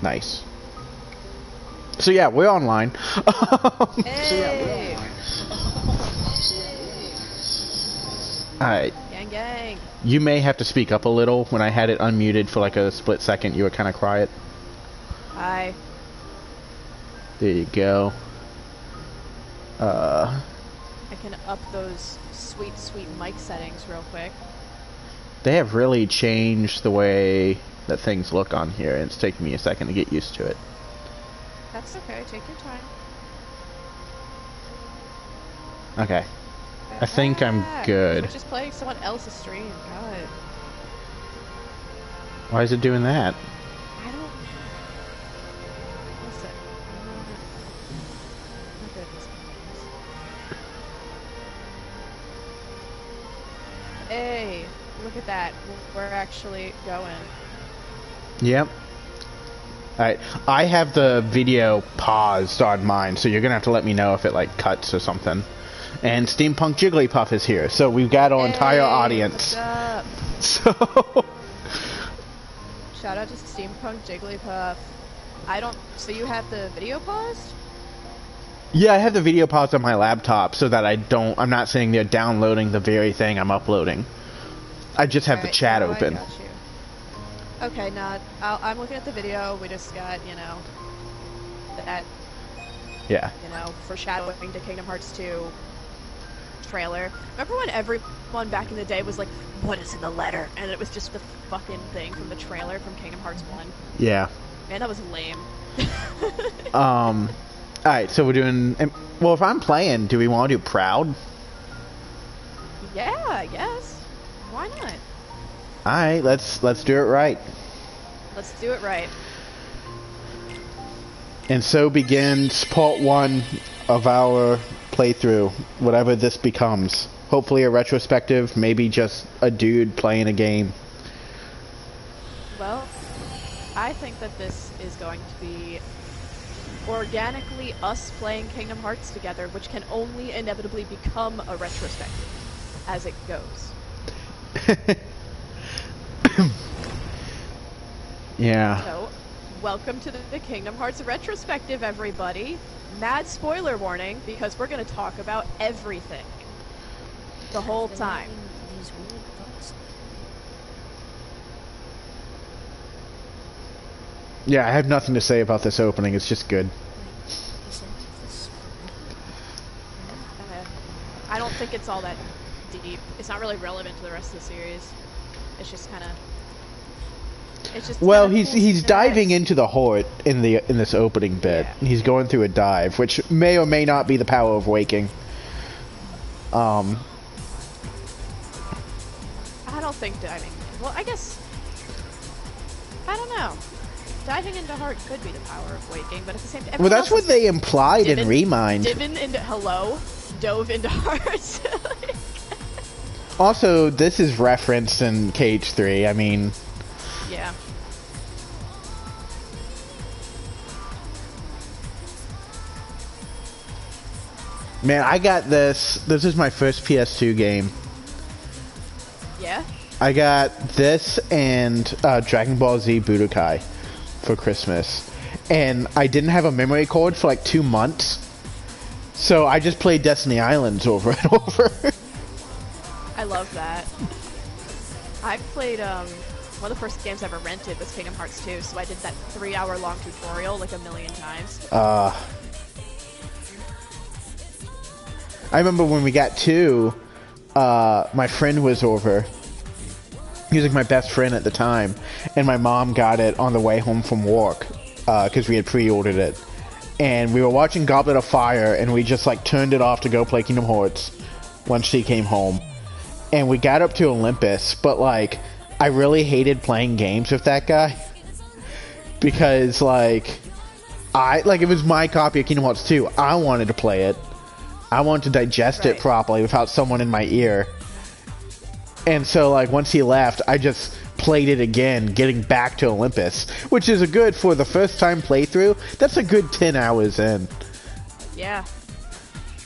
Nice. So yeah, we're online. Hey! Alright. Gang gang. You may have to speak up a little. When I had it unmuted for like a split second, you were kind of quiet. Hi. There you go. I can up those sweet, sweet mic settings real quick. They have really changed the way that things look on here, and it's taking me a second to get used to it. That's okay, take your time. Okay. I think I'm good. We're just playing someone else's stream, God. Why is it doing that? I don't... Listen. Oh goodness. Hey, look at that. We're actually going. Yep. Alright, I have the video paused on mine, so you're gonna have to let me know if it like cuts or something. And Steampunk Jigglypuff is here, so we've got our entire audience. What's up? So Shout out to Steampunk Jigglypuff. So you have the video paused? yeah, I have the video paused on my laptop so that I'm not sitting there downloading the very thing I'm uploading. I just have the chat open. I got you. Okay, now I'm looking at the video. We just got, you know, that, Yeah. you know, foreshadowing to Kingdom Hearts 2 trailer. Remember when everyone back in the day was like, what is in the letter? And it was just the fucking thing from the trailer from Kingdom Hearts 1. Yeah. Man, that was lame. Alright, so we're doing... Well, if I'm playing, do we want to do Proud? Yeah, I guess. Why not? Alright, let's do it right. Let's do it right. And so begins part 1 of our playthrough, whatever this becomes. Hopefully a retrospective, maybe just a dude playing a game. Well, I think that this is going to be organically us playing Kingdom Hearts together, which can only inevitably become a retrospective as it goes. Yeah. So, welcome to the Kingdom Hearts retrospective, everybody. Mad spoiler warning, because we're going to talk about everything. The whole time. Yeah, I have nothing to say about this opening, it's just good. I don't think it's all that deep. It's not really relevant to the rest of the series. It's just kind of... It's just well, cool he's diving into the Horde in this opening bit. Yeah. He's going through a dive, which may or may not be the power of waking. I don't think diving... Well, I guess... I don't know. Diving into Heart could be the power of waking, but at the same time... Well, that's what they implied in Remind. Dove into Heart. Also, this is referenced in KH3, I mean... Yeah. Man, I got this. This is my first PS2 game. Yeah? I got this and Dragon Ball Z Budokai for Christmas. And I didn't have a memory card for like 2 months. So I just played Destiny Islands over and over. I love that. I played, one of the first games I ever rented was Kingdom Hearts 2, so I did that 3-hour-long tutorial like a million times. I remember when we got 2, my friend was over. He was like my best friend at the time. And my mom got it on the way home from work, because we had pre-ordered it. And we were watching Goblet of Fire, and we just like turned it off to go play Kingdom Hearts once she came home. And we got up to Olympus, but like, I really hated playing games with that guy. Because like, it was my copy of Kingdom Hearts 2. I wanted to play it. I wanted to digest it properly without someone in my ear. And so, like, once he left, I just played it again, getting back to Olympus. Which is for the first time playthrough, that's a good 10 hours in. Yeah.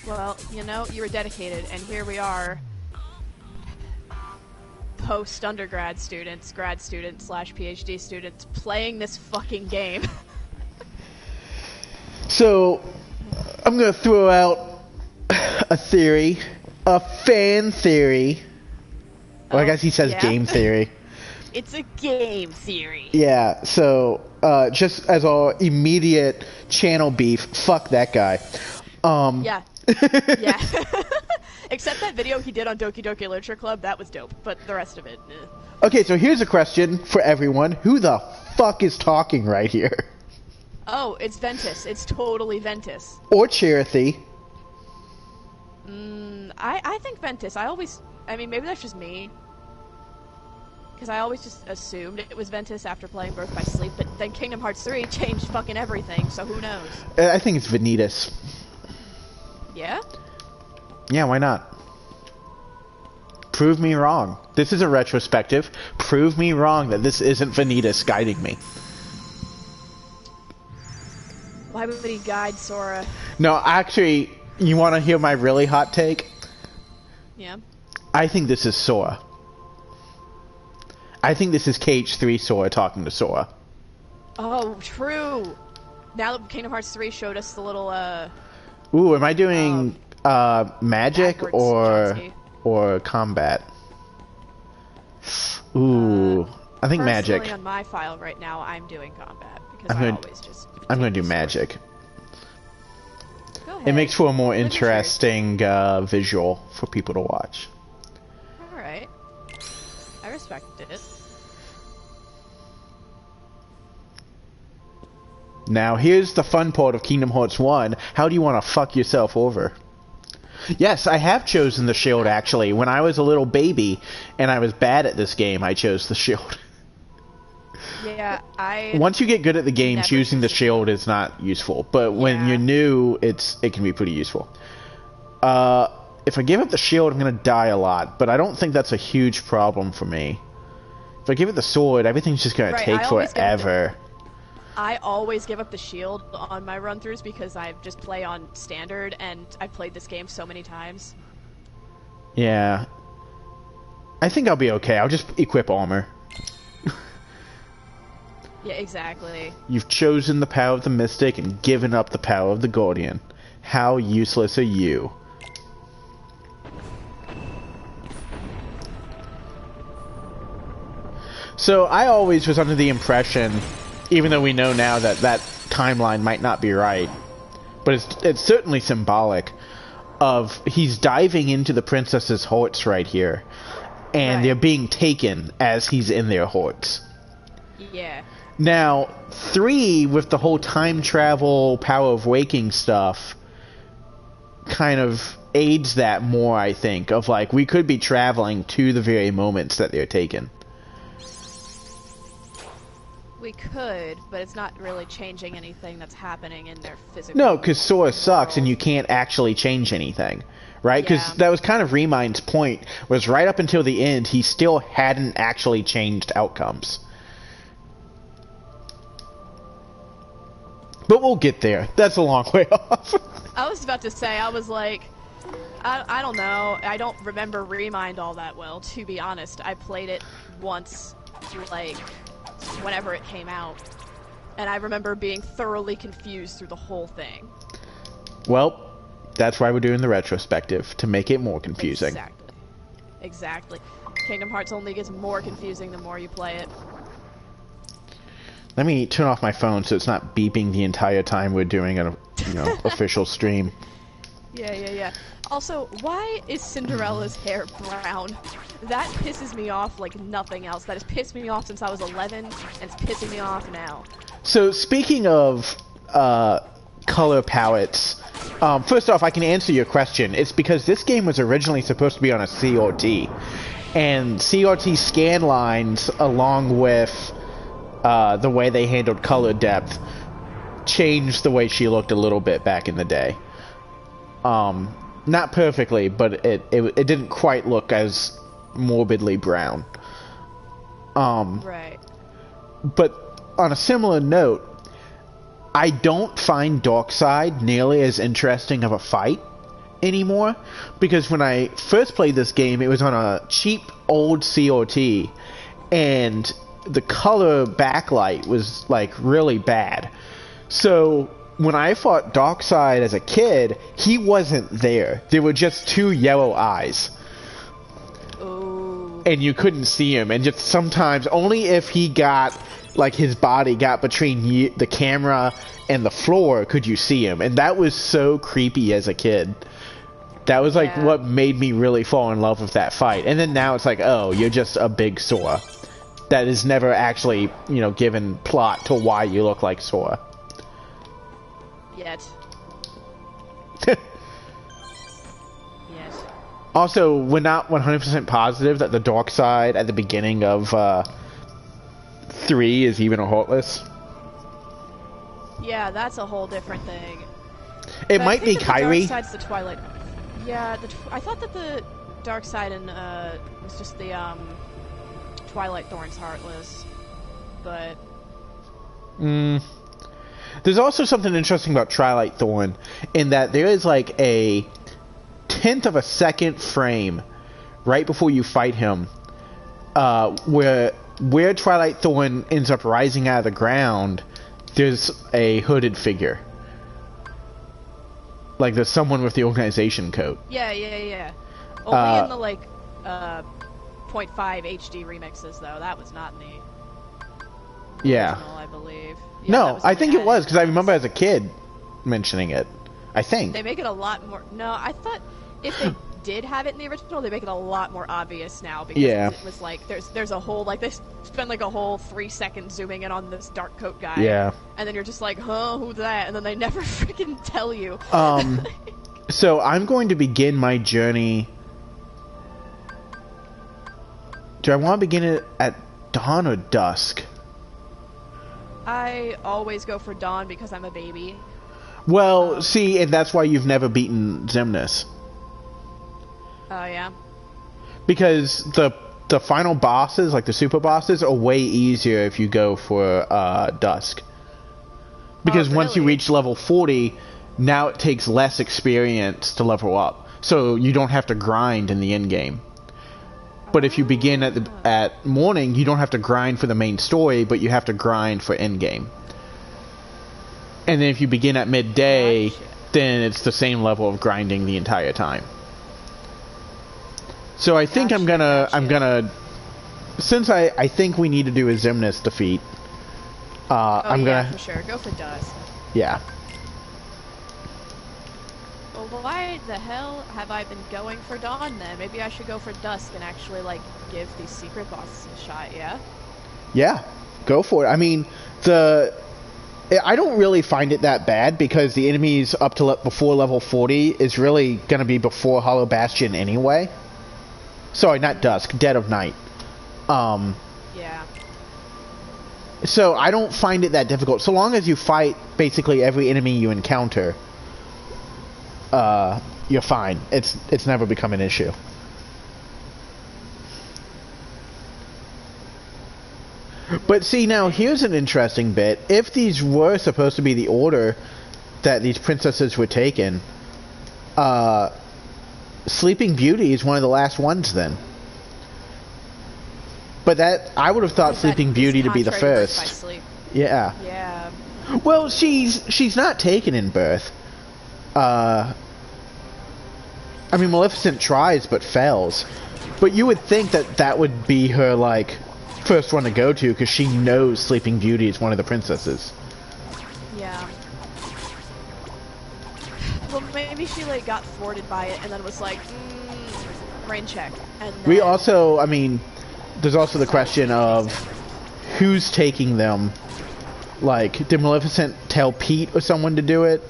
Well, you know, you were dedicated, and here we are. Post-undergrad students, grad students / PhD students, playing this fucking game. So, I'm gonna throw out a theory, a fan theory. Well, I guess he says game theory. It's a game theory. Yeah, so, just as our immediate channel beef, fuck that guy. Yeah. Yeah. Except that video he did on Doki Doki Literature Club, that was dope, but the rest of it, Okay, so here's a question for everyone. Who the fuck is talking right here? Oh, it's Ventus. It's totally Ventus. Or Cherothy. I think Ventus. I mean, maybe that's just me. Because I always just assumed it was Ventus after playing Birth by Sleep, but then Kingdom Hearts 3 changed fucking everything, so who knows? I think it's Vanitas. Yeah? Yeah, why not? Prove me wrong. This is a retrospective. Prove me wrong that this isn't Vanitas guiding me. Why would he guide Sora? No, actually, you want to hear my really hot take? Yeah. I think this is Sora. I think this is KH3 Sora talking to Sora. Oh, true. Now that Kingdom Hearts 3 showed us the little, Ooh, am I doing magic or combat? Ooh, I think magic. Personally, on my file right now, I'm doing combat because I'm going to do magic. Go ahead. It makes for a more interesting visual for people to watch. All right, I respect it. Now, here's the fun part of Kingdom Hearts 1. How do you want to fuck yourself over? Yes, I have chosen the shield, actually. When I was a little baby and I was bad at this game, I chose the shield. Yeah, Once you get good at the game, choosing the shield is not useful. But when you're new, it can be pretty useful. If I give up the shield, I'm going to die a lot. But I don't think that's a huge problem for me. If I give it the sword, everything's just going to take forever. I always give up the shield on my run-throughs because I just play on standard, and I've played this game so many times. Yeah. I think I'll be okay. I'll just equip armor. Yeah, exactly. You've chosen the power of the Mystic and given up the power of the Guardian. How useless are you? So, I always was under the impression, even though we know now that that timeline might not be right, but it's certainly symbolic of he's diving into the princess's hearts right here, and they're being taken as he's in their hearts. Yeah. Now, 3, with the whole time travel, power of waking stuff, kind of aids that more, I think, of like, we could be traveling to the very moments that they're taken. We could, but it's not really changing anything that's happening in their physical. No, because Sora sucks and you can't actually change anything, right? Because that was kind of Remind's point, was right up until the end, he still hadn't actually changed outcomes. But we'll get there. That's a long way off. I was about to say, I was like, I don't know. I don't remember Remind all that well, to be honest. I played it once, like, whenever it came out. And I remember being thoroughly confused through the whole thing. Well, that's why we're doing the retrospective, to make it more confusing. Exactly. Kingdom Hearts only gets more confusing the more you play it. Let me turn off my phone so it's not beeping the entire time we're doing an official stream. Yeah. Also, why is Cinderella's hair brown? That pisses me off like nothing else. That has pissed me off since I was 11, and it's pissing me off now. So, speaking of color palettes, first off, I can answer your question. It's because this game was originally supposed to be on a CRT, and CRT scan lines, along with the way they handled color depth, changed the way she looked a little bit back in the day. Not perfectly, but it didn't quite look as morbidly brown. Right. But on a similar note, I don't find Darkseid nearly as interesting of a fight anymore, because when I first played this game, it was on a cheap old CRT, and the color backlight was like really bad. So when I fought Darkseid as a kid, he wasn't there. There were just two yellow eyes. Oh. And you couldn't see him. And just sometimes, only if he got, like, his body got between the camera and the floor could you see him. And that was so creepy as a kid. That was, like, what made me really fall in love with that fight. And then now it's like, oh, you're just a big Sora. That is never actually, you know, given plot to why you look like Sora. Yet. Also, we're not 100% positive that the Darkseid at the beginning of 3 is even a Heartless. Yeah, that's a whole different thing. It might be Kyrie. The Darkseid's the Twilight. Yeah, I thought that the Darkseid was just the Twilight Thorn's Heartless, but. There's also something interesting about Twilight Thorn in that there is like a tenth of a second frame right before you fight him, where Twilight Thorn ends up rising out of the ground. There's a hooded figure, like there's someone with the organization coat. Yeah. Only in the like 0.5 HD remixes though. That was not in the original, I believe. Yeah, no, I think it was because I remember as a kid mentioning it. I think they make it a lot more. No, I thought if they did have it in the original, they make it a lot more obvious now because it was like there's a whole like they spend like a whole 3 seconds zooming in on this dark coat guy. Yeah, and then you're just like, huh, who's that? And then they never freaking tell you. So I'm going to begin my journey. Do I want to begin it at dawn or dusk? I always go for dawn because I'm a baby. Well, see, and that's why you've never beaten Xemnas. Oh, yeah? Because the final bosses, like the super bosses, are way easier if you go for dusk. Because once you reach level 40, now it takes less experience to level up. So you don't have to grind in the end game. But if you begin at morning, you don't have to grind for the main story, but you have to grind for end game. And then if you begin at midday, then it's the same level of grinding the entire time. So I think I'm gonna since I think we need to do a Xemnas defeat. I'm gonna for sure go for dusk. Yeah. Well, why the hell have I been going for dawn then? Maybe I should go for dusk and actually like give these secret bosses a shot. Yeah. Yeah, go for it. I mean, I don't really find it that bad because the enemies up to before level 40 is really going to be before Hollow Bastion anyway. Sorry, not Dusk, Dead of Night. Yeah. So I don't find it that difficult. So long as you fight basically every enemy you encounter, you're fine. It's never become an issue. But see, now here's an interesting bit. If these were supposed to be the order that these princesses were taken, Sleeping Beauty is one of the last ones then. But that I would have thought Sleeping Beauty to be the first. Yeah. Yeah. Well, she's not taken in birth. I mean, Maleficent tries but fails. But you would think that would be her like first one to go to because she knows Sleeping Beauty is one of the princesses. Yeah. Well, maybe she like got thwarted by it and then was like, rain check. And then... We also, I mean, there's also the question of who's taking them. Like, did Maleficent tell Pete or someone to do it?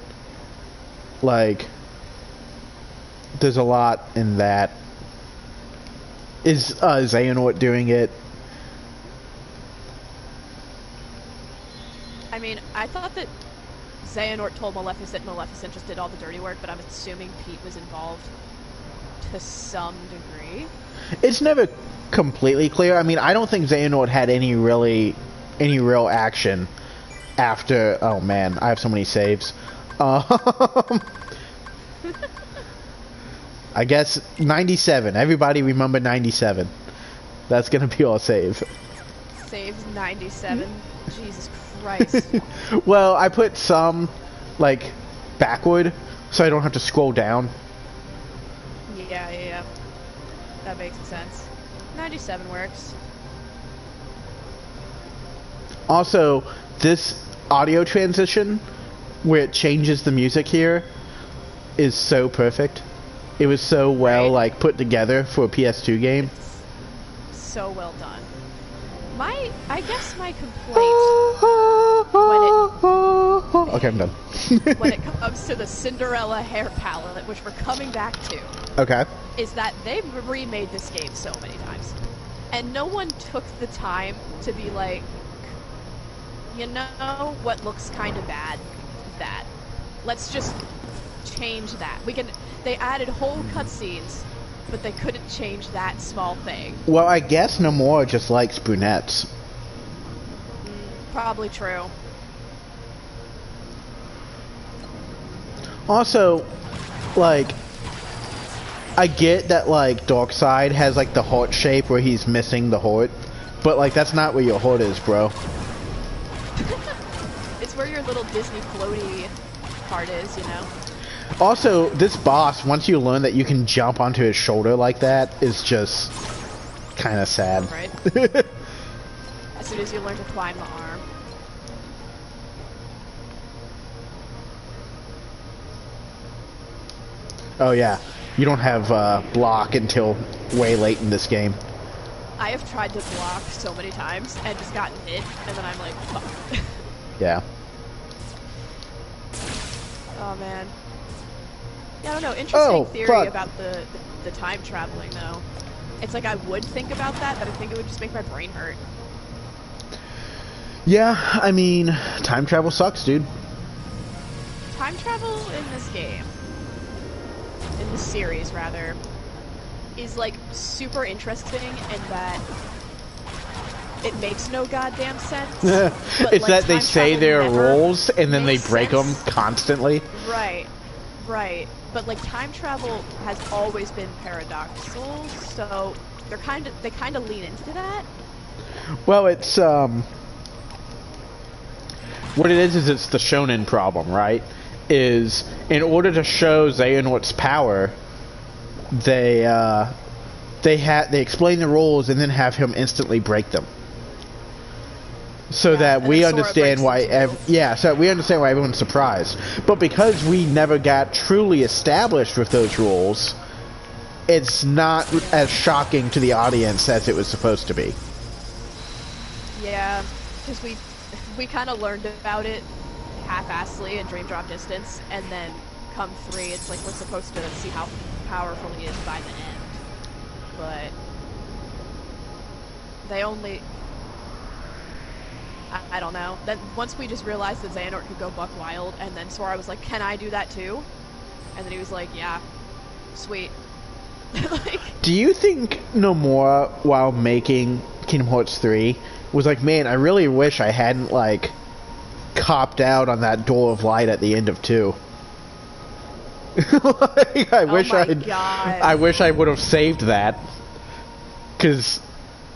Like, there's a lot in that. Is Xehanort doing it? I mean, I thought that Xehanort told Maleficent just did all the dirty work, but I'm assuming Pete was involved to some degree. It's never completely clear. I mean, I don't think Xehanort had any real action after... Oh man, I have so many saves. I guess 97. Everybody remember 97. That's gonna be our save. Saves 97? Jesus Christ. Well, I put some like, backward, so I don't have to scroll down. Yeah. That makes sense. 97 works. Also, this audio transition, where it changes the music here, is so perfect. It was so well, like, put together for a PS2 game. It's so well done. I guess my complaint Okay, I'm done. when it comes to the Cinderella hair palette, which we're coming back to, Okay. is that they've remade this game so many times, and no one took the time to be like, you know what looks kind of bad? That. Let's just change that. They added whole cutscenes, but they couldn't change that small thing. Well, I guess Nomura just likes brunettes. Probably true. Also, like, I get that, like, Darkseid has, like, the heart shape where he's missing the heart, but, like, that's not where your heart is, bro. It's where your little Disney floaty part is, you know? Also, this boss, once you learn that you can jump onto his shoulder like that, is just kind of sad. Right. As soon as you learn to climb the arm. Oh yeah, you don't have block until way late in this game. I have tried to block so many times and just gotten hit, and then I'm like, fuck. Yeah. Oh man. Yeah, I don't know. Interesting theory fuck. about the time traveling, though. It's like I would think about that, but I think it would just make my brain hurt. Yeah, I mean, time travel sucks, dude. Time travel in this game, in this series rather, is like super interesting in that it makes no goddamn sense. It's like, that they say their rules and then they break them sense. constantly. Right. But like time travel has always been paradoxical, so they kind of lean into that. Well, it's what it is it's the shonen problem, right? Is in order to show Xehanort's power, they explain the rules and then have him instantly break them. So that we understand why we understand why everyone's surprised. But because we never got truly established with those rules, it's not as shocking to the audience as it was supposed to be. Yeah, because we kind of learned about it half-assedly in Dream Drop Distance, and then come 3, it's like we're supposed to see how powerful he is by the end. But they only... I don't know. Then once we just realized that Xehanort could go buck wild, and then Sora was like, "Can I do that too?" And then he was like, "Yeah, sweet." Like, do you think Nomura, while making Kingdom Hearts 3, was like, "Man, I really wish I hadn't like copped out on that Door of Light at the end of 2." Like, I wish I would have saved that, because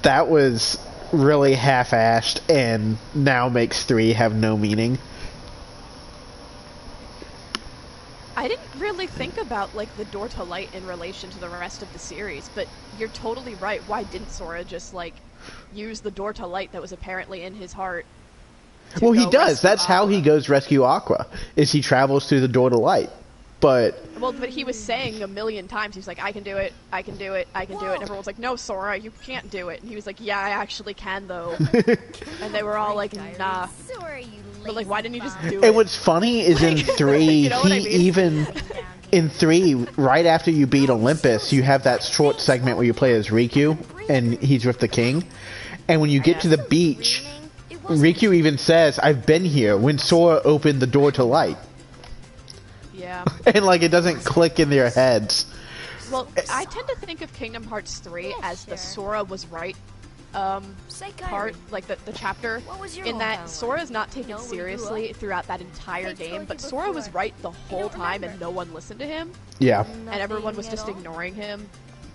that was really half-assed and now makes 3 have no meaning. I didn't really think about like the Door to Light in relation to the rest of the series, but you're totally right. Why didn't Sora just like use the Door to Light that was apparently in his heart? Well, he does. That's how he goes rescue Aqua, is he travels through the Door to Light. But he was saying a million times, he was like, I can do it, I can do it, I can do it. And everyone's like, no, Sora, you can't do it. And he was like, yeah, I actually can, though. And they were all like, nah. But like, why didn't you just do it? And what's funny is in 3, you know what I mean? even... In 3, right after you beat Olympus, you have that short segment where you play as Riku, and he's with the king. And when you get to the beach, Riku even says, I've been here, when Sora opened the Door to Light. Yeah. And like it doesn't click in their heads. Well, I tend to think of Kingdom Hearts 3 as the Sora was right part, like the chapter, in that Sora is not taken seriously throughout that entire game, but Sora was right the whole time and no one listened to him. Yeah. And everyone was just ignoring him.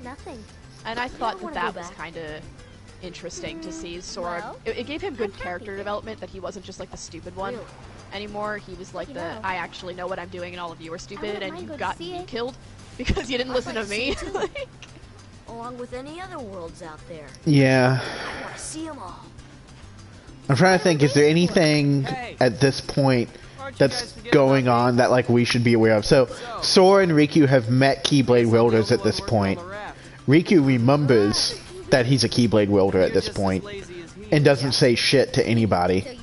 Nothing. And I thought that was kind of interesting to see Sora. It gave him good character development, that he wasn't just like the stupid one. anymore. He was like know. I actually know what I'm doing and all of you are stupid wouldn't and mind you going to got see me it. killed because you didn't listen to like to me. see it too. Like, Along with any other worlds out there. Yeah. I want to see them all. I'm trying to think, is there anything at this point that's going on that like we should be aware of? So, Sora and Riku have met Keyblade wielders at this point. Riku remembers that he's a Keyblade wielder at this point and doesn't say shit to anybody.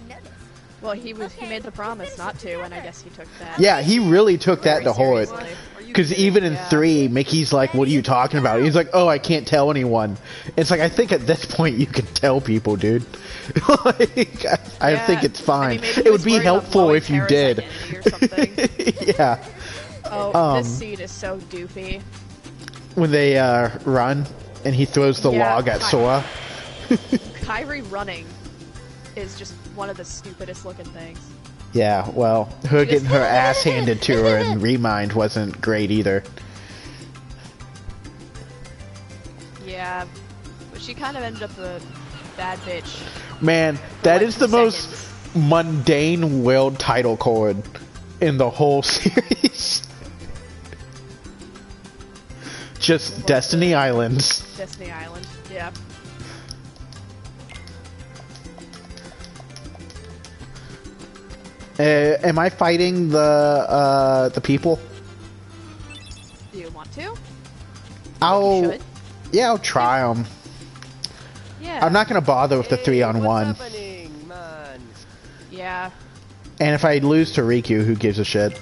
well, he made the promise not to, and I guess he took that. Yeah, he really took that to heart. seriously. Because even in 3, Mickey's like, what are you talking about? He's like, oh, I can't tell anyone. It's like, I think at this point you can tell people, dude. Like, I think it's fine. maybe he It would was be worried about helpful blowing if you Terra's did. identity or something. Yeah. Oh, this seed is so doofy. When they run and he throws the Yeah, log at Sora. Kyrie running is just one of the stupidest looking things. Yeah, well, her getting her ass handed to her in Remind wasn't great either. Yeah, but she kind of ended up a bad bitch. Man, that like is the 2 most seconds. mundane world title chord in the whole series. Just Destiny Islands. Destiny Island, yeah. Am I fighting the people? Do you want to? You I'll should. yeah, I'll try them. Yeah. I'm not gonna bother with the 3-on-1. Yeah. And if I lose to Riku, who gives a shit?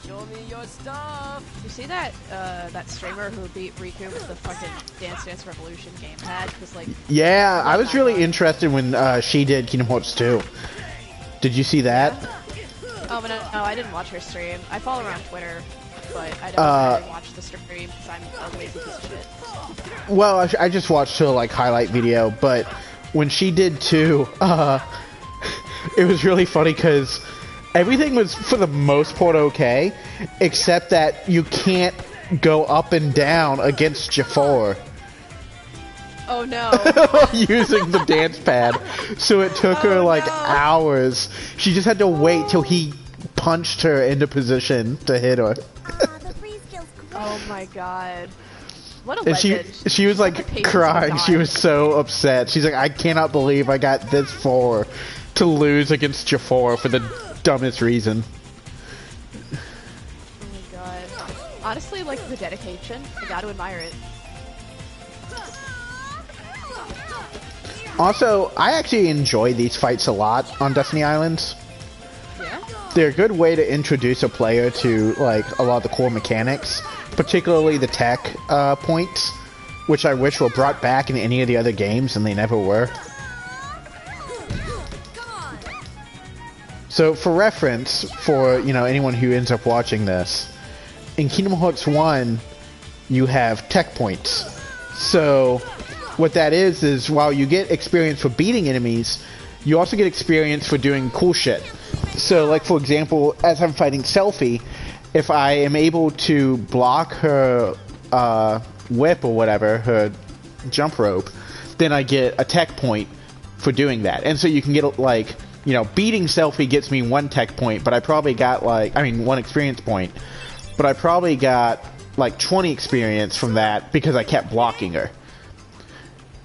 Show me your stuff. You see that that streamer who beat Riku with the fucking Dance Dance Revolution gamepad? Cause like, Yeah, I was really interested when she did Kingdom Hearts 2. Did you see that? oh but no, I didn't watch her stream. I follow her on Twitter, but I don't really watch the stream because I'm a lazy piece of shit. Well, I just watched her like highlight video, but when she did 2, it was really funny because everything was for the most part okay, except that you can't go up and down against Jafar Oh no. using the dance pad. So it took her like hours. She just had to wait till he punched her into position to hit her. Oh my god. What a And legend. she was The like patience crying. of She God. was so upset. She's like, I cannot believe I got this far to lose against Jafar for the dumbest reason. Oh my god. Honestly, like the dedication, I gotta admire it. Also, I actually enjoy these fights a lot on Destiny Islands. Yeah? They're a good way to introduce a player to like a lot of the core mechanics, particularly the tech points, which I wish were brought back in any of the other games, and they never were. So, for reference, for anyone who ends up watching this, in Kingdom Hearts 1, you have tech points. So, what that is while you get experience for beating enemies, you also get experience for doing cool shit. So, like, for example, as I'm fighting Selphie, if I am able to block her whip or whatever, her jump rope, then I get a tech point for doing that. And so you can get, like, beating Selphie gets me 1 tech point, but I probably got, 1 experience point. But I probably got, 20 experience from that because I kept blocking her.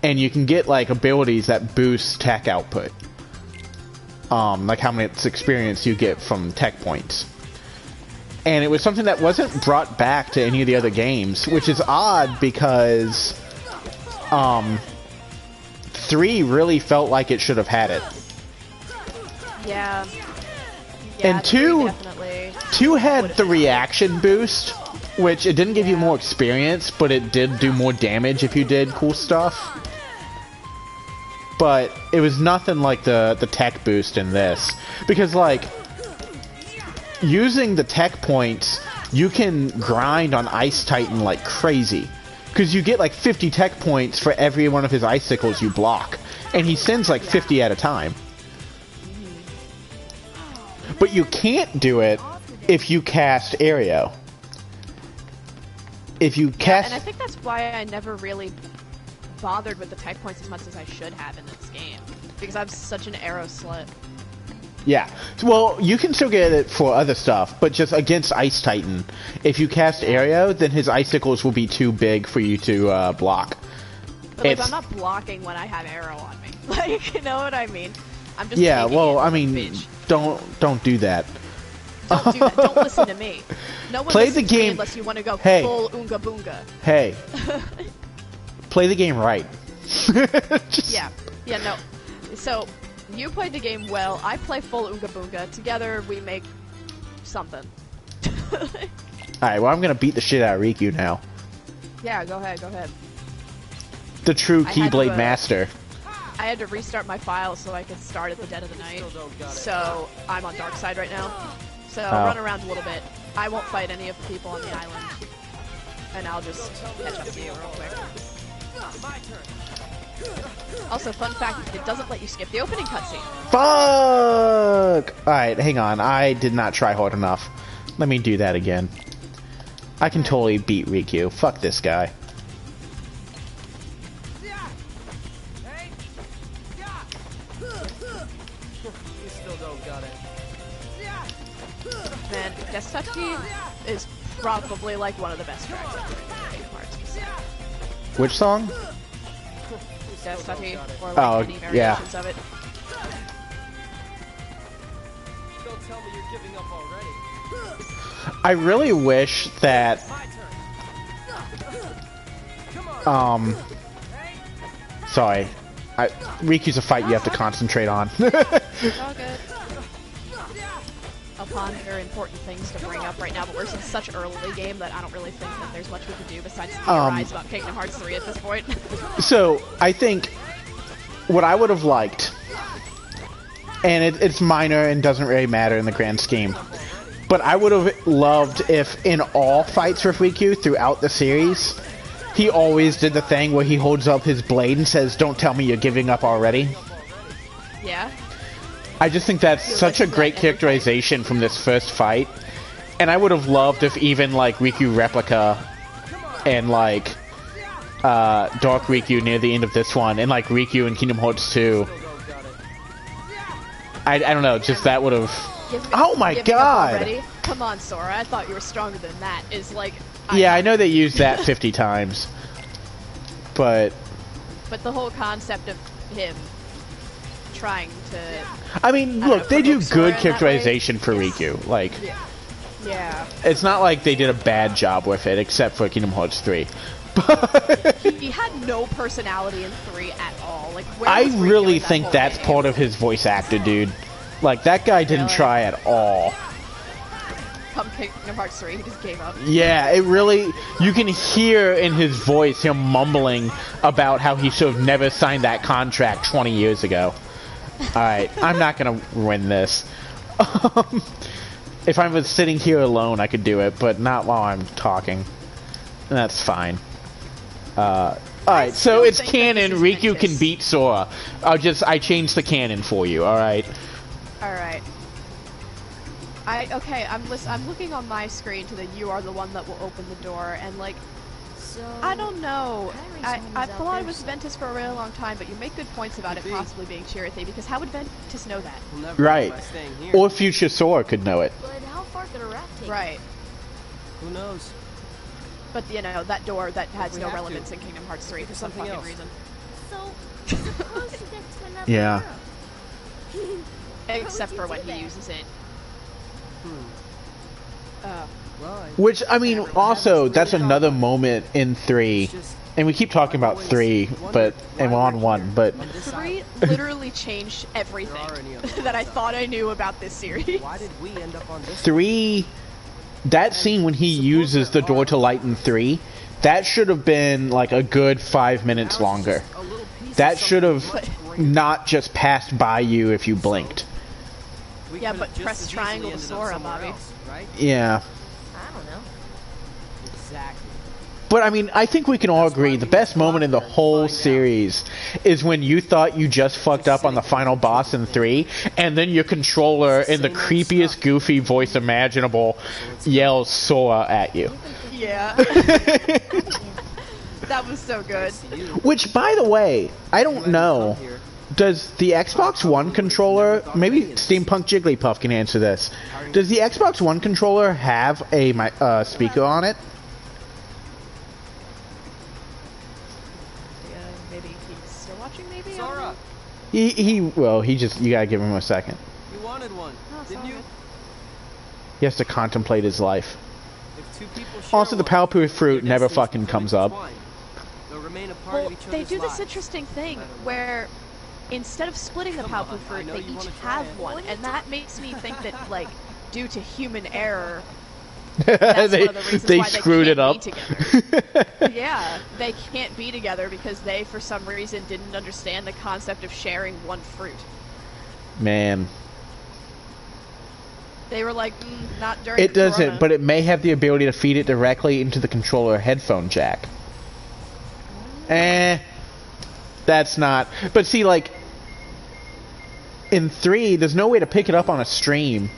And you can get, abilities that boost tech output. Like how much experience you get from tech points. And it was something that wasn't brought back to any of the other games, which is odd because 3 really felt like it should have had it. Yeah. And 2 definitely. 2 had the reaction boost, which it didn't give you more experience, but it did do more damage if you did cool stuff. But it was nothing like the tech boost in this. Because, using the tech points, you can grind on Ice Titan like crazy. Because you get 50 tech points for every one of his icicles you block. And he sends 50 at a time. But you can't do it if you cast Aereo. If you cast... And I think that's why I never really bothered with the tech points as much as I should have in this game. Because I'm such an arrow slut. Yeah. Well, you can still get it for other stuff, but just against Ice Titan, if you cast Aereo, then his icicles will be too big for you to block. But like, I'm not blocking when I have arrow on me. Like, you know what I mean? I'm just yeah. taking Well, it I mean, don't do that. Don't do that. Don't listen to me. No one Play listens the to me game. unless you want to go Hey. full Oonga Boonga. Hey. Play the game right. Just... Yeah. Yeah, no. So, you played the game well, I play full Oonga Boonga. Together, we make something. Alright, well, I'm gonna beat the shit out of Riku now. Yeah, go ahead, go ahead. The true I had Keyblade to, Master. I had to restart my file so I could start at the dead of the night. So, I'm on dark side right now. So, run around a little bit. I won't fight any of the people on the island. And I'll just catch up to you real quick. Also, fun fact, it doesn't let you skip the opening cutscene. Fuck! Alright, hang on. I did not try hard enough. Let me do that again. I can totally beat Riku. Fuck this guy. Man, Destaki is probably like one of the best tracks ever in Kingdom Hearts. Which song? Destaki, or like any variations of it. Don't tell me you're giving up already. I really wish that... Sorry. Riku's a fight you have to concentrate on. It's all good. I'll ponder important things to bring up right now, but we're in such early game that I don't really think that there's much we can do besides theorize about Kingdom Hearts 3 at this point. So, I think what I would have liked, and it's minor and doesn't really matter in the grand scheme, but I would have loved if in all fights with Riku throughout the series, he always did the thing where he holds up his blade and says, "Don't tell me you're giving up already." Yeah. I just think that's such a great characterization from this first fight. And I would have loved if even, like, Riku Replica and, like, Dark Riku near the end of this one, and, like, Riku in Kingdom Hearts 2. I don't know, just that would have... Oh my god! Come on, Sora, I thought you were stronger than that, is like... Yeah, I know they used that 50 times. But... But the whole concept of him trying to... I mean, look, they do good characterization for Riku. Like, yeah. It's not like they did a bad job with it, except for Kingdom Hearts 3. But he had no personality in 3 at all. Like, where I was Riku really in that think whole that's game? part of his voice actor, dude. Like, that guy didn't Really? try at all. Come Kingdom Hearts 3, he just gave up. Yeah, it really... You can hear in his voice him mumbling about how he should have never signed that contract 20 years ago. Alright, I'm not gonna win this. If I was sitting here alone, I could do it, but not while I'm talking. That's fine. Alright, so it's canon, Riku can beat Sora. I changed the canon for you, alright? Alright. Okay, I'm looking on my screen to the "you are the one that will open the door," and like, So, I don't know. Kyrie's I home is out thought it there was Ventus for a really long time, but you make good points about it possibly being Chirithy, because how would Ventus know that? We'll never Right. know by staying here. Or future Sora could know it. But how far could a raft take? Right. Who knows? But, you know, that door that has We no have to. relevance in Kingdom Hearts 3 for some something fucking else. reason. So, suppose you get to another Yeah. world. Except for when he uses it. Well, Which, I mean, also, that's another moment in 3. And we keep talking about 3, but... And we're on 1, but... 3 literally changed everything that I thought I knew about this series. why did we end up on this? 3... That scene when he uses the door to light in 3, that should have been, like, a good 5 minutes longer. That should have not just passed by you if you blinked. We Yeah, could've but just press as triangle easily to ended up Sora, somewhere Bobby. else, right? Yeah. I don't know. Exactly. But, I mean, I think we can all agree the best moment in the whole series is when you thought you just fucked up on the final boss in 3, and then your controller, in the creepiest, goofy voice imaginable, yells Sora at you. Yeah. That was so good. Which, by the way, I don't know. Does the Xbox One controller, maybe Steampunk Jigglypuff can answer this, does the Xbox One controller have a speaker on it? Yeah, maybe he's still watching, maybe? Sora, Well, he just, you gotta give him a second. you wanted one, Oh, didn't sorry. you? He has to contemplate his life. If two people share Also, the one, Powerpuff Fruit their never destinies fucking become comes up. entwined. They'll remain a part Well, of each they other's do this lives. interesting thing No matter what. where instead of splitting the Come Palpu on, I fruit, know they you each wanna try have it. one, and that makes me think that, like, due to human error, that's they one of the reasons they why screwed they it can't up. be together. Yeah, they can't be together because they, for some reason, didn't understand the concept of sharing one fruit. Man, They were like, not during it doesn't, Corona. but it may have the ability to feed it directly into the controller headphone jack. That's not. But see, like, in 3, there's no way to pick it up on a stream.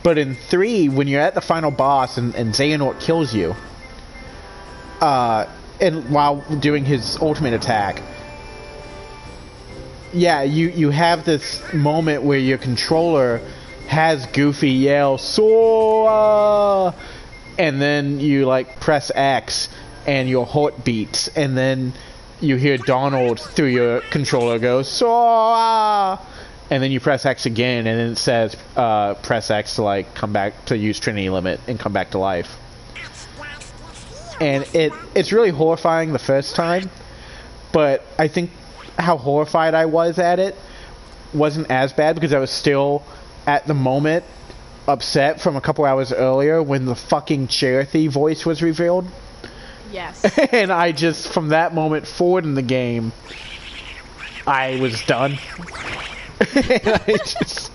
But in 3, when you're at the final boss and Xehanort kills you, and while doing his ultimate attack, yeah, you have this moment where your controller has Goofy yell Sora, and then you like press X and your heart beats, and then you hear Donald through your controller go Sora, and then you press X again, and then it says press X to like come back to use Trinity Limit and come back to life. And it's really horrifying the first time, but I think how horrified I was at it wasn't as bad because I was still at the moment upset from a couple hours earlier when the fucking Cherokee voice was revealed. Yes. And I just, from that moment forward in the game, I was done. And I just...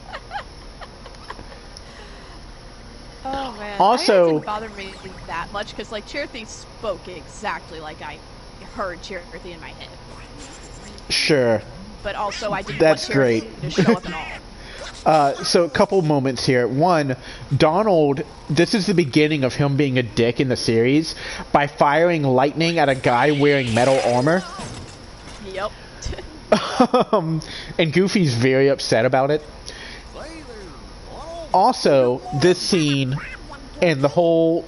Oh man. Also- it didn't bother me that much because like Cherokee spoke exactly like I heard Cherokee in my head. Sure. But also I didn't That's want Cherokee great. to show up at all. So a couple moments here. One, Donald, this is the beginning of him being a dick in the series by firing lightning at a guy wearing metal armor. Yep. And Goofy's very upset about it. Also, this scene and the whole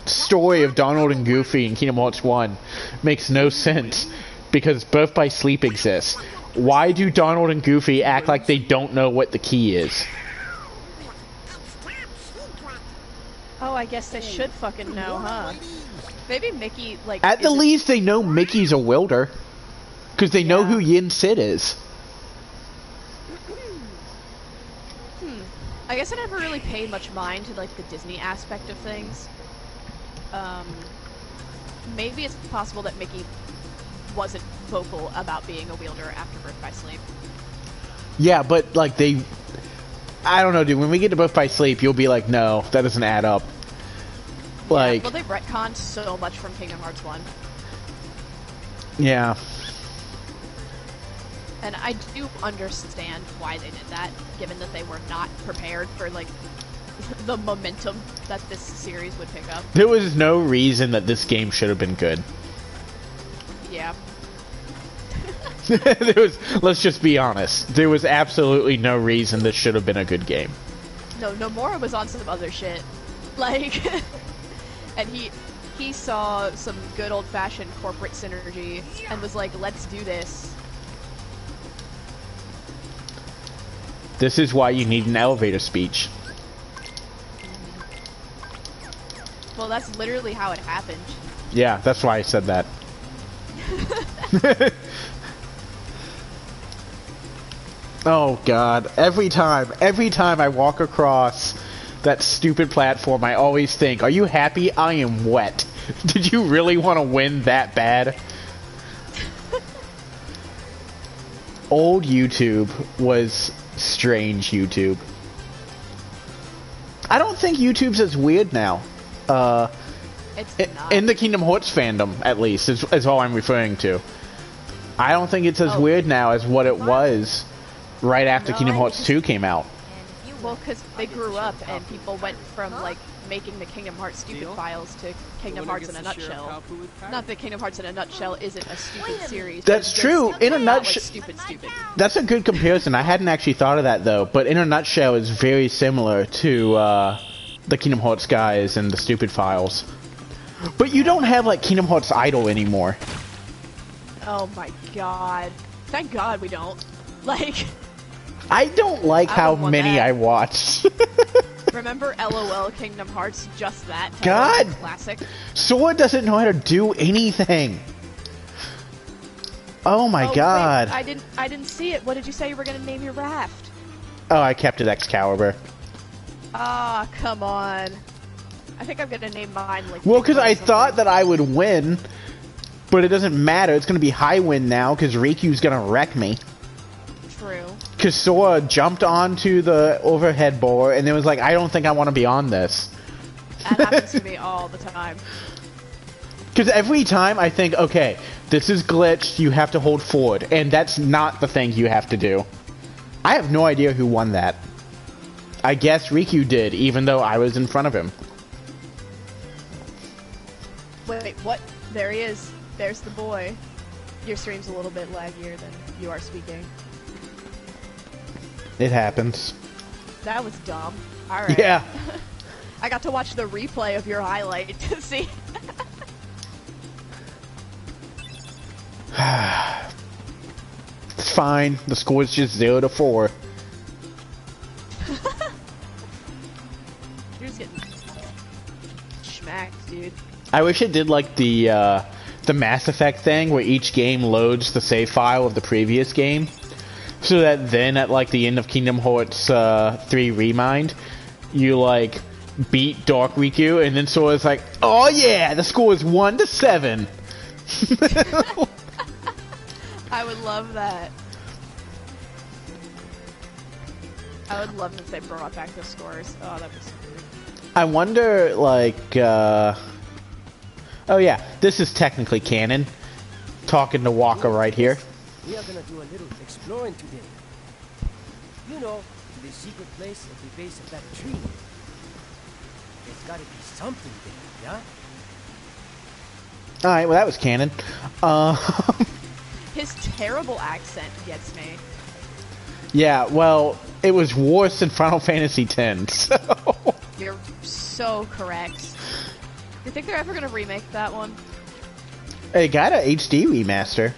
story of Donald and Goofy in Kingdom Hearts 1 makes no sense because Birth by Sleep exists. Why do Donald and Goofy act like they don't know what the key is? Oh, I guess they should fucking know, huh? Maybe Mickey, like... At the isn't- least, they know Mickey's a welder. Because they know Yeah. who Yin Sid is. I guess I never really paid much mind to, like, the Disney aspect of things. Maybe it's possible that Mickey wasn't vocal about being a wielder after Birth by Sleep. Yeah, but, like, they... I don't know, dude. When we get to Birth by Sleep, you'll be like, no, that doesn't add up. Like... Well, they retconned so much from Kingdom Hearts 1. Yeah. And I do understand why they did that, given that they were not prepared for, like, the momentum that this series would pick up. There was no reason that this game should have been good. Yeah. There was, let's just be honest. There was absolutely no reason this should have been a good game. No, Nomura was on some other shit. Like, and he saw some good old-fashioned corporate synergy and was like, let's do this. This is why you need an elevator speech. Well, that's literally how it happened. Yeah, that's why I said that. Oh god, every time I walk across that stupid platform, I always think, are you happy? I am wet. Did you really want to win that bad? Old YouTube was strange YouTube. I don't think YouTube's as weird now. It's not. In the Kingdom Hearts fandom, at least, is all I'm referring to. I don't think it's as weird now as what it was right after Kingdom Hearts 2 came out. And if you Well, because they grew up and people went from like making the Kingdom Hearts stupid Deal? files to Kingdom Winner Hearts in a gets to share nutshell. Palpoo with Kyrie. Not that Kingdom Hearts in a nutshell isn't a Wait stupid a minute. series. That's but true. it's In a not, like, nutshell, stupid. that's a good comparison. I hadn't actually thought of that though. But in a nutshell, it's very similar to the Kingdom Hearts guys and the stupid files. But you don't have like Kingdom Hearts Idol anymore. Oh my god! Thank God we don't. Like, I don't like I how would want many that. I watched. remember LOL Kingdom Hearts? Just that. God! Classic. Sora doesn't know how to do anything. Oh my Oh, god. wait, I didn't see it. What did you say you were gonna name your raft? Oh, I kept it Excalibur. Ah, come on. I think I'm gonna name mine like. Well, because Big Bird I or thought something. that I would win, but it doesn't matter. It's going to be high win now because Riku's going to wreck me. True. Because Sora jumped onto the overhead bar and it was like, I don't think I want to be on this. That happens to me all the time. Because every time I think, okay, this is glitched, you have to hold forward, and that's not the thing you have to do. I have no idea who won that. I guess Riku did, even though I was in front of him. Wait, what? There he is. There's the boy. Your stream's a little bit laggier than you are speaking. It happens. That was dumb. Alright. Yeah. I got to watch the replay of your highlight to see. It's fine. The score's just 0-4. You're just getting schmacked, dude. I wish it did like the Mass Effect thing where each game loads the save file of the previous game, so that then at like the end of Kingdom Hearts 3 Remind, you like beat Dark Riku, and then Sora's like, "Oh yeah, the score is 1-7." I would love that. I would love if they brought back the scores. Oh, that'd be so weird. I wonder, like, oh yeah, this is technically canon. Talking to Walker right here. We are gonna do a little exploring today. You know, to the secret place at the base of that tree. There's gotta be something there, yeah? Alright, well that was canon. His terrible accent gets me. Yeah, well, it was worse than Final Fantasy X, so... You're so correct. You think they're ever gonna remake that one? It got a HD remaster.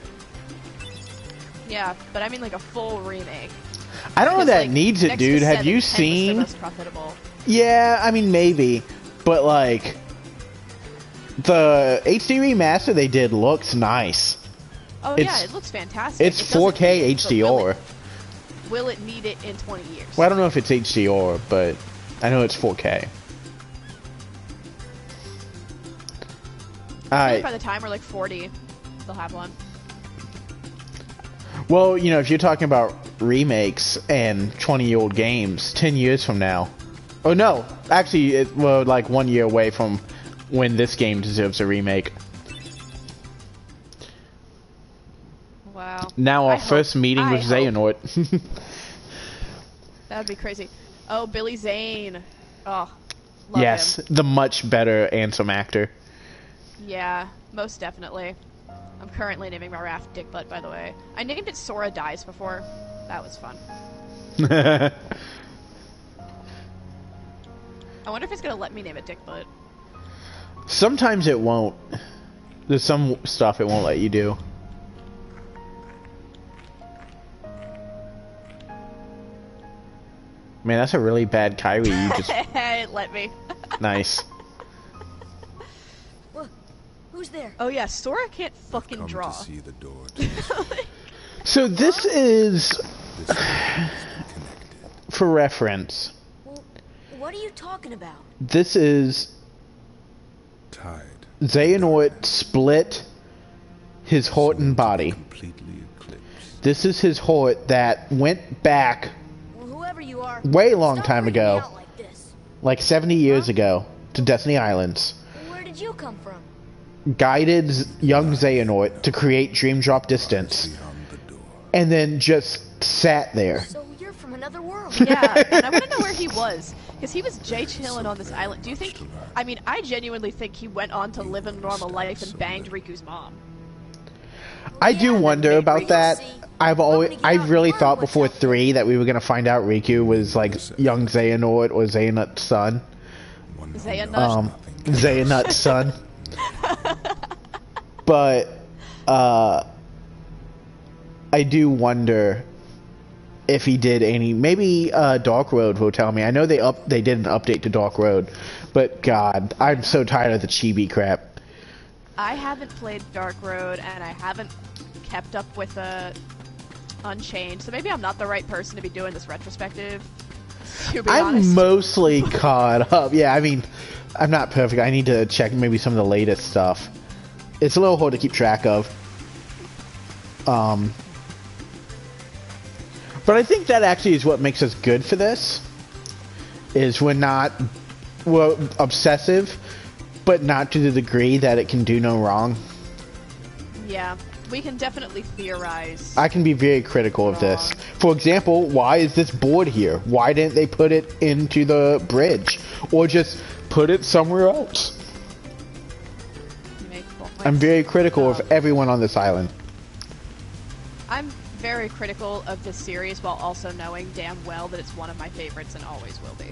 Yeah, but I mean like a full remake. I don't know Because, that like, needs it, next to dude. Have 7, you 10 was the seen... most profitable. Yeah, I mean, maybe. But, like... The HD remaster they did looks nice. Oh It's- yeah, it looks fantastic. It's It doesn't 4K need it, but HDR. Will it need it in 20 years? Well, I don't know if it's HDR, but I know it's 4K. I think Alright. by the time we're like 40, they'll have one. Well, you know, if you're talking about remakes and 20-year-old games, 10 years from now... Oh, no. Actually, we're like 1 year away from when this game deserves a remake. Wow. Now our I first hope- meeting I with hope. Xehanort. That would be crazy. Oh, Billy Zane. Oh, love Yes, him. the much better Ansem actor. Yeah, most definitely. I'm currently naming my raft Dick Butt, by the way. I named it Sora Dies before. That was fun. I wonder if it's gonna let me name it Dick Butt. Sometimes it won't. There's some stuff it won't let you do. Man, that's a really bad Kyrie. You just It let me. nice. Wha- Who's there? Oh yeah, Sora can't fucking Come draw. to see the door. So this is, This door is connected. for reference, Well, what are you talking about? this is Tied. Xehanort split his heart and body. Completely eclipsed. This is his heart that went back Well, whoever you are, way long stop time freaking me ago, out like this. like 70 years ago, to Destiny Islands. Where did you come from? Guided young Xehanort to create Dream Drop Distance, Beyond the door. and then just sat there. So you're from another world. Yeah, and I want to know where he was, because he was chilling on this island. Do you think? I mean, I genuinely think he went on to live a normal life and banged Riku's mom. I do wonder about that. I really thought before 3 that we were gonna find out Riku was like young Xehanort or Xehanut's son. Xehanut. Xehanut's son. But I do wonder if he did any. Maybe Dark Road will tell me. I know they did an update to Dark Road, but God, I'm so tired of the chibi crap. I haven't played Dark Road, and I haven't kept up with Unchained, so maybe I'm not the right person to be doing this retrospective. To be honest. I'm mostly caught up. Yeah, I mean, I'm not perfect. I need to check maybe some of the latest stuff. It's a little hard to keep track of. But I think that actually is what makes us good for this. Is we're obsessive, but not to the degree that it can do no wrong. Yeah, we can definitely theorize. I can be very critical of this. For example, why is this board here? Why didn't they put it into the bridge? Or just put it somewhere else? I'm very critical of everyone on this island. I'm very critical of this series while also knowing damn well that it's one of my favorites and always will be.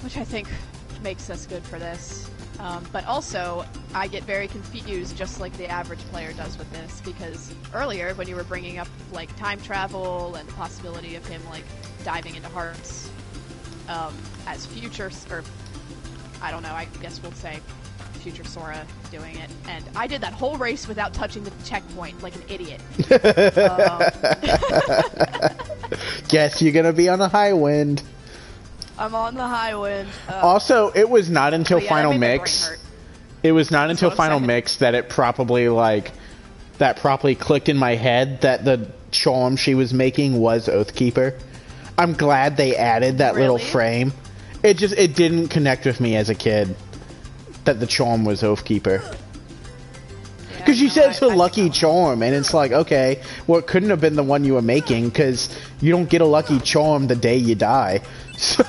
Which I think makes us good for this. But also, I get very confused, just like the average player does with this, because earlier, when you were bringing up, like, time travel and the possibility of him, like, diving into hearts as future, or, I don't know, I guess we'll say future Sora doing it, and I did that whole race without touching the checkpoint, like an idiot. Guess you're gonna be on a high wind. I'm on the high wind. Also, it was not until Final Mix. It was not until Final Mix that it properly clicked in my head that the charm she was making was Oathkeeper. I'm glad they added that little frame. It didn't connect with me as a kid that the charm was Oathkeeper. Because you said it's a lucky charm, and it's like, okay, well, it couldn't have been the one you were making, because you don't get a lucky charm the day you die. So,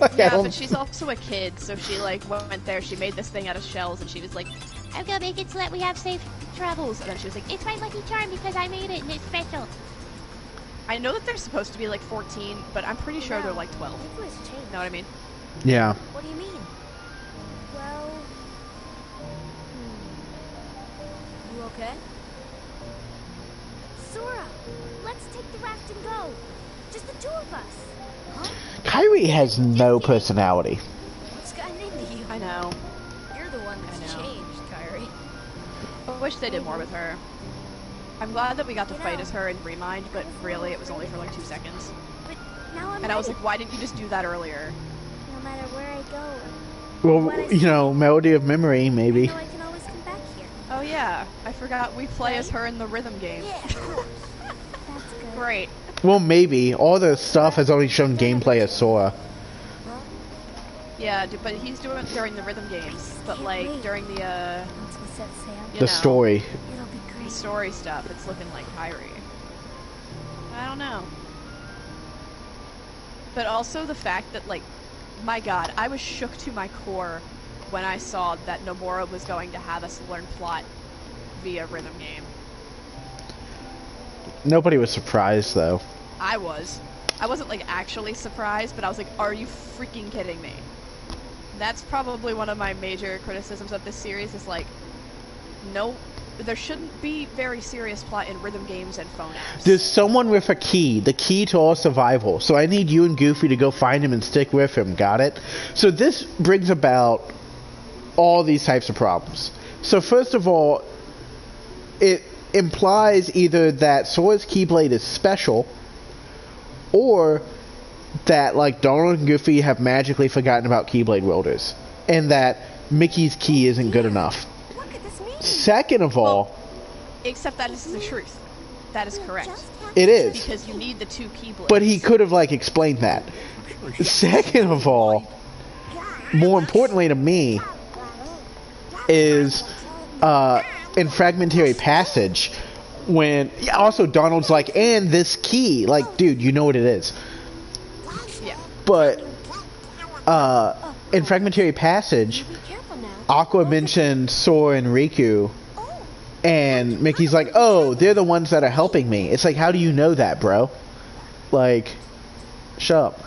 like, yeah, but she's also a kid, so she, like, went there, she made this thing out of shells, and she was like, I'm gonna make it so that we have safe travels. And then she was like, it's my lucky charm because I made it, and it's special. I know that they're supposed to be, like, 14, but I'm pretty sure they're, like, 12. Know what I mean? Yeah. What do you mean? Well... You okay? Sora, let's take the raft and go. Just the two of us. Huh? Kairi has no personality. What's gotten into you? I know. You're the one that's changed, Kairi. I wish they did more with her. I'm glad that we got to fight as her in Remind, but really it was only for like 2 seconds. But now I'm and I was like, why didn't you just do that earlier? No matter where I go. Well, you know, Melody of Memory, maybe. I can always come back here. Oh yeah, I forgot we play as her in the rhythm game. Yeah, of course. That's good. Great. Well, maybe. All the stuff has only shown gameplay as Sora. Yeah, but he's doing it during the rhythm games. But like during the story. It'll be great. The story stuff, it's looking like Kairi. I don't know. But also the fact that, like, my god, I was shook to my core when I saw that Nomura was going to have us learn plot via rhythm game. Nobody was surprised, though. I was. I wasn't, like, actually surprised, but I was like, are you freaking kidding me? That's probably one of my major criticisms of this series, is like, no, there shouldn't be very serious plot in rhythm games and phone apps. There's someone with a key, the key to all survival, so I need you and Goofy to go find him and stick with him, got it? So this brings about all these types of problems. So first of all, it implies either that Sora's Keyblade is special, or that, like, Donald and Goofy have magically forgotten about Keyblade wielders, and that Mickey's key isn't good enough. What could this mean? Second of all... Well, except that is the truth. That is correct. It is. Because you need the two Keyblades. But he could have, like, explained that. Second of all, more importantly to me, is, in Fragmentary Passage, when yeah, also Donald's like, and this key, like, dude, you know what it is. Yeah. But in Fragmentary Passage, Be careful now. Aqua mentioned Sora and Riku, and Mickey's like, oh, they're the ones that are helping me. It's like, how do you know that, bro? Like, shut up.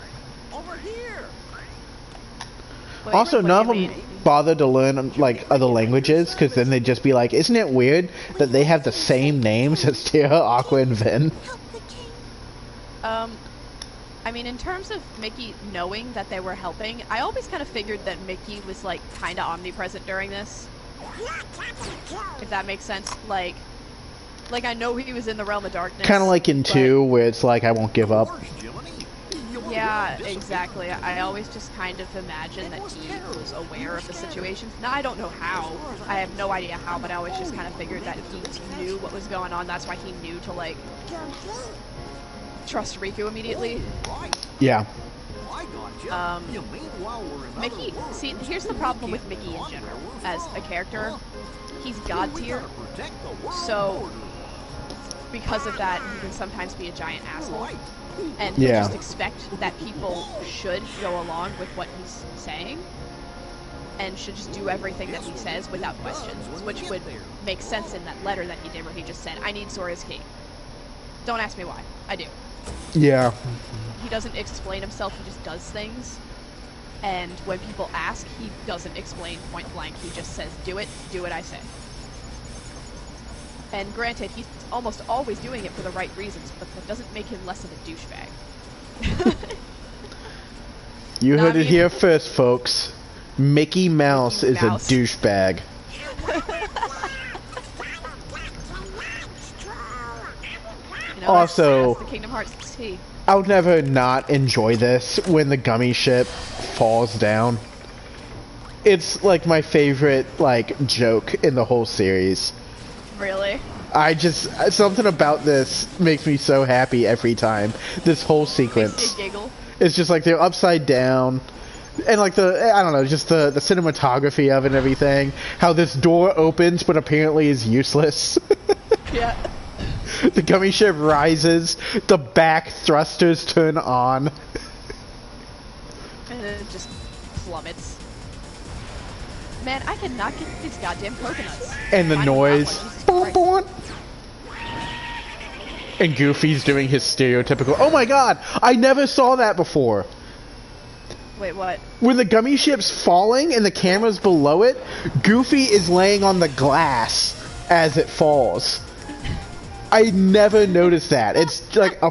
Wait, Also, what do none of you them mean? bother to learn like other languages, because then they'd just be like, isn't it weird that they have the same names as Terra, Aqua, and Vin? Help the king. I mean, in terms of Mickey knowing that they were helping, I always kind of figured that Mickey was, like, kind of omnipresent during this. If that makes sense. Like, I know he was in the Realm of Darkness. Kind of like in but- 2, where it's like, I won't give up. Yeah, exactly. I always just kind of imagine that he was aware of the situation. Now, I don't know how. I have no idea how, but I always just kind of figured that he knew what was going on. That's why he knew to, like, trust Riku immediately. Yeah. Mickey, see, here's the problem with Mickey in general. As a character, he's God tier, so because of that, he can sometimes be a giant asshole. And he'll Yeah. just expect that people should go along with what he's saying, and should just do everything that he says without questions, which would make sense in that letter that he did where he just said, I need Sora's key. Don't ask me why. I do. Yeah. He doesn't explain himself, he just does things. And when people ask, he doesn't explain point blank. He just says, do it I say. And granted, he's almost always doing it for the right reasons, but that doesn't make him less of a douchebag. You Nah, heard I it mean- here first, folks. Mickey Mouse Mickey is a Mouse. douchebag. You know, Also- that's the Kingdom Hearts T. I would never not enjoy this when the gummy ship falls down. It's like my favorite like joke in the whole series. Really? I just something about this makes me so happy every time. This whole Makes sequence. me giggle. It's just like they're upside down. And like I don't know, just the cinematography of it and everything. How this door opens but apparently is useless. Yeah. The gummy ship rises, the back thrusters turn on. And then it just plummets. Man, I cannot get these goddamn coconuts. And the Finally got noise. one, Jesus Boom, Christ. boom. And Goofy's doing his stereotypical, oh my god, I never saw that before. Wait, what? When the gummy ship's falling and the camera's below it, Goofy is laying on the glass as it falls. I never noticed that. It's like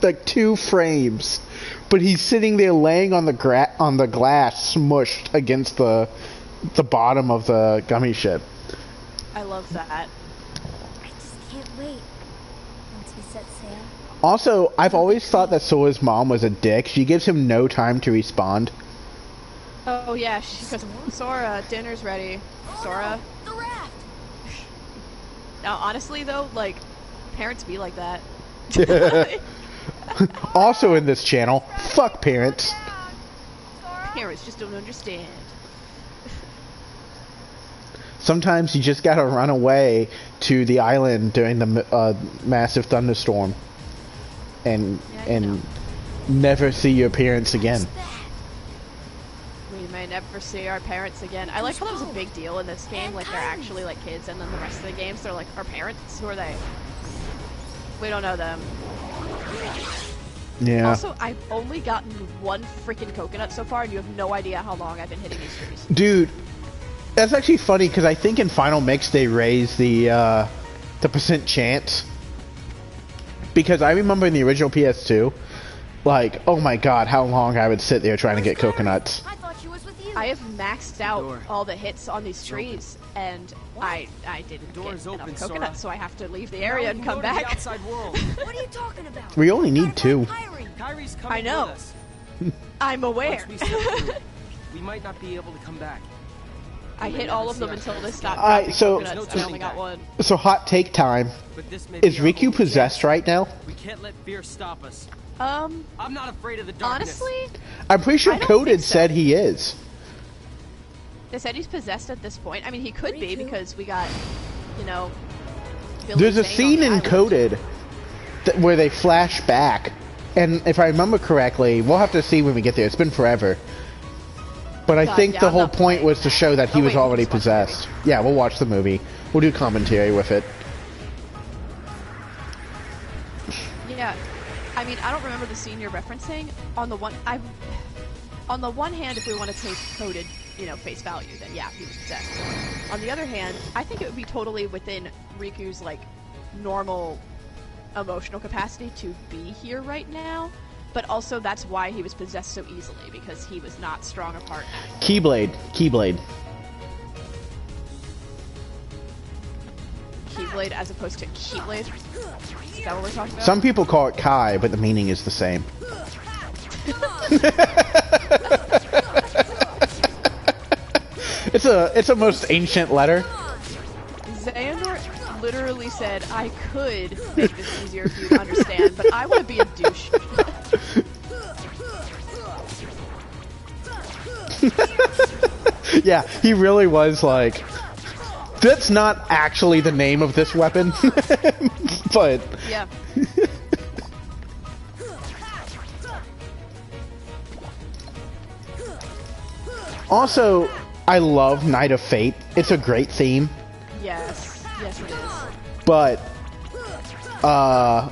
like 2 frames, but he's sitting there laying on the glass, smushed against the bottom of the gummy ship. I love that. I just can't wait. Once we set sail. Also, I've always thought that Sora's mom was a dick. She gives him no time to respond. Oh yeah, she goes, Sora, dinner's ready. Sora. The raft. Now, honestly though, like, parents be like that. Also in this channel, fuck parents. Parents just don't understand. Sometimes you just gotta run away to the island during the massive thunderstorm, and Yeah, you know. never see your parents again. We may never see our parents again. I like how that was a big deal in this game, like they're actually like kids, and then the rest of the games they're like, our parents? Who are they? We don't know them. Yeah. Also, I've only gotten 1 freaking coconut so far, and you have no idea how long I've been hitting these trees. Dude, that's actually funny because I think in Final Mix they raised the percent chance. Because I remember in the original PS2, like, oh my god, how long I would sit there trying to get coconuts. I thought she was with you. I have maxed out Door. all the hits on these trees, and I didn't Door get is enough open, coconuts, Sora. so I have to leave the Now area we and can come go to the back. outside world. What are you talking about? We only need 2. Kyrie. Kyrie's coming I know. with us. I'm aware. Once we set through, we might not be able to come back. I hit all of them until they stopped Alright, dropping so- coconuts, and I only got 1. So hot take time. But this may Is be our Riku only possessed chance. right now? We can't let fear stop us. Um, I'm not afraid of the darkness. honestly, I'm pretty sure I don't Coded think so. said he is. they said he's possessed at this point. I mean, he could be because we got, you know, Billy There's a Zane scene on the island. encoded where they flash back, and if I remember correctly, we'll have to see when we get there. It's been forever. But I God, think yeah, the I'm whole not point playing was to show that he Oh, was wait, we already just watched the movie. possessed. Yeah, we'll watch the movie. We'll do commentary with it. Yeah, I mean, I don't remember the scene you're referencing. On the one hand, if we want to take coded, face value, then yeah, he was possessed. On the other hand, I think it would be totally within Riku's like normal emotional capacity to be here right now. But also, that's why he was possessed so easily, because he was not strong of heart at all. Keyblade. Keyblade as opposed to Keyblade? Is that what we're talking about? Some people call it Kai, but the meaning is the same. It's a most ancient letter. Xehanort literally said, I could make this easier for you to understand, but I want to be a douche. Yeah, he really was like, that's not actually the name of this weapon, but... Yeah. Also, I love Night of Fate. It's a great theme. Yes. Yes, it is. But, I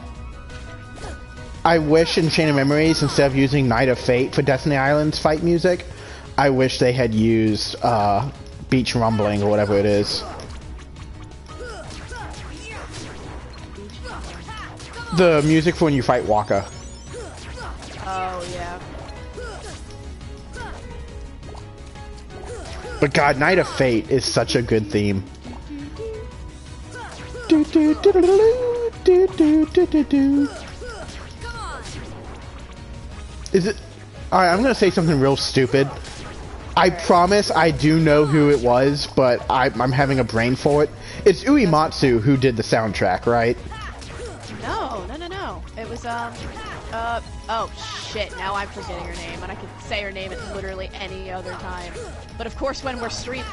wish in Chain of Memories, instead of using Night of Fate for Destiny Island's fight music, I wish they had used, Beach Rumbling or whatever it is. The music for when you fight Waka. Oh, yeah. But God, Night of Fate is such a good theme. Is it? Alright, I'm gonna say something real stupid. I promise I do know who it was, but I'm having a brain for it. It's Uematsu who did the soundtrack, right? No. It was, oh shit, now I'm forgetting her name, and I could say her name at literally any other time. But of course, when we're streaming,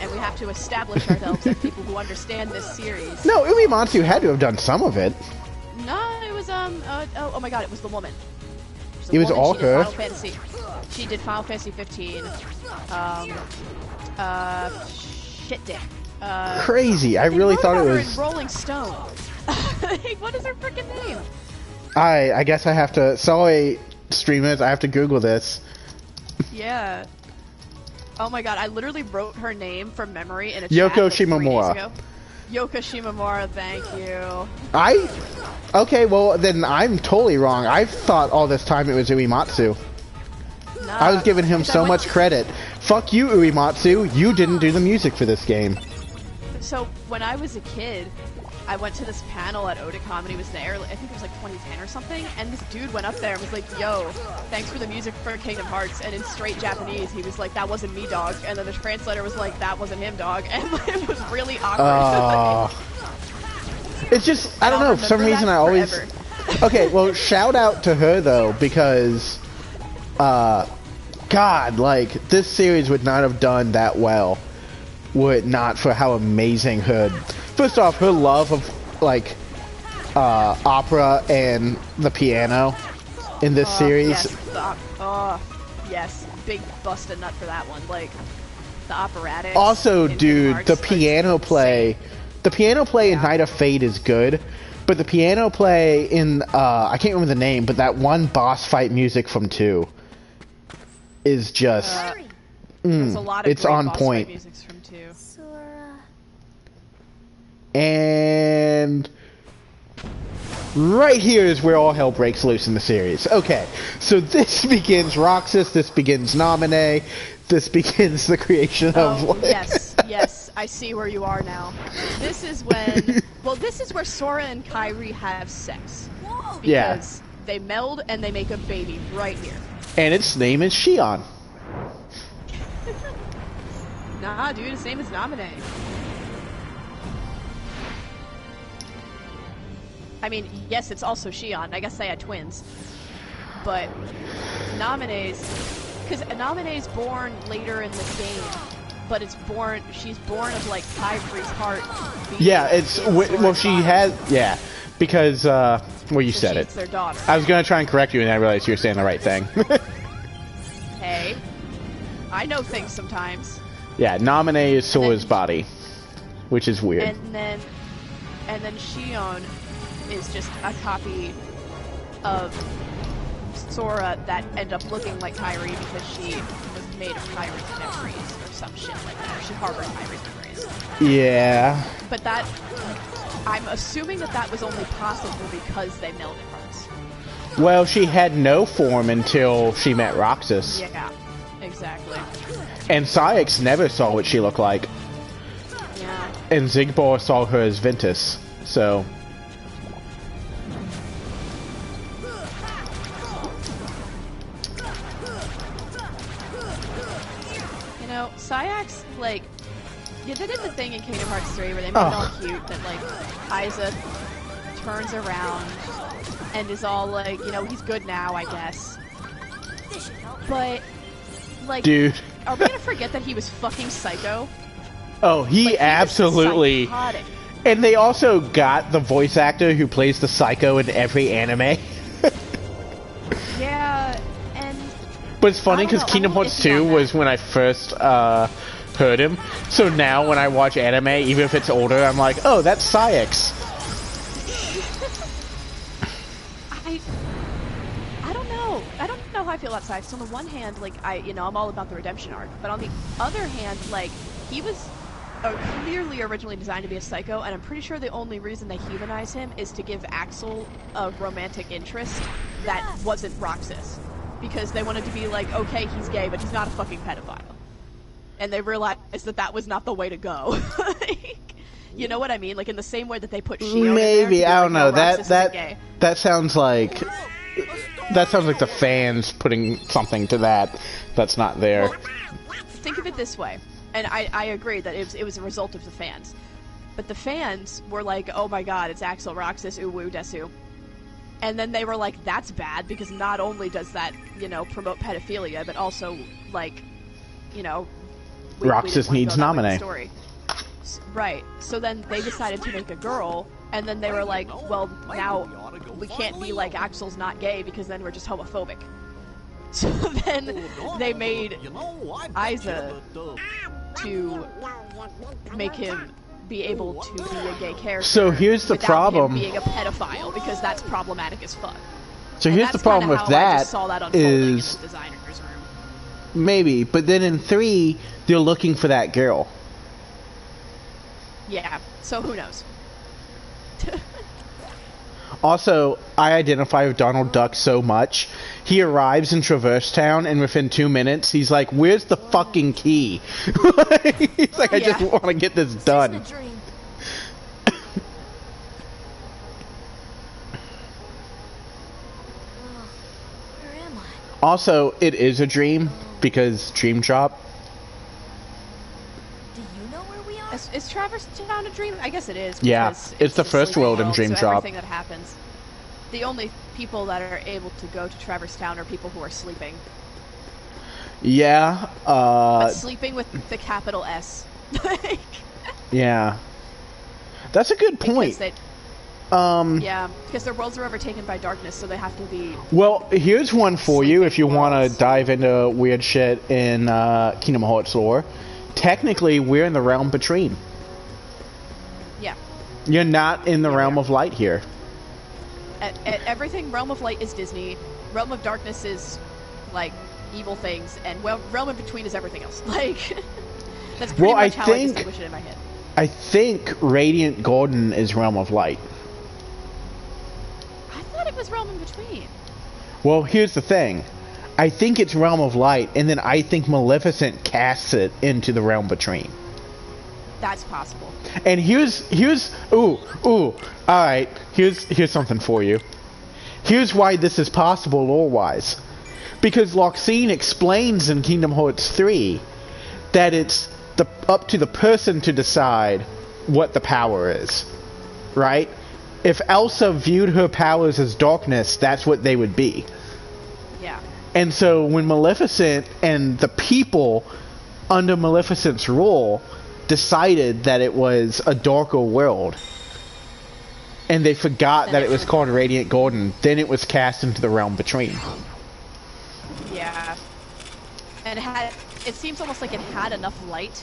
and we have to establish ourselves as people who understand this series. No, Uematsu had to have done some of it. No, it was, oh my god, it was the woman. It was all her. She did Final Fantasy 15. Shit dick. Crazy. I really thought it was... in Rolling Stone. What is her freaking name? I guess I have to... Sorry, streamers, I have to Google this. Yeah. Oh my god, I literally wrote her name from memory in a Yoko chat like 3 Shimomura. days ago. Yoko Shimomura, thank you. Okay, well, then I'm totally wrong. I thought all this time it was Uematsu. Nah, I was giving him so much credit. Fuck you, Uematsu. You didn't do the music for this game. So, when I was a kid, I went to this panel at Otakon when he was there. I think it was like 2010 or something, and this dude went up there and was like, yo, thanks for the music for Kingdom Hearts, and in straight Japanese, he was like, that wasn't me, dog, and then the translator was like, that wasn't him, dog, and it was really awkward. It's just, I don't know, for some reason I always... Okay, well, shout out to her, though, because, God, like, this series would not have done that well were it not for how amazing her... First off, her love of, like, opera and the piano in this series. Yes, yes, big bust a nut for that one. Like, the operatic. Also, dude, the piano play... The piano play in Night of Fate is good, but the piano play in, I can't remember the name, but that one boss fight music from 2 is just... There's a lot of it's great on boss point. fight musics from 2. And right here is where all hell breaks loose in the series. Okay, so this begins Roxas, this begins Naminé, this begins the creation of... Oh, yes, I see where you are now. This is when... Well, this is where Sora and Kairi have sex. Because they meld and they make a baby right here. And its name is Shion. Nah, dude, his name is Naminé. I mean, yes, it's also Shion. I guess they had twins. But Naminé's... Because Naminé's born later in this game. but it's born. She's born of like Kyrie's heart. Yeah, it's well, she has, yeah, because well, you so said she's it. their daughter. I was gonna try and correct you, and I realized you were saying the right thing. Hey, I know things sometimes. Yeah, Naminé is Sora's body, which is weird. And then Shion is just a copy of Sora that end up looking like Kyrie because she was made of Kyrie's memories or some shit like that. Or she harbored Kyrie's memories. Yeah. But that, I'm assuming that was only possible because they melded hearts. Well, she had no form until she met Roxas. Yeah, exactly. And Saïx never saw what she looked like. Yeah. And Zigbar saw her as Ventus, so... You know, Saïx, like... Yeah, they did the thing in Kingdom Hearts 3 where they made it all cute, that, like, Isa turns around and is all like, you know, he's good now, I guess. But, like... Dude. Are we gonna forget that he was fucking psycho? Oh, he absolutely... Was psychotic. And they also got the voice actor who plays the Psycho in every anime. Yeah, and... But it's funny because know, Kingdom Hearts 2 was when I first heard him. So now when I watch anime, even if it's older, I'm like, oh, that's Saïx. I don't know. I don't know how I feel about Saïx. On the one hand, like, I'm all about the redemption arc. But on the other hand, like, he was clearly originally designed to be a psycho, and I'm pretty sure the only reason they humanize him is to give Axel a romantic interest that wasn't Roxas. Because they wanted to be like, okay, he's gay, but he's not a fucking pedophile. And they realized that was not the way to go. Like, you know what I mean? Like, in the same way that they put Shion Maybe, I don't know. Gay. That sounds like... That sounds like the fans putting something to that that's not there. Well, think of it this way. And I agree that it was a result of the fans. But the fans were like, oh my god, it's Axel Roxas, uwu desu. And then they were like, that's bad, because not only does that, you know, promote pedophilia, but also, like, you know... Roxas needs Naminé. Right. So then they decided to make a girl, and then they were like, well, now we can't be like Axel's not gay, because then we're just homophobic. So then they made Isa to make him be able to be a gay character. So here's the problem. Him being a pedophile, because that's problematic as fuck. So here's the problem with that is designer's room. Maybe, but then in 3 they're looking for that girl. Yeah. So who knows? Also, I identify with Donald Duck so much. He arrives in Traverse Town, and within 2 minutes, he's like, where's the fucking key? He's like, I just want to get this done. Also, it is a dream, because Dream Drop. Do you know where we are? Is Traverse Town a dream? I guess it is. Yeah, it's the first world in Dream so Drop. Everything that happens. The only people that are able to go to Traverse Town are people who are sleeping. Yeah, But sleeping with the capital S. Like... Yeah. That's a good point. Yeah, because their worlds are overtaken by darkness, so they have to be... Well, here's one for you if you want to dive into weird shit in Kingdom Hearts lore. Technically, we're in the realm between. Yeah. You're not in the realm of light here. Everything Realm of Light is Disney. Realm of Darkness is, like, evil things, and Realm in Between is everything else. Like, that's pretty much how I distinguish it in my head. I think Radiant Golden is Realm of Light. I thought it was Realm in Between. Well, here's the thing. I think it's Realm of Light, and then I think Maleficent casts it into the Realm Between. That's possible. And here's alright, here's something for you. Here's why this is possible lore-wise. Because Loxine explains in Kingdom Hearts 3 that it's up to the person to decide what the power is. Right? If Elsa viewed her powers as darkness, that's what they would be. Yeah. And so when Maleficent and the people under Maleficent's rule, decided that it was a darker world. And they forgot that it was called Radiant Garden. Then it was cast into the realm between. Yeah. And it seems almost like it had enough light.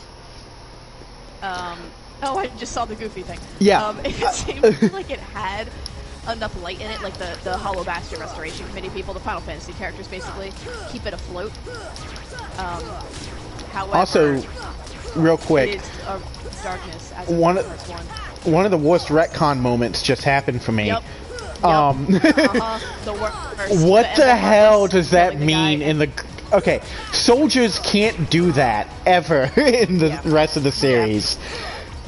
Oh, I just saw the goofy thing. Yeah. It seems like it had enough light in it, like the Hollow Bastion Restoration Committee people, the Final Fantasy characters, basically, keep it afloat. However, also, real quick, it is a darkness as one of the worst retcon moments just happened for me. Yep. The worst. What the hell does that mean in the... Okay, soldiers can't do that ever in the rest of the series.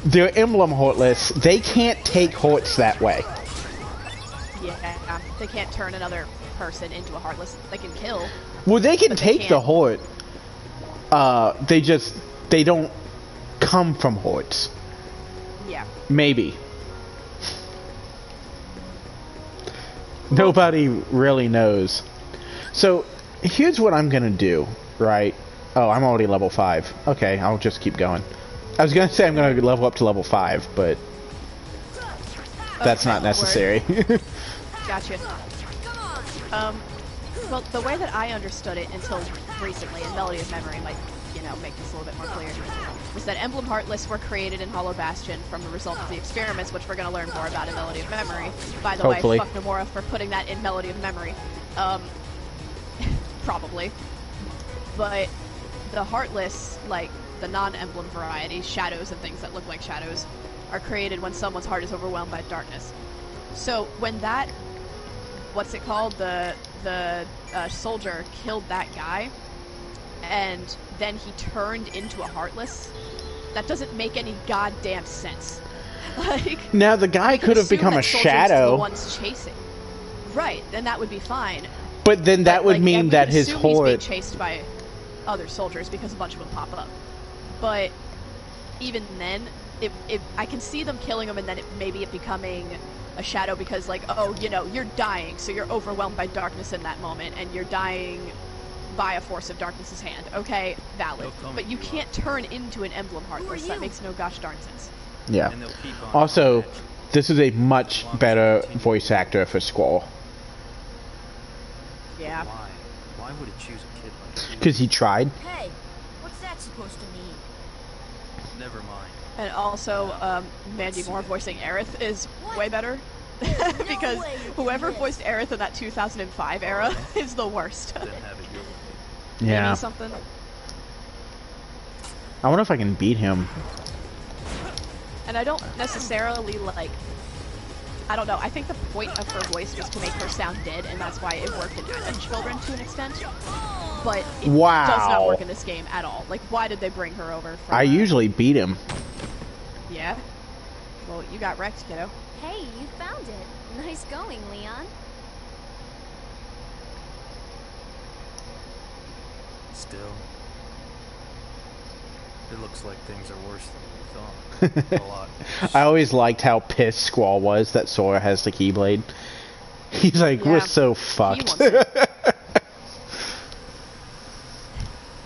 They're emblem heartless. They can't take hearts that way. Yeah, they can't turn another person into a heartless. They can kill. Well, they can take the heart. They don't come from hearts. Yeah. Maybe. Nobody really knows. So, here's what I'm gonna do, right? Oh, I'm already level 5. Okay, I'll just keep going. I was gonna say I'm gonna level up to level 5, but that's not necessary. Gotcha. Well, the way that I understood it until recently, and Melody of Memory might, make this a little bit more clear, was that Emblem Heartless were created in Hollow Bastion from the result of the experiments, which we're going to learn more about in Melody of Memory. By the way, fuck Nomura for putting that in Melody of Memory. Probably. But the Heartless, like the non-emblem variety, shadows and things that look like shadows, are created when someone's heart is overwhelmed by darkness. So when that, what's it called, the soldier killed that guy, and then he turned into a Heartless, that doesn't make any goddamn sense. Like, now the guy could have become a shadow. The ones chasing, right? And that would be fine. But then that would mean that his heart he's being chased by other soldiers because a bunch of them pop up. But even then, I can see them killing him, and then maybe it becoming a shadow because, like, oh, you're dying, so you're overwhelmed by darkness in that moment, and you're dying by a force of darkness's hand. Okay, valid. But you can't turn into an emblem heartless. That makes no gosh darn sense. Yeah. Also, this is a much better voice actor for Squall. Yeah. Why would it choose a kid like you? Because he tried. Hey, what's that supposed to mean? Never mind. And also, Mandy Moore voicing Aerith is way better. Because whoever voiced Aerith in that 2005 era is the worst. Yeah. Maybe something. I wonder if I can beat him. And I don't necessarily, like... I don't know, I think the point of her voice was to make her sound dead, and that's why it worked in Advent Children to an extent. But it does not work in this game at all. Like, why did they bring her over from... I usually beat him. Yeah? Well, you got wrecked, kiddo. Hey, you found it. Nice going, Leon. Still, it looks like things are worse than we thought. A lot. I always liked how pissed Squall was that Sora has the Keyblade. He's like, we're so fucked.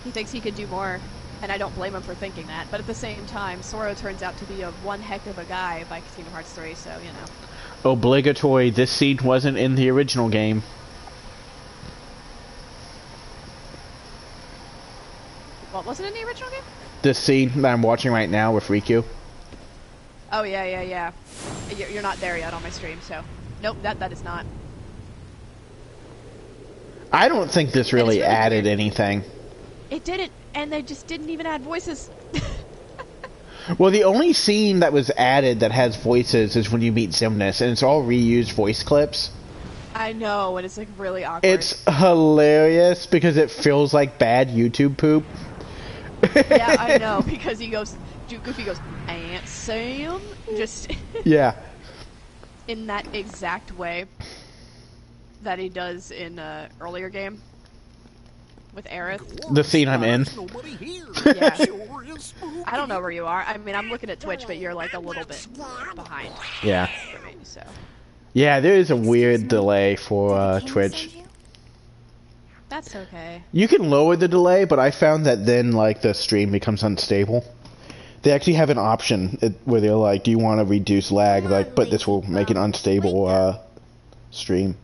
He thinks he could do more, and I don't blame him for thinking that. But at the same time, Sora turns out to be one heck of a guy by Kingdom Hearts 3, so, Obligatory, this scene wasn't in the original game. What wasn't in the original game? This scene that I'm watching right now with Riku. Oh, yeah. You're not there yet on my stream, so... Nope, that is not. I don't think this really added anything. It didn't, and they just didn't even add voices. Well, the only scene that was added that has voices is when you meet Xemnas, and it's all reused voice clips. I know, and it's like really awkward. It's hilarious because it feels like bad YouTube poop. Yeah, I know, because Goofy goes, Aunt Sam? Just... Yeah. In that exact way that he does in earlier game. With Aerith. The scene I'm in. Yeah. I don't know where you are. I mean, I'm looking at Twitch, but you're like a little bit behind. Yeah. For me, so. Yeah, there is a weird delay for Twitch. That's okay. You can lower the delay, but I found that then, like, the stream becomes unstable. They actually have an option where they're like, do you want to reduce lag, like, but this will make an unstable stream.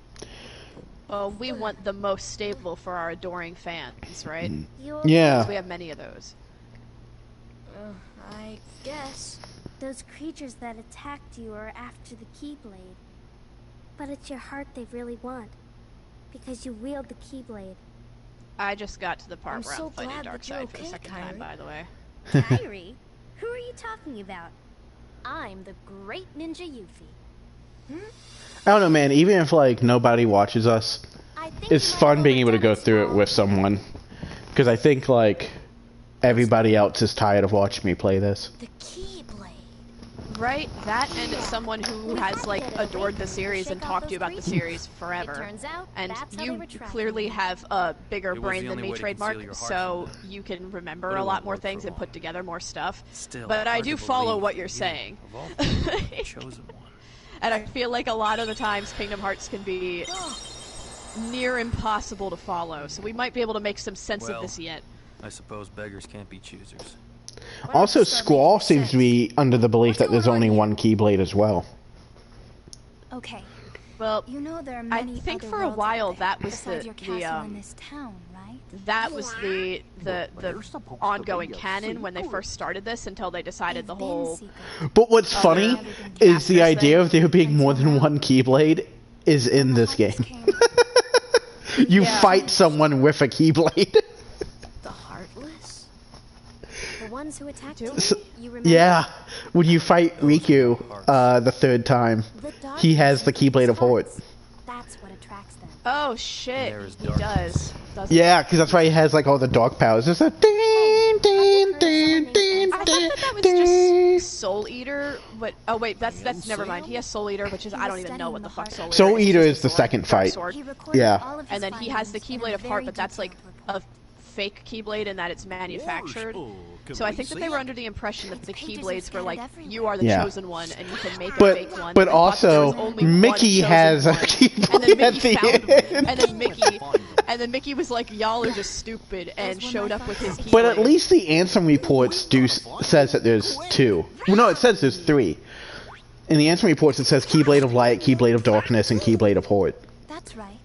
Well, we want the most stable for our adoring fans, right? Yeah. Because we have many of those. I guess. Those creatures that attacked you are after the Keyblade. But it's your heart they really want. Because you wield the Keyblade. I just got to the part where so I'm fighting glad that you're Darkseid for the okay, second Kyrie. time, by the way. Kyrie? Who are you talking about? I'm the great ninja Yuffie. I don't know, man. Even if, like, nobody watches us, I think it's you fun might being able to go overdone through it Squall. with someone. Because I think, like, everybody else is tired of watching me play this. The Keyblade. Right? That and someone who has, like, adored the series and talked to you about the series It forever. turns out And that's how they you retract clearly me. have a bigger It was brain the than only me, way to trademark, conceal your heart so from them. you can remember But it a lot won't more work things for and put long. together more stuff. Still, But I hard do to follow believe what that you're you, saying. of all people, the chosen one. And I feel like a lot of the times Kingdom Hearts can be near impossible to follow, so we might be able to make some sense of Well, this yet. I suppose beggars can't be choosers. Also, Squall seems to be under the belief that there's only one Keyblade as well. Okay. Well, You know there are I many think other for a worlds while out there that was besides your castle in this town, right? that was the ongoing canon when they first started this until they decided the They've been whole... secret. But what's Oh, funny yeah. is the After idea thing. of there being more than one Keyblade is in this game. You Yeah. fight someone with a Keyblade. The Heartless? The ones who attacked Do you? So- You remember? Yeah, when you fight Riku the third time, The dark he has the person Keyblade of Hort. hearts. That's what attracts them. Oh shit, There is he darkness. does. Doesn't Yeah, because that's why he has like all the dark powers. It's a ding, ding, ding, ding, I thought ding, that was ding. just Soul Eater, but oh wait, that's never mind. He has Soul Eater, which is I don't even know what the fuck Soul Eater is. Soul Eater It's is the just a sword, second dark fight. sword. He recorded Yeah. all of his And then he has the findings in Keyblade a of Heart, very but that's like detailed a fake Keyblade in that it's manufactured. So I think that they were under the impression that the Keyblades were like, you are the Yeah. chosen one, and you can make a But fake one. but I thought there was also only one Mickey chosen has a one. And Keyblade then at Mickey found the one, end. and then Mickey was like, y'all are just stupid, and showed up with his Keyblade. But at least the Ansem reports says that there's two. Well, no, it says there's three. In the Ansem reports, it says Keyblade of Light, Keyblade of Darkness, and Keyblade of Hort. That's right.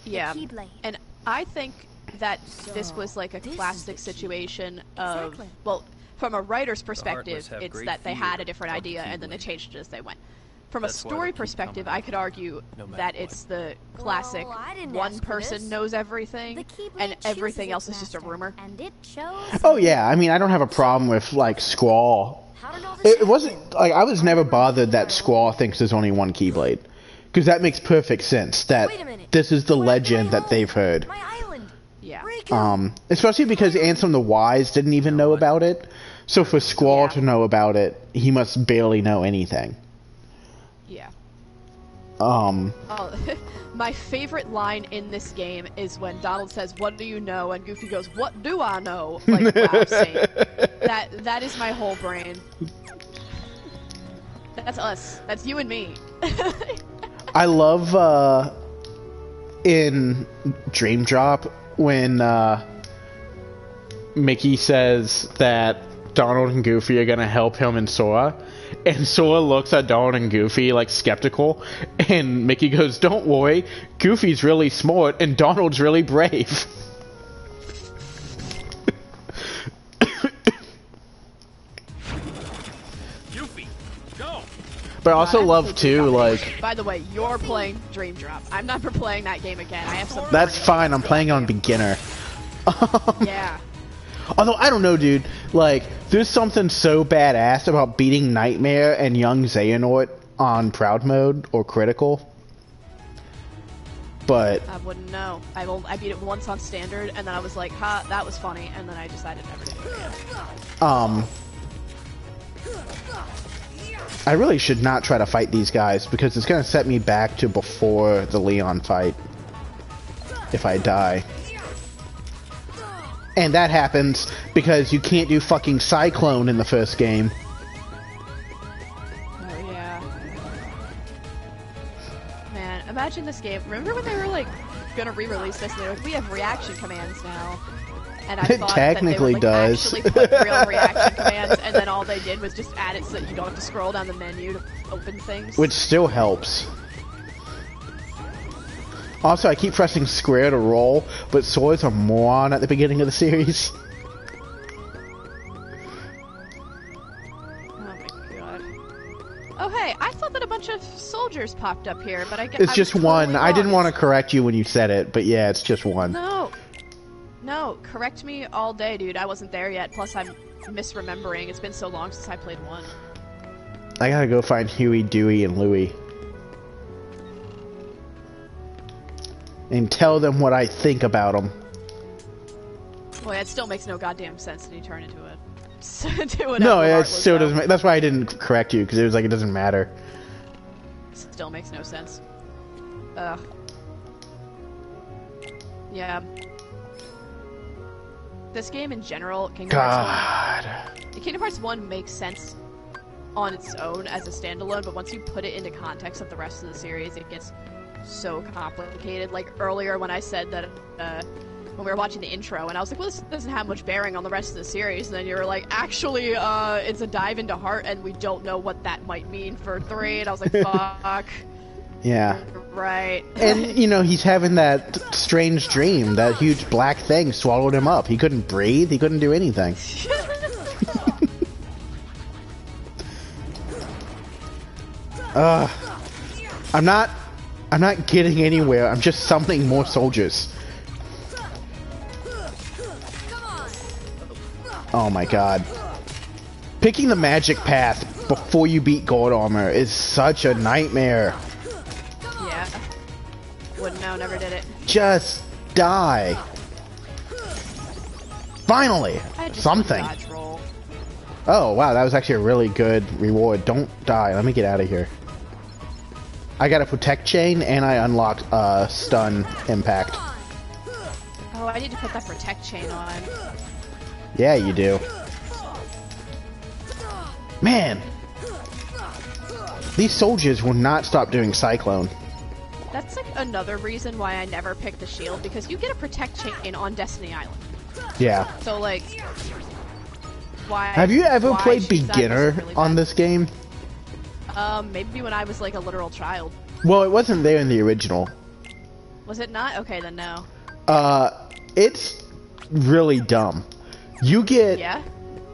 Yeah, Keyblade. and I think that this was like a this is classic the key. situation of, Exactly. well, from a writer's perspective, Heartless have it's great that they fear had a different of the idea and then they Keyblade. changed it as they went. From a That's why story they keep perspective, coming I could back, argue no matter that what. it's the classic I didn't one ask for person this. knows everything The Keyblade and everything chooses else its is just a master, rumor. And it chose Oh yeah, I mean I don't have a problem with like Squall. How did all this It wasn't like I was never bothered that Squall thinks there's only one Keyblade, because that makes perfect sense. That Wait a minute. this is the Where's my legend that home? they've heard. My island. Yeah. Especially because Ansem the Wise didn't even know about it. So for Squall Yeah. to know about it, he must barely know anything. Yeah. Um, Oh, my favorite line in this game is when Donald says, "What do you know?" and Goofy goes, "What do I know?" Like, wow, same. That is my whole brain. That's us. That's you and me. I love in Dream Drop when Mickey says that Donald and Goofy are gonna help him and Sora, and Sora looks at Donald and Goofy like skeptical, and Mickey goes, "Don't worry, Goofy's really smart and Donald's really brave." Yuffie, go! But I also I love haven't too, played like, Dream Drop. By the way, you're playing Dream Drop. I'm never playing that game again. I have some. that's fine. I'm playing on beginner. Yeah. Although, I don't know, dude. Like, there's something so badass about beating Nightmare and Young Xehanort on Proud Mode or Critical. But, I wouldn't know. I beat it once on Standard, and then I was like, "Ha, that was funny," and then I decided never to do it again. I really should not try to fight these guys because it's going to set me back to before the Leon fight if I die. And that happens because you can't do fucking Cyclone in the first game. Oh yeah. Man, imagine this game. Remember when they were like gonna re-release this, and they're like, we have reaction commands now. And I It thought technically that they would, like, does. actually put real reaction commands, and then all they did was just add it so that you don't have to scroll down the menu to open things. Which still helps. Also, I keep pressing square to roll, but Sora's a moron at the beginning of the series. Oh my god. Oh hey, I thought that a bunch of soldiers popped up here, but I guess It's just one. Totally I didn't wrong. want to correct you when you said it, but yeah, it's just one. No, correct me all day, dude. I wasn't there yet. Plus, I'm misremembering. It's been so long since I played 1. I gotta go find Huey, Dewey, and Louie. And tell them what I think about them. Well, yeah, it still makes no goddamn sense that you turn into a... to whatever No, it heartless still though. doesn't. That's why I didn't correct you, because it was like it doesn't matter. Still makes no sense. Ugh. Yeah. This game in general, Kingdom Hearts 1 makes sense on its own as a standalone, but once you put it into context of the rest of the series, it gets so complicated. Like earlier when I said that when we were watching the intro, and I was like, well, this doesn't have much bearing on the rest of the series, and then you were like, actually, it's a dive into heart, and we don't know what that might mean for 3, and I was like, fuck. Yeah. Right. And, you know, he's having that strange dream. That huge black thing swallowed him up. He couldn't breathe. He couldn't do anything. I'm not getting anywhere. I'm just summoning more soldiers. Oh my god. Picking the magic path before you beat Gold Armor is such a nightmare. Yeah. Wouldn't know, never did it. Just die. Finally! I just Something. dodge roll. Oh, wow, that was actually a really good reward. Don't die. Let me get out of here. I got a protect chain, and I unlocked stun impact. Oh, I need to put that protect chain on. Yeah, you do. Man! These soldiers will not stop doing Cyclone. That's like another reason why I never picked the shield, because you get a protect chain on Destiny Island. Yeah. So like, why? Have you ever why played choose that beginner is really on bad. this game? Maybe when I was like a literal child. Well, it wasn't there in the original. Was it not? Okay, then no. It's really dumb. You get Yeah?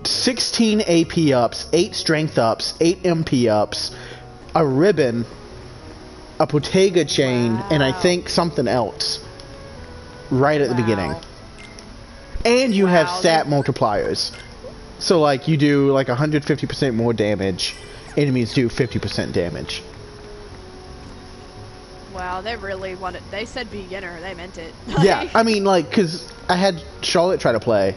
16 AP ups, 8 strength ups, 8 MP ups, a ribbon, a Bottega chain, and I Wow. think something else right at the beginning. Wow. And you have Wow, stat multipliers. So like you do like 150% more damage, enemies do 50% damage. Wow, they really wanted. They said beginner. They meant it. Yeah, I mean like cuz I had Charlotte try to play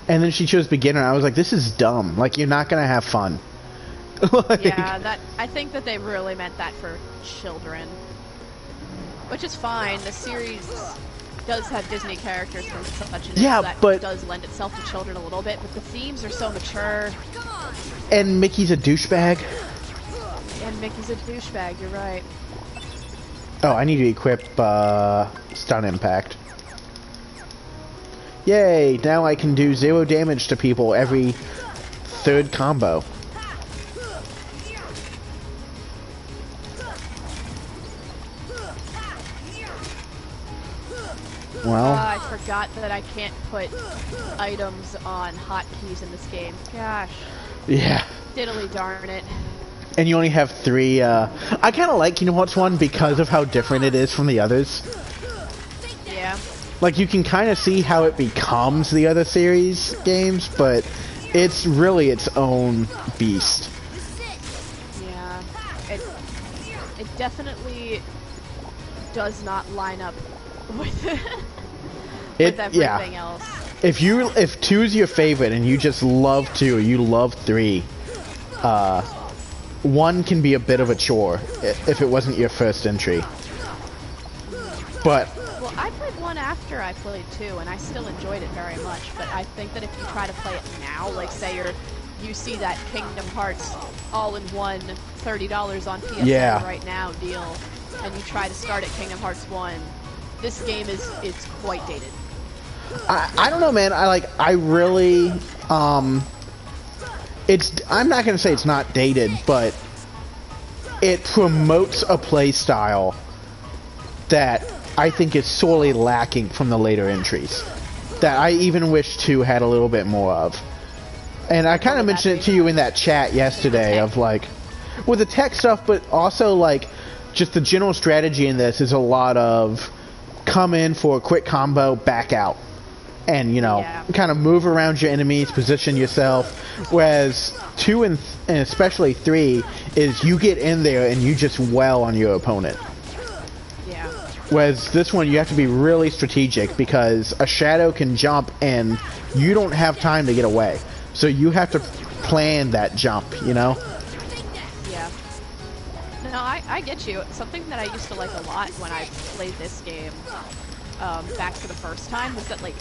and then she chose beginner and I was like this is dumb. Like you're not going to have fun. Like, Yeah, that I think that they really meant that for children, which is fine. The series does have Disney characters from such and Yeah, that but- does lend itself to children a little bit. But the themes are so mature, and Mickey's a douchebag. and Mickey's a douchebag. You're right. Oh, I need to equip stun impact. Yay! Now I can do 0 damage to people every 3rd combo. Well, I forgot that I can't put items on hotkeys in this game. Gosh, yeah. diddly darn it. And you only have 3, I kinda like Kingdom Hearts 1 because of how different it is from the others. Yeah. Like, you can kinda see how it becomes the other series games, but it's really its own beast. Yeah, it definitely does not line up with with everything else. If 2 is your favorite and you just love 2, you love 3, 1 can be a bit of a chore if it wasn't your first entry. But Well, I played 1 after I played 2, and I still enjoyed it very much. But I think that if you try to play it now, like say you see that Kingdom Hearts all-in-one $30 on PSN Yeah. right now deal, and you try to start at Kingdom Hearts 1, this game is quite dated. I don't know, man. I really it's, I'm not gonna say it's not dated, but it promotes a play style that I think is sorely lacking from the later entries, that I even wish 2 had a little bit more of. And I kind of mentioned it to you in that chat yesterday of like, with the tech stuff, but also like just the general strategy in this is a lot of come in for a quick combo, back out, and you know, kind of move around your enemies, position yourself. Whereas 2 and especially 3 is you get in there and you just wail on your opponent. Yeah. Whereas this one you have to be really strategic because a shadow can jump and you don't have time to get away. So you have to plan that jump, you know? Yeah. No, I get you. Something that I used to like a lot when I played this game back for the first time was that, like,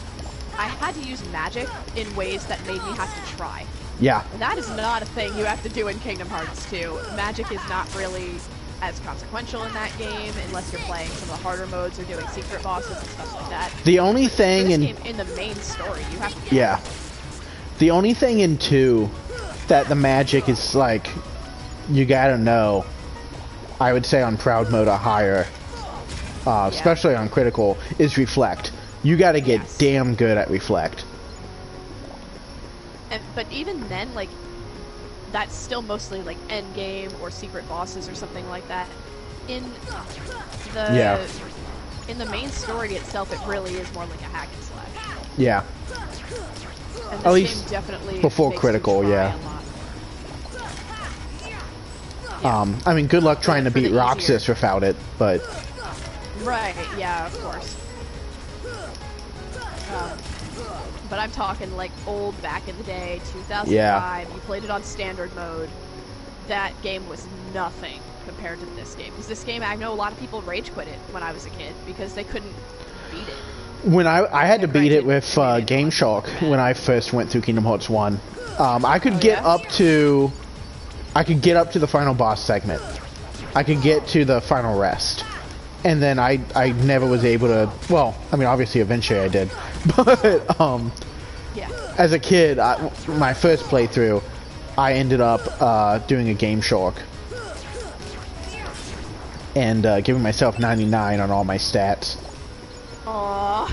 I had to use magic in ways that made me have to try. Yeah. And that is not a thing you have to do in Kingdom Hearts 2. Magic is not really as consequential in that game unless you're playing some of the harder modes or doing secret bosses and stuff like that. The only thing in the main story, you have to. Yeah. The only thing in 2 that the magic is like, you gotta know, I would say on Proud Mode or higher, especially on Critical, is Reflect. You gotta get damn good at Reflect. But even then, like, that's still mostly like end game or secret bosses or something like that. In the main story itself, it really is more like a hack and slash. Yeah. And at least definitely before Critical, yeah. I mean, good luck trying to beat Roxas without it, but... Right, yeah, of course. But I'm talking, like, old back in the day, 2005, you played it on standard mode. That game was nothing compared to this game. Because this game, I know a lot of people rage quit it when I was a kid, because they couldn't beat it. When I had to beat it with Game Shark when I first went through Kingdom Hearts 1. I could get up to the final boss segment. I could get to the final rest. And then I never was able to, well, I mean, obviously eventually I did. But as a kid, my first playthrough, I ended up doing a Game Shark and giving myself 99 on all my stats. Aww.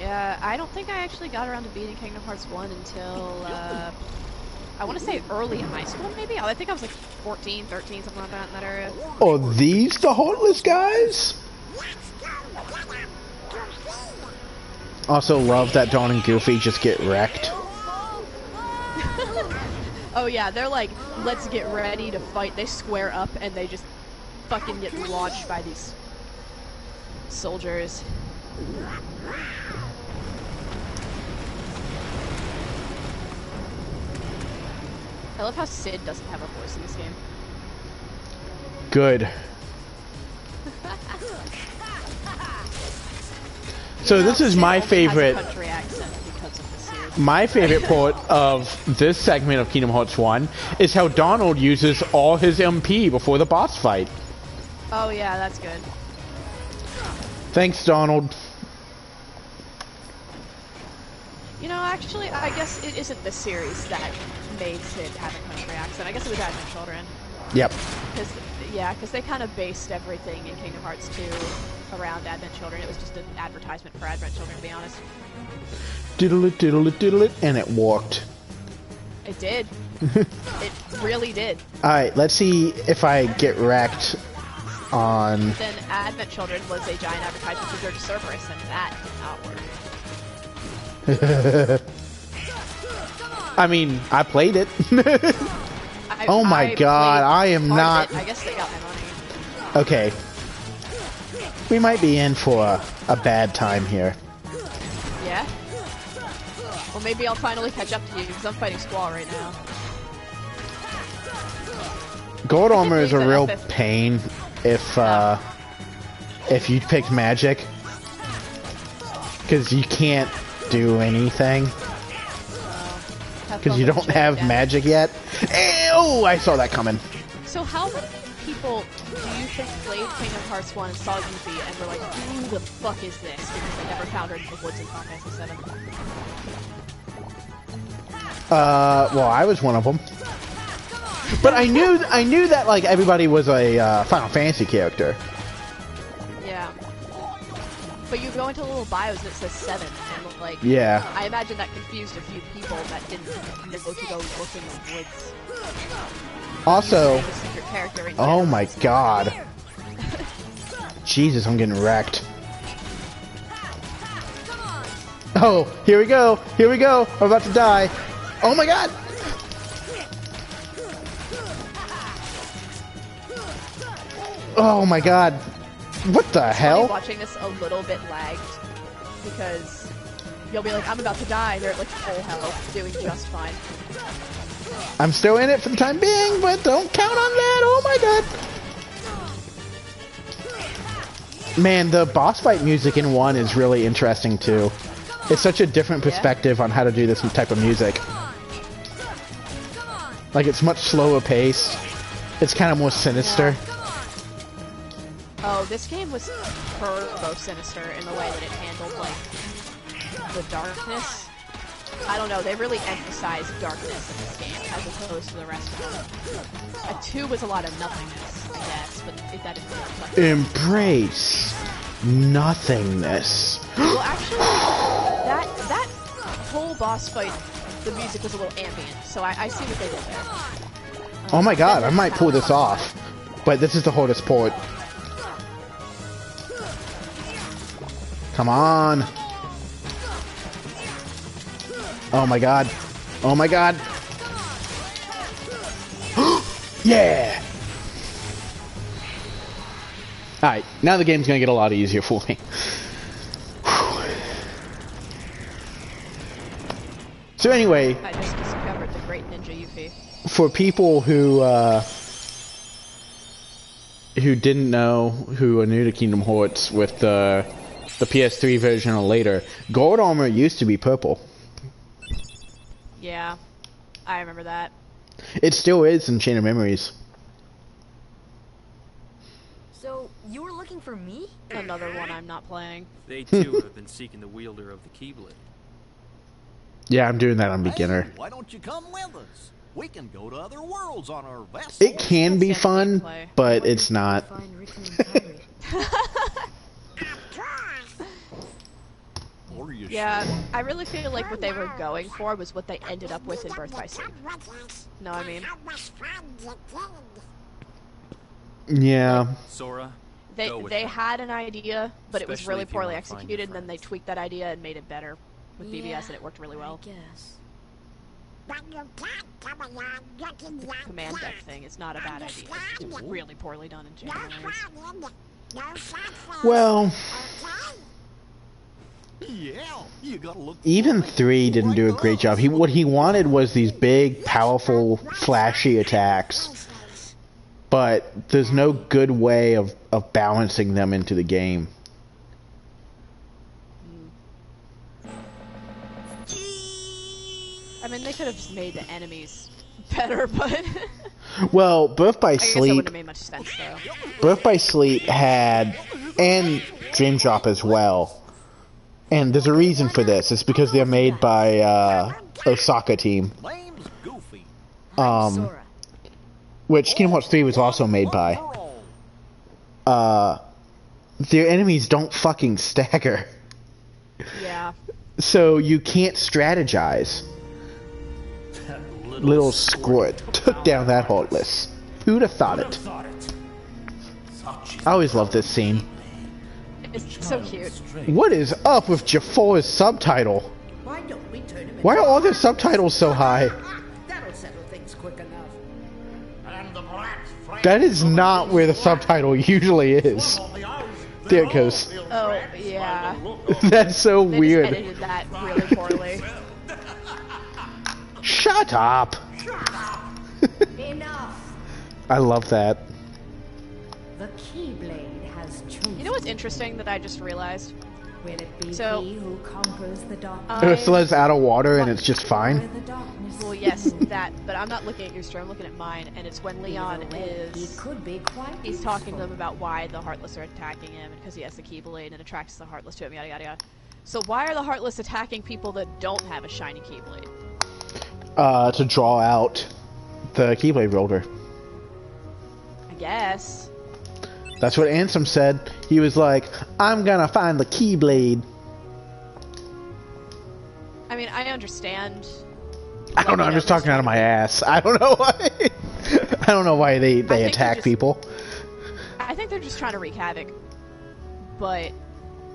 Yeah, I don't think I actually got around to beating Kingdom Hearts 1 until, I want to say early high school, maybe? I think I was like 14, 13, something like that in that area. Oh, these the Heartless guys? Also love that Dawn and Goofy just get wrecked. Oh yeah, they're like, let's get ready to fight. They square up and they just fucking get launched by these soldiers. I love how Sid doesn't have a voice in this game. Good. So this is my favorite. My favorite part of this segment of Kingdom Hearts 1 is how Donald uses all his MP before the boss fight. Oh yeah, that's good. Thanks, Donald. You know, actually, I guess it isn't the series that made Sid have a country accent. I guess it was Advent Children. Yep. Because they kind of based everything in Kingdom Hearts 2 around Advent Children. It was just an advertisement for Advent Children, to be honest. Diddle it, diddle it, diddle it, and it worked. It did. It really did. Alright, let's see if I get wrecked on... Then Advent Children was a giant advertisement for Dirge Cerberus, and that did not work. I mean, I played it. Oh my god, I am not... I guess they got my money. Okay. We might be in for a bad time here. Yeah? Well, maybe I'll finally catch up to you, because I'm fighting Squall right now. Gold armor is a real pain if you pick magic. Because you can't do anything. Because you don't have magic yet. Oh, I saw that coming. So how many people do you since played Kingdom Hearts 1 and saw Yuffie and were like, who the fuck is this? Because I never found her in the woods in Final Fantasy 7. Well, I was one of them. But I knew that, like, everybody was a Final Fantasy character. Yeah. But you go into little bios that says 7, and, like, Yeah. I imagine that confused a few people that didn't know to go look in the woods. Also, The secret character in oh general. my god. Jesus, I'm getting wrecked. Oh, here we go. Here we go. I'm about to die. Oh my god. Oh my god. What the It's hell? funny watching this a little bit lagged, because you'll be like, I'm about to die, they're at like full health, doing just fine. I'm still in it for the time being, but don't count on that. Oh my god. Man, the boss fight music in 1 is really interesting too. It's such a different perspective on how to do this type of music. Like, it's much slower paced. It's kind of more sinister. Oh, this game was turbo sinister in the way that it handled, like, the darkness. I don't know, they really emphasized darkness in this game, as opposed to the rest of them. 2 was a lot of nothingness, I guess, but that didn't really reflect. Embrace nothingness. Well, actually, that whole boss fight, the music was a little ambient, so I see what they did there. Oh my god, I might pull this off. But this is the hardest part. Come on. Oh my god. Oh my god. Yeah! Alright, now the game's gonna get a lot easier for me. So anyway, I just discovered the great Ninja Yuffie. for people who didn't know, who are new to Kingdom Hearts with the PS3 version or later, gold armor used to be purple. Yeah, I remember that. It still is in Chain of Memories. So, you were looking for me? Another one I'm not playing. They too have been seeking the wielder of the Keyblade. Yeah, I'm doing that on beginner. Hey, why don't you come with us? We can go to other worlds on our vessel. It can be fun, but it's not. Find Riku and Kairi. Or you Yeah, I really feel like what they were going for was what they ended up with in Birth by Sleep. Know what I mean? Yeah. Sora, They go with they them. had an idea, but it was Especially really if you poorly wanna find executed, your and then they friends. tweaked that idea and made it better with BBS, Yeah, and it worked really well. I guess. The command deck thing is not a bad idea. It's really poorly done in Chain of Memories. Well, Yeah, you gotta look. even 3 didn't do a great job. What he wanted was these big, powerful, flashy attacks. But there's no good way of balancing them into the game. I mean, they could have just made the enemies better, but Well, Birth by I guess that Sleep, wouldn't have made much sense, though. Birth by Sleep had, and Dream Drop as well. And there's a reason for this. It's because they're made by Osaka team, Name's Goofy. Sora. which Kingdom Hearts 3 was also made by. Their enemies don't fucking stagger, Yeah. so you can't strategize. Little squirt took down that Heartless. Who'd have thought it? I always love this scene. It's so cute. What is up with Jafor's subtitle? Why don't we turn him Why are all their subtitles so high? That'll settle things quick enough. That is not where the subtitle usually is. There it goes. Oh, yeah. That's so They weird. just edited that really poorly. Shut up. Enough! I love that. The Keyblade has chosen. You know what's interesting that I just realized? Will it be So, he who conquers the darkness? Ursula's out of water and it's just or fine. the darkness? well, yes, that, but I'm not looking at your story, I'm looking at mine, and it's when Leon Either way, he is... could be quite He's talking to useful. them about why the Heartless are attacking him, because he has the Keyblade and attracts the Heartless to him, yada yada yada. So why are the Heartless attacking people that don't have a shiny Keyblade? To draw out the Keyblade wielder. I guess. That's what Ansem said. He was like, I'm gonna find the Keyblade. I mean, I understand. I don't know, I'm just talking out of my ass. I don't know why. I don't know why they think they're attack just- people. I think they're just trying to wreak havoc, but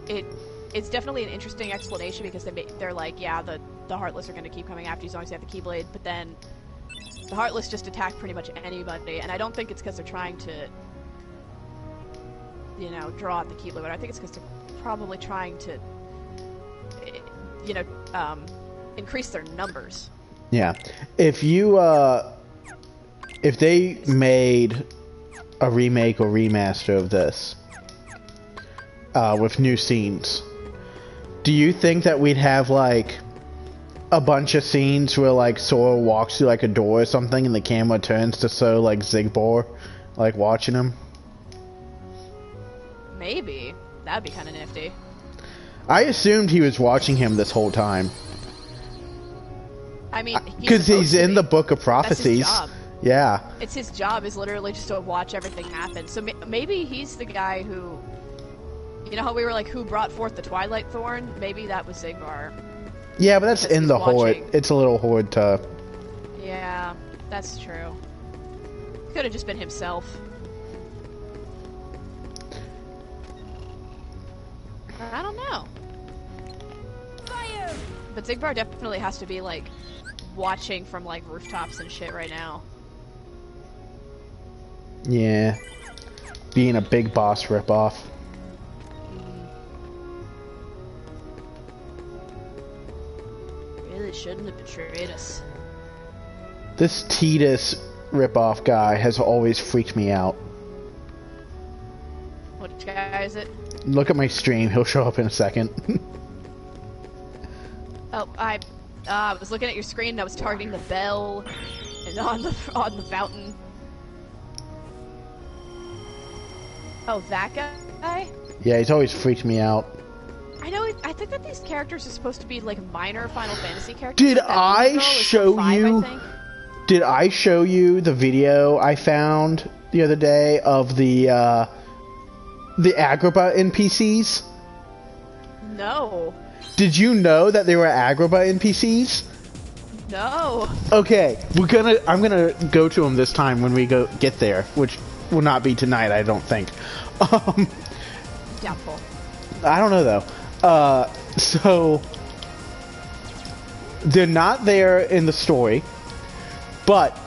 it's definitely an interesting explanation because they're like, yeah, the Heartless are going to keep coming after you as long as you have the Keyblade, but then the Heartless just attack pretty much anybody, and I don't think it's because they're trying to, you know, draw out the Keyblade. I think it's because they're probably trying to, you know, increase their numbers. Yeah. If you, if they made a remake or remaster of this, with new scenes, do you think that we'd have, like, a bunch of scenes where, like, Sora walks through, like, a door or something and the camera turns to show, like, Zigbar, like, watching him? Maybe. That'd be kind of nifty. I assumed he was watching him this whole time. I mean, Because he's in the Book of Prophecies. That's his job. Yeah. It's his job is literally just to watch everything happen. So maybe he's the guy who, you know how we were like, who brought forth the Twilight Thorn? Maybe that was Zigbar. Yeah, but that's in the horde. watching. It's a little horde to... Yeah, that's true. Could have just been himself. I don't know. Fire! But Zigbar definitely has to be like watching from like rooftops and shit right now. Yeah. Being a big boss ripoff. Really shouldn't have betrayed us. This Tidus ripoff guy has always freaked me out. Which guy is it? Look at my stream, he'll show up in a second. Oh, I was looking at your screen and I was targeting the bell and on the fountain. Oh, that guy? Yeah, he's always freaked me out. I know. I think that these characters are supposed to be like minor Final Fantasy characters. Did like that I Moon Girl is show 5, you? I think. Did I show you the video I found the other day of the Agrabah NPCs? No. Did you know that they were Agrabah NPCs? No. Okay, I'm gonna go to them this time when we get there, which will not be tonight, I don't think. Doubtful. I don't know though. So they're not there in the story, but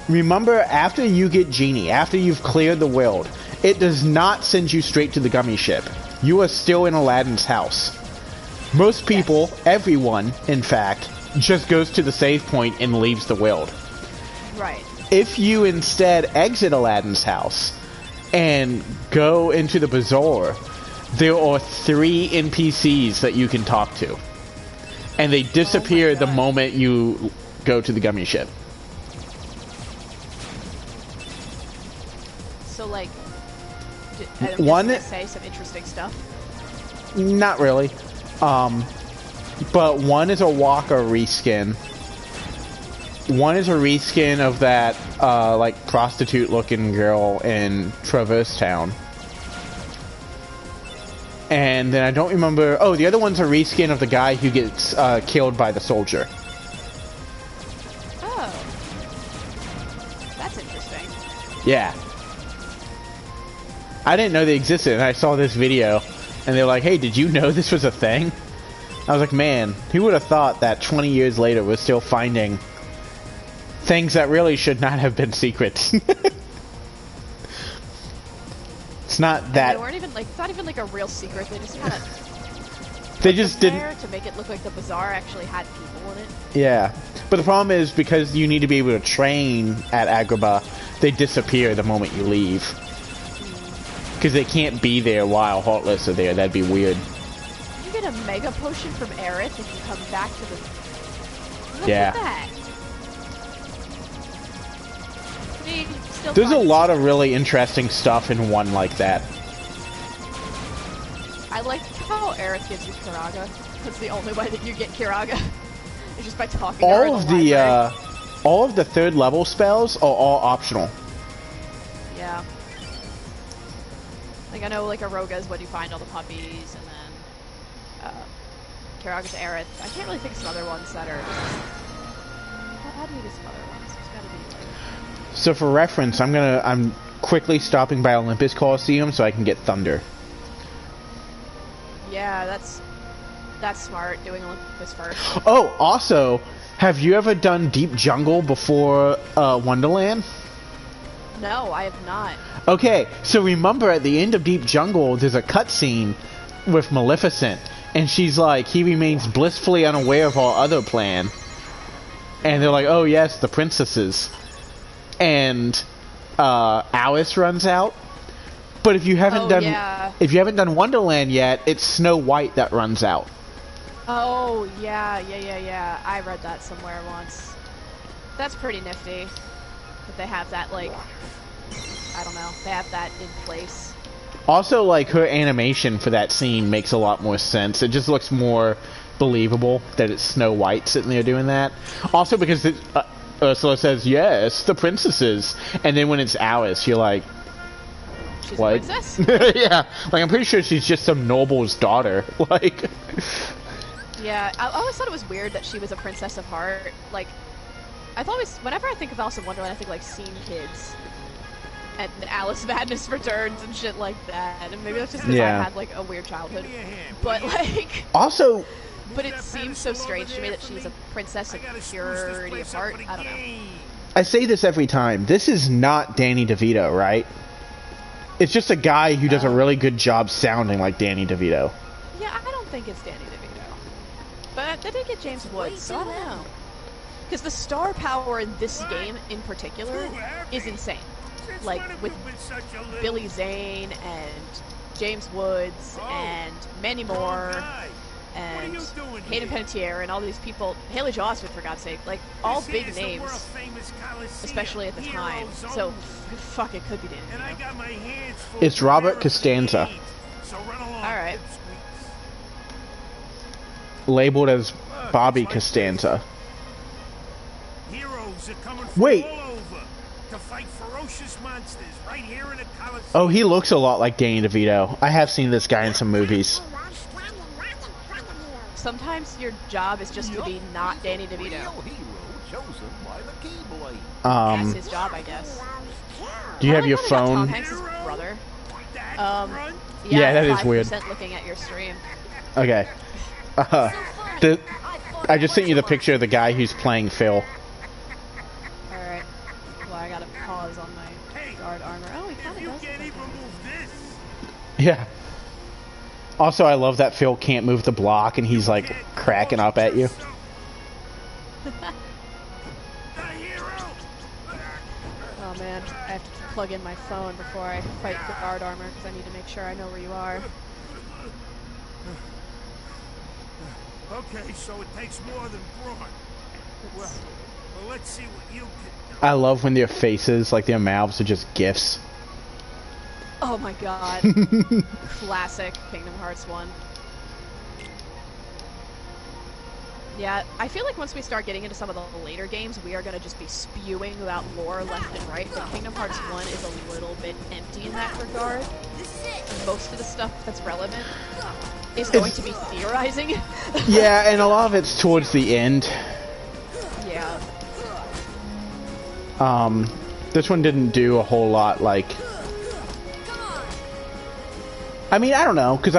remember, after you get Genie, after you've cleared the world, it does not send you straight to the gummy ship. You are still in Aladdin's house. Most people, everyone, in fact, just goes to the save point and leaves the world. Right. If you instead exit Aladdin's house and go into the bazaar, there are 3 NPCs that you can talk to. And they disappear the moment you go to the gummy ship. So like, I'm One- just gonna say some interesting stuff. Not really. But one is a Walker reskin. One is a reskin of that, like, prostitute-looking girl in Traverse Town. And then I don't remember... Oh, the other one's a reskin of the guy who gets killed by the soldier. Oh. That's interesting. Yeah. I didn't know they existed, and I saw this video, and they were like, hey, did you know this was a thing? I was like, man, who would have thought that 20 years later we're still finding things that really should not have been secrets? It's not that... They weren't even like, it's not even like a real secret. They just kind of... They just didn't... to make it look like the bazaar actually had people in it. Yeah. But the problem is, because you need to be able to train at Agrabah, they disappear the moment you leave. Because they can't be there while Heartless are there. That'd be weird. You get mega potion from Aerith if you come back to the... Look Yeah. at that. See, still There's a fun. lot of really interesting stuff in one like that. I like how Aerith gives you Kiraga. That's the only way that you get Kiraga. It's just by talking to her in library. All of the third level spells are all optional. Yeah. Like, I know, like, Aroga is when you find all the puppies, and then, Kiraga's Aerith. I can't really think of some other ones that are... How do you get some other ones? There's gotta be, like... So for reference, I'm quickly stopping by Olympus Coliseum so I can get Thunder. Yeah, that's smart, doing Olympus first. Oh, also, have you ever done Deep Jungle before Wonderland? No, I have not. Okay, so remember at the end of Deep Jungle, there's a cutscene with Maleficent, and she's like, he remains blissfully unaware of our other plan. And they're like, oh yes, the princesses. And Alice runs out. But if you haven't if you haven't done Wonderland yet, it's Snow White that runs out. Oh, yeah. I read that somewhere once. That's pretty nifty. That they have that, like, I don't know, they have that in place. Also, like, her animation for that scene makes a lot more sense. It just looks more believable that it's Snow White sitting there doing that. Also because Ursula says, yes, the princesses. And then when it's Alice, you're like, She's what? a princess? Yeah, like, I'm pretty sure she's just some noble's daughter. Like... Yeah, I always thought it was weird that she was a princess of heart. Like, I've always, whenever I think of Alice in Wonderland, I think, like, Scene Kids. And Alice Madness Returns and shit like that. And maybe that's just because I had, like, a weird childhood. But, like... Also... But it seems so strange to me that she's a princess of purity of heart. I don't know. I say this every time. This is not Danny DeVito, right? It's just a guy who does a really good job sounding like Danny DeVito. Yeah, I don't think it's Danny DeVito. But they did get James Woods, so I don't know. Because the star power in this game, in particular, is insane. Like, with Billy Zane and James Woods and Manny Moore and Hayden Panettiere and all these people, Haley Joel Osment, for God's sake, like, all big names, especially at the time. So, fuck, it could be Danny DeVito. It's Robert Costanza. Alright. Labeled as Bobby Costanza. Wait. Oh, he looks a lot like Danny DeVito. I have seen this guy in some movies. Sometimes your job is just to be not Danny DeVito. That's his job, I guess. Do you have your phone? Tom Hanks' brother. Yeah, that is weird. Looking at your stream. Okay. I just sent you the picture of the guy who's playing Phil. Alright. Well, I gotta pause on my guard armor. Oh, he kinda does it. Yeah. Also, I love that Phil can't move the block and he's like cracking up at you. Oh man, I have to plug in my phone before I fight the guard armor because I need to make sure I know where you are. Okay, so it takes more than brawn. Well, let's see what you can do. I love when their faces, like their mouths, are just gifs. Oh my god. Classic Kingdom Hearts 1. Yeah, I feel like once we start getting into some of the later games, we are going to just be spewing about lore left and right, but Kingdom Hearts 1 is a little bit empty in that regard. Most of the stuff that's relevant is going to be theorizing. Yeah, and a lot of it's towards the end. Yeah. This one didn't do a whole lot, like... I mean, I don't know, because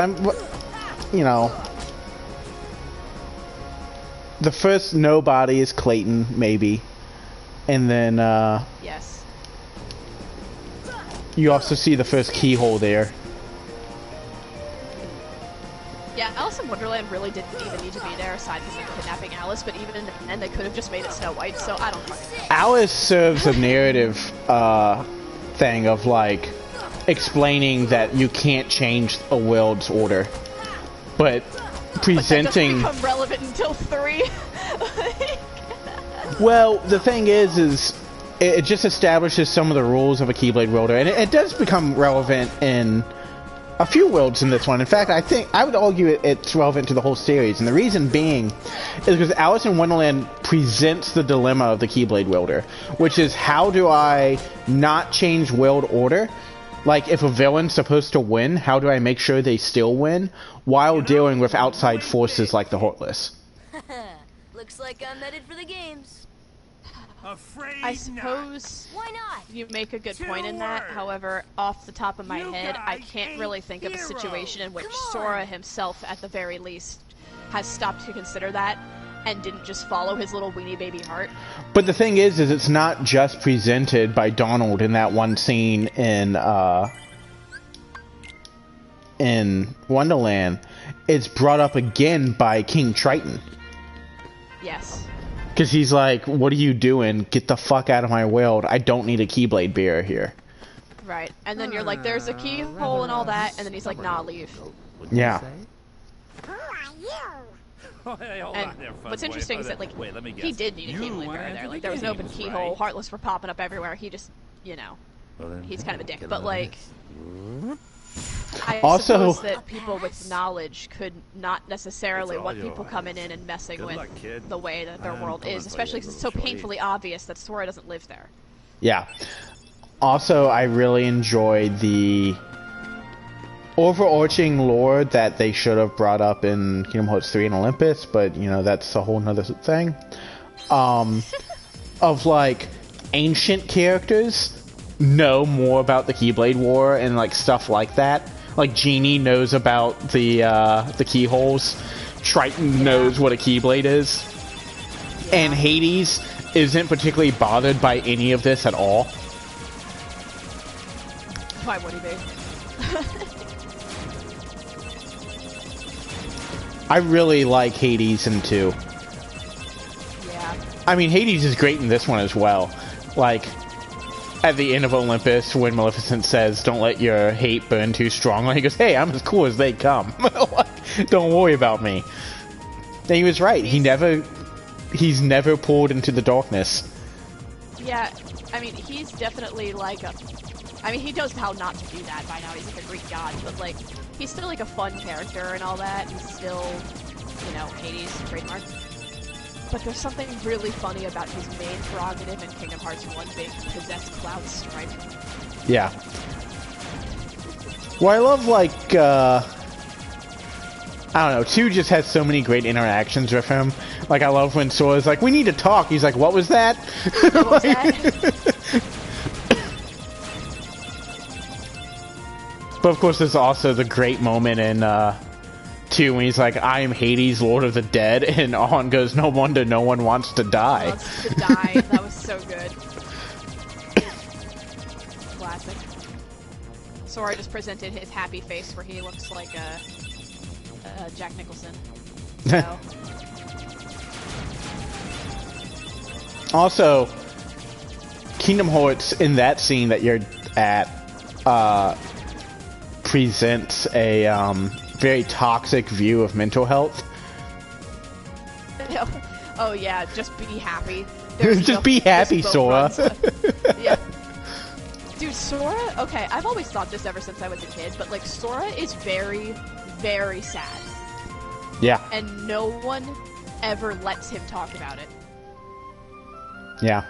you know... The first nobody is Clayton, maybe. And then, Yes. You also see the first keyhole there. Yeah, Alice in Wonderland really didn't even need to be there aside from like, kidnapping Alice, but even then they could have just made it Snow White, so I don't fucking know. Alice serves a narrative, thing of, like, explaining that you can't change a world's order. But presenting. But that doesn't become relevant until 3. Well, the thing is it just establishes some of the rules of a Keyblade wielder, and it does become relevant in a few worlds in this one. In fact, I would argue it's relevant to the whole series, and the reason being is because Alice in Wonderland presents the dilemma of the Keyblade wielder, which is, how do I not change world order? Like, if a villain's supposed to win, how do I make sure they still win while dealing with outside forces like the Heartless? Looks like I'm headed for the games. Afraid I suppose Why not? you make a good point in that. However, off the top of my head, I can't really think of a situation in which Sora himself, at the very least, has stopped to consider that and didn't just follow his little weenie baby heart. But the thing is it's not just presented by Donald in that one scene in Wonderland. It's brought up again by King Triton. Yes. Because he's like, what are you doing? Get the fuck out of my world. I don't need a Keyblade bearer here. Right. And then you're like, there's a keyhole and all that, and then he's like, nah, leave. Yeah. And what's interesting is that, like, he did need a Keyblade bearer there. Like, there was an open keyhole, Heartless were popping up everywhere, he just, you know, he's kind of a dick. But, like, I also, suppose that people with knowledge could not necessarily want people coming in and messing with the way that their world is, especially because it's so painfully obvious that Sora doesn't live there. Yeah. Also, I really enjoy the overarching lore that they should have brought up in Kingdom Hearts 3 and Olympus, but, you know, that's a whole nother thing. Of, like, ancient characters know more about the Keyblade War and, like, stuff like that. Like, Genie knows about the keyholes. Triton knows what a Keyblade is. Yeah. And Hades isn't particularly bothered by any of this at all. Why would he be? I really like Hades in 2. Yeah. I mean, Hades is great in this one as well. Like, at the end of Olympus, when Maleficent says, don't let your hate burn too strongly, he goes, hey, I'm as cool as they come. Don't worry about me. And he was right. He's never pulled into the darkness. Yeah, I mean, he's definitely like a... I mean, he knows how not to do that by now. He's like a Greek god, but, like, he's still, like, a fun character and all that. He's still, you know, Hades, trademark. But there's something really funny about his main prerogative in Kingdom Hearts 1 being possessed Cloud Stripe. Yeah. Well, I love, like, I don't know, 2 just has so many great interactions with him. Like, I love when Sora's like, we need to talk. He's like, what was that? What was that? But of course, there's also the great moment in 2 when he's like, I am Hades, Lord of the Dead, and Ahn goes, no wonder no one wants to die. Wants to die. That was so good. Classic. Sora just presented his happy face where he looks like Jack Nicholson. So. Also, Kingdom Hearts, in that scene that you're at, presents a very toxic view of mental health. Oh yeah, just be happy. Just be happy, Sora. Yeah. Dude, Sora, okay, I've always thought this ever since I was a kid, but, like, Sora is very, very sad. Yeah. And no one ever lets him talk about it. Yeah.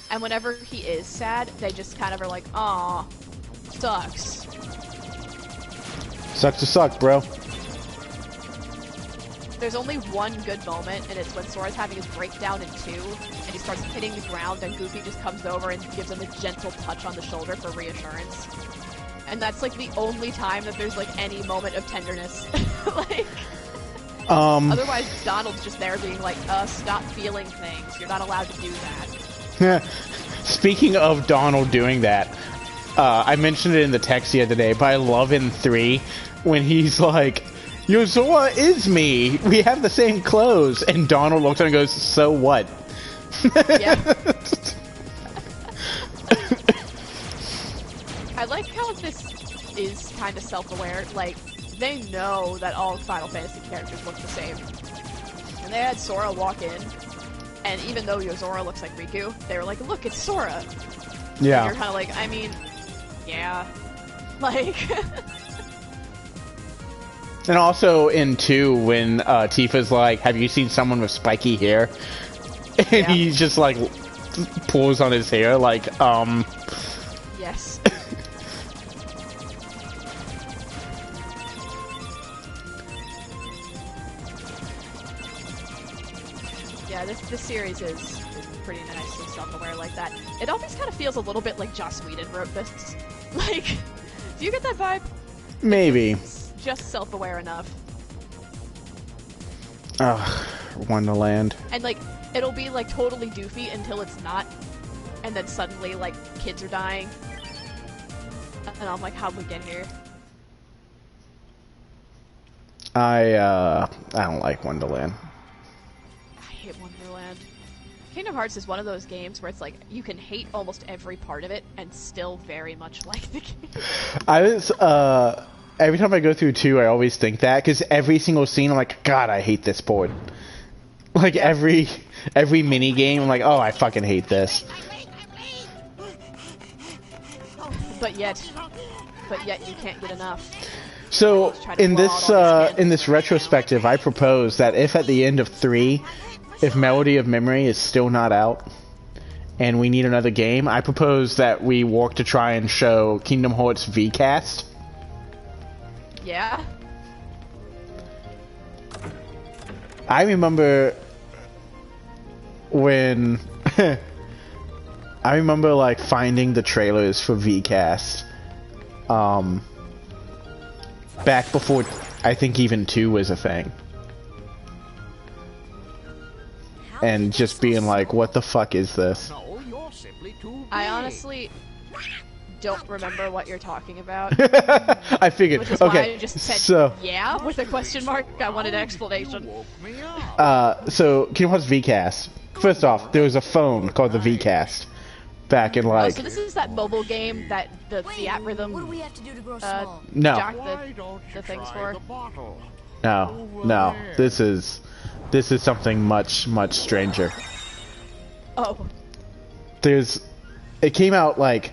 And whenever he is sad, they just kind of are like, aw, sucks. Sucks to suck, bro. There's only one good moment, and it's when Sora's having his breakdown in 2, and he starts hitting the ground, and Goofy just comes over and gives him a gentle touch on the shoulder for reassurance. And that's, like, the only time that there's, like, any moment of tenderness. Like... Otherwise, Donald's just there being like, stop feeling things. You're not allowed to do that. Speaking of Donald doing that, I mentioned it in the text the other day, but I love in 3 when he's like, Yo, Zora is me. We have the same clothes. And Donald looks at him and goes, so what? Yeah. I like how this is kind of self-aware. Like, they know that all Final Fantasy characters look the same. And they had Sora walk in, and even though Yozora looks like Riku, they were like, look, it's Sora! Yeah. And you're kind of like, I mean, yeah. Like... And also in 2, when Tifa's like, have you seen someone with spiky hair? And Yeah. he just like pulls on his hair like, Yes. Yeah, this series is pretty nicely self-aware like that. It always kind of feels a little bit like Joss Whedon wrote this. Like, do you get that vibe? maybe. It's just self-aware enough. Ugh, Wonderland. And like, it'll be like totally doofy until it's not. And then suddenly, like, kids are dying. And I'm like, how'd we get here? I don't like Wonderland. I hate Wonderland. Kingdom Hearts is one of those games where it's like, you can hate almost every part of it and still very much like the game. I was, every time I go through 2, I always think that, because every single scene, I'm like, God, I hate this board. Like, every mini game, I'm like, oh, I fucking hate this. But yet you can't get enough. So, in this retrospective, I propose that if at the end of 3, if Melody of Memory is still not out, and we need another game, I propose that we work to try and show Kingdom Hearts VCast. Yeah? I remember when... I remember, like, finding the trailers for VCast, back before, I think, even 2 was a thing. And just being like, what the fuck is this? No, you're simply too big. I honestly don't remember what you're talking about. I figured. Which is Okay, why I just said, so yeah, with a question mark. I wanted an explanation. You woke me up. so Kingdom Hearts VCast. First off, there was a phone called the VCast back in Oh, like so this is that mobile game that the rhythm What do we have to do to grow small? no, jack Why don't you the things try for. the bottle? no. This is something much stranger. Oh, It came out like,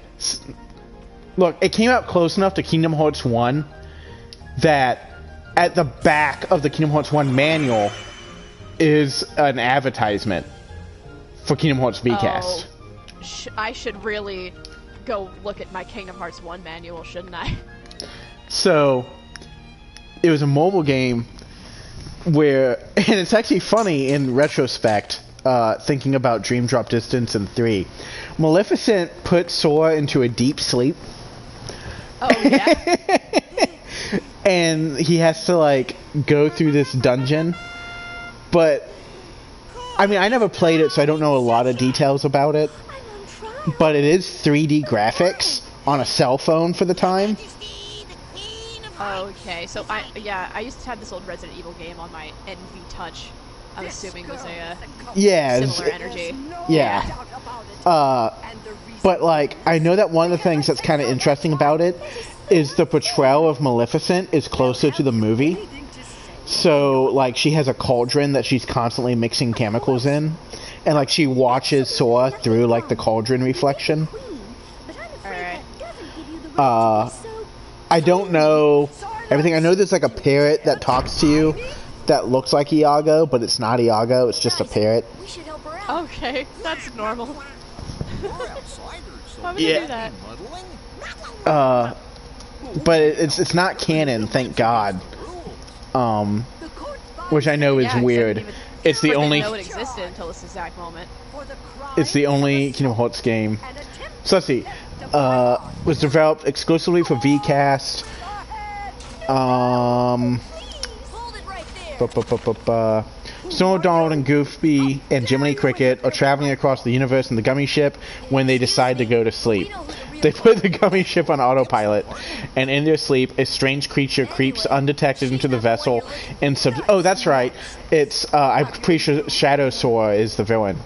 look, it came out close enough to Kingdom Hearts 1 that at the back of the Kingdom Hearts 1 manual is an advertisement for Kingdom Hearts VCast. Oh. I should really go look at my Kingdom Hearts 1 manual, shouldn't I? So, it was a mobile game where, and it's actually funny in retrospect, thinking about Dream Drop Distance in 3. Maleficent put Sora into a deep sleep. Oh, yeah? And he has to, like, go through this dungeon. But, I mean, I never played it, so I don't know a lot of details about it. But it is 3D graphics on a cell phone for the time. Okay, so I used to have this old Resident Evil game on my NV Touch. I'm assuming it was a similar energy. Yeah. But like, I know that one of the things that's kind of interesting about it is the portrayal of Maleficent is closer to the movie. So, like, she has a cauldron that she's constantly mixing chemicals in. And, like, she watches Sora through, like, the cauldron reflection. Alright. I don't know everything. I know there's, like, a parrot that talks to you that looks like Iago, but it's not Iago. It's just a parrot. Okay, that's normal. Why would Yeah. you do that? But it's not canon, thank God. Which I know is Yeah, weird. It's the only. Didn't know it existed until this exact moment. It's the only Kingdom Hearts game. So let's see. Was developed exclusively for VCast. Snow, Donald, and Goofy and Jiminy Cricket are traveling across the universe in the gummy ship when they decide to go to sleep. They put the gummy ship on autopilot, and in their sleep, a strange creature creeps undetected into the vessel and oh, that's right. It's I'm pretty sure Shadow Sora is the villain.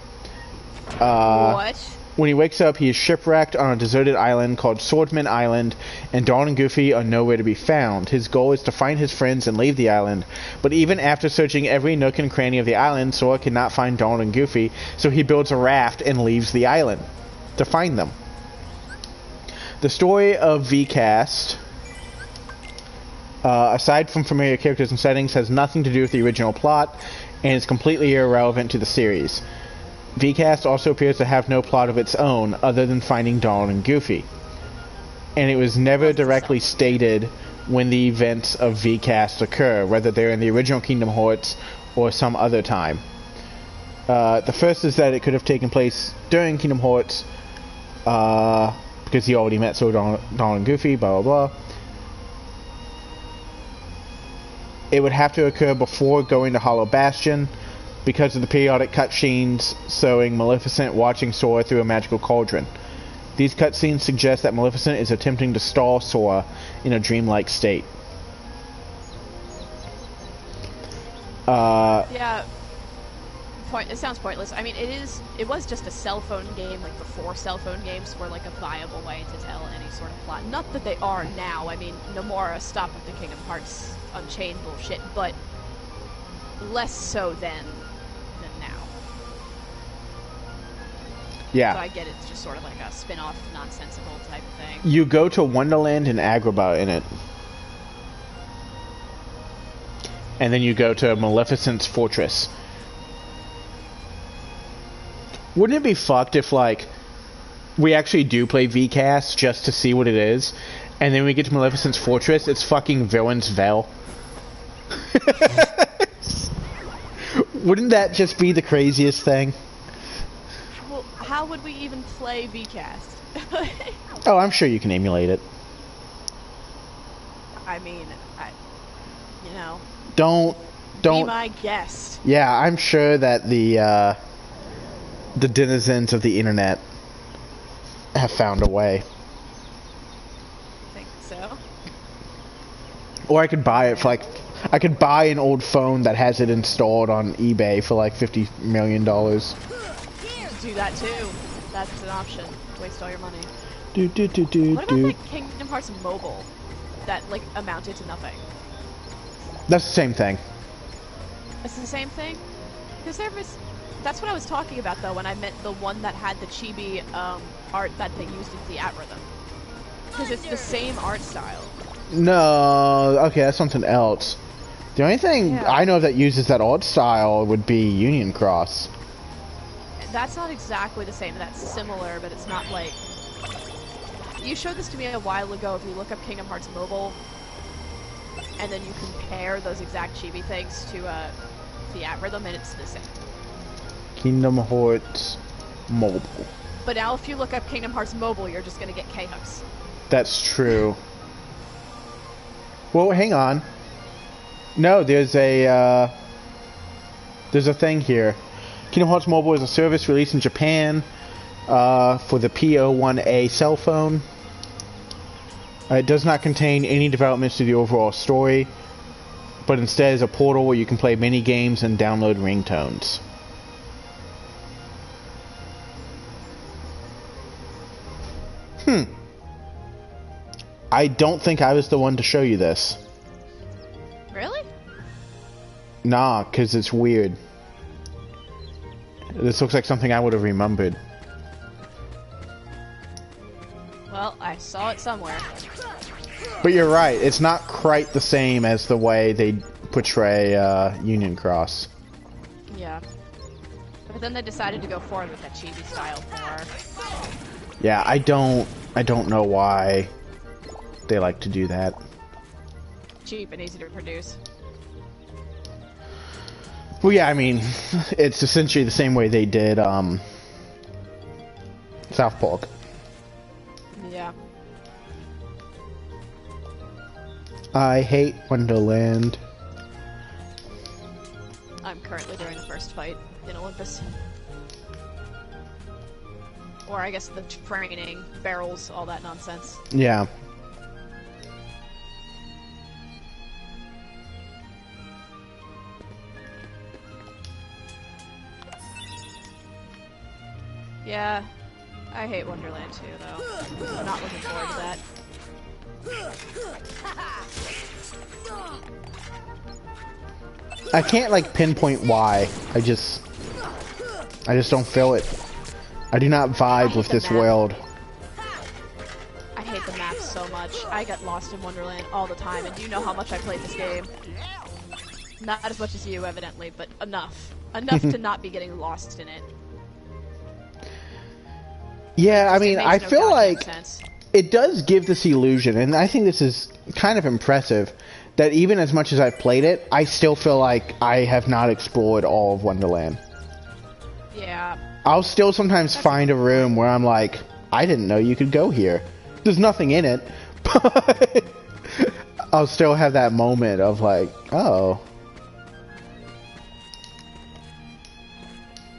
What? When he wakes up, he is shipwrecked on a deserted island called Swordsman Island, and Dawn and Goofy are nowhere to be found. His goal is to find his friends and leave the island, but even after searching every nook and cranny of the island, Sora cannot find Dawn and Goofy, so he builds a raft and leaves the island to find them. The story of VCast, aside from familiar characters and settings, has nothing to do with the original plot, and is completely irrelevant to the series. VCast also appears to have no plot of its own, other than finding Dawn and Goofy. And it was never directly stated when the events of VCast occur, whether they're in the original Kingdom Hearts or some other time. The first is that it could have taken place during Kingdom Hearts, because he already met Dawn and Goofy, blah blah blah. It would have to occur before going to Hollow Bastion, because of the periodic cutscenes showing Maleficent watching Sora through a magical cauldron. These cutscenes suggest that Maleficent is attempting to stall Sora in a dreamlike state. Yeah. It sounds pointless. I mean, it was just a cell phone game, like before cell phone games were like a viable way to tell any sort of plot. Not that they are now. I mean, Nomura stopped with the Kingdom Hearts Unchained bullshit, but less so than now. Yeah. So I get it's just sort of like a spin-off, nonsensical type of thing. You go to Wonderland and Agrabah in it. And then you go to Maleficent's fortress. Wouldn't it be fucked if, like, we actually do play VCast just to see what it is, and then we get to Maleficent's fortress, it's fucking Villain's Vale? Wouldn't that just be the craziest thing? Well, how would we even play VCast? Oh, I'm sure you can emulate it. I mean, you know. Don't. Be my guest. Yeah, I'm sure that the denizens of the internet have found a way. Think so? Or I could buy it for like, I could buy an old phone that has it installed on eBay for like $50 million. Do that too. That's an option. Waste all your money. What about like Kingdom Hearts Mobile? That like amounted to nothing. That's the same thing. It's the same thing? Because there was... That's what I was talking about, though, when I meant the one that had the chibi art that they used in the algorithm. Because it's the same art style. No, okay, that's something else. The only thing I know that uses that art style would be Union Cross. That's not exactly the same. That's similar, but it's not like... You showed this to me a while ago. If you look up Kingdom Hearts Mobile, and then you compare those exact chibi things to the algorithm, and it's the same. Kingdom Hearts Mobile. But now if you look up Kingdom Hearts Mobile, you're just gonna get K-Hooks. That's true. Well, hang on. No, there's a thing here. Kingdom Hearts Mobile is a service released in Japan for the KH1 cell phone. It does not contain any developments to the overall story, but instead is a portal where you can play mini games and download ringtones. I don't think I was the one to show you this. Really? Nah, because it's weird. This looks like something I would have remembered. Well, I saw it somewhere. But you're right, it's not quite the same as the way they portray Union Cross. Yeah. But then they decided to go forward with that chibi style more. Yeah, I don't know why they like to do that. Cheap and easy to produce. Well, yeah, I mean, it's essentially the same way they did South Park. Yeah. I hate Wonderland. I'm currently doing the first fight in Olympus. Or I guess the training, barrels, all that nonsense. Yeah. Yeah. I hate Wonderland too, though. I'm not looking forward to that. I can't like pinpoint why. I just don't feel it. I do not vibe with this world. I hate the map so much. I get lost in Wonderland all the time, and you know how much I played this game. Not as much as you, evidently, but enough. Enough to not be getting lost in it. Yeah, I mean, I feel like it does give this illusion, and I think this is kind of impressive, that even as much as I've played it, I still feel like I have not explored all of Wonderland. Yeah. I'll still sometimes find a room where I'm like, I didn't know you could go here. There's nothing in it, but I'll still have that moment of like, oh.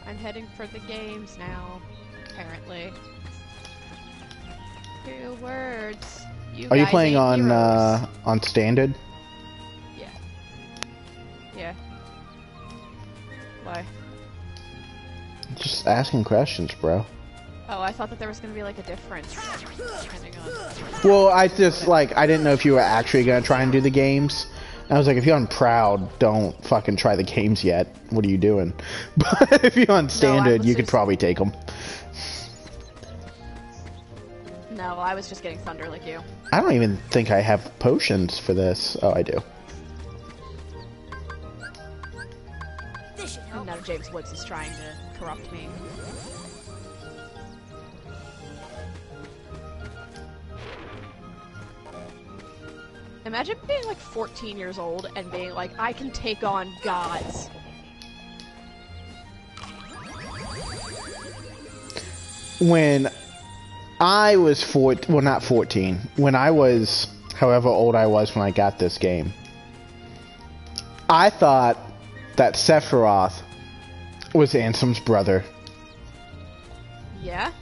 I'm heading for the games now, apparently. 2 words. Are you playing on standard? Yeah. Yeah. Why? Just asking questions, bro. Oh, I thought that there was gonna be like a difference depending on. Well, I just like I didn't know if you were actually gonna try and do the games. I was like, if you're on Proud, don't fucking try the games yet. What are you doing? But if you're on standard, you could probably take them. No, I was just getting thunder like you. I don't even think I have potions for this. Oh, I do. And now James Woods is trying to corrupt me. Imagine being like 14 years old and being like, I can take on gods. When I was well, not 14. When I was, however old I was when I got this game, I thought that Sephiroth was Ansem's brother. Yeah?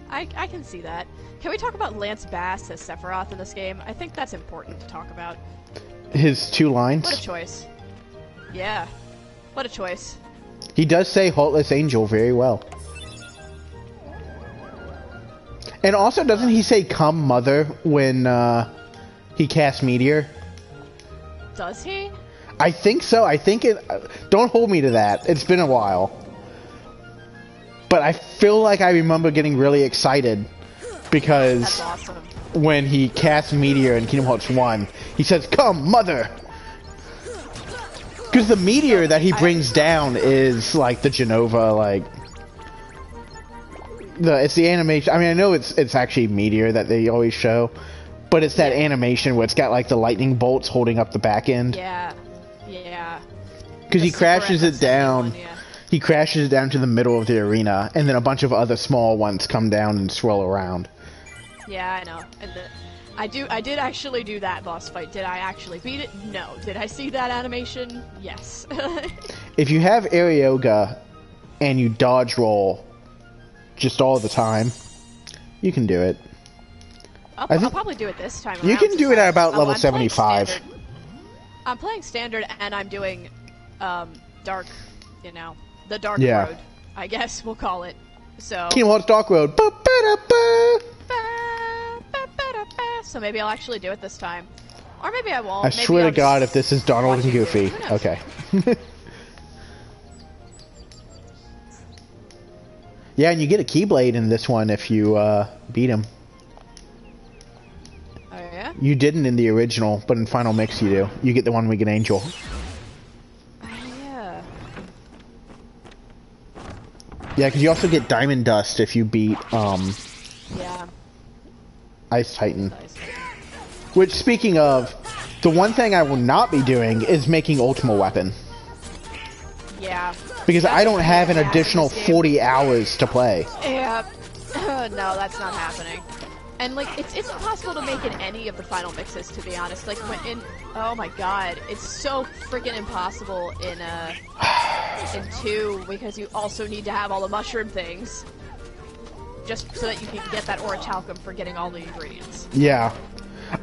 I can see that. Can we talk about Lance Bass as Sephiroth in this game? I think that's important to talk about. His 2 lines? What a choice. Yeah. What a choice. He does say Heartless Angel very well. And also, doesn't he say "come mother" when he casts Meteor? Does he? I think so. I think it... don't hold me to that. It's been a while. But I feel like I remember getting really excited because that's awesome. When he casts Meteor in Kingdom Hearts 1, he says, "Come, mother!" Because the meteor that he brings down is like the Genova, like... it's the animation. I mean, I know it's actually Meteor that they always show, but it's that animation where it's got like the lightning bolts holding up the back end. Yeah. Yeah. Because he crashes it down. He crashes it down to the middle of the arena, and then a bunch of other small ones come down and swirl around. Yeah, I know. And I did actually do that boss fight. Did I actually beat it? No. Did I see that animation? Yes. If you have Arioga and you dodge roll just all the time, you can do it. I'll probably do it this time around. You can do it at about level 75. I'm playing standard and I'm doing dark, you know, the dark Yeah. road, I guess we'll call it. So Kingdom Hearts Dark Road. So maybe I'll actually do it this time. Or maybe I won't. I Maybe swear I'll to God, just if this is Donald watch and you do Goofy. it. Who knows? Okay. Yeah, and you get a Keyblade in this one if you beat him. Oh yeah? You didn't in the original, but in Final Mix you do. You get the one Winged Angel. Oh yeah. Yeah, because you also get Diamond Dust if you beat Yeah. Ice Titan. Which, speaking of, the one thing I will not be doing is making Ultima Weapon. Yeah. Because I don't have an additional 40 hours to play. Yeah. No, that's not happening. And like, it's impossible to make in any of the final mixes, to be honest. Like, oh my god, it's so freaking impossible in 2, because you also need to have all the mushroom things. Just so that you can get that orichalcum for getting all the ingredients. Yeah.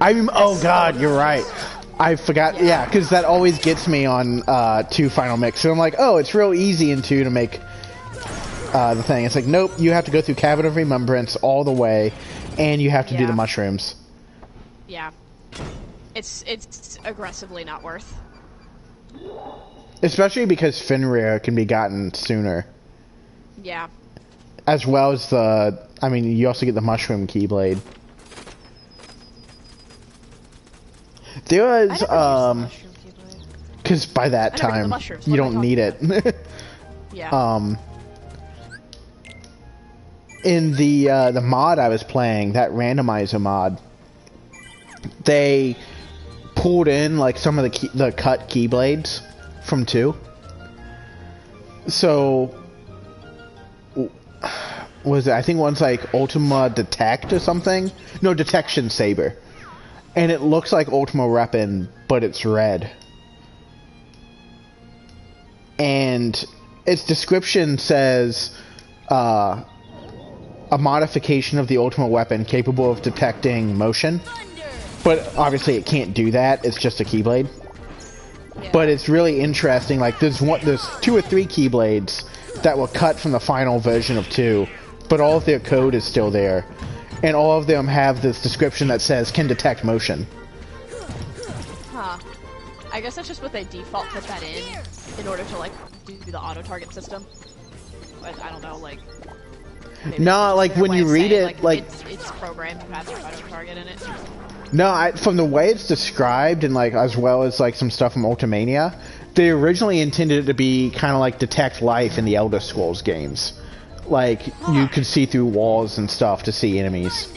Oh god, you're right. I forgot, yeah, because that always gets me on 2 Final Mix. So I'm like, oh, it's real easy in 2 to make the thing. It's like, nope, you have to go through Cavern of Remembrance all the way, and you have to do the mushrooms. Yeah. It's aggressively not worth. Especially because Fenrir can be gotten sooner. Yeah. As well as the... I mean, you also get the mushroom keyblade. There was, because by that time, you don't need it. Yeah. In the mod I was playing, that randomizer mod, they pulled in like some of the cut keyblades from 2. So was it, I think one's like Ultima Detect or something? No, Detection Saber. And it looks like Ultima Weapon, but it's red. And its description says a modification of the Ultima Weapon capable of detecting motion. But obviously it can't do that, it's just a keyblade. Yeah. But it's really interesting, like there's 2 or 3 keyblades that were cut from the final version of 2, but all of their code is still there. And all of them have this description that says, can detect motion. Huh. I guess that's just what they default put that in order to, like, do the auto-target system. But I don't know, like... No, like, when you read it, like... It's programmed to have auto-target in it. No, from the way it's described, and, like, as well as, like, some stuff from Ultimania, they originally intended it to be kind of like Detect Life in the Elder Scrolls games. Like, you could see through walls and stuff to see enemies.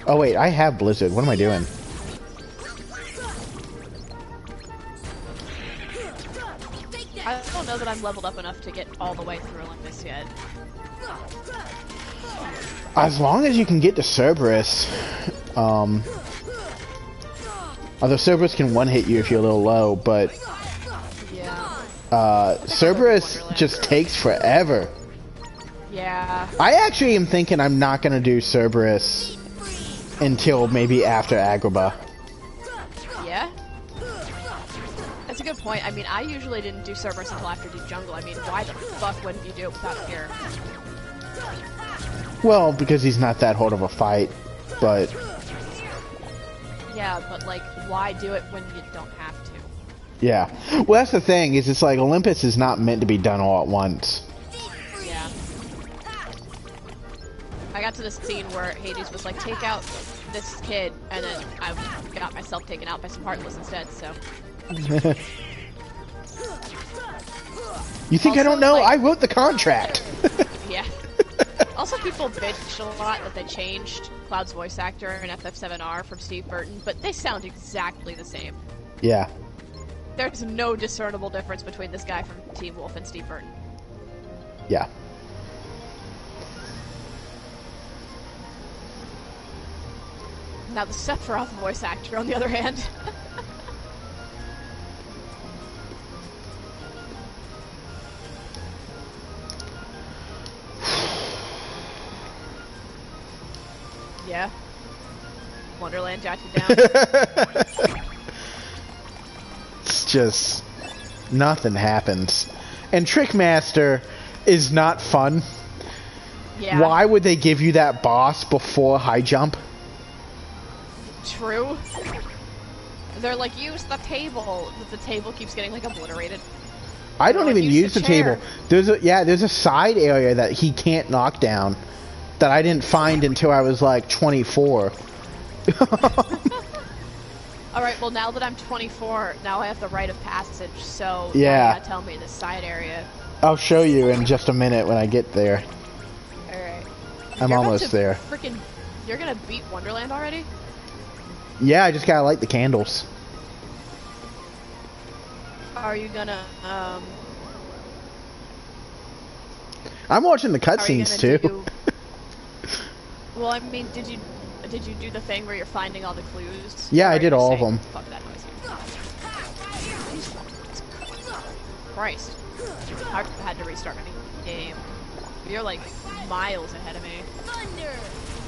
Oh wait, I have Blizzard. What am I doing? I don't know that I'm leveled up enough to get all the way through Olympus yet. As long as you can get to Cerberus. Although Cerberus can one-hit you if you're a little low, but... Cerberus just takes forever. Yeah. I actually am thinking I'm not going to do Cerberus until maybe after Agrabah. Yeah? That's a good point. I mean, I usually didn't do Cerberus until after Deep Jungle. I mean, why the fuck wouldn't you do it without fear? Well, because he's not that hard of a fight, but... Yeah, but, like, why do it when you don't have to? Yeah. Well, that's the thing, is it's like Olympus is not meant to be done all at once. Yeah. I got to the scene where Hades was like, take out this kid, and then I got myself taken out by some Heartless instead, so... You think also, I don't know? like, I wrote the contract! Yeah. Also, people bitched a lot that they changed Cloud's voice actor in FF7R from Steve Burton, but they sound exactly the same. Yeah. There's no discernible difference between this guy from Teen Wolf and Steve Burton. Yeah. Now the Sephiroth voice actor, on the other hand... Yeah. Wonderland got you down. It's just... nothing happens. And Trickmaster is not fun. Yeah. Why would they give you that boss before High Jump? True. They're like, use the table. But the table keeps getting, like, obliterated. I don't even use the chair. table. There's a side area that he can't knock down that I didn't find until I was like 24. Alright, well now that I'm 24, now I have the rite of passage, so yeah. You gotta tell me this side area. I'll show you in just a minute when I get there. Alright. I'm almost there. You're gonna beat Wonderland already? Yeah, I just gotta light the candles. Are you gonna, I'm watching the cutscenes too. Well, I mean, did you do the thing where you're finding all the clues? Yeah, I did all of them. Fuck that noise. Christ. I had to restart my game. You're like miles ahead of me.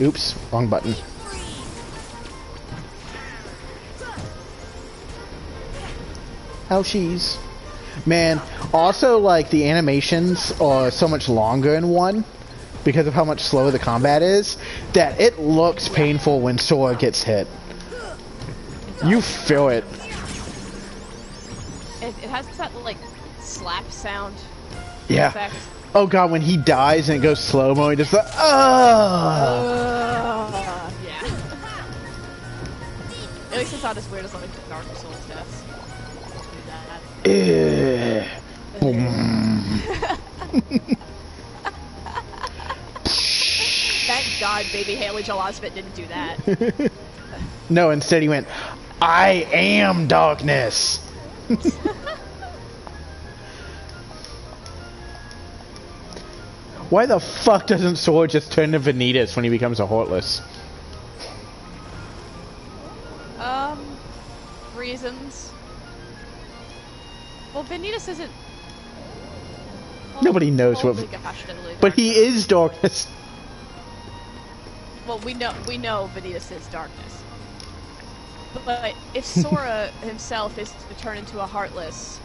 Oops, wrong button. Ouchies. Man, also, like, the animations are so much longer in 1 because of how much slower the combat is, that it looks painful when Sora gets hit. You feel it. It has that, like, slap sound effect. Oh god, when he dies and it goes slow-mo, he just like, yeah. At least it's not as weird as, like, Dark Souls deaths. Thank God baby Haley Joel Osment didn't do that. No, instead he went, I am darkness! Why the fuck doesn't Sora just turn to Vanitas when he becomes a Heartless? Reasons. Well, Vanitas isn't... Nobody knows what... But he is darkness. Well, we know Vanitas is darkness. But if Sora himself is to turn into a Heartless,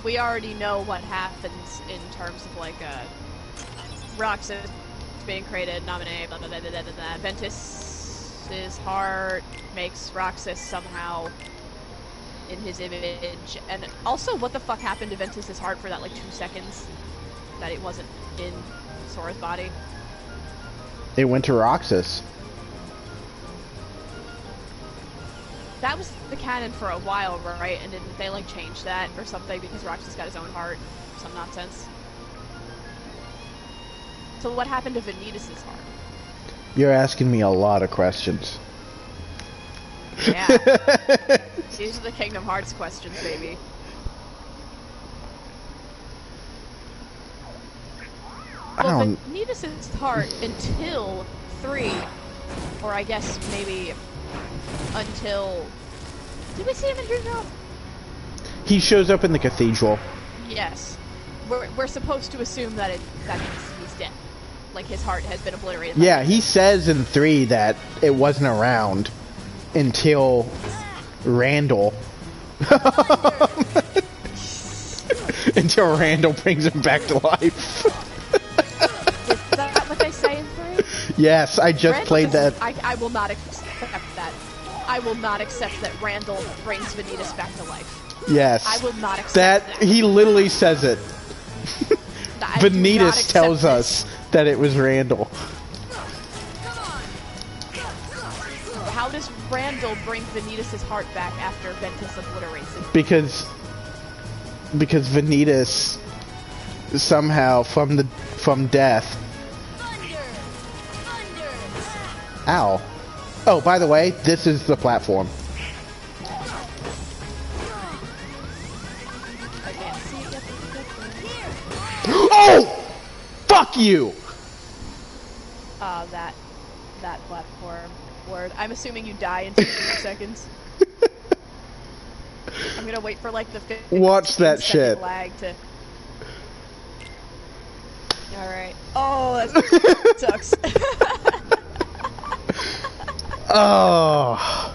we already know what happens in terms of, like, Roxas being created, nominate, blah, blah, blah, blah, blah, blah. Ventus's heart makes Roxas somehow in his image. And also, what the fuck happened to Ventus's heart for that, like, 2 seconds that it wasn't in Sora's body? It went to Roxas. That was the canon for a while, right? And didn't they, like, change that or something because Roxas got his own heart? Some nonsense. So what happened to Vanitas' heart? You're asking me a lot of questions. Yeah. These are the Kingdom Hearts questions, baby. Well, Vanitas' heart until 3, or I guess maybe until... Did we see him in Dreamville? He shows up in the cathedral. Yes. We're supposed to assume that that means he's dead. Like, his heart has been obliterated. Yeah, he says in 3 that it wasn't around until Randall. Until Randall brings him back to life. Is that what they say in 3? Yes, I just Randall played that. I will not accept that. I will not accept that Randall brings Vanitas back to life. Yes. I will not accept that. He literally says it. Vanitas tells us that it was Randall. How does Randall bring Vanitas' heart back after Ventus obliterates it? Because Vanitas somehow from death. Ow. Oh, by the way, this is the platform. Oh! Fuck you! That platform word. I'm assuming you die in 2 seconds. I'm gonna wait for like the 15 Watch that shit. Lag to... Alright. Oh, that sucks. Oh.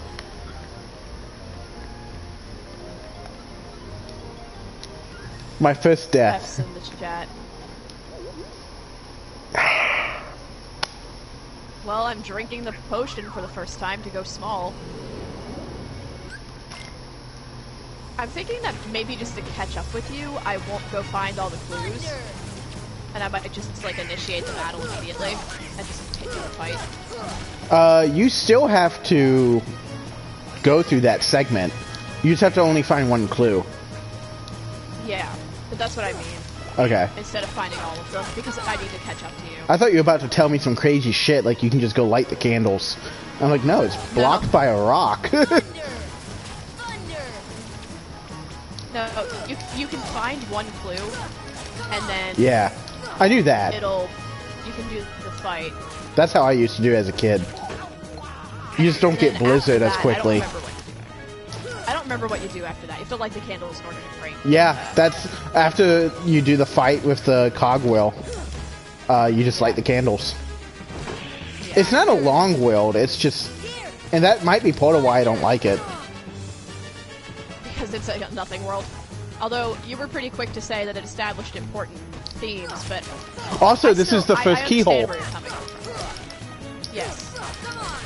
My first death. F's in the chat. Well, I'm drinking the potion for the first time to go small. I'm thinking that maybe just to catch up with you, I won't go find all the clues. And I might just, like, initiate the battle immediately and just take the fight. You still have to go through that segment. You just have to only find one clue. Yeah, but that's what I mean. Okay. Instead of finding all of them, because I need to catch up to you. I thought you were about to tell me some crazy shit, like you can just go light the candles. I'm like, no, it's blocked by a rock. No, you can find one clue, and then... Yeah, I knew that. You can do the fight. That's how I used to do as a kid. You just don't get Blizzard as quickly. I don't remember what you do after that. You have to light the candles in order to break. Yeah, that's after you do the fight with the cogwheel. You just light the candles. Yeah. It's not a long world. It's just, and that might be part of why I don't like it. Because it's a nothing world. Although you were pretty quick to say that it established important themes, but Also, this is the first I keyhole. understand where you're coming from. Yes,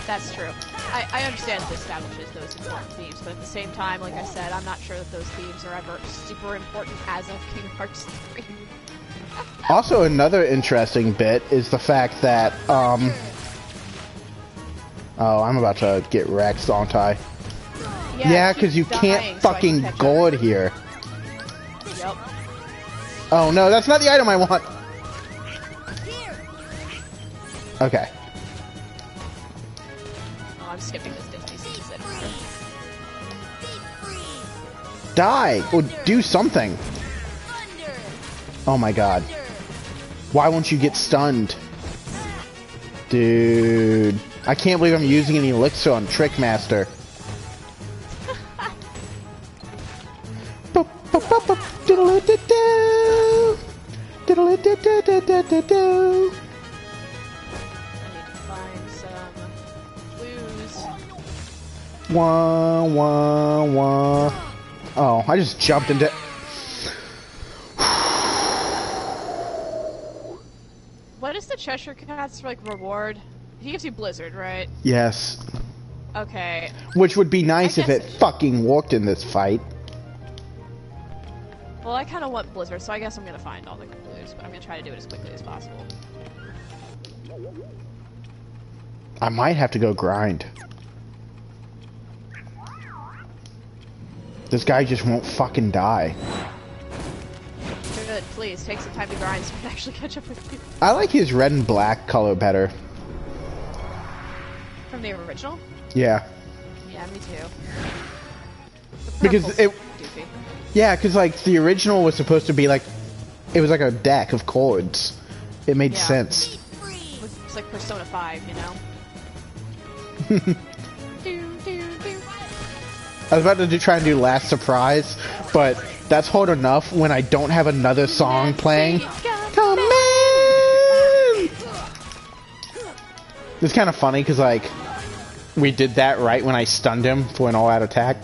that's true. I understand that it establishes those important themes, but at the same time, like I said, I'm not sure that those themes are ever super important as of Kingdom Hearts 3. Also, another interesting bit is the fact that, oh, I'm about to get wrecked, aren't I? Yeah, because you can't fucking gourd here. Yep. Oh no, that's not the item I want! Okay. Oh, I'm skipping this Disney scene. Die! Or do something! Oh my god. Why won't you get stunned? Dude. I can't believe I'm using an elixir on Trickmaster. Wah, wah, wah. Oh, I just jumped into... What is the Cheshire Cat's, like, reward? He gives you Blizzard, right? Yes. Okay. Which would be nice if it fucking worked in this fight. Well, I kind of want Blizzard, so I guess I'm gonna find all the clues, but I'm gonna try to do it as quickly as possible. I might have to go grind. This guy just won't fucking die. Good, please, take some time to grind so I can actually catch up with you. I like his red and black color better. From the original? Yeah. Yeah, me too. Because it... Doofy. Yeah, because like the original was supposed to be like... It was like a deck of chords. It made sense. It's like Persona 5, you know? I was about to try and do Last Surprise, but that's hard enough when I don't have another song playing. Come in! It's kind of funny because, like, we did that right when I stunned him for an all-out attack.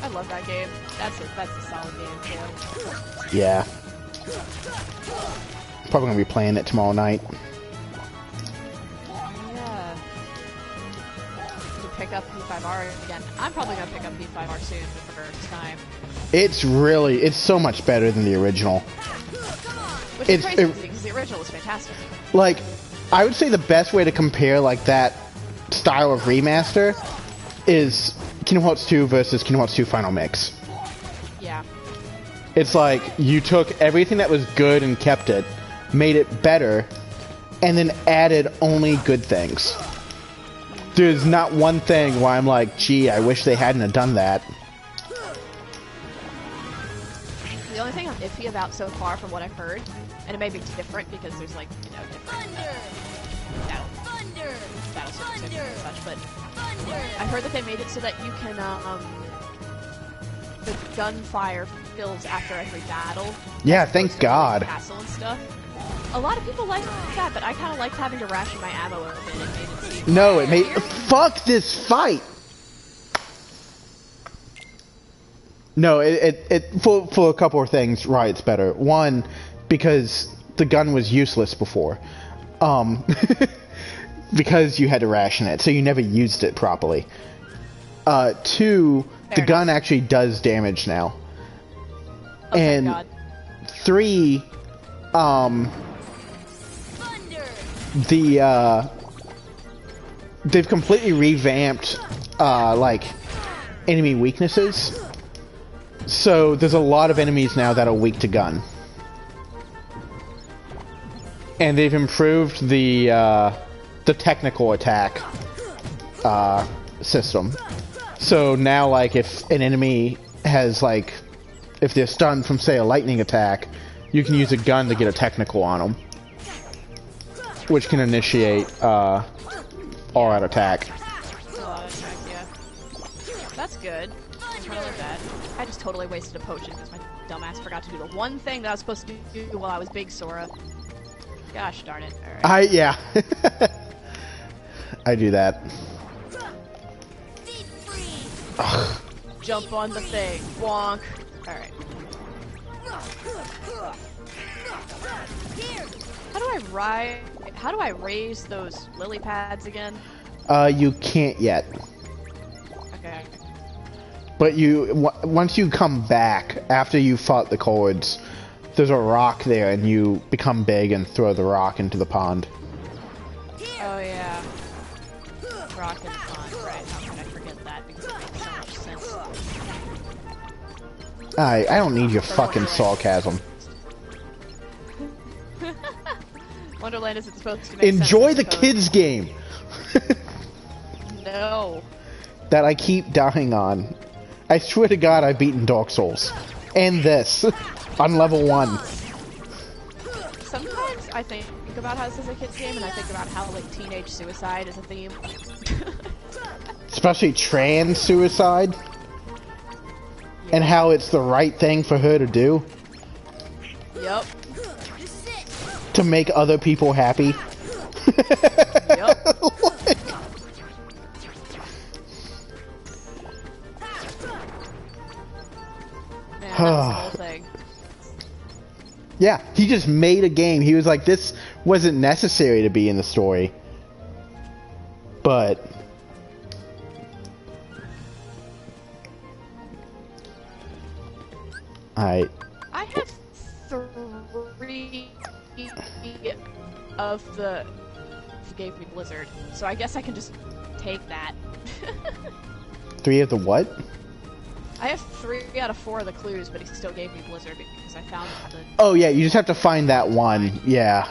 I love that game. That's a solid game, too. Yeah. Probably gonna be playing it tomorrow night. Pick up P5R again. I'm probably gonna pick up P5R soon for the first time. It's so much better than the original. Which is crazy because the original was fantastic. Like, I would say the best way to compare like that style of remaster is Kingdom Hearts 2 versus Kingdom Hearts 2 Final Mix. Yeah. It's like you took everything that was good and kept it, made it better, and then added only good things. There's not one thing where I'm like, gee, I wish they hadn't have done that. The only thing I'm iffy about so far from what I've heard, and it may be different because there's like, you know, different battle circumstances and such, but I heard that they made it so that you can, the gunfire fills after every battle. Yeah, thank God. Castle and stuff. A lot of people like that, but I kind of liked having to ration my ammo a bit. It made it seem no, it made... Fuck this fight! No, for a couple of things, Riot's better. One, because the gun was useless before. Because you had to ration it, so you never used it properly. Two, the gun actually does damage now. Oh, and God. Three, they've completely revamped, like, enemy weaknesses. So there's a lot of enemies now that are weak to gun. And they've improved the technical attack, system. So now, like, if an enemy has, like, if they're stunned from, say, a lightning attack, you can use a gun to get a technical on them. Which can initiate, all-out attack. That's good. I'm trying to like that. I just totally wasted a potion because my dumbass forgot to do the one thing that I was supposed to do while I was Big Sora. Gosh darn it. Alright. Yeah. I do that. Jump on the thing. Wonk. Alright. How do I raise those lily pads again? You can't yet. Okay. But once you come back, after you fought the chords, there's a rock there and you become big and throw the rock into the pond. Oh yeah. Rock in the pond, right. How could I forget that? Because it makes so much sense. I don't need your fucking sarcasm. Wonderland isn't supposed to make sense. Enjoy the kids game! No. That I keep dying on. I swear to God I've beaten Dark Souls. And this. On level 1. Sometimes I think about how this is a kid's game, and I think about how, like, teenage suicide is a theme. Especially trans suicide. Yeah. And how it's the right thing for her to do. Yep. To make other people happy. Yep. Man, that was the whole thing. Yeah, he just made a game. He was like, this wasn't necessary to be in the story. But... I have 3 of the... He gave me Blizzard, so I guess I can just take that. 3 of the what? I have 3 out of 4 of the clues, but he still gave me Blizzard because I found the... Oh yeah, you just have to find that one. Yeah.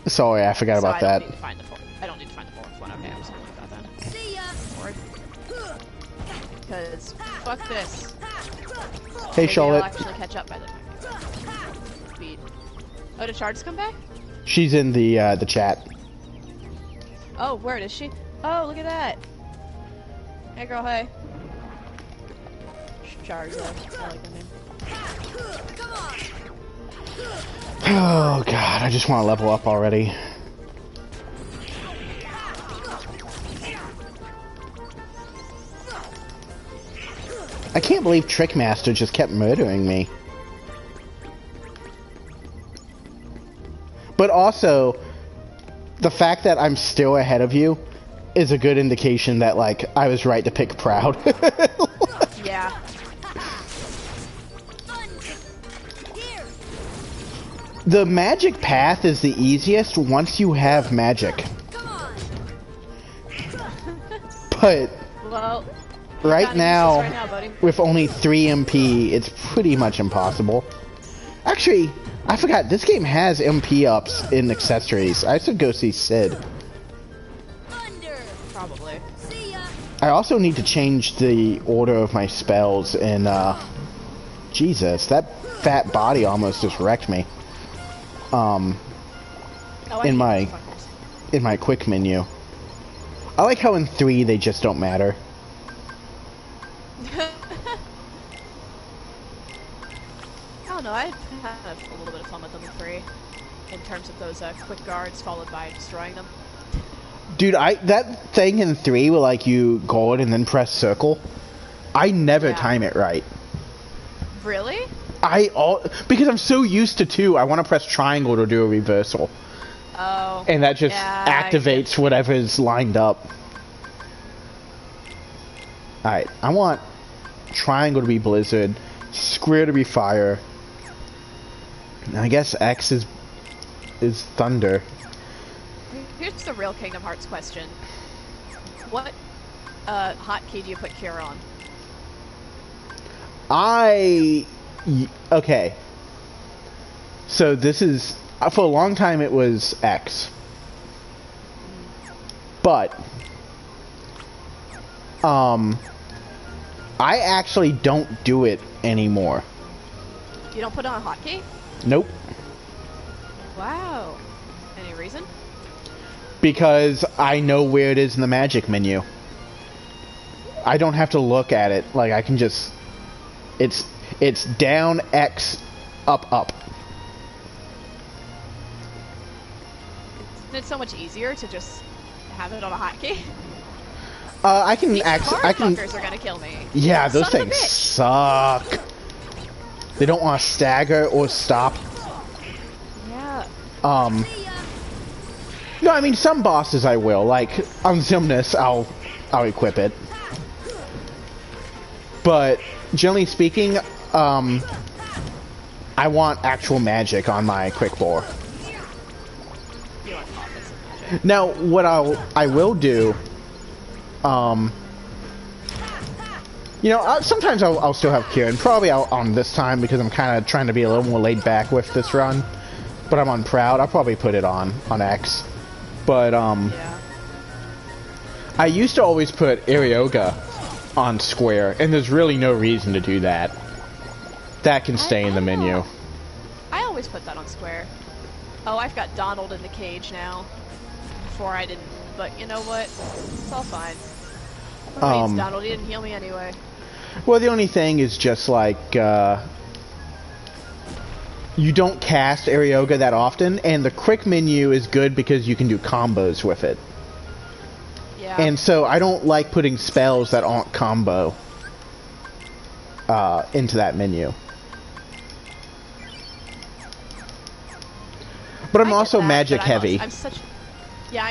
Sorry, I forgot about that. I don't need to find the 4th one. Okay, I'm sorry about that. See ya! Because fuck this. Hey, maybe Charlotte. I'll actually catch up by the speed. Oh, did Shards come back? She's in the chat. Oh, where is she? Oh, look at that. Hey, girl, hey. Shards, I like that name. Oh god, I just want to level up already. I can't believe Trickmaster just kept murdering me. But also, the fact that I'm still ahead of you is a good indication that, like, I was right to pick Proud. Yeah. The magic path is the easiest once you have magic. But well, right now, buddy. with only 3 MP, it's pretty much impossible. Actually, I forgot, this game has MP ups in accessories. I should go see Sid. Probably. I also need to change the order of my spells, and Jesus, that fat body almost just wrecked me. In my quick menu. I like how in 3 they just don't matter. I don't know, I had a little bit of fun with them in 3. In terms of those quick guards followed by destroying them. Dude, that thing in 3 where like you guard and then press circle, I never time it right. Really? Because I'm so used to 2, I want to press triangle to do a reversal. Oh. And that just activates whatever's lined up. Alright, I want triangle to be Blizzard, square to be fire. And I guess X is thunder. Here's the real Kingdom Hearts question. What hotkey do you put Cure on? Okay. So this is... For a long time it was X. But... I actually don't do it anymore. You don't put on a hotkey? Nope. Wow. Any reason? Because I know where it is in the magic menu. I don't have to look at it. Like, I can just... It's down, X, up, up. Isn't it so much easier to just have it on a hotkey? I can These I can. fuckers are gonna kill me. Yeah, those Son of a things bitch. suck. They don't want to stagger or stop. Yeah. No, I mean some bosses I will. Like on Zimnus, I'll equip it. But generally speaking, I want actual magic on my quick bore. You want offensive magic. Now, what I will do, you know, sometimes I'll still have Kieran. Probably on this time because I'm kind of trying to be a little more laid back with this run. But I'm on Proud. I'll probably put it on X. But Yeah. I used to always put Arioga on Square, and there's really no reason to do that. That can stay in the menu. I always put that on Square. Oh, I've got Donald in the cage now. Before I didn't, but you know what? It's all fine. What needs Donald? He didn't heal me anyway. Well, the only thing is just like you don't cast Arioga that often, and the quick menu is good because you can do combos with it. Yeah. And so I don't like putting spells that aren't combo into that menu. But I'm also magic heavy. I'm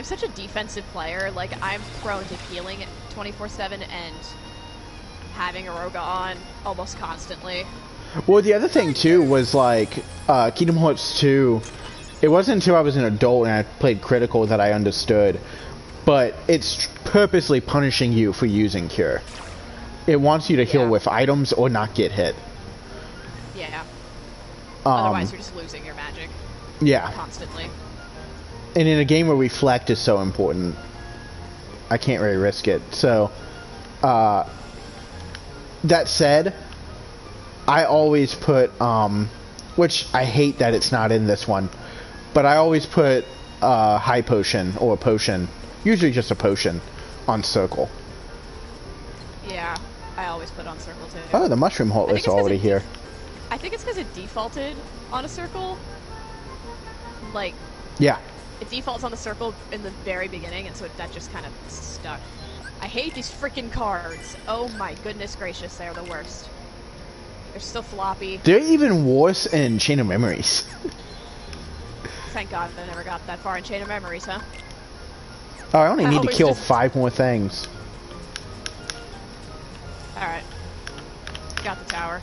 such a defensive player. Like, I'm prone to healing 24/7 and having Aroga on almost constantly. Well, the other thing too was like Kingdom Hearts 2. It wasn't until I was an adult and I played Critical that I understood. But it's purposely punishing you for using Cure. It wants you to heal with items or not get hit. Yeah. Otherwise, you're just losing your magic. Yeah. Constantly. And in a game where Reflect is so important, I can't really risk it. So, that said, I always put, which I hate that it's not in this one, but I always put High Potion or a Potion, usually just a Potion, on Circle. Yeah, I always put on Circle too. Oh, the Mushroom Heartless are already here. I think it's because it defaulted on a Circle. Like, yeah. It defaults on the Circle in the very beginning, and so that just kind of stuck. I hate these freaking cards. Oh my goodness gracious, they're the worst. They're still floppy. They're even worse in Chain of Memories. Thank God I never got that far in Chain of Memories, huh? Oh, I only need to kill just... 5 more things. Alright. Got the tower.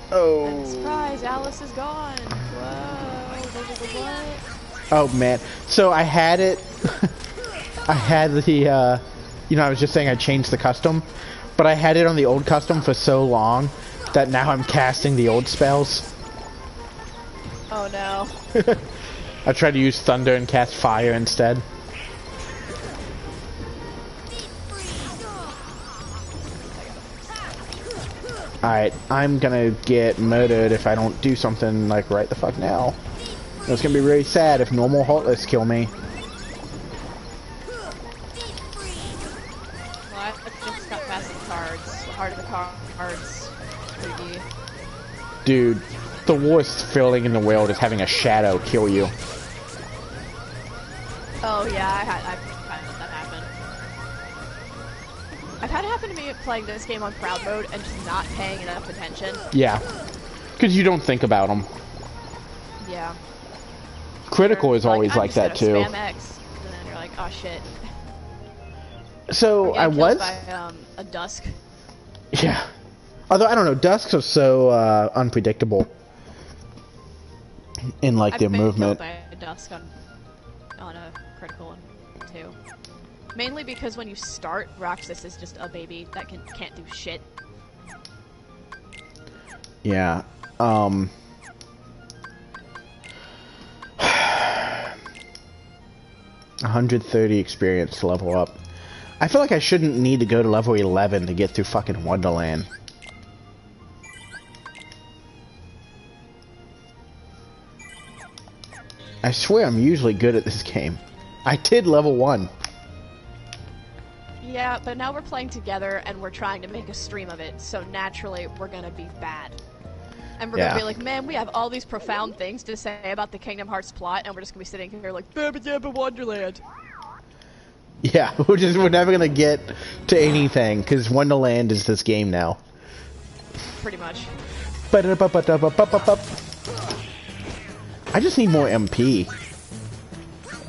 Oh. And surprise, Alice is gone. Whoa. What? Oh man. So I had it. I had the, you know, I was just saying I changed the custom, but I had it on the old custom for so long that now I'm casting the old spells. Oh no. I tried to use Thunder and cast Fire instead. Alright, I'm gonna get murdered if I don't do something like right the fuck now. It's gonna be really sad if normal Heartless kill me. Well, I just got past the cards. The heart of the cards. 3D. Dude, the worst feeling in the world is having a shadow kill you. Oh yeah, I've had that happen. I've had it happen to me playing this game on Proud mode and just not paying enough attention. Yeah, because you don't think about them. Yeah. Critical is always like that too. Spam X, and then you're like, oh shit. So I was by, a Dusk. Yeah. Although I don't know, Dusks are so unpredictable in like their movement. I've been killed by a Dusk on a Critical one too. Mainly because when you start, Roxas is just a baby that can't do shit. Yeah. 130 experience to level up. I feel like I shouldn't need to go to level 11 to get through fucking Wonderland. I swear I'm usually good at this game. I did level 1. Yeah, but now we're playing together and we're trying to make a stream of it, so naturally we're gonna be bad. And we're gonna be like, man, we have all these profound things to say about the Kingdom Hearts plot, and we're just gonna be sitting here like, Dabba Dabba Wonderland. Yeah, we're never gonna get to anything because Wonderland is this game now. Pretty much. I just need more MP.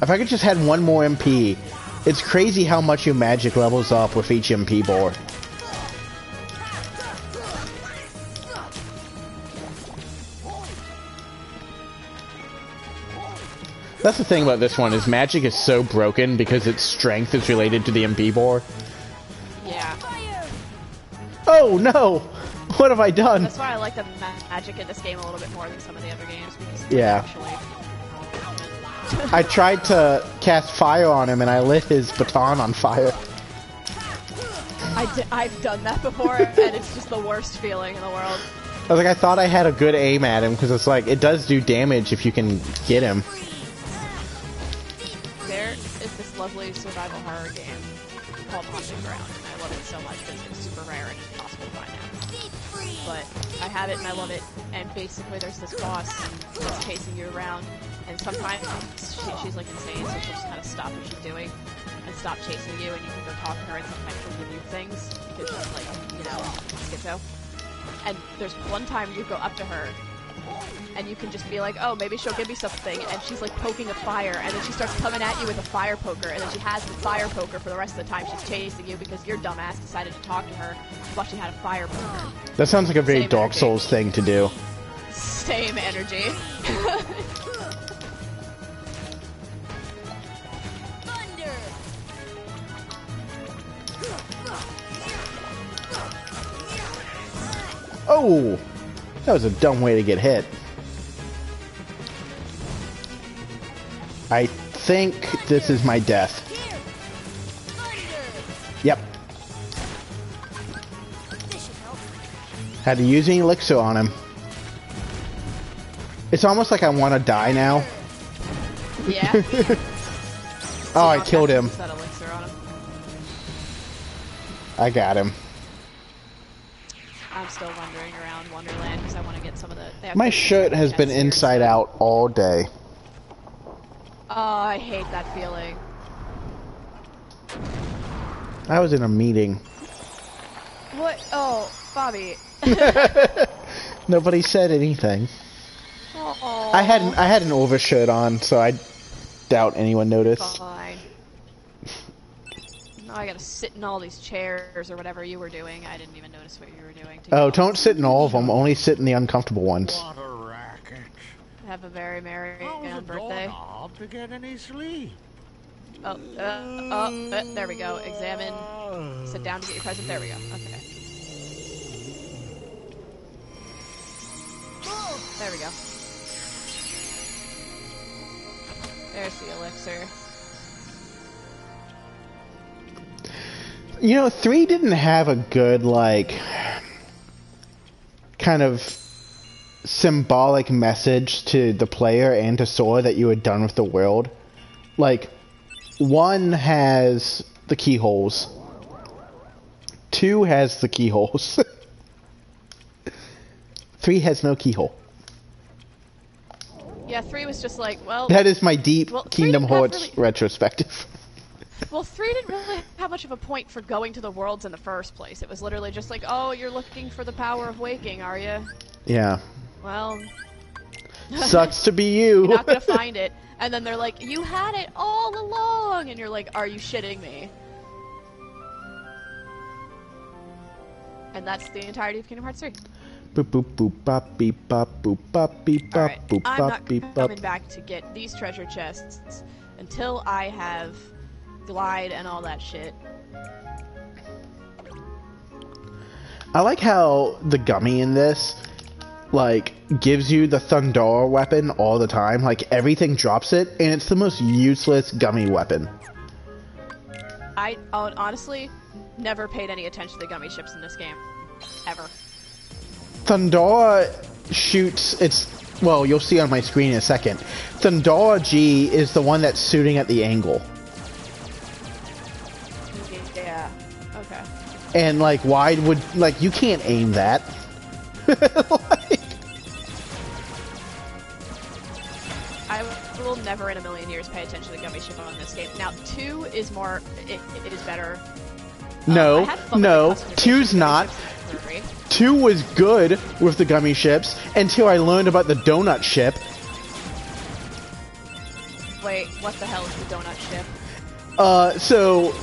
If I could just had one more MP, it's crazy how much your magic levels up with each MP bar. That's the thing about this one, is magic is so broken because its strength is related to the MP bar. Yeah. Oh no! What have I done? That's why I like the magic in this game a little bit more than some of the other games. Because Yeah. Actually... I tried to cast fire on him and I lit his baton on fire. I've done that before, and it's just the worst feeling in the world. I was like, I thought I had a good aim at him because it's like, it does do damage if you can get him. There is this lovely survival horror game called Haunted Ground, and I love it so much because it's super rare and impossible to find now. But I have it and I love it, and basically there's this boss that's chasing you around, and sometimes she's like insane, so she'll just kind of stop what she's doing and stop chasing you, and you can go talk to her, and sometimes she'll give you things because she's like, you know, schizo. And there's one time you go up to her and you can just be like, oh, maybe she'll give me something, and she's like poking a fire, and then she starts coming at you with a fire poker, and then she has the fire poker for the rest of the time she's chasing you because your dumbass decided to talk to her while she had a fire poker. That sounds like a very Same Dark energy. Souls thing to do. Same energy. Oh! That was a dumb way to get hit. I think this is my death. Yep. Had to use an elixir on him. It's almost like I want to die now. Yeah. Oh, I killed him. That elixir on him. I got him. I'm still wandering around Wonderland because I want to get some of the... My shirt has been inside out all day. Oh, I hate that feeling. I was in a meeting. What? Oh, Bobby. Nobody said anything. Oh. I had an overshirt on, so I doubt anyone noticed. Fine. Now I gotta sit in all these chairs or whatever you were doing. I didn't even notice what you were doing. Oh, don't sit in all of them. Only sit in the uncomfortable ones. What a racket. Have a very merry How's a birthday. doorknob to get any sleep? Oh, there we go. Examine. Sit down to get your present. There we go. Okay. There we go. There's the elixir. You know, 3 didn't have a good, like, kind of symbolic message to the player and to Sora that you were done with the world. Like, 1 has the keyholes. 2 has the keyholes. 3 has no keyhole. Yeah, 3 was just like, well... That is my deep Kingdom Hearts really... retrospective. Well, 3 didn't really have much of a point for going to the worlds in the first place. It was literally just like, oh, you're looking for the power of waking, are you? Yeah. Well... Sucks to be you. You're not gonna find it. And then they're like, you had it all along! And you're like, are you shitting me? And that's the entirety of Kingdom Hearts 3. Boop boop boop bop beep bop boop bop beep bop Alright, boop I'm bop not beep bop. coming back to get these treasure chests until I have Glide and all that shit. I like how the gummy in this, like, gives you the Thunder weapon all the time. Like, everything drops it, and it's the most useless gummy weapon. I honestly never paid any attention to the gummy ships in this game. Ever. Thunder shoots its... Well, you'll see on my screen in a second. Thunder G is the one that's shooting at the angle. Yeah. Okay. And, like, why would... Like, you can't aim that. Like, never in a million years pay attention to Gummy Ship on this game. Now, 2 is more... It is better. No, I had fun with no, the customization 2's of not. Gummy Ships in 3. 2 was good with the gummy ships until I learned about the donut ship. Wait, what the hell is the donut ship? So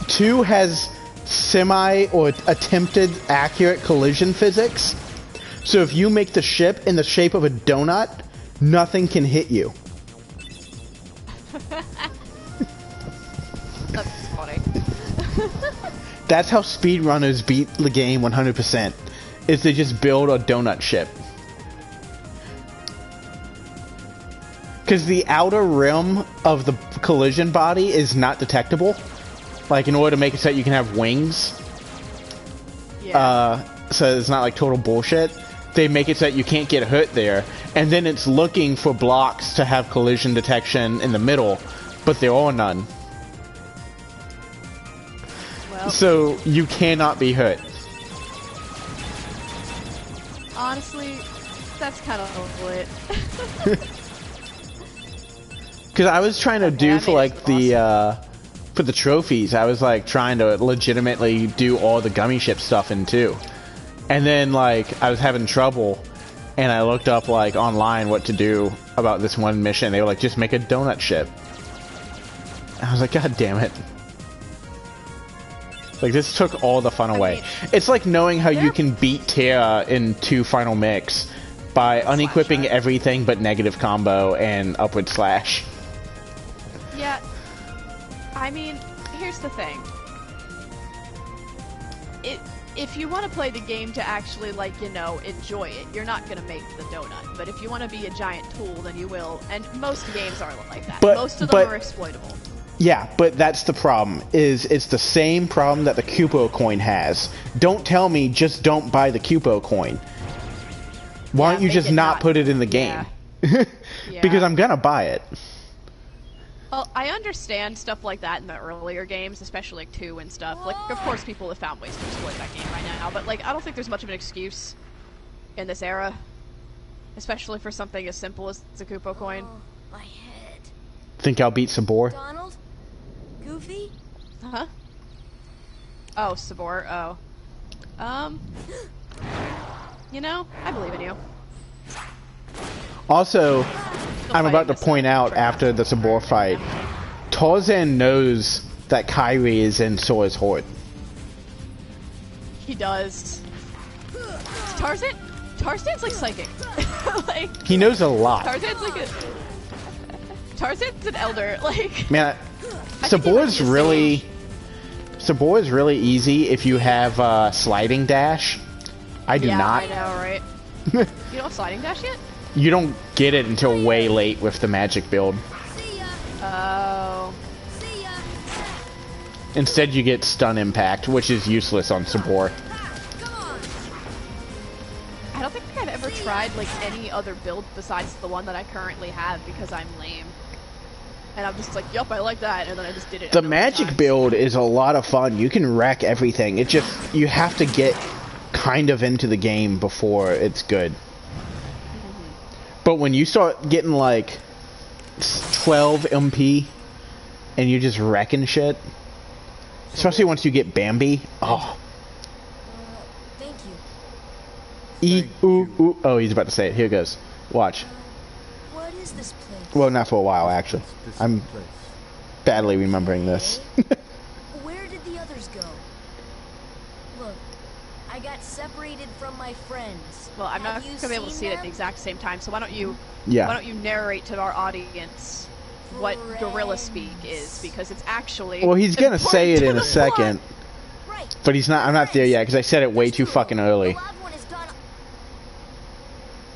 2 has semi or attempted accurate collision physics. So if you make the ship in the shape of a donut, nothing can hit you. That's funny. That's how speedrunners beat the game 100%. Is they just build a donut ship. Because the outer rim of the collision body is not detectable. Like, in order to make it so that you can have wings. Yeah. So it's not like total bullshit. They make it so that you can't get hurt there. And then it's looking for blocks to have collision detection in the middle. But there are none. Well, So you cannot be hurt. honestly, that's kind of lit. Because I was trying to do I for mean, like it's the for the trophies, I was like trying to legitimately do all the gummy ship stuff in 2. And then like I was having trouble, and I looked up like online what to do about this one mission. They were like, just make a donut ship. I was like, God damn it. Like, this took all the fun away. mean, it's like knowing how you can beat Terra in 2 Final Mix by unequipping everything but negative combo and upward slash. Yeah. I mean, here's the thing. If you want to play the game to actually, like, you know, enjoy it, you're not going to make the donut. But if you want to be a giant tool, then you will. And most games are like that. Most of them are exploitable. Yeah, but that's the problem. It's the same problem that the Cupo coin has. Don't tell me just don't buy the Cupo coin. Why don't you just not put it in the game? Because I'm gonna buy it. Well, I understand stuff like that in the earlier games, especially like 2 and stuff. Like, of course, people have found ways to exploit that game right now, but like, I don't think there's much of an excuse in this era, especially for something as simple as the Kupo coin. Oh, my head. Think I'll beat Sabor? Donald? Goofy? Huh? Oh, Sabor. Oh. You know, I believe in you. Also, I'm about to point out after the Sabor fight, Tarzan knows that Kyrie is in Sora's Horde. He does. Tarzan's like psychic. Like, He knows a lot. Tarzan's an elder. Like, Man, Sabor is really easy if you have sliding dash. I do not. I know, right? You don't have sliding dash yet? You don't get it until way late with the magic build. Oh. Instead, you get stun impact, which is useless on Sabor. I don't think I've ever tried like any other build besides the one that I currently have because I'm lame. And I'm just like, yup, I like that, and then I just did it. The magic build is a lot of fun. You can wreck everything. It just, you have to get kind of into the game before it's good. But when you start getting like 12 MP and you're just wrecking shit, especially once you get Bambi, oh. Thank you. Ooh. Oh, he's about to say it. Here it goes. Watch. What is this place? Well, not for a while, actually. I'm badly remembering this. Where did the others go? Look, I got separated from my friends. Well, I'm not going to be able to see it at the exact same time, so why don't you narrate to our audience what gorilla speak is, because it's actually... Well, he's gonna say it in a second. But he's not, I'm not there yet, because I said it way too fucking early.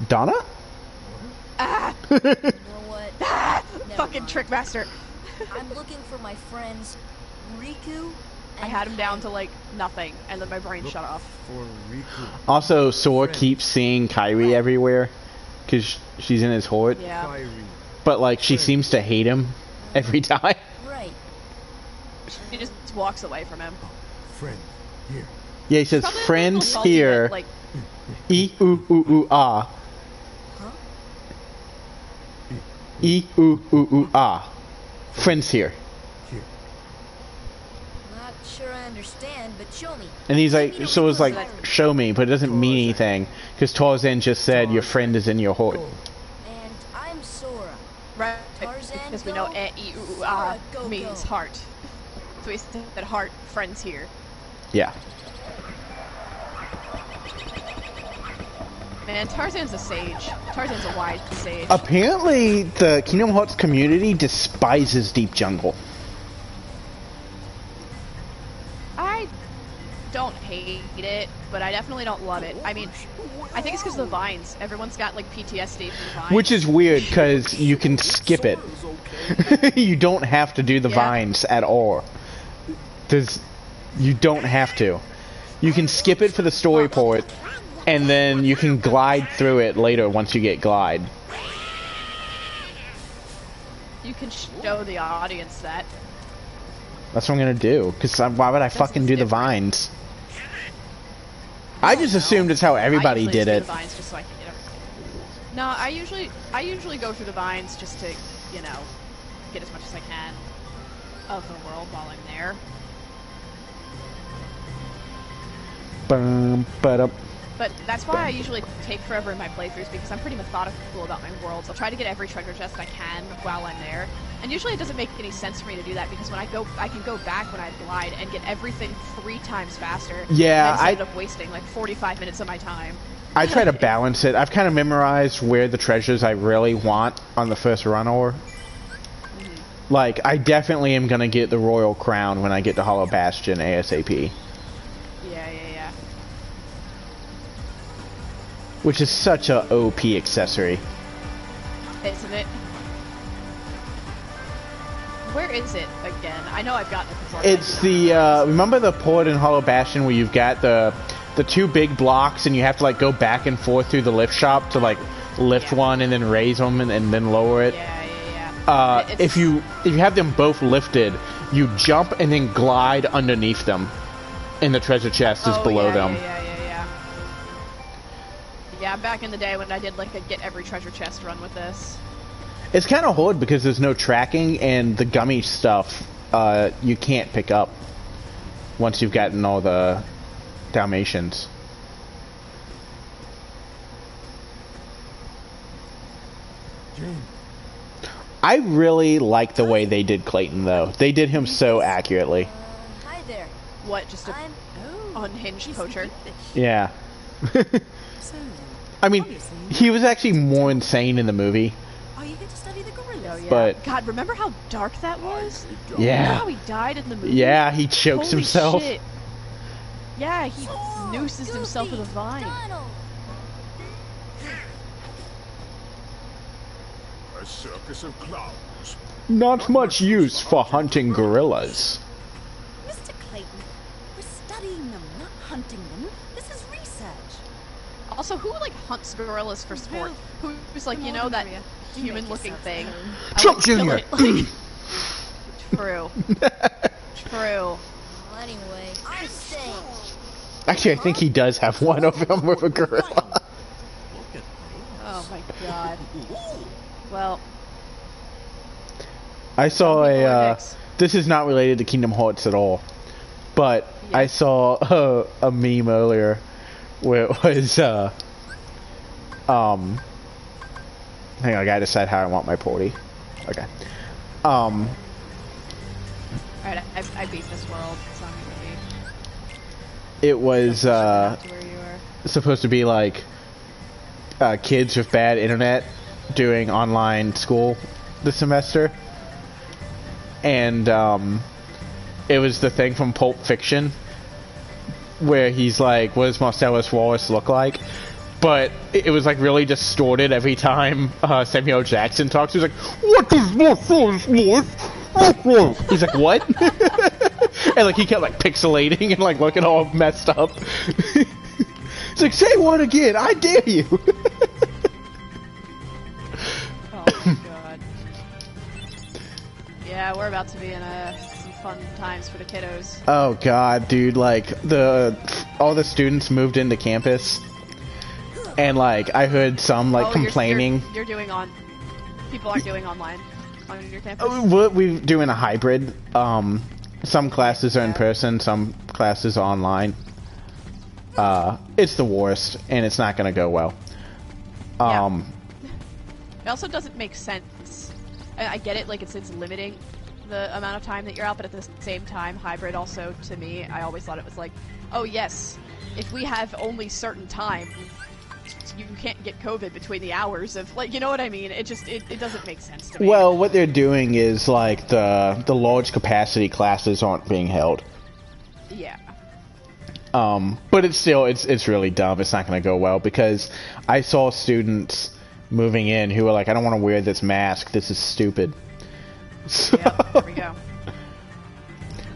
Donna? Ah! You know what? Fucking Trickmaster. I'm looking for my friends, Riku. I had him down to like nothing, and then my brain shut off. Also, Sora keeps seeing Kyrie everywhere, because she's in his horde. Yeah. But like, she seems to hate him every time. Right. She just walks away from him. Friend, here. Yeah, he says, Probably friends salty, here. but, like, E-oo-oo-oo-ah. Friends here. Not sure I understand, but show me. And he's like, so it's like, show me, but it doesn't mean anything. Because Tarzan just said, your friend is in your hood. And I'm Sora. Right, Tarzan, because we go. know E-E-U-Ah Sora, go, means go. heart. So he said heart, friends here. Yeah. Man, Tarzan's a sage. Tarzan's a wise sage. Apparently, the Kingdom Hearts community despises Deep Jungle. I don't hate it, but I definitely don't love it. I mean, I think it's because of the vines. Everyone's got, like, PTSD from the vines. Which is weird, because you can skip it. You don't have to do the vines at all. You don't have to. You can skip it for the story port, and then you can glide through it later once you get glide. You can show the audience that. That's what I'm gonna do, because why would I fucking do the vines? I just assumed it's how everybody did it. The vines just so I can get everything. No, I usually go through the vines just to, you know, get as much as I can of the world while I'm there. But that's why I usually take forever in my playthroughs, because I'm pretty methodical about my worlds. I'll try to get every treasure chest I can while I'm there. And usually it doesn't make any sense for me to do that, because when I can go back when I glide and get everything 3 times faster. Yeah, I end up wasting like 45 minutes of my time. I try to balance it. I've kind of memorized where the treasures I really want on the first run are. Like, I definitely am gonna get the Royal Crown when I get to Hollow Bastion ASAP. Yeah. Which is such a OP accessory. Isn't it? Where is it again? I know I've gotten it before. It's the, remember the port in Hollow Bastion where you've got the 2 big blocks and you have to, like, go back and forth through the lift shop to, like, lift one and then raise them and then lower it? Yeah. If you have them both lifted, you jump and then glide underneath them. And the treasure chest is below them. Yeah, back in the day when I did like a get every treasure chest run with this. It's kind of hard because there's no tracking, and the gummy stuff you can't pick up once you've gotten all the Dalmatians. I really like the way they did Clayton, though. They did him so accurately. Hi there. What, just a unhinged poacher? Yeah. I mean, he was actually more insane in the movie. Are you here to study the gorillas? Oh, yeah. But God, remember how dark that was? Yeah. Remember how he died in the movie? Yeah, he chokes Holy himself. Shit. Yeah, he nooses himself with a vine. A circus of clowns. Not much use for hunting gorillas. Mr. Clayton, we're studying them, not hunting them. This is research. Also, who like hunts gorillas for sport? Who's like, you know, that human-looking thing? Trump Jr. True. True. Well, anyway, I'm staying. Actually, I think he does have one of them with a gorilla. Oh my god. Well, I saw this is not related to Kingdom Hearts at all, but yeah. I saw a meme earlier where it was hang on, I gotta decide how I want my party. Okay. alright, I beat this world, so I'm gonna be... It was to where you are. supposed to be like kids with bad internet doing online school this semester, and it was the thing from Pulp Fiction where he's like, what does Marcellus Wallace look like? But it was like really distorted every time Samuel Jackson talks. He's like, what does Marcellus Wallace look like? He's like, what? And like he kept like pixelating and like looking all messed up. It's like, say what again? I dare you. Oh my god. Yeah, we're about to be in some fun times for the kiddos. Oh god, dude, like all the students moved into campus, and like I heard some like complaining. You're doing on. people aren't doing online on your campus? We're doing a hybrid. Some classes are in person, some classes are online. It's the worst, and it's not going to go well. Yeah. It also doesn't make sense. I get it, like it's limiting the amount of time that you're out, but at the same time, hybrid also, to me, I always thought it was like, oh yes, if we have only certain time, you can't get COVID between the hours of, like, you know what I mean? It just, it doesn't make sense to me. Well, what they're doing is, like, the large capacity classes aren't being held. Yeah. But it's still, it's really dumb. It's not going to go well, because I saw students moving in who were like, I don't want to wear this mask. This is stupid. So, yep, there we go.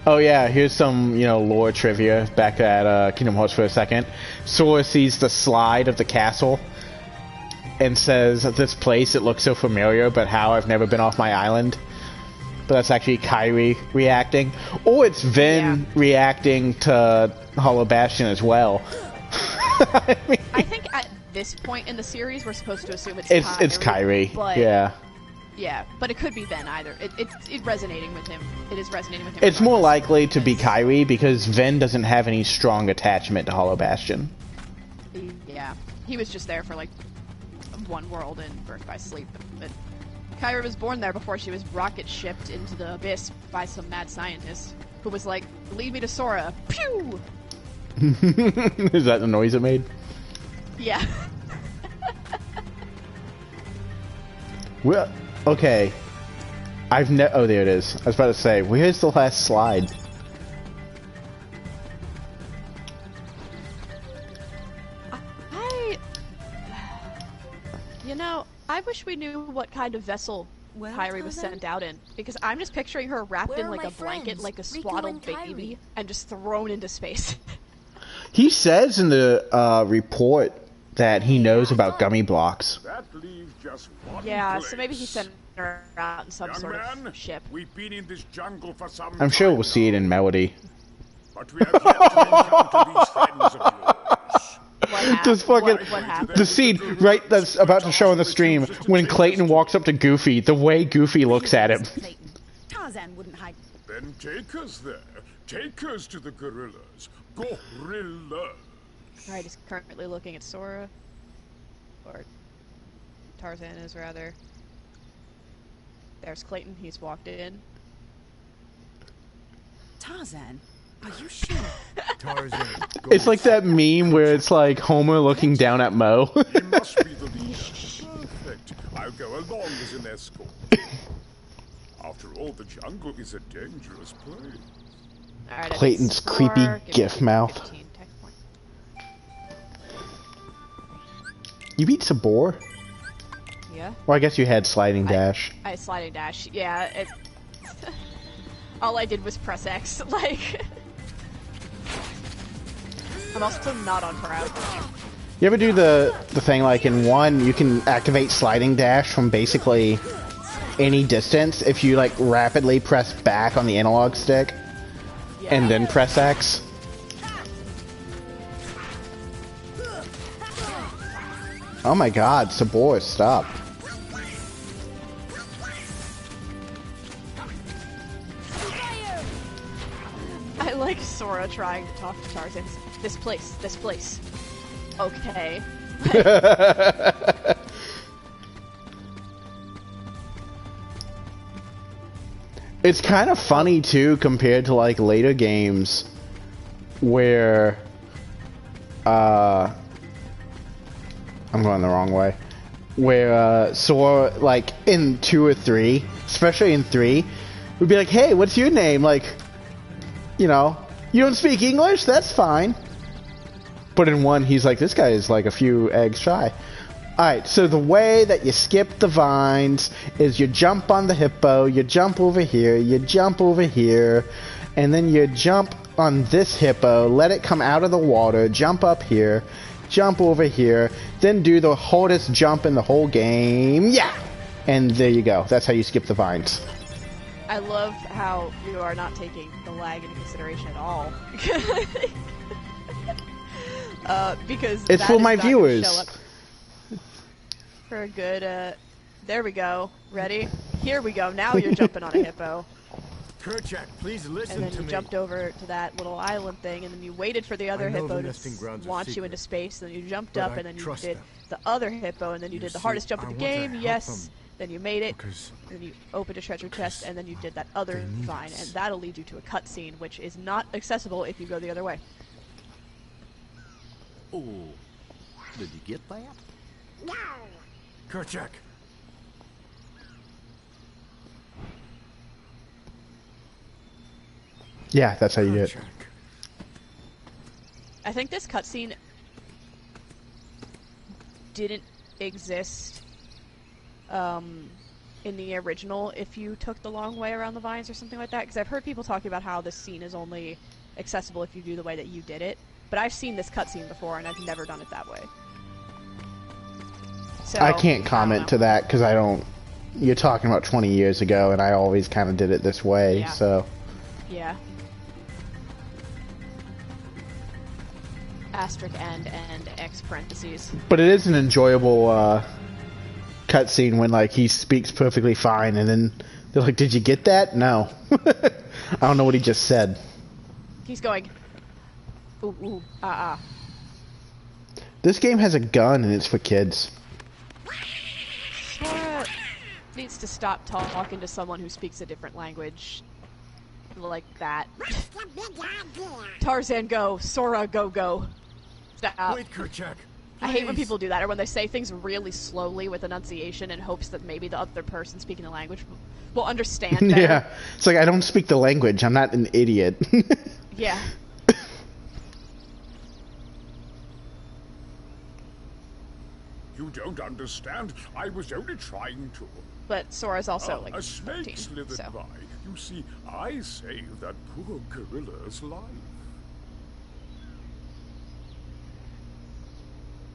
Oh yeah, here's some, lore trivia back at Kingdom Hearts for a second. Sora sees the slide of the castle and says, this place, it looks so familiar, but how I've never been off my island. But that's actually Kairi reacting. Or it's Ven reacting to Hollow Bastion as well. I think at this point in the series, we're supposed to assume it's Kairi. It's Kairi, but yeah. Yeah, but it could be Ven either. It's resonating with him. It is resonating with him. It's more likely to be Kairi because Ven doesn't have any strong attachment to Hollow Bastion. Yeah, he was just there for like one world in Birth by Sleep. But Kairi was born there before she was rocket shipped into the abyss by some mad scientist who was like, "Lead me to Sora." Pew! Is that the noise it made? Yeah. Well, okay. Oh, there it is. I was about to say, where's the last slide? I wish we knew what kind of vessel Kairi was sent out in, because I'm just picturing her wrapped in like a blanket, like a swaddled baby, and just thrown into space. He says in the report that he knows about gummy blocks. Yeah, so maybe he sent her out in some sort of ship. We've been in this jungle for some I'm sure we'll see it in Melody. But we have yet to encounter these friends of yours. This fucking the scene right that's about to show on the stream when Clayton walks up to Goofy, the way Goofy looks at him. Tarzan wouldn't hide. Then take us there. Take us to the gorillas. Gorillas. Alright, he's currently looking at Sora. Or Tarzan is, rather. There's Clayton, he's walked in. Tarzan? Are you sure? Tarzan. It's like that meme where it's like Homer looking down at Mo. He must be the leader. Perfect. I'll go along as an escort. After all, the jungle is a dangerous place. Right, Clayton's creepy gif mouth. You beat Sabor? Yeah. Well, I guess you had sliding dash. I sliding dash. Yeah. All I did was press X. Like. I'm also not on proud. You ever do the thing like in 1 you can activate sliding dash from basically any distance if you like rapidly press back on the analog stick and then press X? Oh my god, Sabor, stop. I like Sora trying to talk to Tarzan. This place. Okay. It's kind of funny too compared to like later games where I'm going the wrong way. Where Sora, like in 2 or 3, especially in 3, would be like, "Hey, what's your name?" Like, you know, "You don't speak English? That's fine." But in 1, he's like, "This guy is like a few eggs shy." Alright, so the way that you skip the vines is you jump on the hippo, you jump over here, you jump over here, and then you jump on this hippo, let it come out of the water, jump up here, jump over here, then do the hardest jump in the whole game. Yeah! And there you go. That's how you skip the vines. I love how you are not taking the lag into consideration at all. Because it's for my viewers. For a good, there we go. Ready? Here we go. Now you're jumping on a hippo. Kerchak, please listen And then to you me. jumped over to that little island thing, and then you waited for the other I know hippo the to nesting grounds are launch you secret, into space, and then you jumped but up, I and then you trust did them. the other hippo, and then you did the see, hardest jump I in the want to game, help yes. them Then you made it, because and then you opened a treasure chest, and then you did that other they need vine, us. and that'll lead you to a cutscene, which is not accessible if you go the other way. Oh, did you get that? Kerchak, Yeah, that's how you do it. Kerchak. I think this cutscene didn't exist in the original if you took the long way around the vines or something like that, because I've heard people talking about how this scene is only accessible if you do the way that you did it, but I've seen this cutscene before and I've never done it that way. So, I can't comment to that because I don't. You're talking about 20 years ago, and I always kind of did it this way, Yeah. so. Yeah. Asterisk and X parentheses. But it is an enjoyable cutscene when like he speaks perfectly fine, and then they're like, "Did you get that?" No, I don't know what he just said. He's going. Ooh, ooh, This game has a gun, and it's for kids. Sora needs to stop talking to someone who speaks a different language like that. Tarzan go, Sora go go. Stop. Wait, Kerchak. I hate when please. people do that, or when they say things really slowly with enunciation in hopes that maybe the other person speaking the language will understand better. Yeah, it's like I don't speak the language. I'm not an idiot. Yeah. You don't understand. I was only trying to. But Sora's also like A snake 14, slithered so. by. You see, I saved that poor gorilla's life.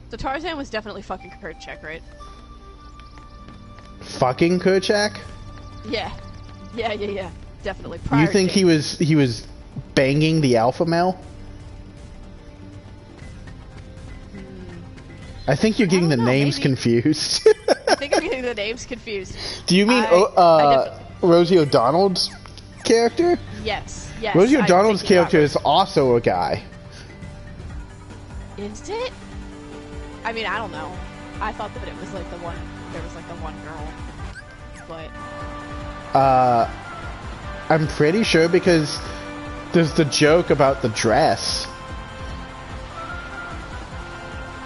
So Tarzan was definitely fucking Kerchak, right? Fucking Kerchak? Yeah. Yeah. Definitely. Prior You think to- he was banging the alpha male? I think you're getting the don't know, names maybe. confused. I think I'm getting the names confused. Do you mean Rosie O'Donnell's character? Yes. Rosie I'm O'Donnell's thinking about character is also a guy. Is it? I mean, I don't know. I thought that it was like the one. There was like the one girl, but I'm pretty sure because there's the joke about the dress.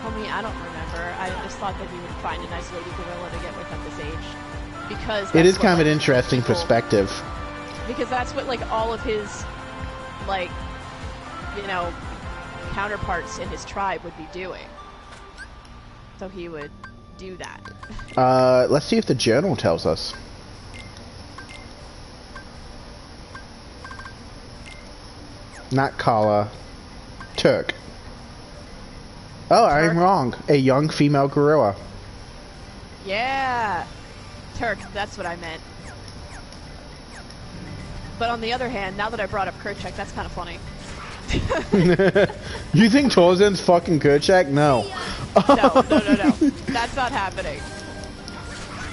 homie, I don't remember. I just thought that he would find a nice lady gorilla to get with at this age, because It that's is what, kind of like, an interesting people- perspective. Because that's what like all of his, like, you know, counterparts in his tribe would be doing. So he would do that. Let's see if the journal tells us. Not Kala. Turk. Oh, I'm wrong. A young female gorilla. Yeah, Turk. That's what I meant. But on the other hand, now that I brought up Kerchak, that's kind of funny. You think Tarzan's fucking Kerchak? No. No. That's not happening.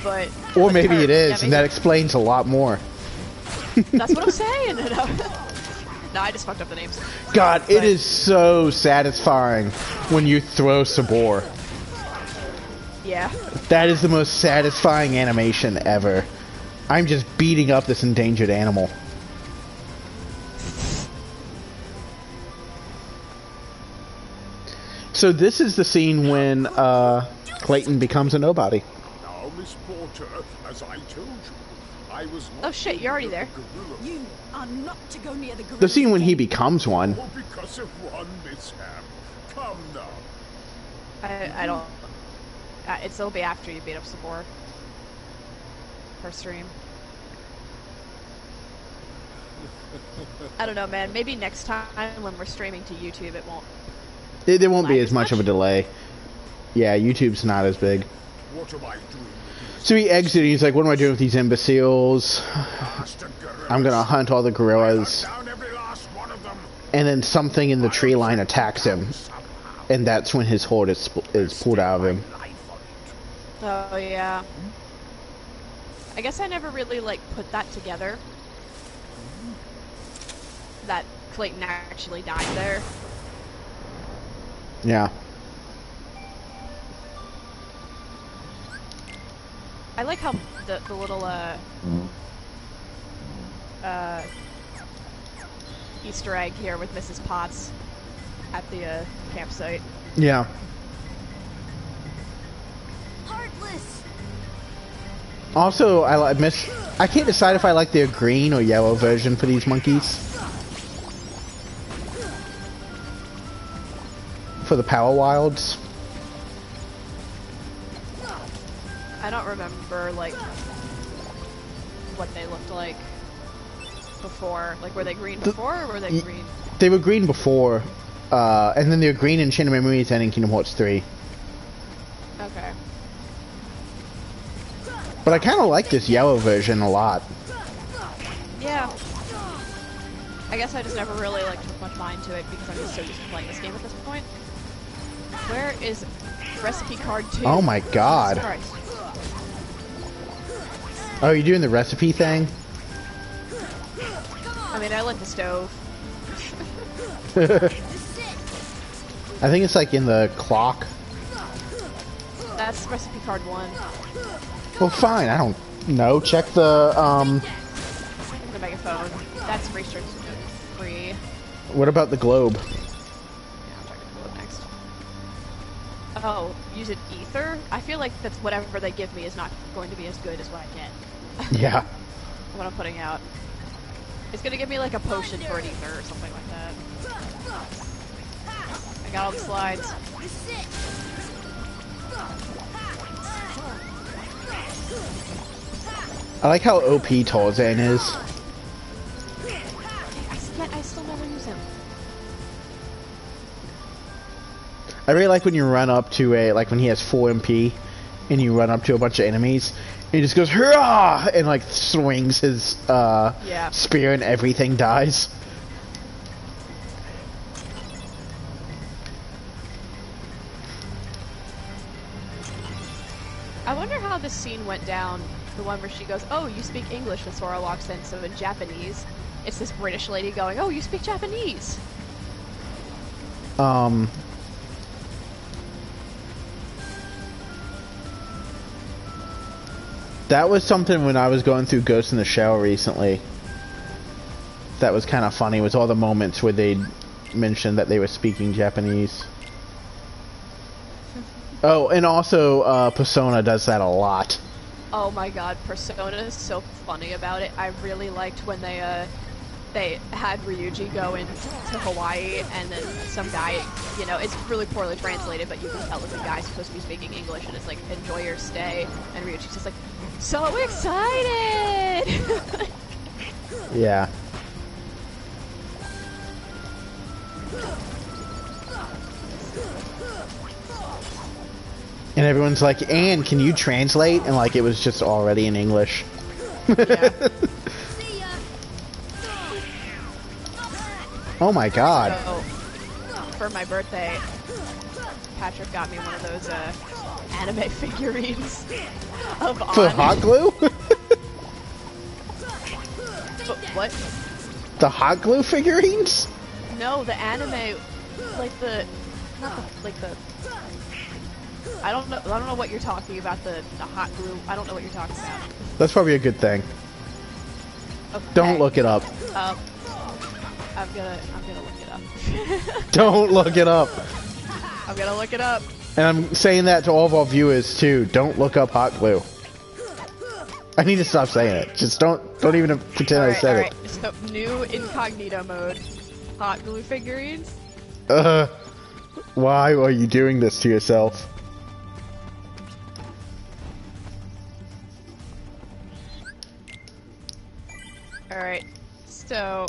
But Or maybe Turk, it is, yeah, and that explains a lot more. that's what I'm saying. No, I just fucked up the names. God, it is so satisfying when you throw Sabor. Yeah. That is the most satisfying animation ever. I'm just beating up this endangered animal. So this is the scene when Clayton becomes a nobody. Now, Miss Porter, as I told you, I was not Oh shit, you're already there. gorilla. You are not to go near the gorilla. The scene when he becomes one. Oh, because of one mishap. Come now. I don't. It'll be after you beat up Sabor. Per stream. I don't know, man. Maybe next time when we're streaming to YouTube, it won't. There won't be lag as much of a delay. Yeah, YouTube's not as big. What am I doing with So he exits and he's like, what am I doing with these imbeciles? bastard gorillas? I'm gonna hunt all the gorillas. Hunt down every last one of them. And then something in the tree line attacks him. And that's when his horde is pulled out of him. Oh yeah. I guess I never really, like, put that together. That Clayton actually died there. Yeah. I like how the little, Easter egg here with Mrs. Potts at the, campsite. Yeah. Heartless. Also, I can't decide if I like the green or yellow version for these monkeys. For the Power Wilds. I don't remember, like, what they looked like before. Like, were they green before, or were they green? They were green before, and then they were green in Chain of Memories and in Kingdom Hearts 3. Okay. But I kind of like this yellow version a lot. Yeah. I guess I just never really, like, took much mind to it because I'm just so used to playing this game at this point. Where is recipe card 2? Oh my god. Jesus Christ. Oh, you're doing the recipe thing? I mean, I lit the stove. I think it's like in the clock. That's recipe card 1. Well, fine. I don't know. Check the, The megaphone. That's research 3. What about the globe? Yeah, I'll check the globe next. Oh, use it ether? I feel like that's whatever they give me is not going to be as good as what I get. Yeah. What I'm putting out. It's gonna give me like a potion for an ether or something like that. I got all the slides. I like how OP Tarzan is. I still never use him. I really like when you run up to like when he has 4 MP and you run up to a bunch of enemies. He just goes, hurrah! And like swings his spear and everything dies. I wonder how this scene went down. The one where she goes, oh, you speak English, and Sora walks in, so in Japanese, it's this British lady going, oh, you speak Japanese! That was something when I was going through Ghost in the Shell recently. That was kind of funny, was all the moments where they mentioned that they were speaking Japanese. Oh, and also, Persona does that a lot. Oh my god, Persona is so funny about it. I really liked when they had Ryuji go into Hawaii, and then some guy, you know, it's really poorly translated, but you can tell that the guy's supposed to be speaking English, and it's like, enjoy your stay, and Ryuji's just like, so excited! Yeah. And everyone's like, Anne, can you translate? And like, it was just already in English. Yeah. Oh my god. So, for my birthday, Patrick got me one of those anime figurines of For Ann. hot glue? What? The hot glue figurines? No, the anime, like the, not the, like the, I don't know what you're talking about, the hot glue, I don't know what you're talking about. That's probably a good thing. Okay. Don't look it up. I'm gonna look it up. Don't look it up. I'm gonna look it up. And I'm saying that to all of our viewers too. Don't look up hot glue. I need to stop saying it. Just don't even pretend I said it. Alright, so new incognito mode. Hot glue figurines. Why are you doing this to yourself? Alright, so...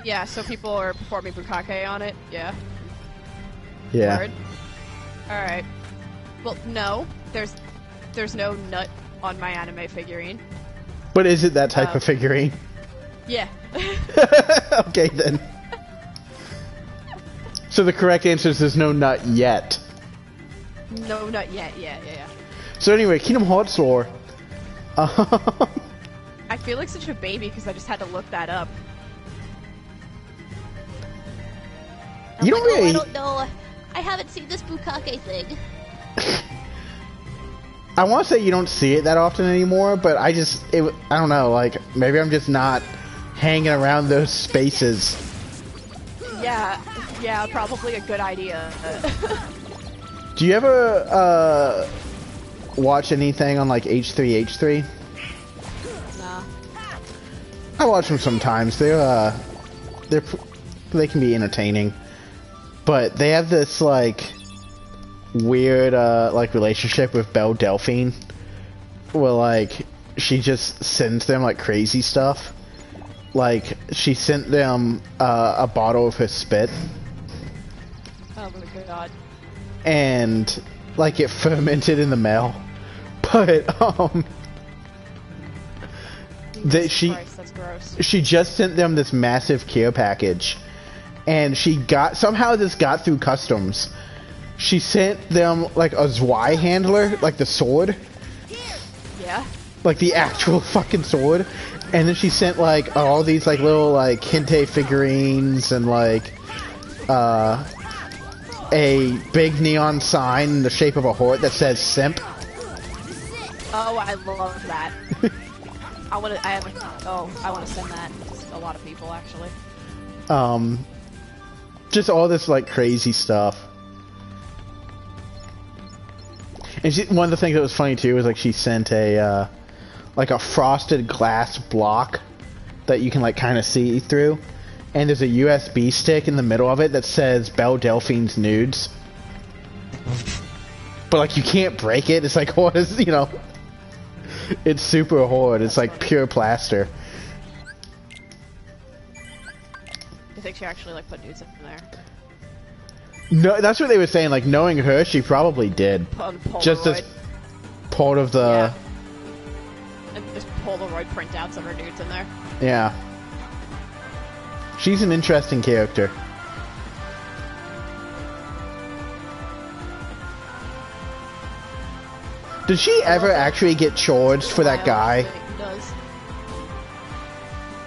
Yeah, so people are performing bukkake on it, yeah. Yeah. Word. Alright. Well, no, there's no nut on my anime figurine. But is it that type of figurine? Yeah. Okay then. So the correct answer is there's no nut yet. No nut yet, yeah. So anyway, Kingdom Hearts lore. I feel like such a baby because I just had to look that up. You don't really. I don't know. I haven't seen this Bukake thing. I want to say you don't see it that often anymore, but I don't know, like, maybe I'm just not hanging around those spaces. Yeah, probably a good idea. Do you ever, watch anything on, like, H3H3? Nah. I watch them sometimes. They can be entertaining. But they have this, like, weird, like, relationship with Belle Delphine, where, like, she just sends them, like, crazy stuff. Like, she sent them, a bottle of her spit. Oh my god. And, like, it fermented in the mail. But, Christ, that's gross. she just sent them this massive care package. And somehow this got through customs. She sent them, like, a Zwei handler, like the sword. Yeah? Like the actual fucking sword. And then she sent, like, all these, like, little, like, Hente figurines and, like, a big neon sign in the shape of a heart that says Simp. Oh, I love that. I want to send that to a lot of people, actually. Just all this, like, crazy stuff. And one of the things that was funny, too, was, like, she sent a, like, a frosted glass block that you can, like, kind of see through. And there's a USB stick in the middle of it that says Belle Delphine's nudes. But, like, you can't break it. It's like, what is, you know... It's super hard. It's, like, pure plaster. I think she actually, like, put nudes in there. No, that's what they were saying. Like, knowing her, she probably did. Just as part of the... Yeah. And just Polaroid printouts of her nudes in there. Yeah. She's an interesting character. Did she ever actually get charged for that guy? Does.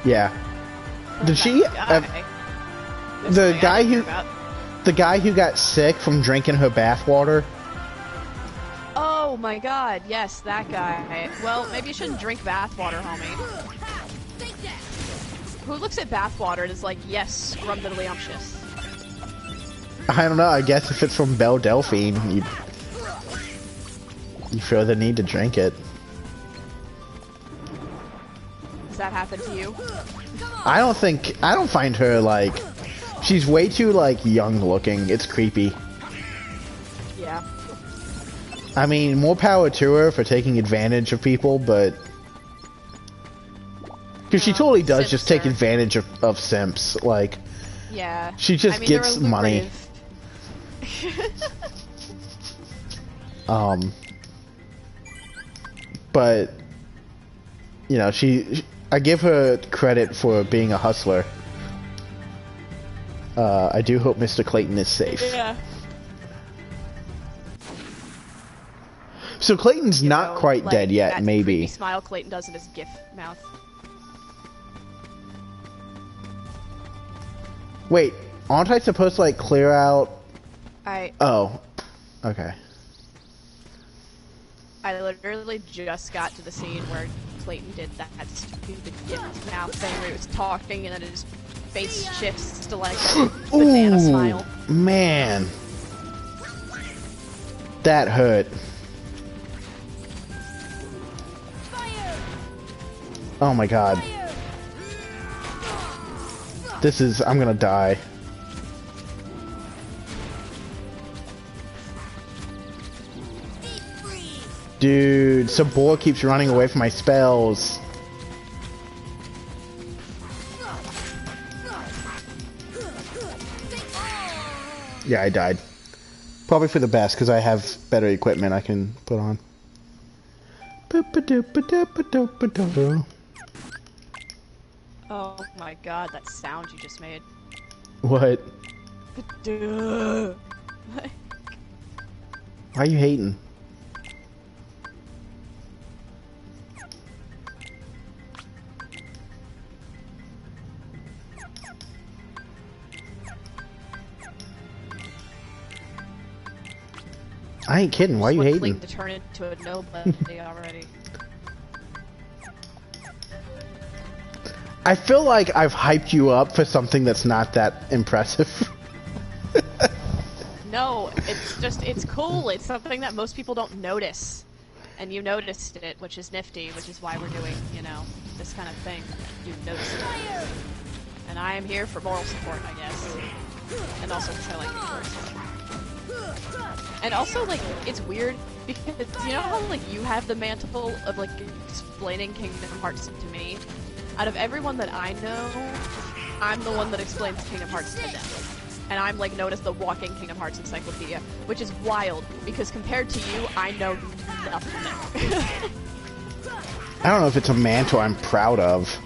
Yeah. Did she... The guy who got sick from drinking her bathwater. Oh my god, yes, that guy. Well, maybe you shouldn't drink bathwater, homie. Who looks at bathwater and is like, yes, scrumdiddlyumptious? I don't know, I guess if it's from Belle Delphine, you feel the need to drink it. Does that happen to you? I don't find her, like... She's way too, like, young looking. It's creepy. Yeah. I mean, more power to her for taking advantage of people, but... Because she totally does just take advantage of simps, like... Yeah. She just gets money. But... You know, I give her credit for being a hustler. I do hope Mr. Clayton is safe. Yeah. So Clayton's not quite dead yet, that maybe. Smile Clayton does in his GIF mouth. Wait, aren't I supposed to, like, clear out... Oh. Okay. I literally just got to the scene where Clayton did that stupid GIF mouth thing where he was talking and then his face shifts to, like, a banana smile. Man. That hurt. Oh my god. I'm gonna die. Dude, Sabor keeps running away from my spells. Yeah, I died. Probably for the best, because I have better equipment I can put on. Oh my god, that sound you just made. What? Duh. Why are you hating? I ain't kidding. Why are you Swiftly hating? to turn into a nobody already. I feel like I've hyped you up for something that's not that impressive. No, it's cool. It's something that most people don't notice. And you noticed it, which is nifty, which is why we're doing, you know, this kind of thing. You noticed it. And I am here for moral support, I guess. And also because I like you first. And also, like, it's weird, because you know how, like, you have the mantle of, like, explaining Kingdom Hearts to me? Out of everyone that I know, I'm the one that explains Kingdom Hearts to them. And I'm, like, known as the walking Kingdom Hearts encyclopedia, which is wild, because compared to you, I know nothing. I don't know if it's a mantle I'm proud of.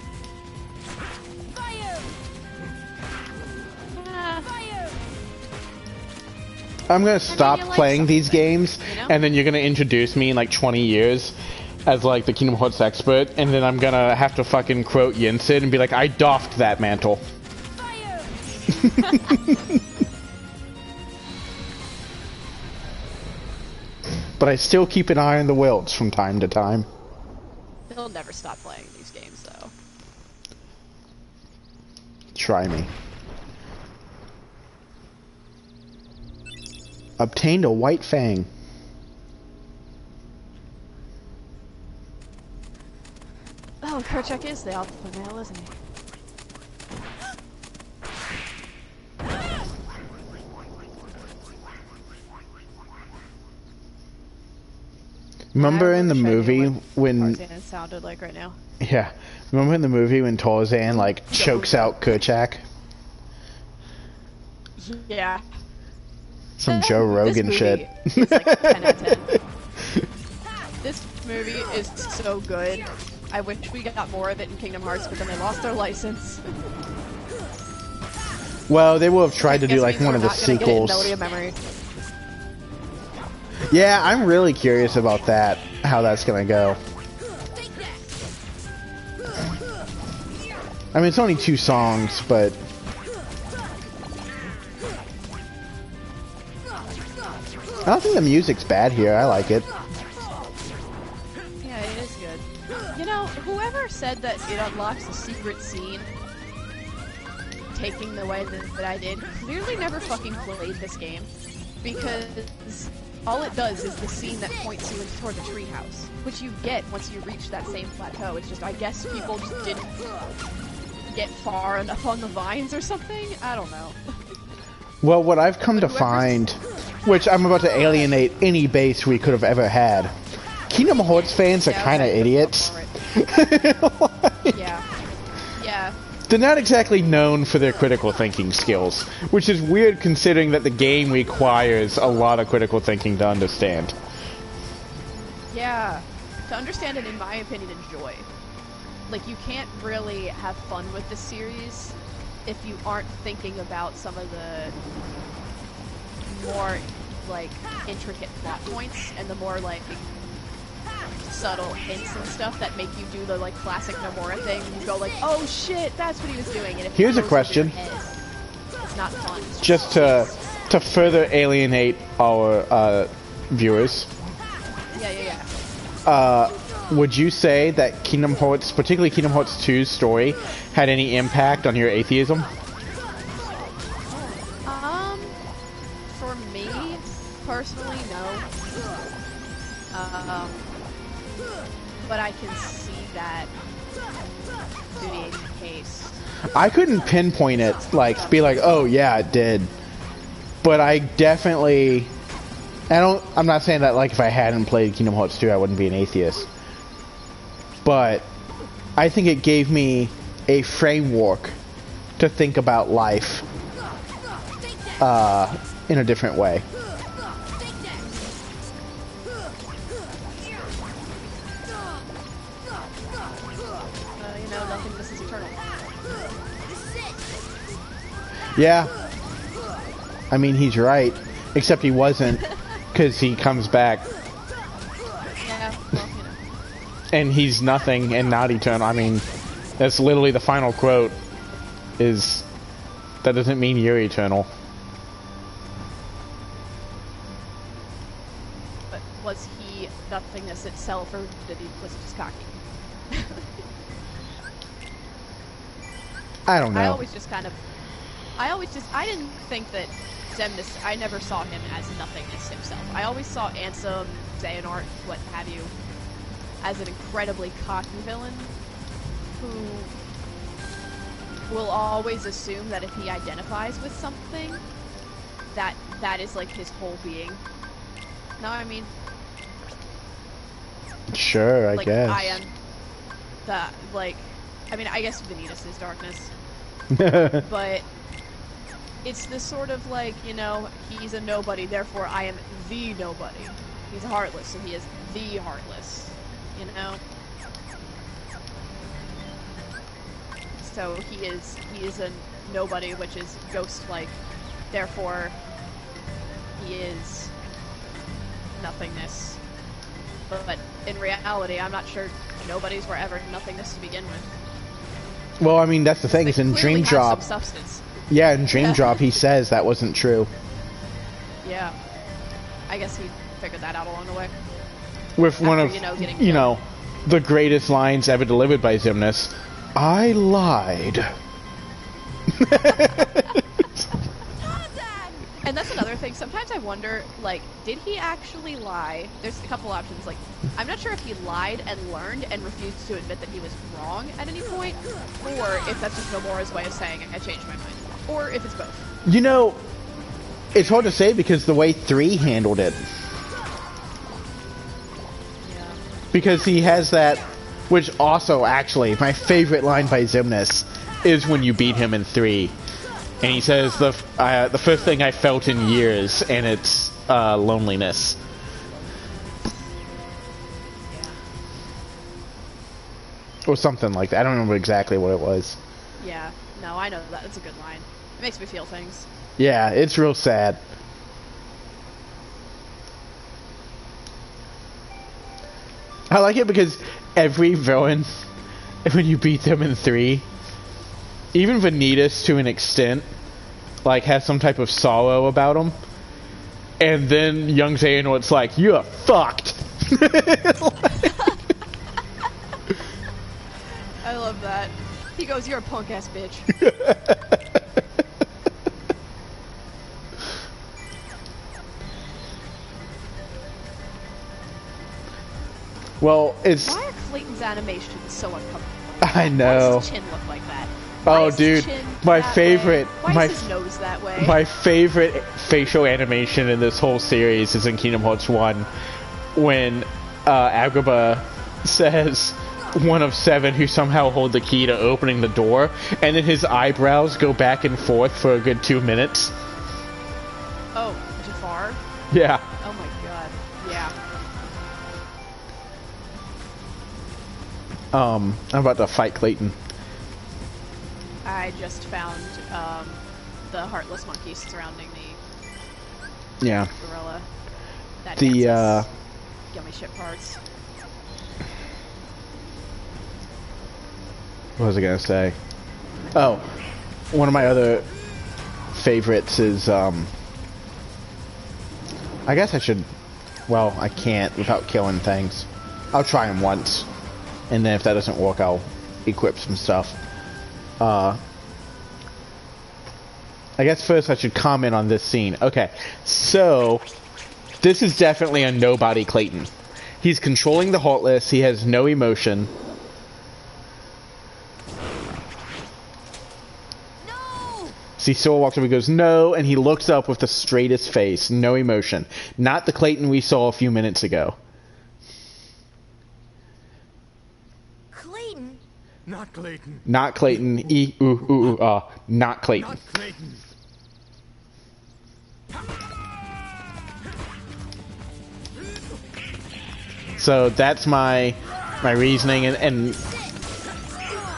I'm gonna stop playing these games, you know? And then you're gonna introduce me in like 20 years as like the Kingdom Hearts expert, and then I'm gonna have to fucking quote Yinsid and be like, I doffed that mantle. But I still keep an eye on the Wilts from time to time. They'll never stop playing these games, though. Try me. Obtained a white fang. Oh, Kerchak is the alpha male, isn't he? Remember in the movie when Tarzan sounded like right now? Yeah. Remember in the movie when Tarzan like chokes out Kerchak? Yeah. Some Joe Rogan shit. Is like 10 out of 10. This movie is so good. I wish we got more of it in Kingdom Hearts, but then they lost their license. Well, they will have tried to do like one of the sequels. Melody of Memory. Yeah, I'm really curious about that, how that's gonna go. I mean, it's only 2 songs, but I don't think the music's bad here. I like it. Yeah, it is good. You know, whoever said that it unlocks a secret scene, taking the way that I did, clearly never fucking played this game. Because all it does is the scene that points you toward the treehouse, which you get once you reach that same plateau. It's just, I guess people just didn't get far enough on the vines or something? I don't know. Well, what I've come to find, which I'm about to alienate any base we could have ever had, Kingdom Hearts fans are kind of idiots. Yeah. Yeah. They're not exactly known for their critical thinking skills, which is weird considering that the game requires a lot of critical thinking to understand. Yeah. To understand and, in my opinion, enjoy. Like, you can't really have fun with the series if you aren't thinking about some of the more, like, intricate plot points and the more, like, subtle hints and stuff that make you do the, like, classic Nomura thing. You go like, oh shit, that's what he was doing. And if here's a question. It's not fun. Just to further alienate our viewers. Yeah. Would you say that Kingdom Hearts, particularly Kingdom Hearts 2's story, had any impact on your atheism? For me, personally, no. But I can see that being the case. I couldn't pinpoint it, like, be like, oh yeah, it did. But I definitely... I'm not saying that, like, if I hadn't played Kingdom Hearts 2, I wouldn't be an atheist. But I think it gave me a framework to think about life in a different way. You know, nothing this is eternal. Yeah. I mean, he's right. Except he wasn't, because he comes back. Yeah, well, you know. And he's nothing and not eternal. I mean, that's literally the final quote, is, that doesn't mean you're eternal. itself, or did he was just cocky? I don't know. I didn't think that Xemnas, I never saw him as nothingness himself. I always saw Ansem, Xehanort, what have you, as an incredibly cocky villain who will always assume that if he identifies with something, that is like his whole being. Know what I mean? Sure, I like, guess. I am the, like, I mean, I guess Vanitas is darkness. But it's this sort of like, you know, he's a nobody, therefore I am the nobody. He's a Heartless, so he is the Heartless. You know? So he is a nobody, which is ghost-like. Therefore, he is nothingness. But in reality, I'm not sure nobodies were ever nothingness to begin with. Well, I mean, that's the thing. They Is in clearly Dream have Drop. some substance. Yeah, in Dream Drop, he says that wasn't true. Yeah. I guess he figured that out along the way. With one of, getting you know, the greatest lines ever delivered by Xemnas. I lied. And that's another thing. Sometimes I wonder, like, did he actually lie? There's a couple options. Like, I'm not sure if he lied and learned and refused to admit that he was wrong at any point, or if that's just Nomora's way of saying, I changed my mind. Or if it's both. You know, it's hard to say because the way 3 handled it. Yeah. Because he has that, which also, actually, my favorite line by Xemnas is when you beat him in 3. And he says, the first thing I felt in years, and it's loneliness. Yeah. Or something like that. I don't remember exactly what it was. Yeah. No, I know that. It's a good line. It makes me feel things. Yeah, it's real sad. I like it because every villain, when you beat them in 3, even Vanitas to an extent, like, has some type of sorrow about him. And then young Xehanort's like, you're fucked. I love that. He goes, you're a punk ass bitch. Well, it's... Why are Clayton's animations so uncomfortable? I know. Why does his chin look like that? Why Oh, is his dude, chin my that favorite... way? Why is his nose that way? My favorite facial animation in this whole series is in Kingdom Hearts 1, when Agrabah says one of 7 who somehow hold the key to opening the door, and then his eyebrows go back and forth for a good 2 minutes. Oh, Jafar? Yeah. Oh my god. Yeah. I'm about to fight Clayton. I just found the heartless monkeys surrounding the Yeah. gorilla. That The dances yummy shit parts. What was I gonna say? Oh, one of my other favorites is I guess I should. Well, I can't without killing things. I'll try them once, and then if that doesn't work, I'll equip some stuff. I guess first I should comment on this scene. Okay, so this is definitely a nobody Clayton. He's controlling the Heartless. He has no emotion. No! See, Sora walks up and goes, no, and he looks up with the straightest face, no emotion. Not the Clayton we saw a few minutes ago. Clayton? Not Clayton. Not Clayton. Not Clayton. Not Clayton. So that's my reasoning, and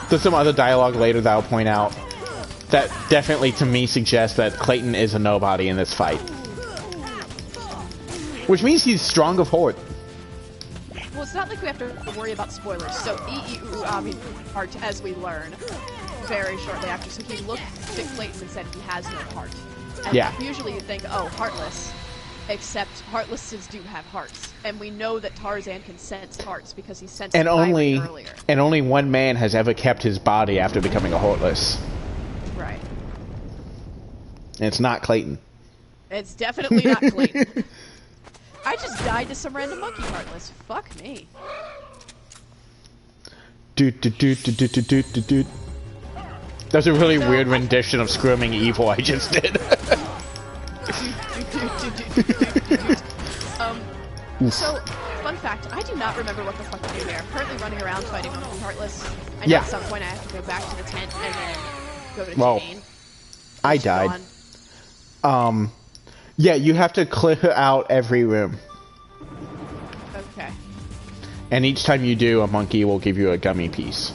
there's some other dialogue later that I'll point out that definitely to me suggests that Clayton is a nobody in this fight. Which means he's strong of heart. Well, it's not like we have to worry about spoilers. So, heart, as we learn very shortly after. So he looked at Clayton and said he has no heart. And yeah. usually you think, oh, heartless. Except Heartlesses do have hearts, and we know that Tarzan can sense hearts because he sensed And Kyrie earlier. And only one man has ever kept his body after becoming a Heartless. Right. And it's not Clayton. It's definitely not Clayton. I just died to some random monkey Heartless. Fuck me. Doot doot doot doot doot doot doot doot. That's a really weird rendition of Screaming Evil I just did. So, fun fact, I do not remember what the fuck to do there. I'm currently running around fighting with Heartless. I know at some point I have to go back to the tent and then go to Jane. I died. Yeah, you have to clear out every room. Okay. And each time you do, a monkey will give you a gummy piece.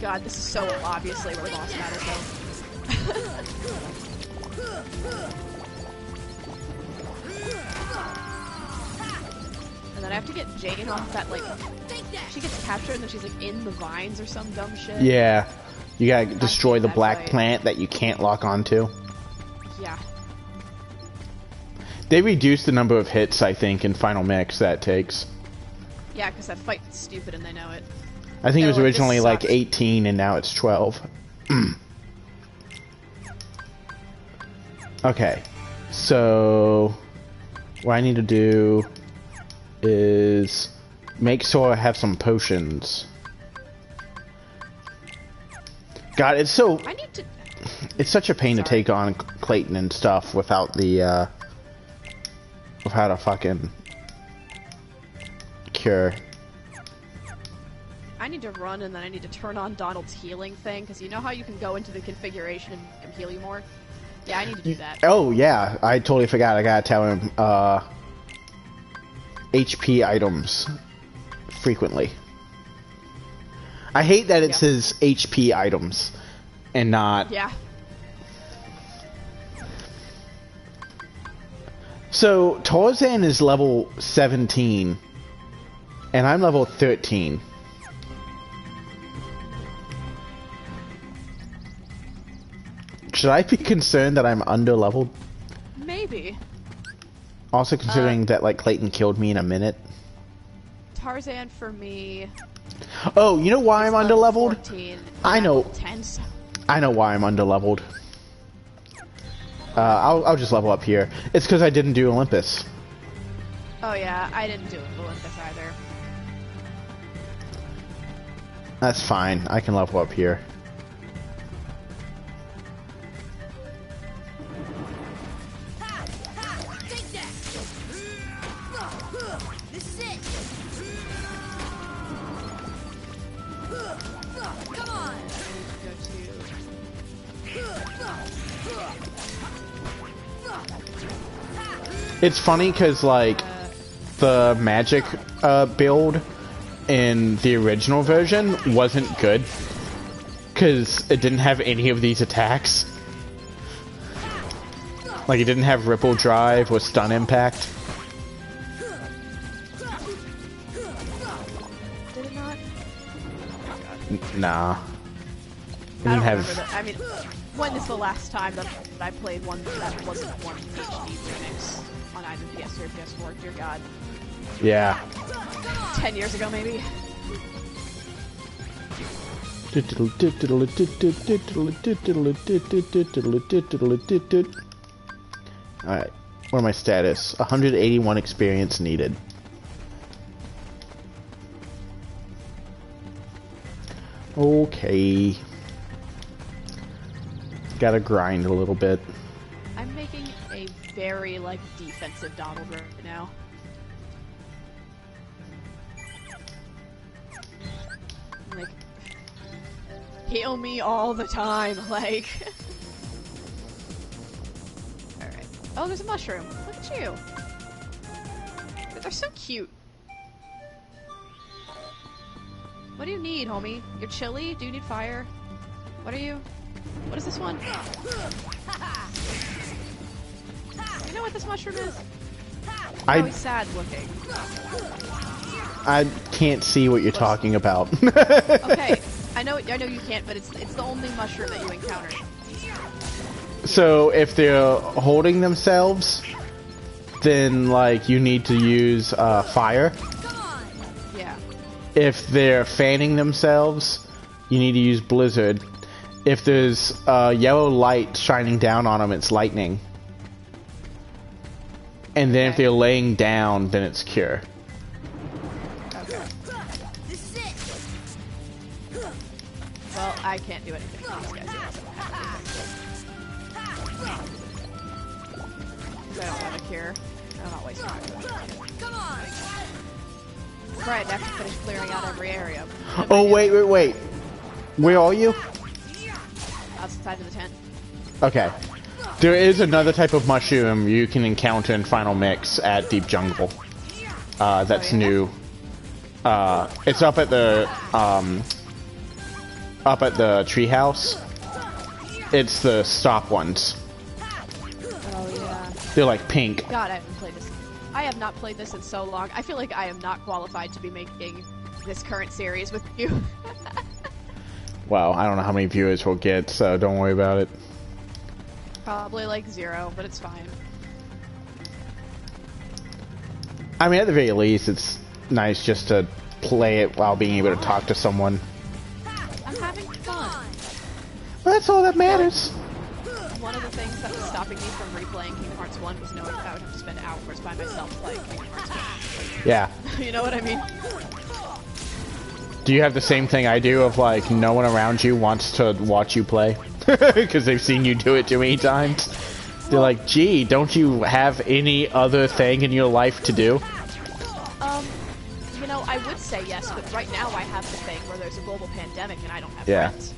God, this is so obviously where the boss battle goes. And then I have to get Jane off that, like, she gets captured and then she's, like, in the vines or some dumb shit. Yeah. You gotta destroy the black plant that you can't lock onto. Yeah. They reduced the number of hits, I think, in Final Mix that takes. Yeah, because that fight's stupid and they know it. I think it was originally like 18 and now it's 12. Okay. So what I need to do is make sure I have some potions. God, it's so it's such a pain to take on Clayton and stuff without the without a fucking cure. I need to run and then I need to turn on Donald's healing thing, because you know how you can go into the configuration and make him heal you more? Yeah, I need to do that. Oh, yeah. I totally forgot. I gotta tell him, HP items frequently. I hate that it says HP items and not... Yeah. So, Tarzan is level 17, and I'm level 13. Should I be concerned that I'm under-leveled? Maybe. Also considering that, like, Clayton killed me in a minute. Tarzan for me... Oh, you know why I'm under-leveled? I know. 10, so. I know why I'm under-leveled. I'll just level up here. It's because I didn't do Olympus. Oh yeah, I didn't do Olympus either. That's fine. I can level up here. It's funny because, like, the magic build in the original version wasn't good because it didn't have any of these attacks. Like, it didn't have Ripple Drive or Stun Impact. Did it not? Nah. It I didn't don't have... remember that. I mean, when is the last time that I played one that wasn't one HD remix on either PS3 or PS4? Dear God. Yeah. 10 years ago, maybe? Alright. What are my status? 181 experience needed. Okay. Gotta grind a little bit. I'm making a very, like, defensive Donald right now. Like, heal me all the time, like... Alright. Oh, there's a mushroom. Look at you. They're so cute. What do you need, homie? You're chilly? Do you need fire? What are you? What is this one? You know what this mushroom is? Oh, he's sad looking. I can't see what you're talking about. Okay, I know you can't, but it's the only mushroom that you encounter. So if they're holding themselves, then like you need to use fire. Yeah. If they're fanning themselves, you need to use blizzard. If there's yellow light shining down on them, it's lightning. And then if they're laying down, then it's cure. Okay. Well, I can't do anything to these guys. I don't have a cure. I'm not wasting time. Come on! Right, I have to finish clearing out every area. Oh, wait. Where are you? Outside of the tent. Okay. There is another type of mushroom you can encounter in Final Mix at Deep Jungle. That's new. It's up at the treehouse. It's the stop ones. Oh yeah. They're like pink. God, I haven't played this. I have not played this in so long. I feel like I am not qualified to be making this current series with you. Well, I don't know how many viewers we'll get, so don't worry about it. Probably like 0, but it's fine. I mean, at the very least, it's nice just to play it while being able to talk to someone. I'm having fun. Well, that's all that matters. One of the things that was stopping me from replaying Kingdom Hearts 1 was knowing that I would have to spend hours by myself playing Kingdom Hearts 2. Yeah. You know what I mean? Do you have the same thing I do of like no one around you wants to watch you play? Because they've seen you do it too many times. They're like, gee, don't you have any other thing in your life to do? You know, I would say yes, but right now I have the thing where there's a global pandemic and I don't have Yeah. friends.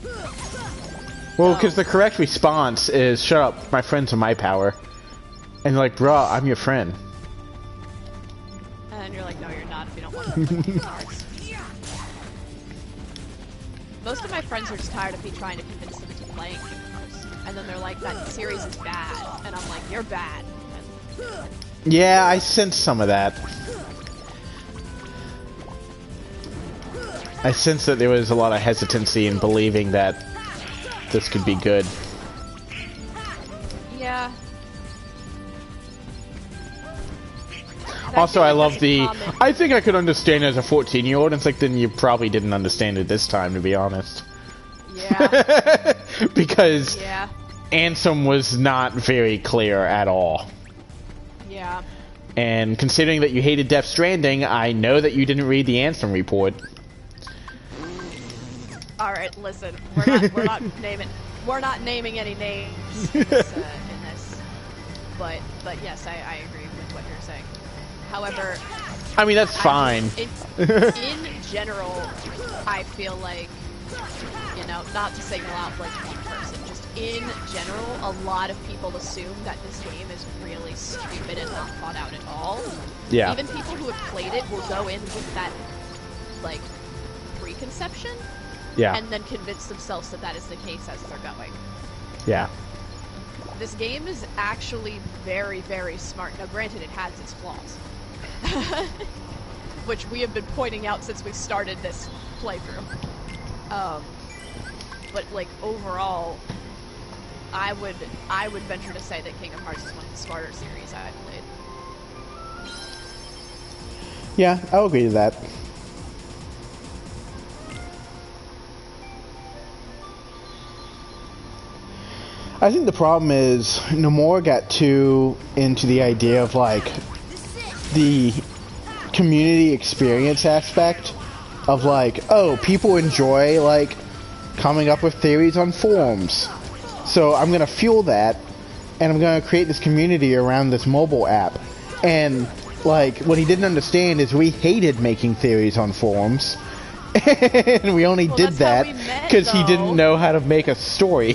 Well, because the correct response is, shut up, my friends are my power. And they're like, bruh, I'm your friend. And you're like, no, you're not if you don't want to play Kingdom Hearts. Most of my friends are just tired of me trying to convince them into playing Kingdom Hearts. And then they're like, that series is bad. And I'm like, you're bad. And Yeah, I sense some of that. I sense that there was a lot of hesitancy in believing that this could be good. yeah. Also, I love the, I think I could understand it as a 14-year-old. It's like, then you probably didn't understand it this time, to be honest. Yeah. Because Yeah. Ansem was not very clear at all. Yeah. And considering that you hated Death Stranding, I know that you didn't read the Ansem report. Alright, listen. We're not naming any names in this. But yes, I agree with what you're saying. However, I mean, that's fine. In general, I feel like, you know, not to single out like one person, just in general, a lot of people assume that this game is really stupid and not thought out at all. Yeah. Even people who have played it will go in with that, like, preconception. Yeah. And then convince themselves that that is the case as they're going. Yeah. This game is actually very, very smart. Now, granted, it has its flaws. Which we have been pointing out since we started this playthrough. But, like, overall, I would venture to say that Kingdom Hearts is one of the smarter series I've played. Yeah, I'll agree to that. I think the problem is Nomura got too into the idea of like the community experience aspect of like, oh, people enjoy like coming up with theories on forums, so I'm gonna fuel that and I'm gonna create this community around this mobile app. And like what he didn't understand is we hated making theories on forums. And we only did that because he didn't know how to make a story.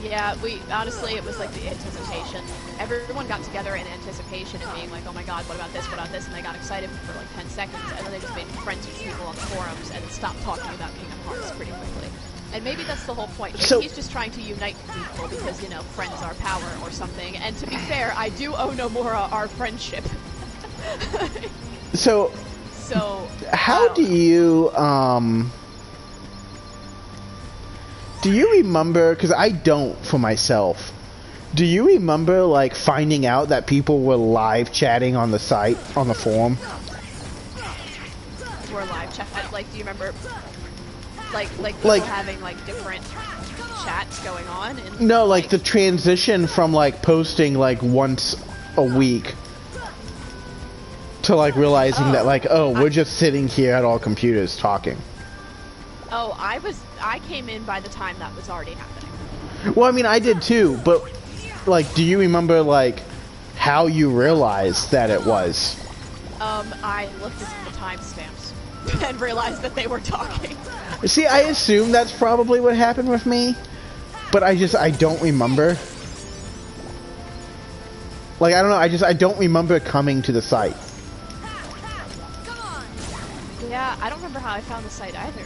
Yeah, honestly, it was like the anticipation. Everyone got together in anticipation and being like, oh my god, what about this, and they got excited for like 10 seconds, and then they just made friends with people on the forums and stopped talking about Kingdom Hearts pretty quickly. And maybe that's the whole point. Maybe he's just trying to unite people because, you know, friends are power or something. And to be fair, I do owe Nomura our friendship. So So how do you remember, because I don't for myself, do you remember like finding out that people were live chatting on the site, on the forum? We're live chat, like, do you remember like people having like different chats going on? And, no, like the transition from like posting like once a week to like realizing that like, oh, we're just sitting here at our computers talking. Oh, I came in by the time that was already happening. Well, I mean, I did too, but like, do you remember like how you realized that it was? I looked at the timestamps and realized that they were talking. See, I assume that's probably what happened with me, but I don't remember. Like, I don't know, I don't remember coming to the site. Yeah, I don't remember how I found the site either.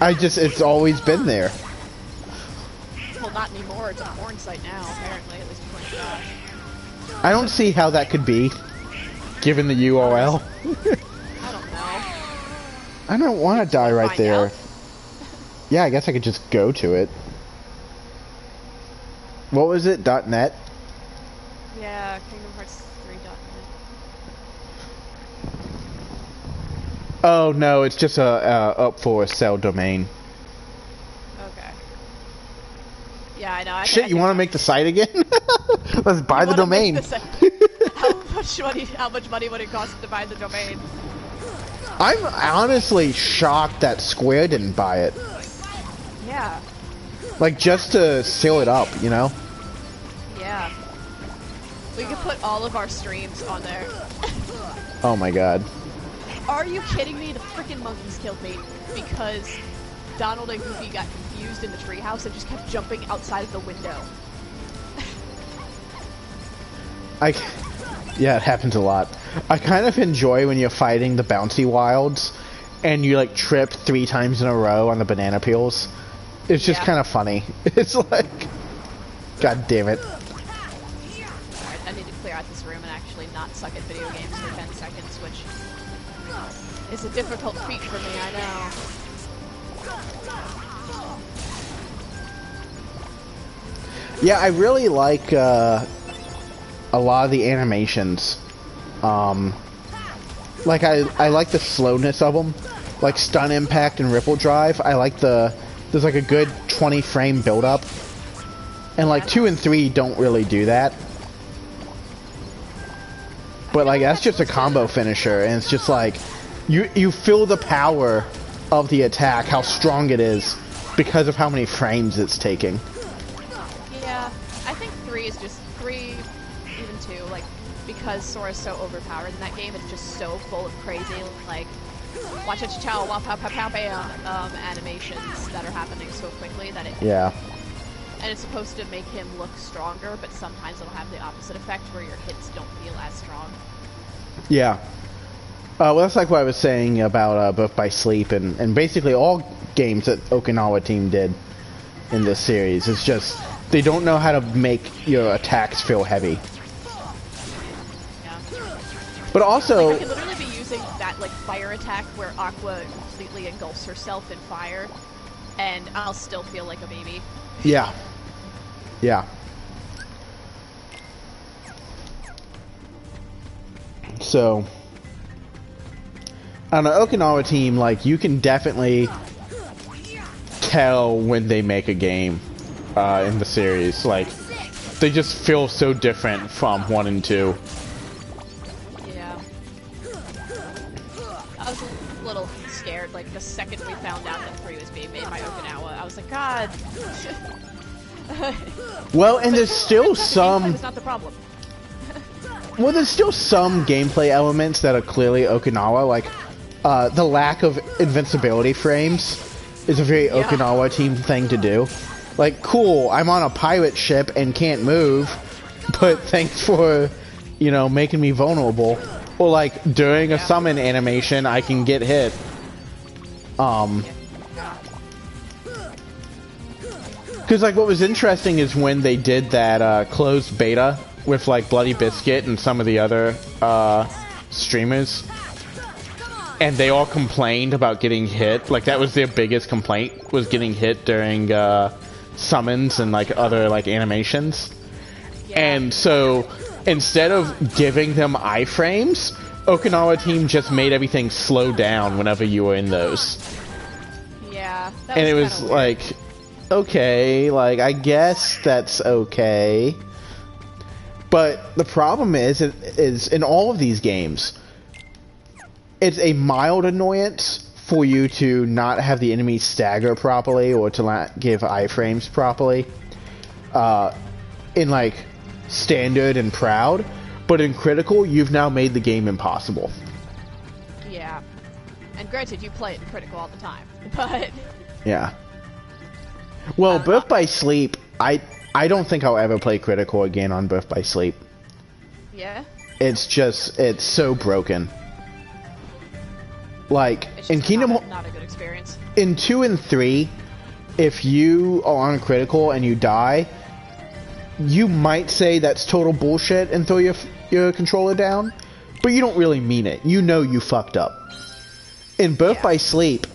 It's always been there. Well, not anymore. It's a porn site now, apparently, at least according to Josh. I don't see how that could be, given the URL. I don't know. I don't want to die right there. Out. Yeah, I guess I could just go to it. What was it? .net? Yeah, Kingdom Hearts 3.net. Oh no, it's just a up for sale domain. Okay. Yeah, I know. Shit, you want to make the site again? Let's buy the domain. How much money would it cost to buy the domain? I'm honestly shocked that Square didn't buy it. Yeah. Like, just to seal it up, you know? Yeah. We could put all of our streams on there. Oh my god. Are you kidding me? The freaking monkeys killed me because Donald and Goofy got confused in the treehouse and just kept jumping outside of the window. Yeah, it happens a lot. I kind of enjoy when you're fighting the bouncy wilds and you like trip 3 times in a row on the banana peels. It's just kind of funny. It's like, god damn it. Alright, I need to clear out this room and actually not suck at video games for 10 seconds, which is a difficult feat for me, I know. Yeah, I really like a lot of the animations. Like I like the slowness of them, like stun impact and ripple drive. I like there's like a good 20 frame build up, and like 2 and 3 don't really do that. But like that's just a combo finisher, and it's just like you feel the power of the attack, how strong it is, because of how many frames it's taking. Yeah, I think 3 is just 3, even 2, like, because Sora's so overpowered in that game, it's just so full of crazy, like, watch it chow wah pow pow pow bam animations that are happening so quickly that it... Yeah. And it's supposed to make him look stronger, but sometimes it'll have the opposite effect where your hits don't feel as strong. Yeah. Well, that's like what I was saying about Birth by Sleep and basically all games that Okinawa team did in this series. It's just, they don't know how to make your attacks feel heavy. Yeah. But also... Like, I could literally be using that, like, fire attack where Aqua completely engulfs herself in fire, and I'll still feel like a baby. Yeah. Yeah. So... on an Okinawa team, like, you can definitely tell when they make a game in the series. Like, they just feel so different from 1 and 2. Yeah. I was a little scared, like, the second we found out that 3 was being made by Okinawa. I was like, God. Well, and there's still some... That's not the problem. Well, there's still some gameplay elements that are clearly Okinawa, like... the lack of invincibility frames is a very Okinawa team thing to do. Like, cool, I'm on a pirate ship and can't move, but thanks for, you know, making me vulnerable. Or like, during a summon animation, I can get hit. Because like, what was interesting is when they did that closed beta with like Bloody Biscuit and some of the other streamers. and they all complained about getting hit. Like, that was their biggest complaint, was getting hit during summons and like other like animations. Yeah. And so instead of giving them iframes, Okinawa team just made everything slow down whenever you were in those. Yeah. And it was like, okay, like, I guess that's okay. But the problem is in all of these games, it's a mild annoyance for you to not have the enemy stagger properly or to not give iframes properly. In like standard and proud, but in critical, you've now made the game impossible. Yeah. And granted, you play it in critical all the time, but... Yeah. Well, Birth by Sleep, I don't think I'll ever play critical again on Birth by Sleep. Yeah? It's so broken. Like, in Kingdom Hearts... Not a good experience. In 2 and 3, if you are on critical and you die, you might say that's total bullshit and throw your controller down, but you don't really mean it. You know you fucked up. In Birth by Sleep,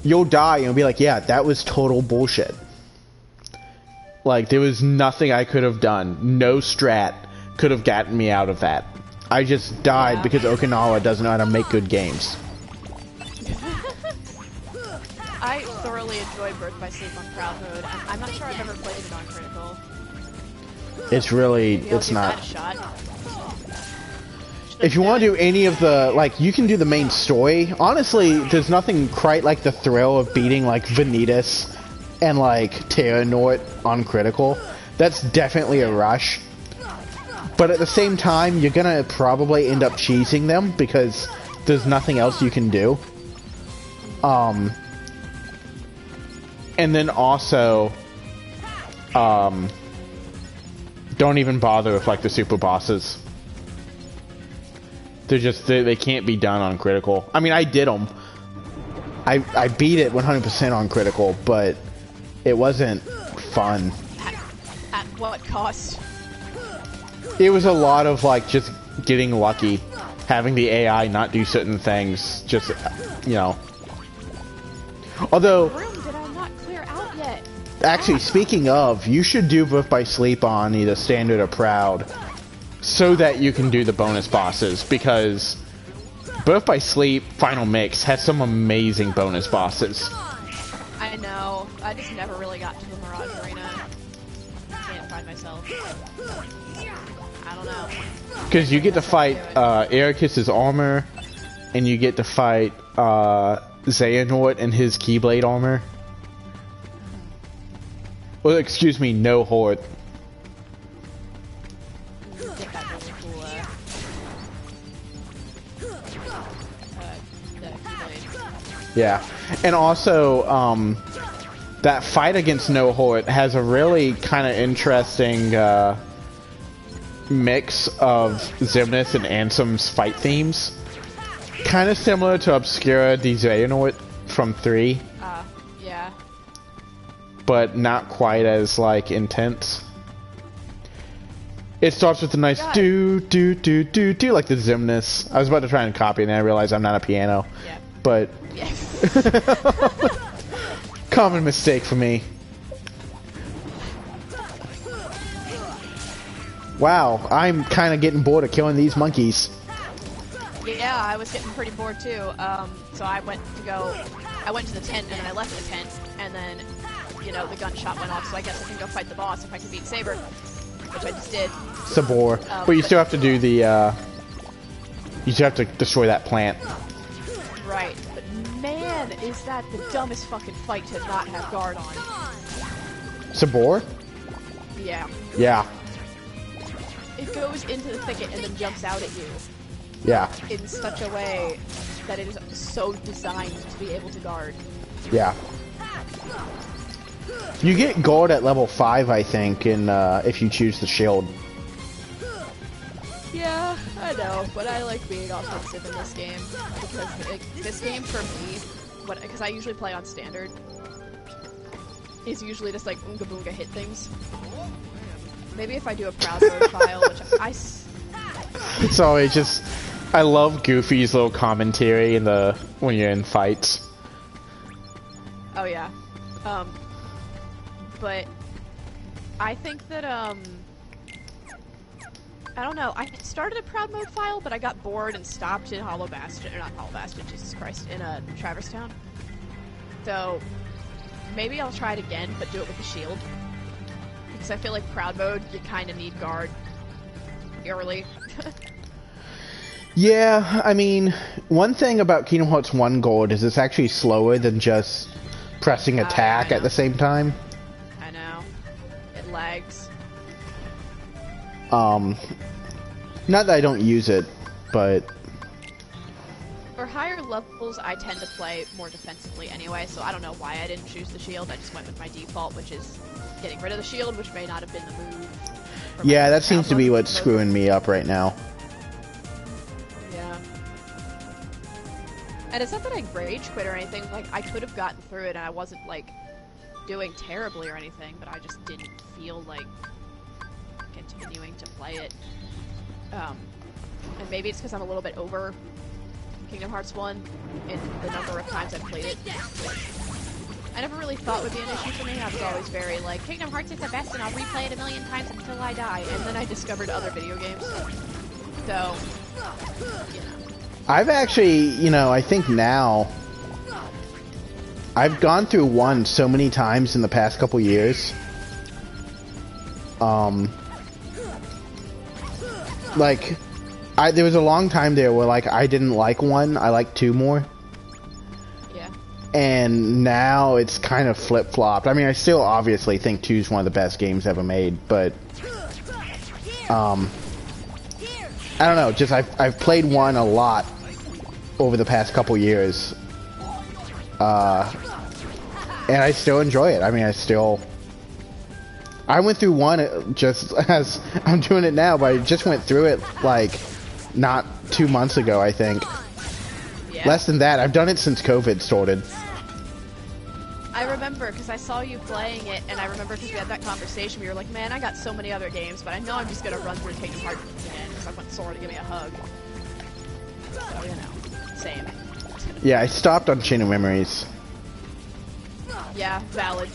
you'll die and you'll be like, yeah, that was total bullshit. Like, there was nothing I could have done. No strat could have gotten me out of that. I just died because Okinawa doesn't know how to make good games. I thoroughly enjoy Birth by Sleep on Proud Mode. I'm not sure I've ever played it on critical. It's really, it's not. If you want to do any of the, like, you can do the main story. Honestly, there's nothing quite like the thrill of beating, like, Vanitas and, like, Terranort on critical. That's definitely a rush. But at the same time, you're gonna probably end up cheesing them because there's nothing else you can do. And then also, don't even bother with, like, the super bosses. They're just, they can't be done on critical. I mean, I did them. I beat it 100% on critical, but it wasn't fun. At what cost? It was a lot of, like, just getting lucky. Having the AI not do certain things. Just, you know. Although... Did I not clear out yet? Actually, speaking of, you should do Birth by Sleep on either Standard or Proud, so that you can do the bonus bosses, because Birth by Sleep Final Mix has some amazing bonus bosses. I know. I just never really got to the Mirage Arena. Can't find myself. I don't know. Because you get to fight Ericus's armor, and you get to fight Xehanort and his Keyblade armor. Well, excuse me, no Horde. Yeah, and also, that fight against No Horde has a really kind of interesting mix of Xemnas and Ansem's fight themes. Kind of similar to Obscura di Xehanort from 3. Yeah. But not quite as, like, intense. It starts with a nice do, do, do, do, do, like the Xemnas. I was about to try and copy, and then I realized I'm not a piano. Yeah. But... common mistake for me. Wow, I'm kind of getting bored of killing these monkeys. Yeah, I was getting pretty bored too. So I went to the tent and then I left the tent, and then, you know, the gunshot went off, so I guess I can go fight the boss if I can beat Saber, which I just did. Sabor. But you still have to do the, you still have to destroy that plant. Right. But man, is that the dumbest fucking fight to not have guard on. Sabor? Yeah. Yeah. It goes into the thicket and then jumps out at you. Yeah. In such a way that it is so designed to be able to guard. Yeah. You get guard at level 5, I think, in if you choose the shield. Yeah, I know, but I like being offensive in this game because this game for me, because I usually play on standard, is usually just like oonga boonga hit things. Maybe if I do a proud mode file, which it's always just I love Goofy's little commentary in the when you're in fights. Oh yeah. But I think that I don't know. I started a Proud Mode file, but I got bored and stopped in Hollow Bastion, or not Hollow Bastion, Jesus Christ, in Traverse Town. So maybe I'll try it again, but do it with the shield. Because I feel like Proud Mode, you kind of need guard early. Yeah, I mean, one thing about Kingdom Hearts 1 Gold is it's actually slower than just pressing attack at the same time. I know. It lags. Not that I don't use it, but... For higher levels, I tend to play more defensively anyway, so I don't know why I didn't choose the shield. I just went with my default, which is getting rid of the shield, which may not have been the move. Yeah, that seems to be what's screwing me up right now. Yeah. And it's not that I rage quit or anything, like, I could have gotten through it and I wasn't, like, doing terribly or anything, but I just didn't feel like continuing to play it. And maybe it's because I'm a little bit over Kingdom Hearts 1 in the number of times I've played it. I never really thought would be an issue for me. I was always very like, Kingdom Hearts is the best and I'll replay it 1,000,000 times until I die. And then I discovered other video games. So, you know. I've actually, you know, I think now... I've gone through 1 so many times in the past couple years. Like, there was a long time there where, like, I didn't like 1, I liked 2 more. Yeah. And now it's kind of flip-flopped. I mean, I still obviously think 2 is one of the best games ever made, but... I don't know, just I've played 1 a lot over the past couple years. And I still enjoy it. I mean, I went through 1 just as I'm doing it now, but I just went through it, like, not 2 months ago, I think. Yeah. Less than that. I've done it since COVID started. I remember, because I saw you playing it, and I remember because we had that conversation, we were like, man, I got so many other games, but I know I'm just going to run through Kingdom Hearts again, because I want Sora to give me a hug. So, you know, same. Yeah, I stopped on Chain of Memories. Yeah, valid.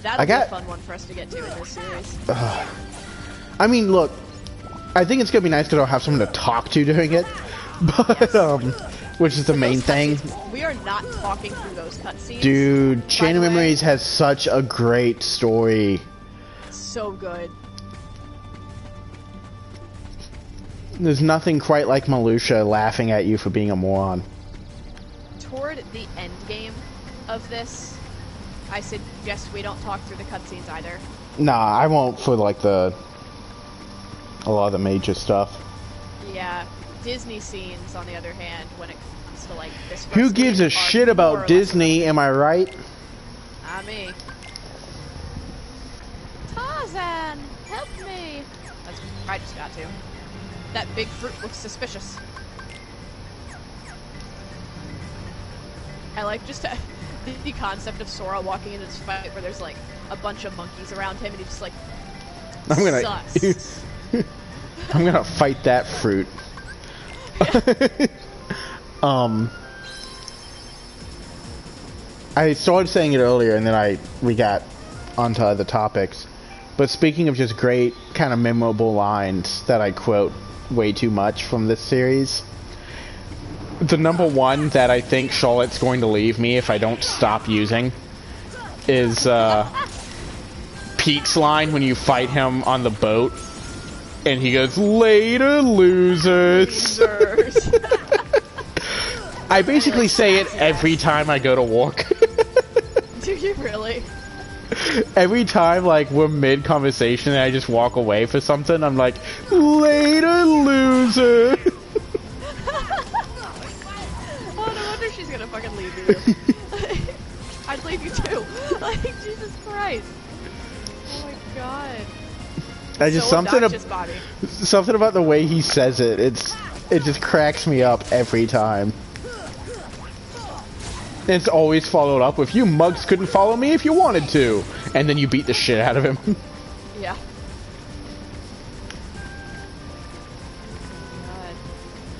That'll be a fun one for us to get to in this series. I mean, look, I think it's gonna be nice because I'll have someone to talk to doing it, but which is the main thing. We are not talking through those cutscenes. Dude, Chain of Memories has such a great story. So good. There's nothing quite like Malusha laughing at you for being a moron. Toward the end game of this, I suggest we don't talk through the cutscenes either. Nah, I won't for like a lot of the major stuff. Yeah, Disney scenes, on the other hand, when it comes to like this. Who gives a shit about Disney? Am I right? Not me. Tarzan, help me! That's what I just got to. That big fruit looks suspicious. I like just the concept of Sora walking into this fight where there's like a bunch of monkeys around him and he's just like, sus. I'm gonna fight that fruit. I started saying it earlier and then we got onto other topics. But speaking of just great kind of memorable lines that I quote way too much from this series, the number one that I think Charlotte's going to leave me if I don't stop using is Pete's line when you fight him on the boat and he goes, "Later, losers." I basically say it every time I go to walk. Do you really? Every time, like, we're mid-conversation and I just walk away for something, I'm like, "Later, loser." Oh, no wonder she's gonna fucking leave you. I'd leave you too. Like, Jesus Christ. Oh my god. I just so something about the way he says it. It just cracks me up every time. And it's always followed up with, "You mugs couldn't follow me if you wanted to," and then you beat the shit out of him. Yeah.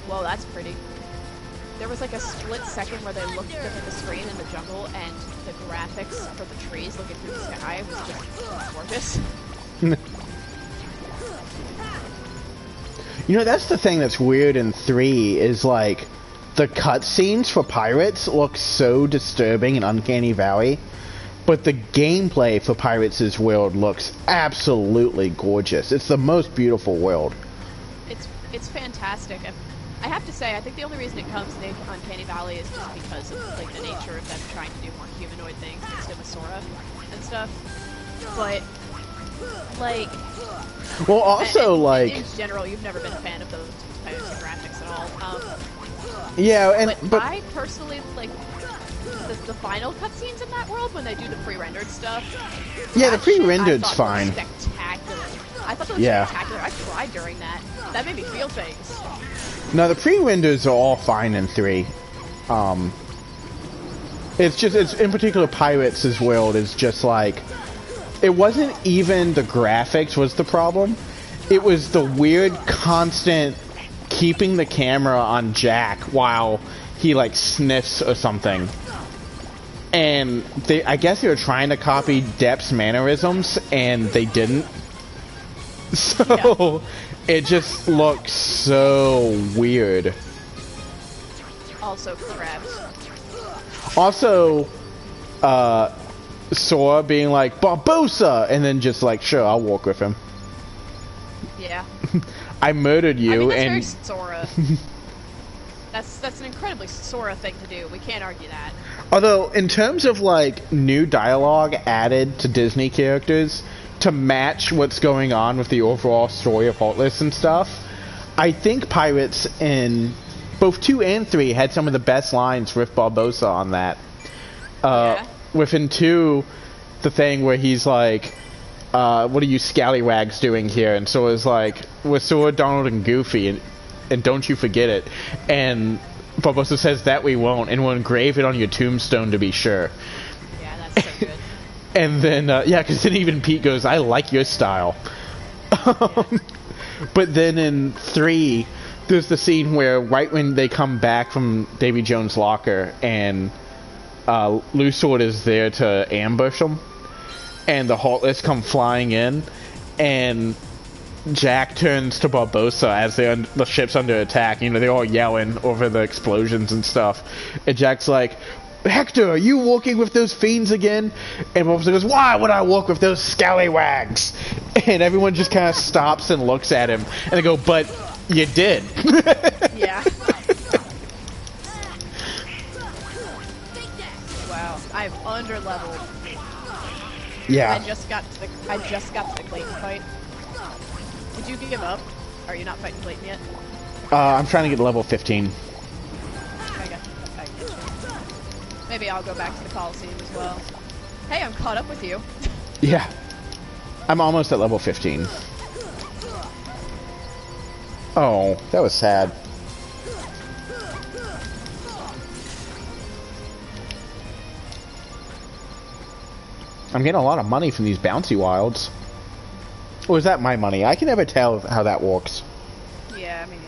Whoa, that's pretty. There was like a split second where they looked up at the screen in the jungle, and the graphics for the trees looking through the sky was just gorgeous. You know, that's the thing that's weird in 3, is like, the cutscenes for pirates look so disturbing in Uncanny Valley, but the gameplay for Pirates' world looks absolutely gorgeous. It's the most beautiful world. It's fantastic. I have to say, I think the only reason it comes in Uncanny Valley is just because of like the nature of them trying to do more humanoid things instead of Sora and stuff. But like, well, also like in general, you've never been a fan of those types of graphics at all. Yeah, but I personally like the final cutscenes in that world when they do the pre-rendered stuff. Yeah, the pre-rendered's fine. Spectacular. I thought that was spectacular. I cried during that. That made me feel things. No, the pre-renders are all fine in 3. It's in particular Pirates' world is just like, it wasn't even the graphics was the problem. It was the weird constant keeping the camera on Jack while he like sniffs or something. And I guess they were trying to copy Depp's mannerisms and they didn't. So it just looks so weird. Also crabs. Also, Sora being like, Barbossa! And then just like, sure, I'll walk with him. Yeah. I murdered you, I mean, and... that's very Sora. That's an incredibly Sora thing to do. We can't argue that. Although, in terms of, like, new dialogue added to Disney characters to match what's going on with the overall story of Heartless and stuff, I think Pirates in both 2 and 3 had some of the best lines with Barbossa on that. Within 2, the thing where he's like, what are you scallywags doing here? And so it's like, we're Sora, Donald, and Goofy, and don't you forget it. And Barbossa says that we won't, and we'll engrave it on your tombstone to be sure. Yeah, that's so good. And then, yeah, because then even Pete goes, I like your style. But then in 3, there's the scene where right when they come back from Davy Jones' locker, and Loose Sword is there to ambush them, and the Heartless come flying in, and Jack turns to Barbossa as the ship's under attack. You know, they're all yelling over the explosions and stuff. And Jack's like, Hector, are you walking with those fiends again? And Barbossa goes, why would I walk with those scallywags? And everyone just kind of stops and looks at him. And they go, but you did. Yeah. Wow, I've under-leveled. Yeah. I just got to the Clayton fight. Did you give up? Are you not fighting Clayton yet? I'm trying to get to level 15. I got you. Maybe I'll go back to the Coliseum as well. Hey, I'm caught up with you. Yeah. I'm almost at level 15. Oh, that was sad. I'm getting a lot of money from these bouncy wilds. Or is that my money? I can never tell how that works. Yeah, me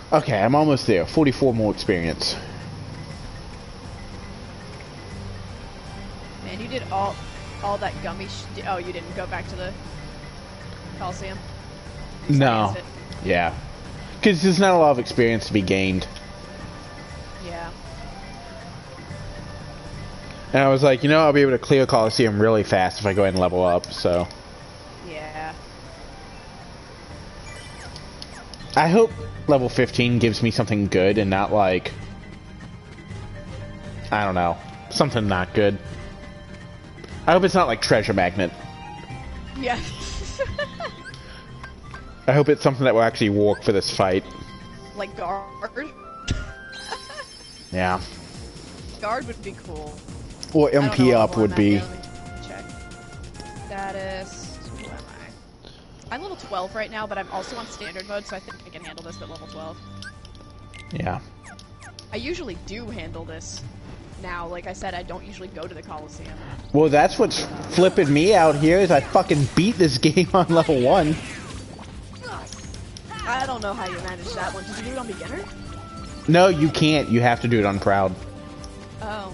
neither. Okay, I'm almost there. 44 more experience. Man, you did all that gummy oh, you didn't go back to the Coliseum? No. Yeah. Because there's not a lot of experience to be gained. Yeah. And I was like, you know, I'll be able to clear Coliseum really fast if I go ahead and level up, so... Yeah. I hope level 15 gives me something good and not like... I don't know. Something not good. I hope it's not like Treasure Magnet. Yeah. I hope it's something that will actually work for this fight. Like Guard? Yeah. Guard would be cool. Or MP up would be. Check. Status. Who am I? I'm level 12 right now, but I'm also on standard mode, so I think I can handle this at level 12. Yeah. I usually do handle this. Now, like I said, I don't usually go to the Coliseum. Well, that's what's flipping me out here, is I fucking beat this game on level 1. I don't know how you managed that one. Did you do it on beginner? No, you can't. You have to do it on proud. Oh.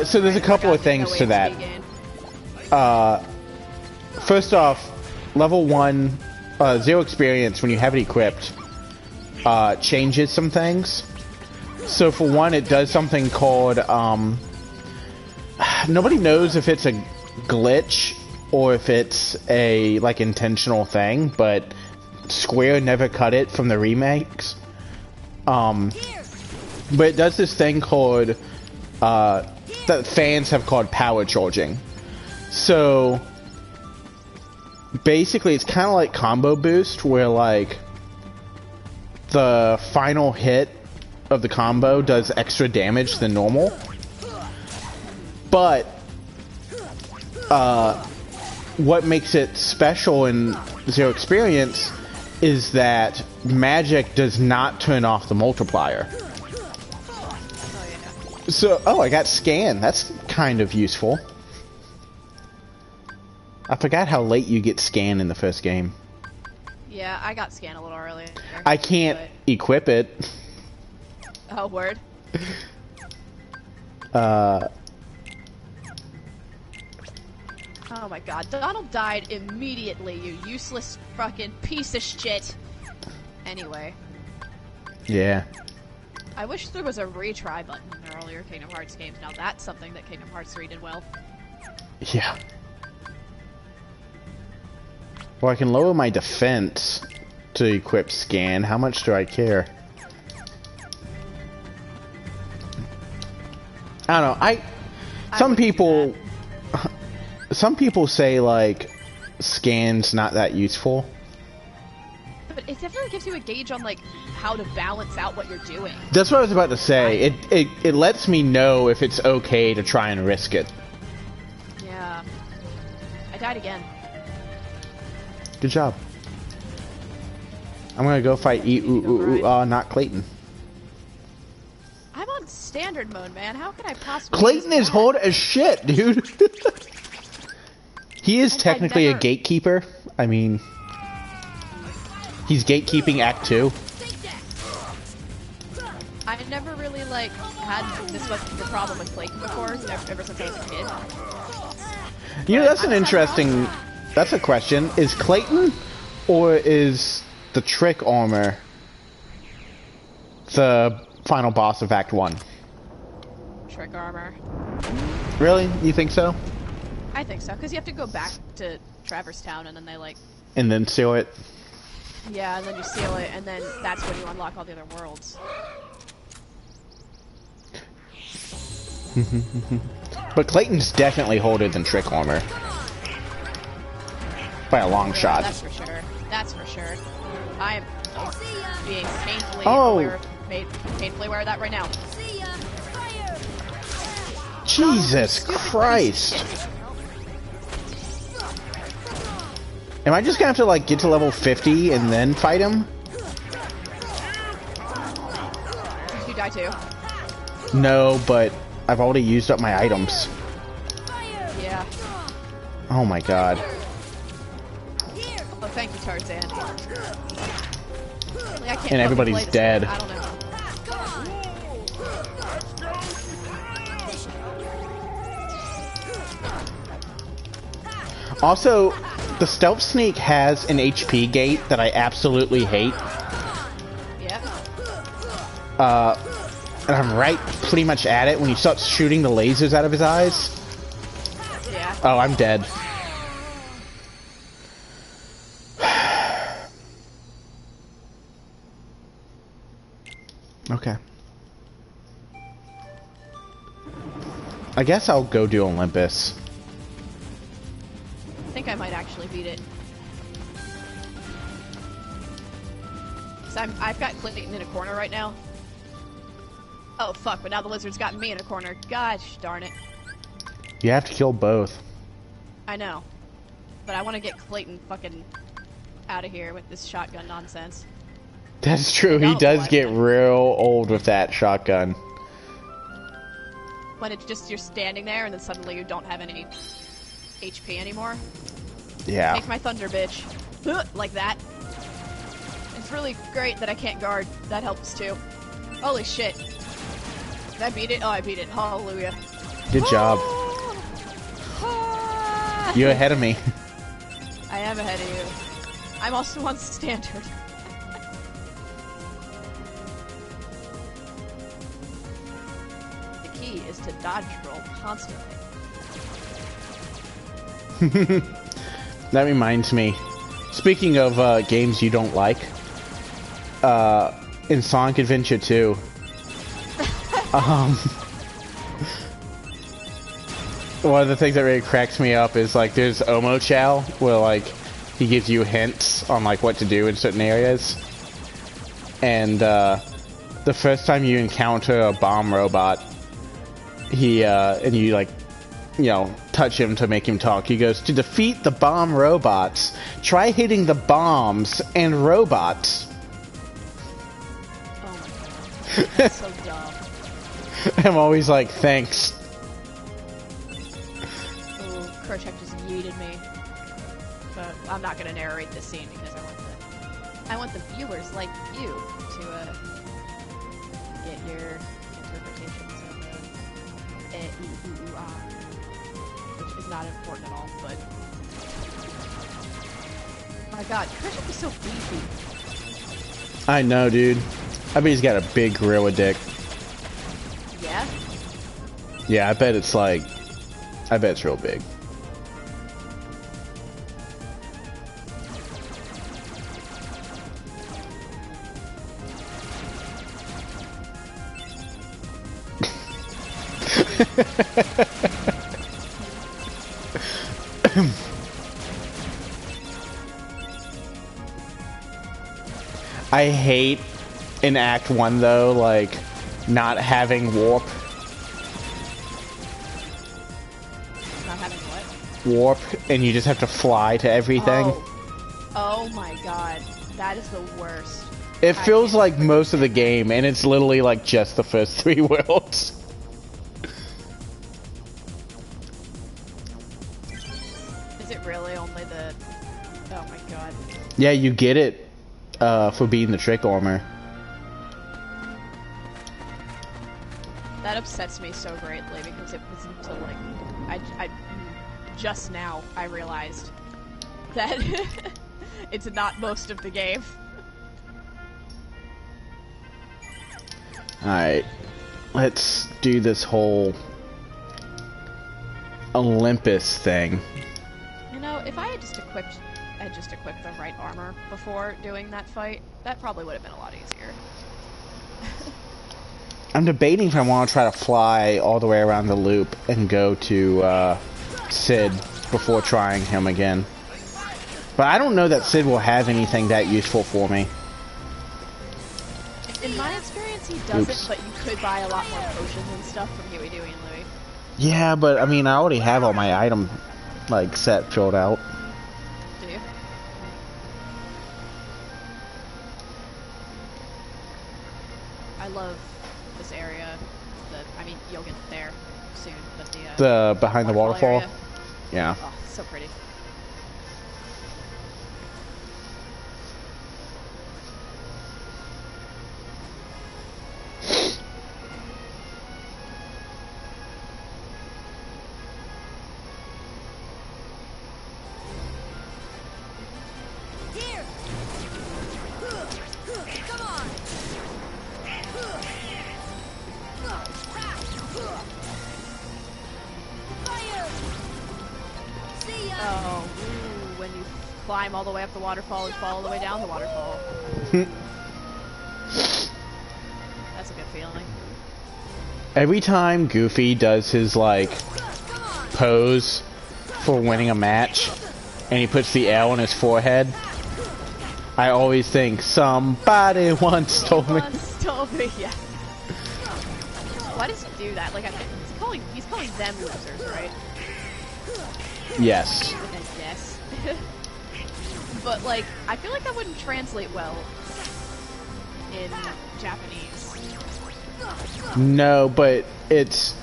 So there's a couple of things to that. First off, level 1, 0 experience, when you have it equipped, changes some things. So for one, it does something called, nobody knows if it's a glitch or if it's a, like, intentional thing, but Square never cut it from the remakes. But it does this thing called, that fans have called power charging. So, basically, it's kind of like combo boost, where, like, the final hit of the combo does extra damage than normal. But, what makes it special in Zero Experience is that magic does not turn off the multiplier. So, oh, I got scan. That's kind of useful. I forgot how late you get scan in the first game. Yeah, I got scan a little earlier. I can't equip it. Oh, word. Oh my god, Donald died immediately, you useless fucking piece of shit. Anyway. Yeah. I wish there was a retry button in the earlier Kingdom Hearts games. Now that's something that Kingdom Hearts 3 did well. Yeah. Well, I can lower my defense to equip scan. How much do I care? I don't know. Some people say, like, scan's not that useful. But it definitely gives you a gauge on, like, how to balance out what you're doing. That's what I was about to say. It lets me know if it's okay to try and risk it. Yeah. I died again. Good job. I'm gonna go fight not Clayton. I'm on standard mode, man. How can I possibly... Clayton is hard as shit, dude. He is technically a gatekeeper. I mean... He's gatekeeping Act 2. I never really, like, had this much of a problem with Clayton before, ever since I was a kid. You know, that's an interesting... That's a question. Is Clayton or is the Trick Armor the final boss of Act 1? Trick Armor. Really? You think so? I think so, because you have to go back to Traverse Town and then they, like... And then seal it? Yeah, and then you seal it, and then that's when you unlock all the other worlds. But Clayton's definitely harder than Trick Armor. By a long shot. That's for sure. That's for sure. I am being painfully aware of that right now. Jesus Christ! Am I just gonna have to, like, get to level 50 and then fight him? Did you die too? No, but I've already used up my items. Yeah. Oh my god. Oh, thank you, Tarzan. Like, I can't And everybody's dead. I don't know. Also, the Stealth Sneak has an HP gate that I absolutely hate. Yeah. And I'm right pretty much at it when he starts shooting the lasers out of his eyes. Yeah. Oh, I'm dead. Okay. I guess I'll go do Olympus. I think I might actually beat it. Cause I've got Clayton in a corner right now. Oh fuck, but now the lizard's got me in a corner. Gosh darn it. You have to kill both. I know. But I want to get Clayton fucking out of here with this shotgun nonsense. That's true, he does get real old with that shotgun. When it's just you're standing there and then suddenly you don't have any HP anymore. Yeah. Take my thunder, bitch. Like that. It's really great that I can't guard. That helps too. Holy shit. Did I beat it? Oh, I beat it. Hallelujah. Good job. You're ahead of me. I am ahead of you. I'm also on standard. The key is to dodge roll constantly. That reminds me. Speaking of games you don't like, in Sonic Adventure 2, one of the things that really cracks me up is like there's Omo Chow, where like he gives you hints on like what to do in certain areas, and the first time you encounter a bomb robot, he and you like, you know, touch him to make him talk. He goes, to defeat the bomb robots, try hitting the bombs and robots. Oh my god. That's so dumb. I'm always like, thanks. Ooh, Kerchak just yeeted me. But I'm not gonna narrate this scene because I want the viewers like you to get your interpretations of which is not important at all, but my god, Kerchak is so beefy. I know, dude. I bet he's got a big gorilla dick. Yeah? Yeah, I bet it's like, I bet it's real big. I hate in Act 1 though, like, not having warp. Not having what? Warp, and you just have to fly to everything. Oh my god, that is the worst. It feels like most of the game, and it's literally like just the first 3 worlds. Is it really only the... Oh my god. Yeah, you get it for being the trick armor. That upsets me so greatly because it was until like I just now I realized that it's not most of the game. Alright, let's do this whole Olympus thing. You know, if I had just equipped the right armor before doing that fight, that probably would have been a lot easier. I'm debating if I want to try to fly all the way around the loop and go to Sid before trying him again. But I don't know that Sid will have anything that useful for me. In my experience, he doesn't, but you could buy a lot more potions and stuff from Huey, Dewey, and Louie. Yeah, but I mean, I already have all my item, like, set filled out. Do you? I love this area. I mean, you'll get there soon, but the behind the waterfall? Area. Yeah. Oh, so pretty. Climb all the way up the waterfall and fall all the way down the waterfall. That's a good feeling. Every time Goofy does his, like, pose for winning a match, and he puts the L on his forehead, I always think, somebody once told me. Yeah. Why does he do that? Like, he's calling them losers, right? Yes. Yes. But, like, I feel like that wouldn't translate well in Japanese. No, but it's...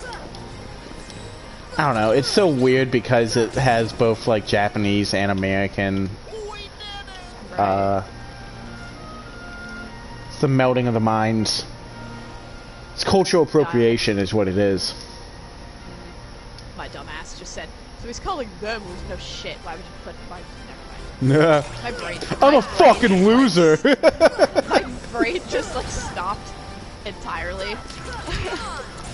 I don't know, it's so weird because it has both, like, Japanese and American, It's the melding of the minds. It's cultural appropriation is what it is. My dumbass just said, so he's calling them no shit. Why would you put my... Never mind. My brain... I'm a fucking loser! My brain just, like, stopped entirely.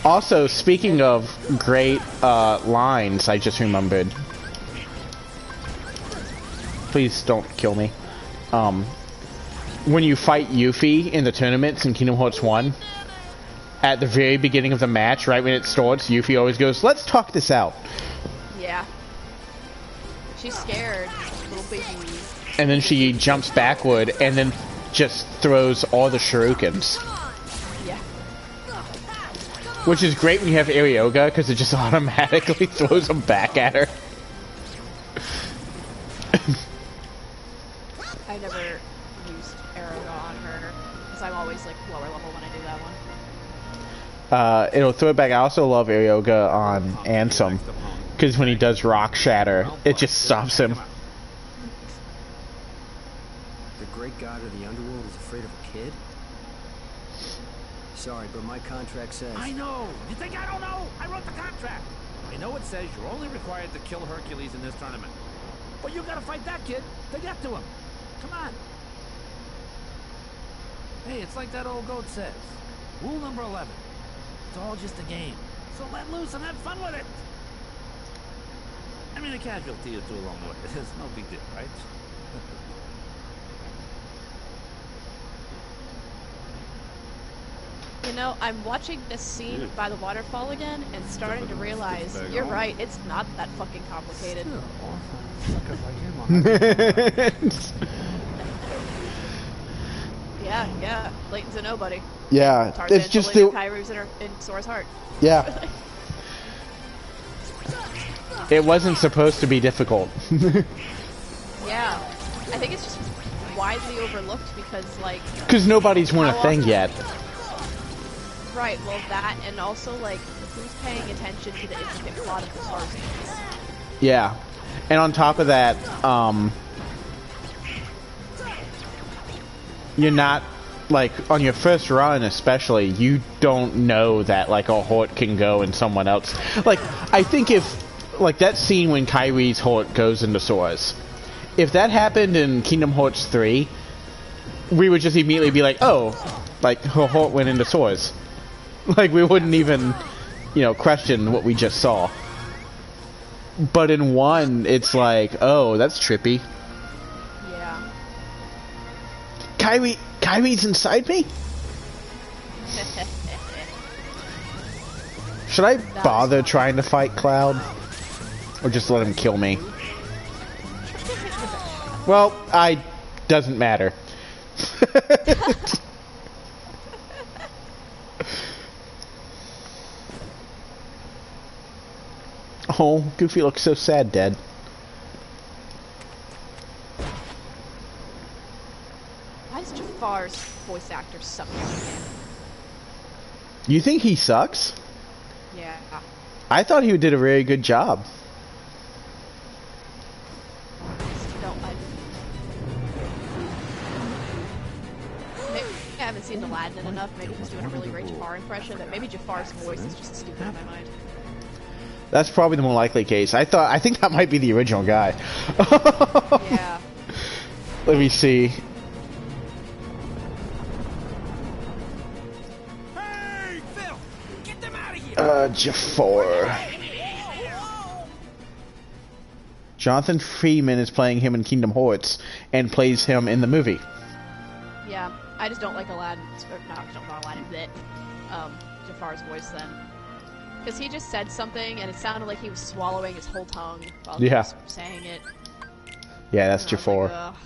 Also, speaking of great lines, I just remembered. Please don't kill me. When you fight Yuffie in the tournaments in Kingdom Hearts 1, at the very beginning of the match, right when it starts, Yuffie always goes, "Let's talk this out." Yeah. She's scared, little baby. And then she jumps backward and then just throws all the shurikens. Yeah. Which is great when you have Arioga, because it just automatically throws them back at her. I never used Arrow on her, because I'm always like lower level when I do that one. It'll throw it back. I also love Arioga on Ansem, because when he does Rock Shatter, it just stops him. The great god of the underworld is afraid of a kid? Sorry, but my contract says... I know! You think I don't know? I wrote the contract! I know it says you're only required to kill Hercules in this tournament. But you gotta fight that kid to get to him. Come on. Hey, it's like that old goat says. Rule number 11. It's all just a game. So let loose and have fun with it. I mean, a casualty or two along the way. It's no big deal, right? You know, I'm watching this scene by the waterfall again and starting to realize, you're right, it's not that fucking complicated. Yeah, Layton's a nobody. Yeah, Tarzan it's just the Kairu's in Sora's heart. Yeah. It wasn't supposed to be difficult. Yeah, I think it's just widely overlooked because, like... Because nobody's won a thing yet. Right, well that, and also, like, who's paying attention to the intricate plot of the Tarzans? Yeah. And on top of that, you're not, like, on your first run especially, you don't know that, like, a Hort can go in someone else. Like, I think if, like, that scene when Kyrie's Hort goes into Sora's, if that happened in Kingdom Hearts 3, we would just immediately be like, oh, like, her Hort went into Sora's. Like, we wouldn't even, you know, question what we just saw. But in 1, it's like, oh, that's trippy. Yeah. Kyrie's inside me? Should I bother trying to fight Cloud? Or just let him kill me? Well, doesn't matter. Oh, Goofy looks so sad, Dad. Why is Jafar's voice actor suck? You think he sucks? Yeah. I thought he did a very good job. Maybe I haven't seen Aladdin enough. Maybe he's doing a really great Jafar impression, but maybe Jafar's voice is just stupid in my mind. That's probably the more likely case. I think that might be the original guy. Yeah. Let me see. Hey, Phil! Get them out of here! Jafar. Jonathan Freeman is playing him in Kingdom Hearts and plays him in the movie. Yeah, I just don't like Aladdin's, or no, I don't know Aladdin, Jafar's voice then. Because he just said something, and it sounded like he was swallowing his whole tongue while he was saying it. Yeah, that's Jafar. Ugh,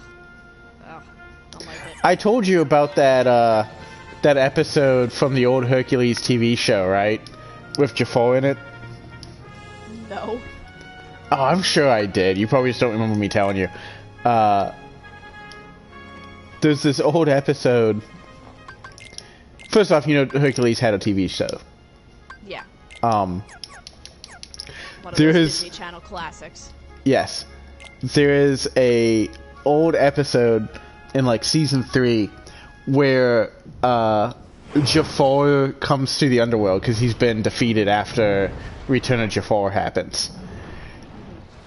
don't like it. I told you about that episode from the old Hercules TV show, right? With Jafar in it? No. Oh, I'm sure I did. You probably just don't remember me telling you. There's this old episode. First off, you know Hercules had a TV show. Yeah. One of those Disney Channel classics. Yes. There is a old episode in like season 3 where Jafar comes to the underworld because he's been defeated after Return of Jafar happens.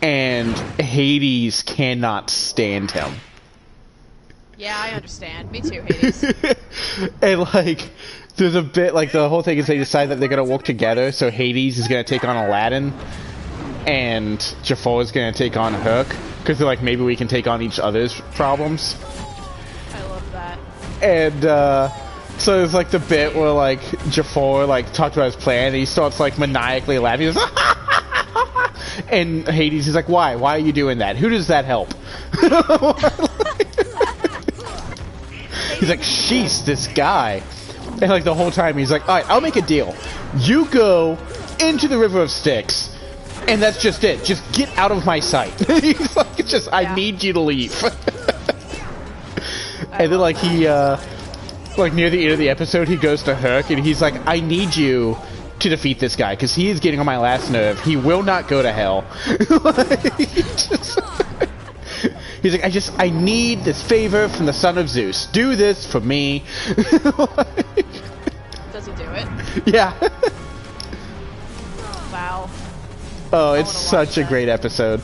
And Hades cannot stand him. Yeah, I understand. Me too, Hades. And like, there's a bit, like the whole thing is they decide that they're gonna work together, so Hades is gonna take on Aladdin, and Jafar is gonna take on Herc, because they're like, maybe we can take on each other's problems. I love that. And so there's like the bit where like Jafar like talked about his plan, and he starts like maniacally laughing. He's like, and Hades is like, why? Why are you doing that? Who does that help? He's like, sheesh, this guy. And like the whole time he's like, alright, I'll make a deal. You go into the River of Styx, and that's just it. Just get out of my sight. He's like, it's just, I need you to leave. And then like he, like near the end of the episode, he goes to Herc, and he's like, I need you to defeat this guy, because he is getting on my last nerve. He will not go to hell. He's like, I need this favor from the son of Zeus. Do this for me. Does he do it? Yeah. Wow. Oh, it's such a great episode.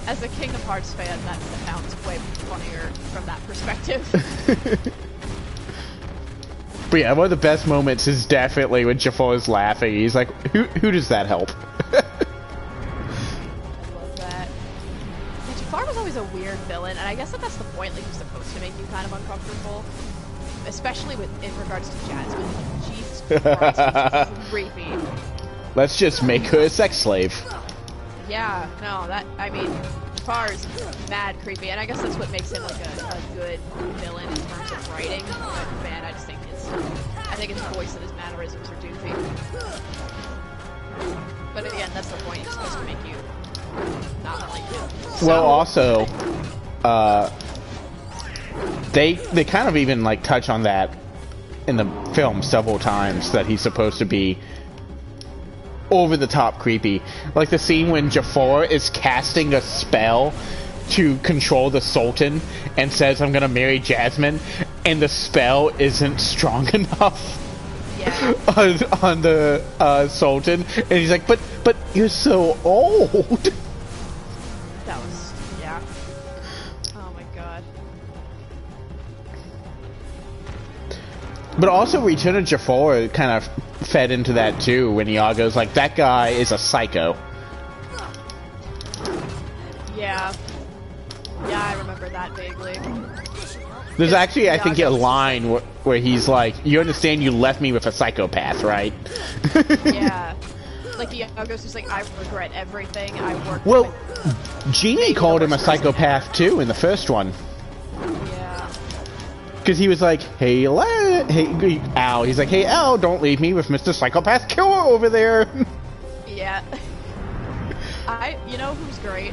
As a Kingdom Hearts fan, that sounds way funnier from that perspective. But yeah, one of the best moments is definitely when Jafar is laughing. He's like, who does that help? Jafar was always a weird villain, and I guess that's the point. Like, he's supposed to make you kind of uncomfortable, especially in regards to Jasmine. Jesus Christ, she's creepy. Let's just make her a sex slave. Yeah, no, I mean, Jafar is mad creepy, and I guess that's what makes him like a good villain in terms of writing. But man, I think his voice and his mannerisms are doofy. But again, that's the point. He's supposed to make you not like him. So, well, also, they kind of even like touch on that in the film several times, that he's supposed to be over the top creepy. Like the scene when Jafar is casting a spell to control the Sultan and says, I'm gonna marry Jasmine, and the spell isn't strong enough. Yeah. on the Sultan, and he's like, but you're so old. That was, yeah. Oh my god. But also Return of Jafar kind of fed into that too, when Iago's like, that guy is a psycho. Yeah. Yeah, I remember that vaguely. There's actually, I think, a line where he's like, you understand you left me with a psychopath, right? Yeah. Like, Iago's just like, I regret everything. I worked Well, Genie called him a psychopath too in the first one. Yeah. Because he was like, hey, Al. He's like, hey, Al, don't leave me with Mr. Psychopath Killer over there. Yeah. You know who's great?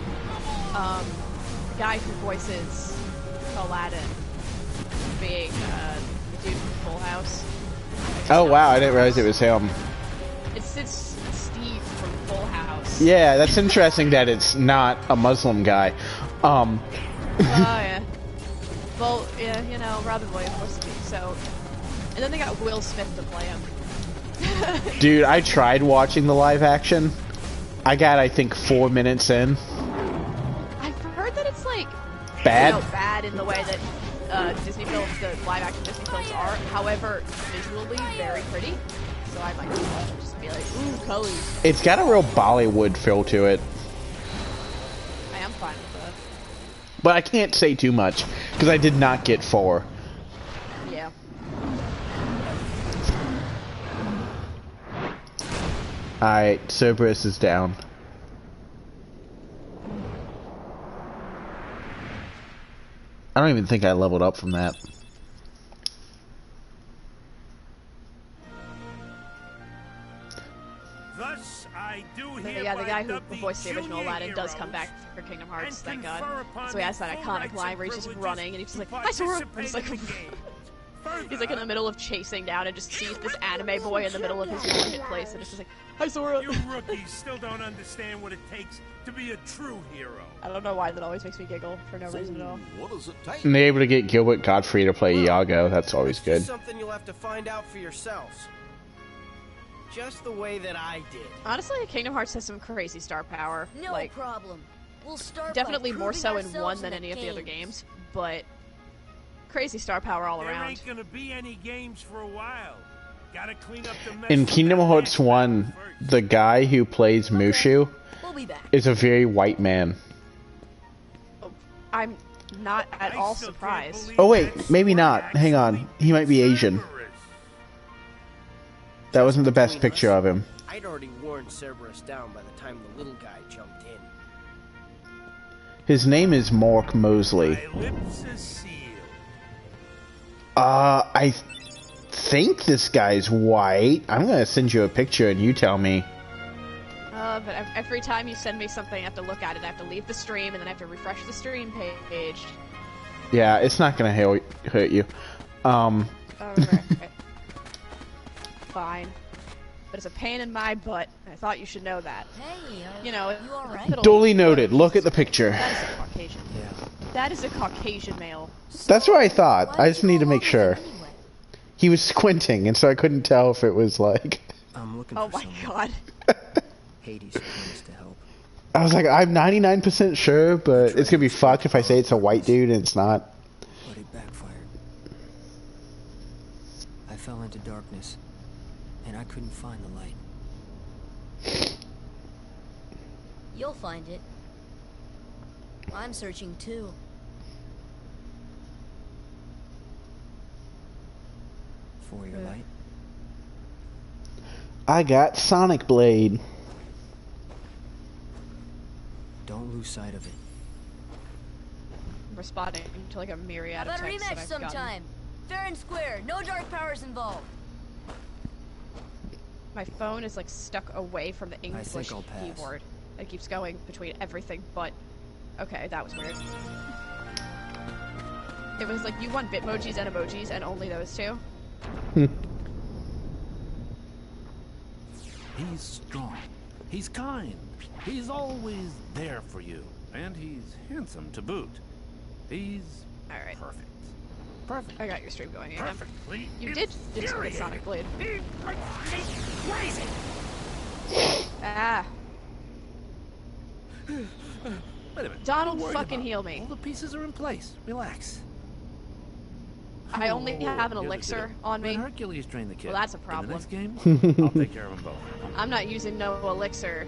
The guy who voices Aladdin, being the dude from Full House. Oh wow, I didn't realize it was him. It's Steve from Full House. Yeah, that's interesting that it's not a Muslim guy. Oh yeah. Well, yeah, you know, Robin Williams was to be, so. And then they got Will Smith to play him. Dude, I tried watching the live action. I got, I think, 4 minutes in. I've heard that it's like bad. You know, bad in the way that Disney films, the live action Disney films are. However, visually very pretty. So I might just be like, ooh, colors. It's got a real Bollywood feel to it. I am fine with that. But I can't say too much because I did not get 4. Yeah. Alright, Cerberus is down. I don't even think I leveled up from that. Thus, I do Yeah, the guy who voiced the original Aladdin does come back for Kingdom Hearts, thank God. So he has that iconic line where he's just running and he's just like, I saw her! And it's like, He's like in the middle of chasing down and just sees this anime boy in the middle of his marketplace and it's just like, "Hi, Sora." You rookies still don't understand what it takes to be a true hero. I don't know why that always makes me giggle for no reason at all. What does it take? And they're able to get Gilbert Godfrey to play Iago. That's always good. Something you'll have to find out for yourselves. Just the way that I did. Honestly, Kingdom Hearts has some crazy star power. No like, problem. We'll start definitely by more so in proving one than ourselves any of the other games. games, but crazy star power all There around. ain't gonna be any games for a while. Gotta clean up the mess. In Kingdom Hearts 1, the guy who plays Mushu We'll be back. is a very white man. I'm not at all surprised. Oh wait, maybe not. Hang on. He might be Asian. That wasn't the best picture of him. I'd already worn Cerberus down by the time the little guy jumped in. His name is Mark Mosley. My lips are sealed. I think this guy's white. I'm gonna send you a picture and you tell me. But every time you send me something, I have to look at it. I have to leave the stream, and then I have to refresh the stream page. Yeah, it's not gonna hurt you. Alright. Fine. But it's a pain in my butt. I thought you should know that. Hey, you know, you alright? Duly noted. Look at the picture. That is a Caucasian. Yeah. That is a Caucasian male. That's what I thought. I just need to make sure. He was squinting, and so I couldn't tell if it was like... I'm looking oh for my god. Hades promised to help. I was like, I'm 99% sure, but it's gonna be fucked if I say it's a white dude and it's not. But it backfired. I fell into darkness, and I couldn't find the light. You'll find it. I'm searching too. For your light? I got Sonic Blade. Don't lose sight of it. I'm responding to like a myriad How of about a texts that rematch I've sometime? Fair and square, no dark powers involved. My phone is like stuck away from the English think I'll pass. keyboard. It keeps going between everything but... Okay, that was weird. It was like you want Bitmojis and emojis and only those two. He's strong. He's kind. He's always there for you. And he's handsome to boot. He's Alright. perfect. Perfect. I got your stream going again. Perfectly. You did just get Sonic Blade. Ah. Wait a minute. Donald, Don't worry fucking about it. heal me. All the pieces are in place. Relax. I only have an Here's the elixir deal. on me. Let Hercules train the kid. Well, that's a In problem. the next game, I'll take care of them both. I'm not using no elixir.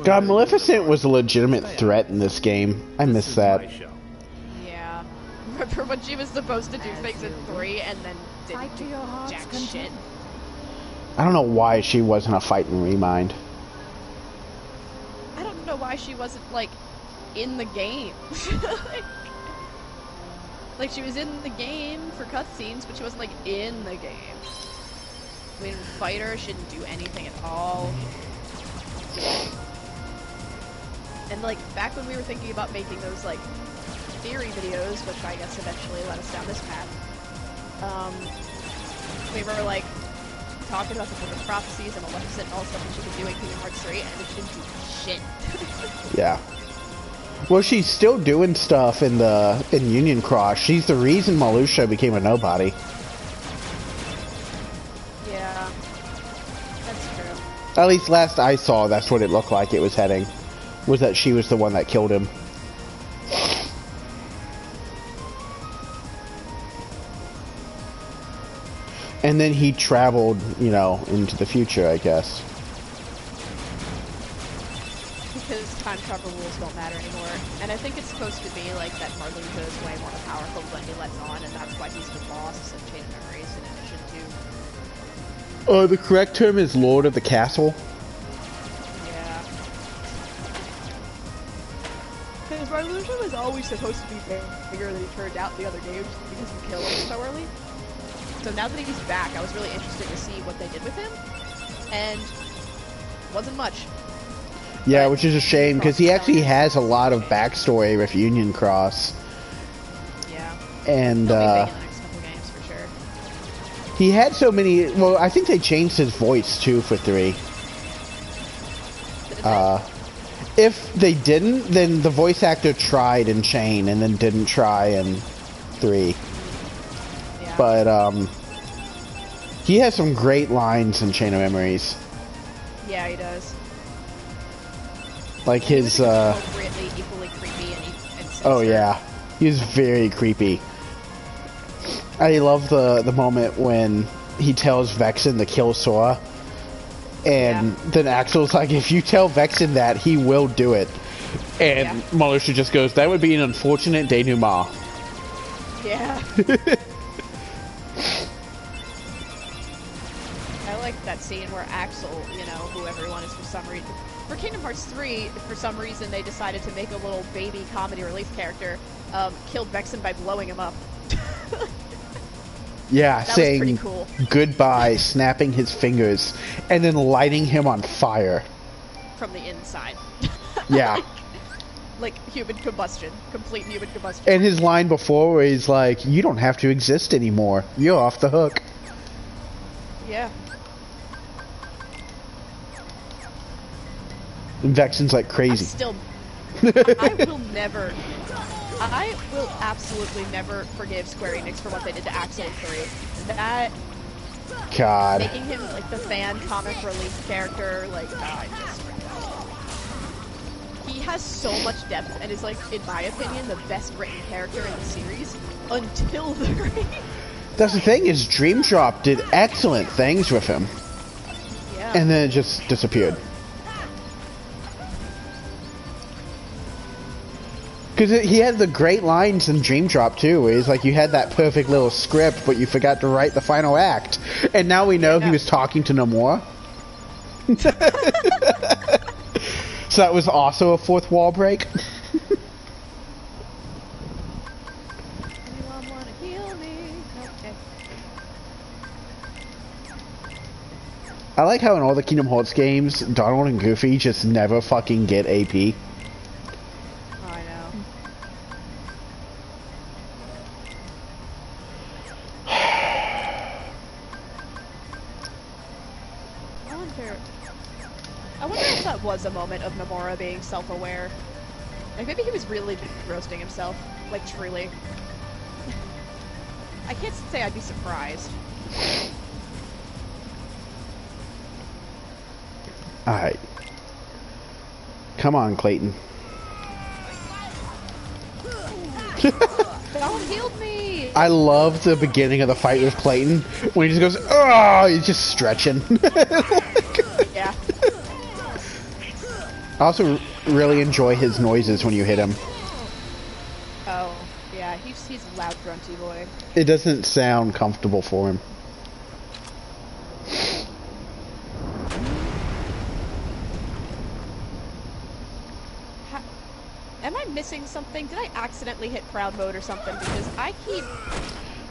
God, Maleficent was a legitimate threat in this game. I miss that. Yeah. Remember when she was supposed to do things in 3 and then didn't do jack shit? I don't know why she wasn't a fight in Remind. I don't know why she wasn't, like, in the game. like, she was in the game for cutscenes, but she wasn't, like, in the game. I mean, fight her, she didn't do anything at all. And, like, back when we were thinking about making those, like, theory videos, which I guess eventually led us down this path, we were, like, talking about the Book of Prophecies and Maleficent and all the stuff that she could do in Kingdom Hearts 3, and it didn't do shit. Yeah. Well, she's still doing stuff in Union Cross. She's the reason Malusha became a nobody. Yeah. That's true. At least last I saw, that's what it looked like it was heading. Was that she was the one that killed him. And then he traveled, you know, into the future, I guess. Because time travel rules don't matter anymore. And I think it's supposed to be like that Marluja is way more powerful than he lets on, and that's why he's the boss of Chain of Memories in addition to... The correct term is Lord of the Castle. Yeah. Because Marluja was always supposed to be bigger than he turned out in the other games because you kill him so early. So now that he's back, I was really interested to see what they did with him, and wasn't much. Yeah, which is a shame, because he actually has a lot of backstory with Union Cross. Yeah. And, He'll be big in the next couple He had so many. Well, I think they changed his voice too for 3. If they didn't, then the voice actor tried in Chain and then didn't try in 3. Yeah. But he has some great lines in Chain of Memories. Yeah, he does. Like his. Appropriately equally creepy and Oh yeah, he's very creepy. I love the moment when he tells Vexen to kill Sora. And then Axel's like, if you tell Vexen that, he will do it. And Marluxia just goes, that would be an unfortunate denouement. Yeah. I like that scene where Axel, you know, who everyone is for some reason... For Kingdom Hearts 3, for some reason, they decided to make a little baby comedy relief character, killed Vexen by blowing him up. Yeah, that saying was pretty cool. Goodbye, snapping his fingers, and then lighting him on fire. From the inside. Yeah. Like human combustion. Complete human combustion. And his line before where he's like, you don't have to exist anymore. You're off the hook. Yeah. And Vexen's like crazy. I will absolutely never forgive Square Enix for what they did to Axel in 3. That... God. Making him, like, the fan comic relief character, like, he has so much depth and is, like, in my opinion, the best written character in the series until the raid. That's the thing, is Dream Drop did excellent things with him. Yeah. And then it just disappeared. Because he had the great lines in Dream Drop too, where he's like, you had that perfect little script, but you forgot to write the final act. And now we know he was talking to Nomura. So that was also a fourth wall break. Anyone wanna heal me? Okay. I like how in all the Kingdom Hearts games, Donald and Goofy just never fucking get AP. Was a moment of Nomura being self-aware. Like, maybe he was really roasting himself. Like, truly. I can't say I'd be surprised. Alright. Come on, Clayton. Donald healed me! I love the beginning of the fight with Clayton, when he just goes, oh, he's just stretching. Yeah. I also really enjoy his noises when you hit him. Oh, yeah, he's a loud, grunty boy. It doesn't sound comfortable for him. Am I missing something? Did I accidentally hit crowd mode or something? Because I keep...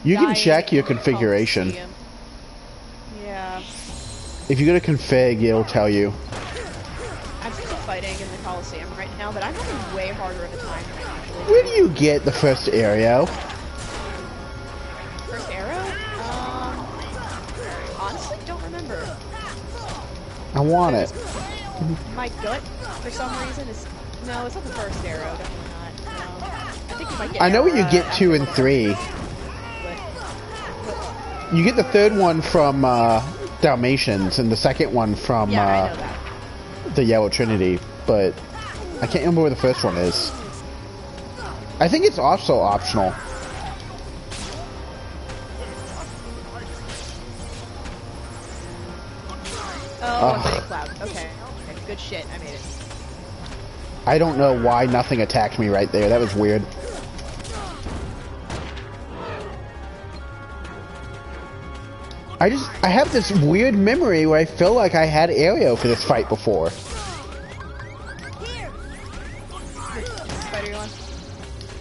You can check your configuration. Yeah. If you go to config, it'll tell you. I'm still fighting in the Coliseum right now, but I'm having way harder of a time than I usually do. Where do you get the first arrow? First arrow? Honestly, don't remember. I want it. My gut, for some reason, is... No, it's not the first arrow. Definitely not. No. I think you might get I know what you get 2 and 3. You get the third one from Dalmatians, and the second one from I know that. The Yellow Trinity, but I can't remember where the first one is. I think it's also optional. Oh, cloud. Okay. Good shit. I made it. I don't know why nothing attacked me right there. That was weird. I have this weird memory where I feel like I had Aereo for this fight before.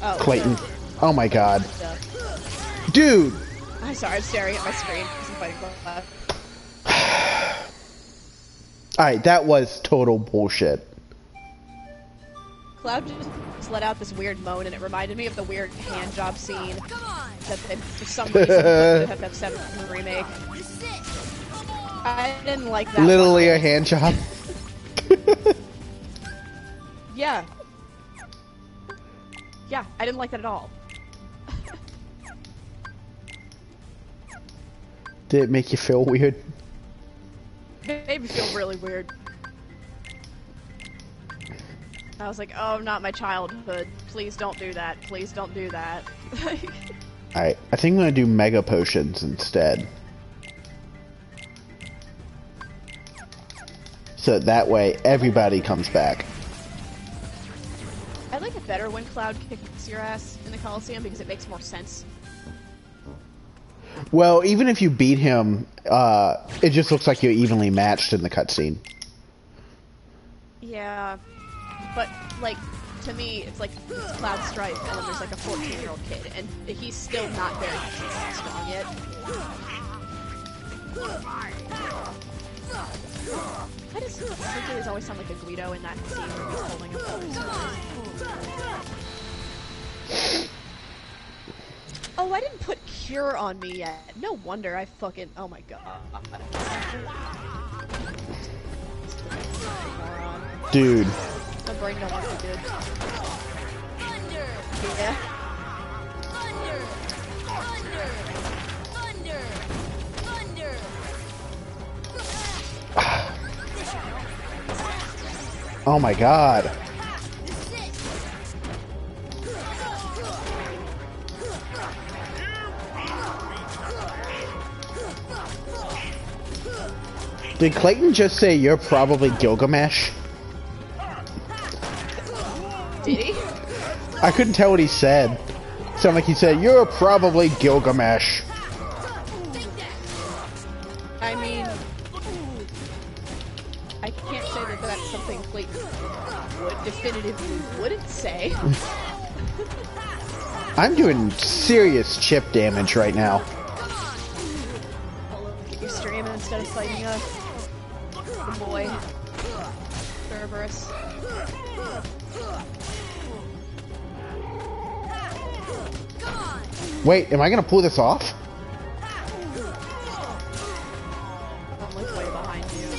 Oh, Clayton. Oh my god. Dude! I'm sorry, I'm staring at my screen because I'm fighting Cloud. Alright, that was total bullshit. Cloud just let out this weird moan, and it reminded me of the weird hand job scene that they, for some reason, put in FF7 in the remake. I didn't like that. Literally a hand job. Yeah. Yeah, I didn't like that at all. Did it make you feel weird? It made me feel really weird. I was like, oh, not my childhood. Please don't do that. Please don't do that. Alright, I think I'm gonna do mega potions instead. So that way everybody comes back. I like it better when Cloud kicks your ass in the Coliseum because it makes more sense. Well, even if you beat him, it just looks like you're evenly matched in the cutscene. Yeah, but, like, to me, it's like Cloud Strife, and then there's like a 14-year-old kid, and he's still not very strong yet. Why does Hercules always sound like a Guido in that scene where he's holding up the Oh, I didn't put Cure on me yet. No wonder I fucking... Oh my god. Dude. My brain don't want to be good. Thunder! Yeah. Thunder! Thunder! Thunder! Thunder! Oh my god. Did Clayton just say you're probably Gilgamesh? Did he? I couldn't tell what he said. Sounded like he said, you're probably Gilgamesh. I mean... I can't say that that's something Clayton definitively wouldn't say. I'm doing serious chip damage right now. I'll look at your stream instead of fighting the boy. Cerberus. Wait, am I gonna pull this off? I'm like way behind you.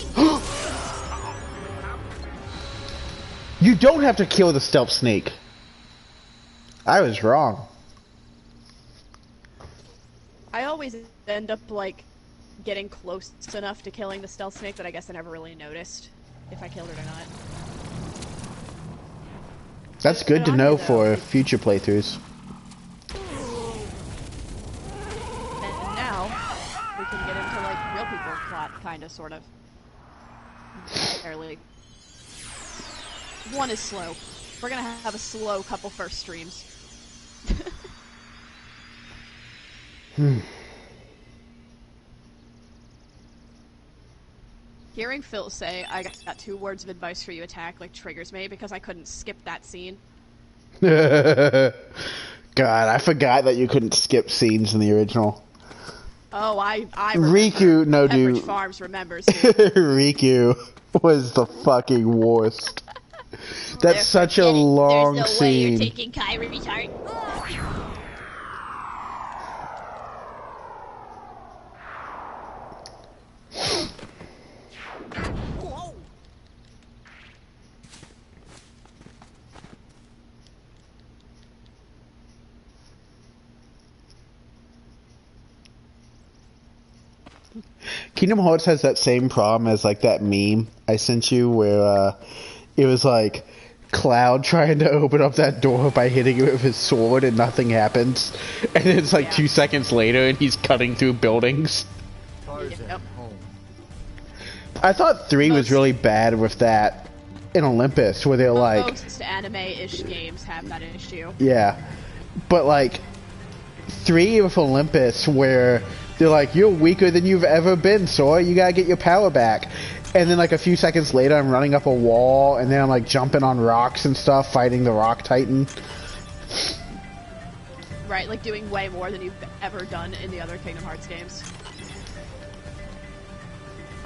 You don't have to kill the stealth snake. I was wrong. I always end up, like, getting close enough to killing the stealth snake that I guess I never really noticed if I killed it or not. That's good to know for future playthroughs. And now, we can get into, like, real people plot, kinda, sort of. Barely. One is slow. We're gonna have a slow couple first streams. Hearing Phil say, I got 2 words of advice for you attack, like, triggers me because I couldn't skip that scene. God, I forgot that you couldn't skip scenes in the original. Oh, I Riku, no Pepperidge dude. Farms remembers. Riku was the fucking worst. That's such a long There's no scene. way you're taking Kyrie's heart. Kingdom Hearts has that same problem as like that meme I sent you where it was like Cloud trying to open up that door by hitting it with his sword and nothing happens, and it's like 2 seconds later and he's cutting through buildings. Yep. I thought 3 was really bad with that in Olympus where they're like, most anime-ish games have that issue. yeah, but like 3 with Olympus where they're like, you're weaker than you've ever been, Sora, you gotta get your power back. And then like a few seconds later I'm running up a wall and then I'm like jumping on rocks and stuff, fighting the Rock Titan. Right, like doing way more than you've ever done in the other Kingdom Hearts games.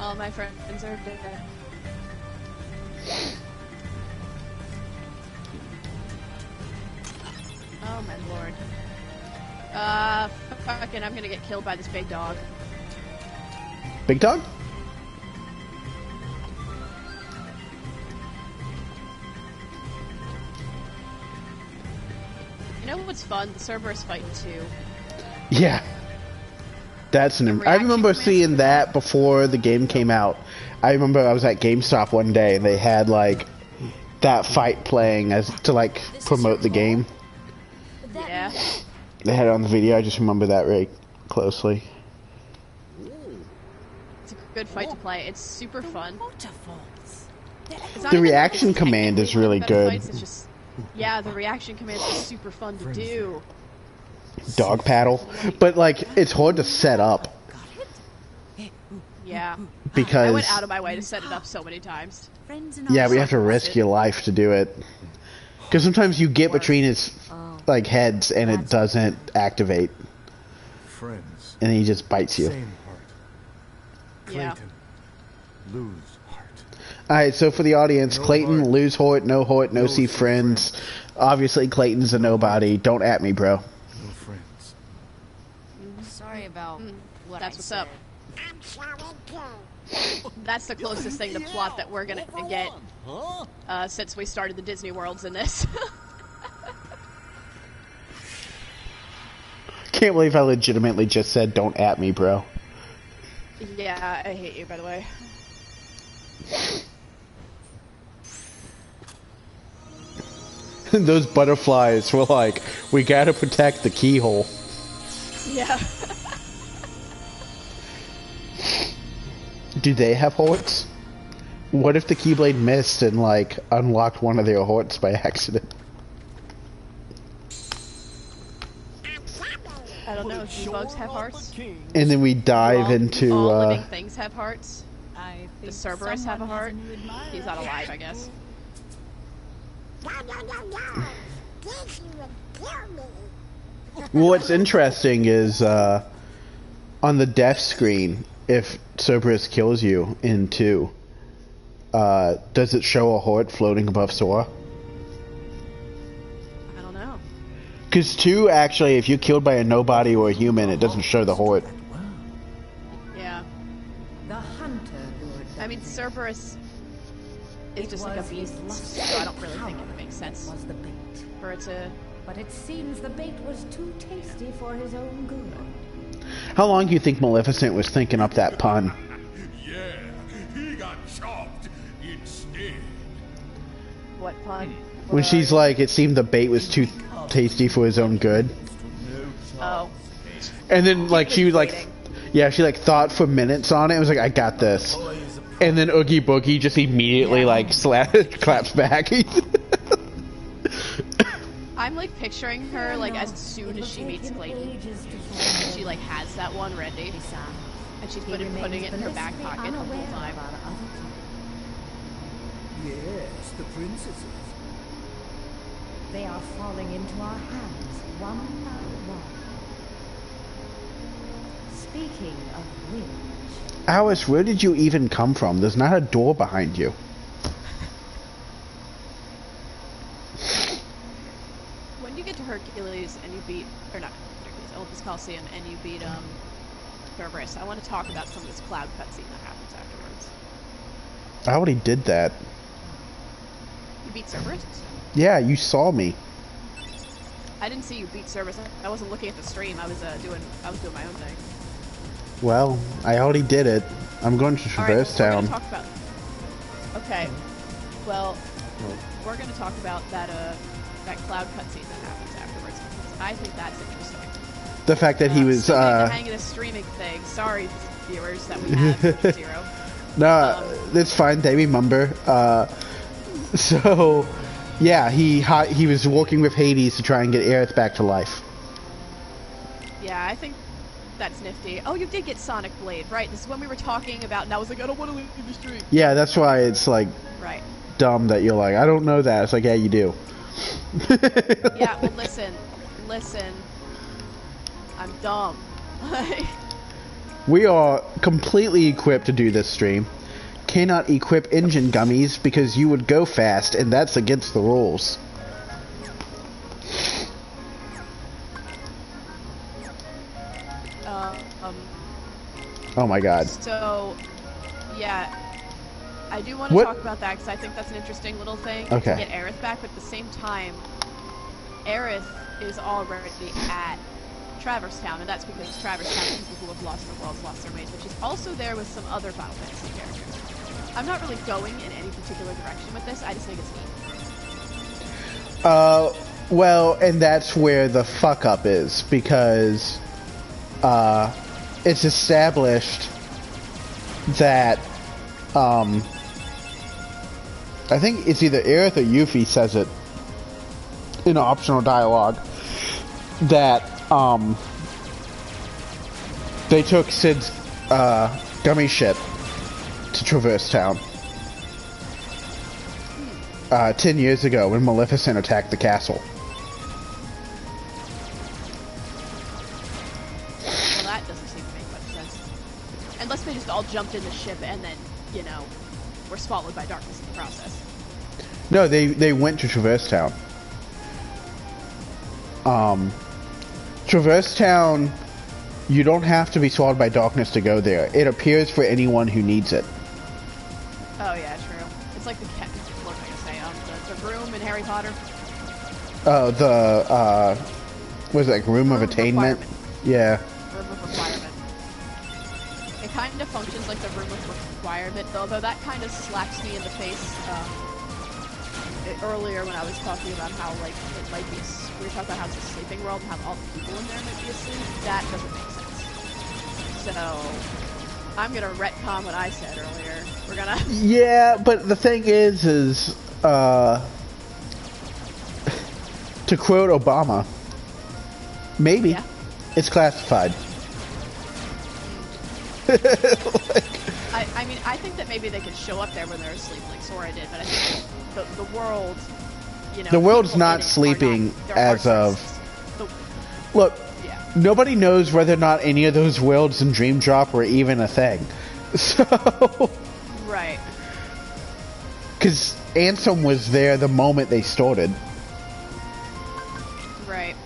All my friends are dead. Oh my lord. Fucking, I'm gonna get killed by this big dog. Big dog? You know what's fun? The Cerberus fighting too. Yeah. That's an... I remember seeing that before the game came out. I remember I was at GameStop one day and they had, like, that fight playing as to, like, promote the game. Yeah. They had it on the video. I just remember that very closely. It's a good fight to play. It's super fun. The reaction command is really good. It's just, yeah, the reaction command is super fun to do. Dog paddle. But, like, it's hard to set up. Yeah. Because... I went out of my way to set it up so many times. Yeah, we have to risk your life to do it. Because sometimes you get between its, like, heads and it doesn't activate. Friends. And he just bites you. Same heart. Clayton. Lose heart. Alright, so for the audience, no Clayton, heart. Lose heart, no see friends. Obviously, Clayton's a nobody. Don't at me, bro. No friends. Sorry about what That's I what's said. up. That's the closest thing to plot that we're gonna get since we started the Disney Worlds in this. Can't believe I legitimately just said don't at me, bro. Yeah, I hate you, by the way. Those butterflies were like, we gotta protect the keyhole. Yeah. Do they have hearts? What if the Keyblade missed and, like, unlocked one of their hearts by accident? I don't know, do bugs have hearts? And then we dive into, all living things have hearts. The Cerberus have a heart. He's not alive, I guess. What's interesting is, on the death screen, if Cerberus kills you in 2, does it show a heart floating above Sora? I don't know. Because 2, actually, if you're killed by a nobody or a human, it doesn't show the heart. Yeah. The hunter would. I mean, Cerberus is just like a beast, so I don't really think it makes sense Was the bait. for it to... But it seems the bait was too tasty for his own good. How long do you think Maleficent was thinking up that pun? Yeah, he got chopped instead. What pun? When she's like, it seemed the bait was too tasty for his own good. Oh. And then, like, she was like, yeah, she, like, thought for minutes on it. It was like, I got this. And then Oogie Boogie just immediately, like, claps back. I'm, like, picturing her, like, as soon as she meets Clayton. She, like, has that one ready. And she's putting it in her back pocket the whole time. Yes, the princesses. They are falling into our hands, one by one. Speaking of which... Alice, where did you even come from? There's not a door behind you. When you get to Hercules and you beat... Or not Hercules, Olympus Coliseum, and you beat, Cerberus, I want to talk about some of this cloud cutscene that happens afterwards. I already did that. You beat Cerberus? Yeah, you saw me. I didn't see you beat Cerberus. I wasn't looking at the stream. I was doing my own thing. Well, I already did it. I'm going to Traverse Town. We're gonna talk about... Okay. Well, we're going to talk about that cloud cutscene that happens afterwards. Because I think that's interesting. The fact that he was hanging a streaming thing. Sorry, viewers, that we have Zero. No, it's fine. They remember. So, yeah, he was working with Hades to try and get Aerith back to life. Yeah, I think that's nifty. Oh, you did get Sonic Blade, right? This is when we were talking about, and I was like, I don't want to leave the stream. Yeah, that's why it's like dumb that you're like, I don't know that. It's like, yeah, you do. Yeah, well, listen. I'm dumb. We are completely equipped to do this stream. Cannot equip engine gummies because you would go fast, and that's against the rules. Oh my god. So, yeah, I do want to talk about that because I think that's an interesting little thing to get Aerith back, but at the same time, Aerith is already at Traverse Town, and that's because Traverse Town, people who have lost their worlds, lost their ways, which is also there with some other Final Fantasy characters. I'm not really going in any particular direction with this, I just think it's neat. Well, and that's where the fuck up is, because, it's established that, I think it's either Aerith or Yuffie says it in optional dialogue, that, they took Cid's, gummy ship to Traverse Town 10 years ago when Maleficent attacked the castle. Well, that doesn't seem to make much sense. Unless they just all jumped in the ship and then, you know, were swallowed by darkness in the process. No, they went to Traverse Town. Traverse Town, you don't have to be swallowed by darkness to go there. It appears for anyone who needs it. Oh yeah, true. It's like what am I gonna say? The room in Harry Potter. Oh, what is it, like Room of Attainment? Yeah. Room of Requirement. It kind of functions like the Room of Requirement, although that kind of slaps me in the face. Earlier when I was talking about how, like, it might be, we were talking about how it's a sleeping world and how all the people in there might be asleep. That doesn't make sense. So, I'm gonna retcon what I said earlier. We're gonna... Yeah, but the thing is, to quote Obama, maybe it's classified. I mean, I think that maybe they could show up there when they're asleep, like Sora did, but I think the world, you know... The world's not sleeping as of... Look, nobody knows whether or not any of those worlds in Dream Drop were even a thing. So... Right. Because Ansem was there the moment they started. Right.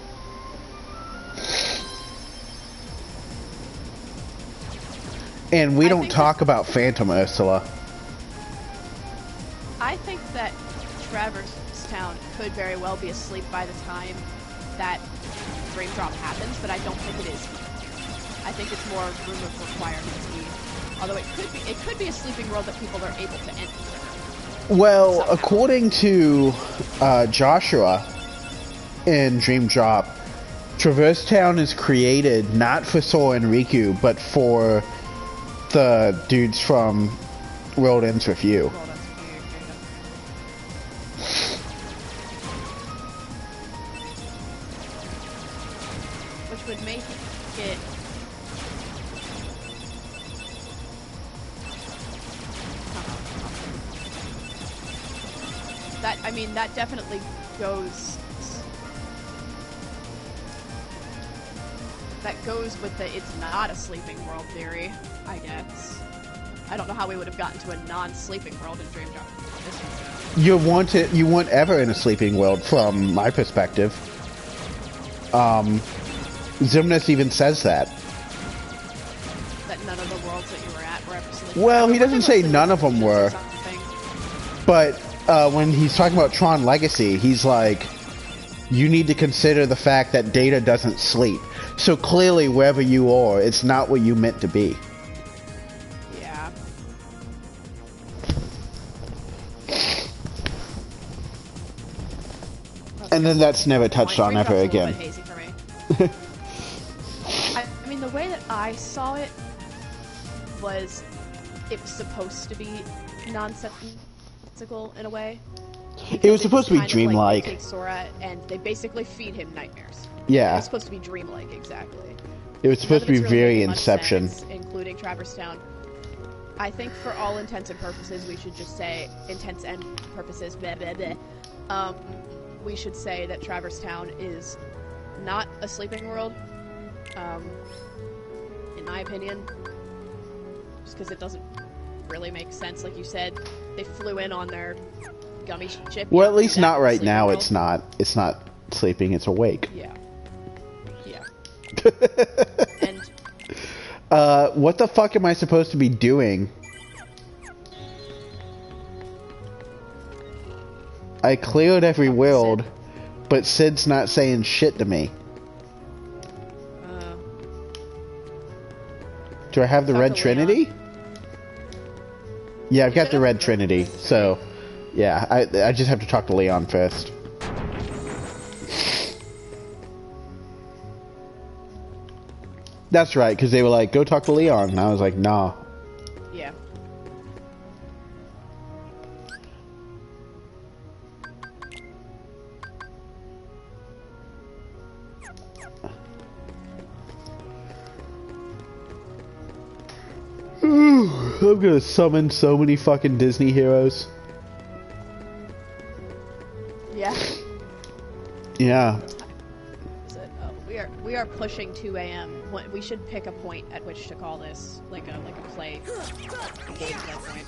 And we don't talk about Phantom Ursula. I think that Traverse Town could very well be asleep by the time that Dream Drop happens, but I don't think it is. I think it's more Room of Requirement-y. Although it could be a sleeping world that people are able to enter. Well, somehow. According to Joshua in Dream Drop, Traverse Town is created not for Sora and Riku, but for the dudes from World Ends With You. Which would make it... That, I mean, that definitely goes... That goes with the it's not a sleeping world theory, I guess. I don't know how we would have gotten to a non-sleeping world in Dream Drop. You want ever in a sleeping world, from my perspective. Xemnas even says that. That none of the worlds that you were at were ever sleeping. Well, he doesn't say none of them were. But when he's talking about Tron Legacy, he's like, you need to consider the fact that Data doesn't sleep. So clearly, wherever you are, it's not what you meant to be. Yeah. And then that's never touched on ever again. Hazy for me. I mean, the way that I saw it was supposed to be nonsensical in a way. It was supposed to be dreamlike. They take Sora and they basically feed him nightmares. Yeah. It was supposed to be dreamlike, exactly. It was supposed to be Really very making much Inception. sense, including Traverse Town. I think for all intents and purposes, we should just say intents and purposes. Blah, blah, blah. We should say that Traverse Town is not a sleeping world. In my opinion, just because it doesn't really make sense. Like you said, they flew in on their gummy ship. Well, at least not right now. World. It's not sleeping. It's awake. Yeah. Yeah. And What the fuck am I supposed to be doing? I cleared every world, but Sid's not saying shit to me. Do I have the Red Trinity? Yeah, I've got the Red Trinity, so yeah, I just have to talk to Leon first. That's right, because they were like, go talk to Leon, and I was like, nah. Yeah. I'm gonna summon so many fucking Disney heroes. Yeah. Yeah. We are pushing 2 a.m. We should pick a point at which to call this like a play game point.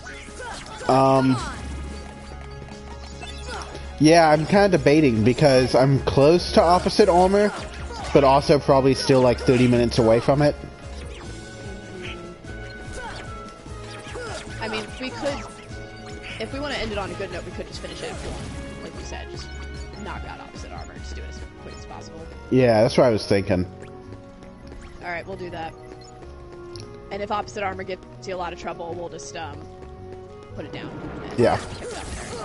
Yeah, I'm kind of debating because I'm close to opposite armor, but also probably still like 30 minutes away from it. I mean, we could, if we want to end it on a good note, we could just finish it after one. Like you said, just knock out opposite armor, just do it as quick as possible. Yeah, that's what I was thinking. Alright, we'll do that. And if opposite armor gets you a lot of trouble, we'll just, put it down. Yeah. Pick it up there.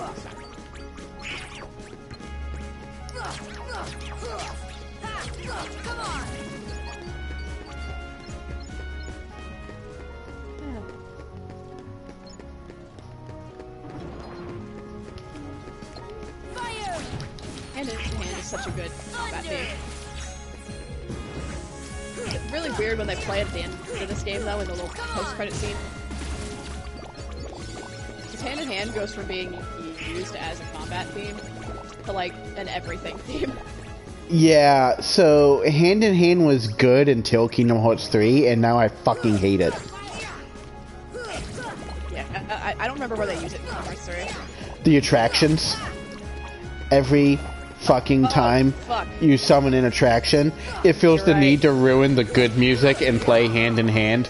Come on! Fire! Hand in hand is such a good combat theme. It's really weird when they play at the end of this game, though, in the little post-credit scene. Because hand in hand goes from being used as a combat theme to, like, an everything theme. Yeah, so Hand in Hand was good until Kingdom Hearts 3, and now I fucking hate it. Yeah, I don't remember where they use it in Kingdom Hearts 3. The attractions. Every fucking time you summon an attraction, it feels the need to ruin the good music and play Hand in Hand.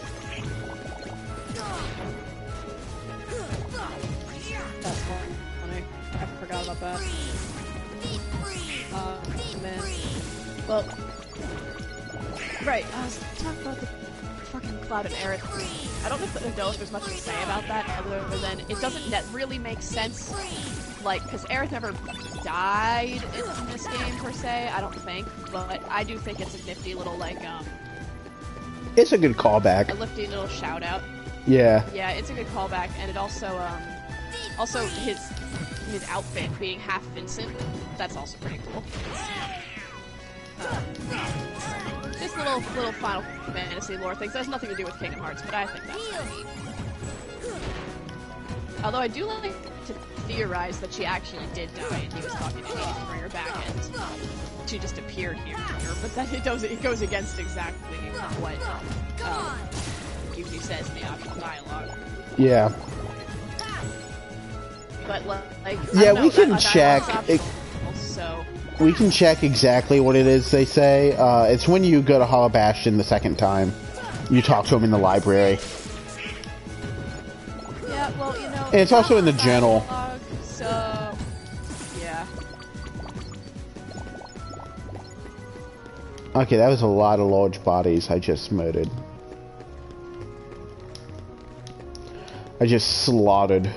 That's funny. I forgot about that. Man. Well, right, I was talking about the fucking Cloud and Aerith. I don't know if there's much to say about that other than it doesn't really make sense, like, because Aerith never died in this game per se, I don't think, but I do think it's a nifty little, like, It's a good callback. a nifty little shout out. Yeah. Yeah, it's a good callback, and it also, also his outfit being half Vincent, that's also pretty cool. Just little Final Fantasy lore things. That has nothing to do with Kingdom Hearts, but I think that's pretty neat. Although I do like to theorize that she actually did die, and he was talking to Hades to bring her back, and she just appeared here. But then it goes against exactly what Yuki says in the optional dialogue. Yeah. But like, yeah, we can check. So we can check exactly what it is they say. It's when you go to Hollow Bastion the second time. You talk to him in the library. Yeah, well, you know. And it's also in the journal. So, yeah. Okay, that was a lot of large bodies I just murdered. I just slaughtered.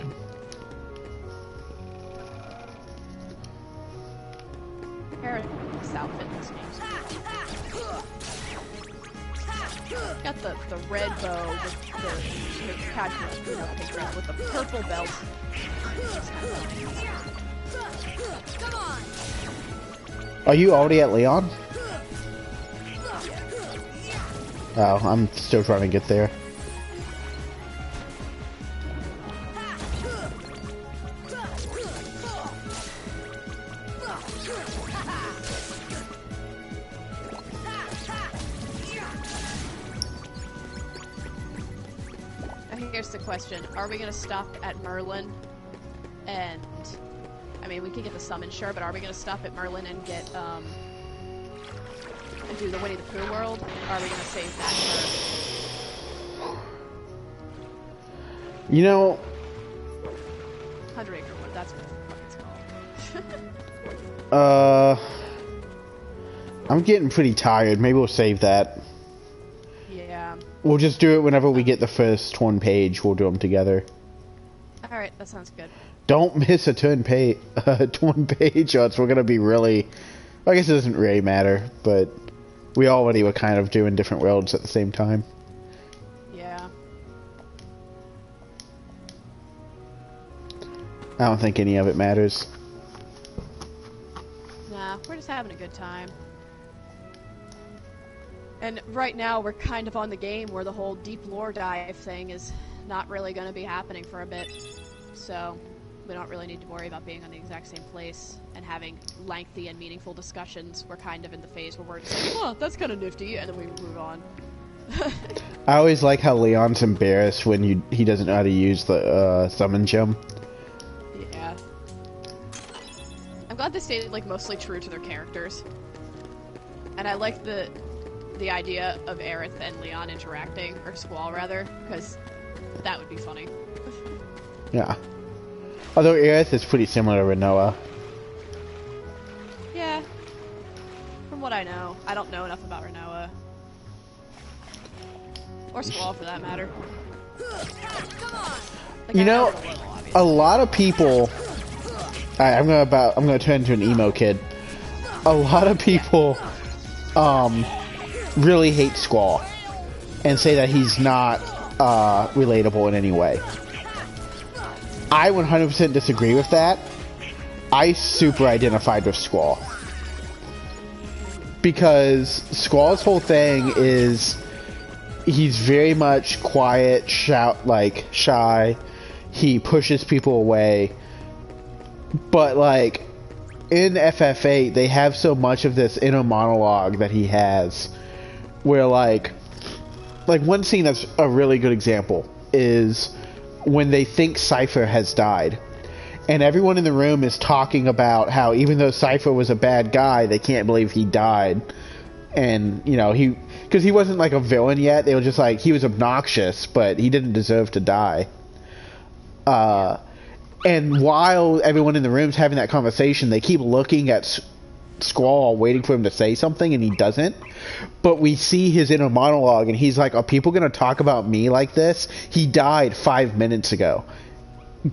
This outfit in this game. Got the red bow with the KH1 with the purple belt. Come on! Are you already at Leon? Oh, I'm still trying to get there. Here's the question. Are we going to stop at Merlin and... I mean, we can get the summon, sure, but are we going to stop at Merlin and get, and do the Winnie the Pooh world? Or are we going to save that You know, 100 Acre Wood, that's what it's called. I'm getting pretty tired. Maybe we'll save that. Yeah. We'll just do it whenever we get the first one page. We'll do them together. Alright, that sounds good. Don't miss a turn page, one page, or else we're gonna be really... I guess it doesn't really matter, but we already were kind of doing different worlds at the same time. Yeah. I don't think any of it matters. Nah, we're just having a good time. And right now we're kind of on the game where the whole deep lore dive thing is not really going to be happening for a bit. So we don't really need to worry about being on the exact same place and having lengthy and meaningful discussions. We're kind of in the phase where we're just like, oh, that's kind of nifty, and then we move on. I always like how Leon's embarrassed when he doesn't know how to use the summon gem. Yeah. I'm glad they stayed like mostly true to their characters. And I like the idea of Aerith and Leon interacting, or Squall rather, because that would be funny. Yeah. Although Aerith is pretty similar to Renoa. Yeah. From what I know. I don't know enough about Renoa. Or Squall for that matter. Like, you know, a lot of people... I'm gonna turn into an emo kid. A lot of people really hate Squall and say that he's not relatable in any way. I 100% disagree with that. I super identified with Squall. Because Squall's whole thing is he's very much quiet, shy. He pushes people away. But like in FF8, they have so much of this inner monologue that he has where like one scene that's a really good example is when they think Cypher has died. And everyone in the room is talking about how even though Cypher was a bad guy, they can't believe he died. And, you know, because he wasn't like a villain yet. They were just like, he was obnoxious, but he didn't deserve to die. And while everyone in the room's having that conversation, they keep looking at Squall, waiting for him to say something, and he doesn't. But we see his inner monologue, and he's like, are people going to talk about me like this? He died 5 minutes ago.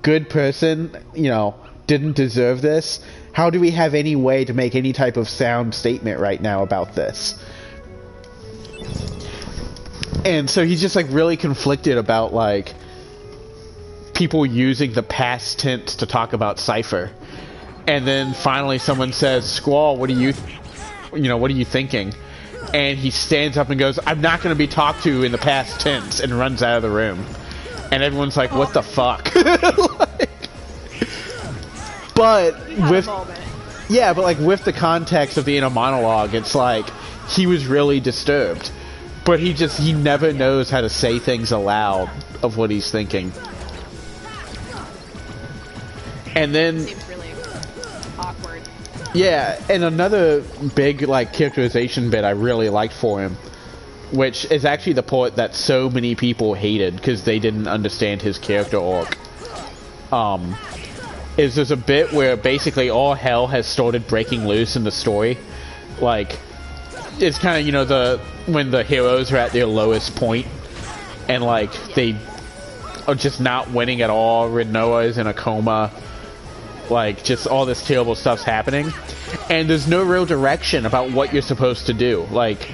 Good person, you know, didn't deserve this. How do we have any way to make any type of sound statement right now about this? And so he's just like really conflicted about like people using the past tense to talk about Cypher. And then finally someone says, Squall, what are you thinking? And he stands up and goes, I'm not going to be talked to in the past tense, and runs out of the room. And everyone's like, what the fuck? But with the context of the inner monologue, it's like he was really disturbed. But he never knows how to say things aloud of what he's thinking. And then seems really awkward. Yeah, and another big like characterization bit I really liked for him, which is actually the part that so many people hated because they didn't understand his character arc. Is there's a bit where basically all hell has started breaking loose in the story. Like, it's kind of, you know, when the heroes are at their lowest point and like they are just not winning at all. Renoa is in a coma. Like, just all this terrible stuff's happening. And there's no real direction about what you're supposed to do. Like,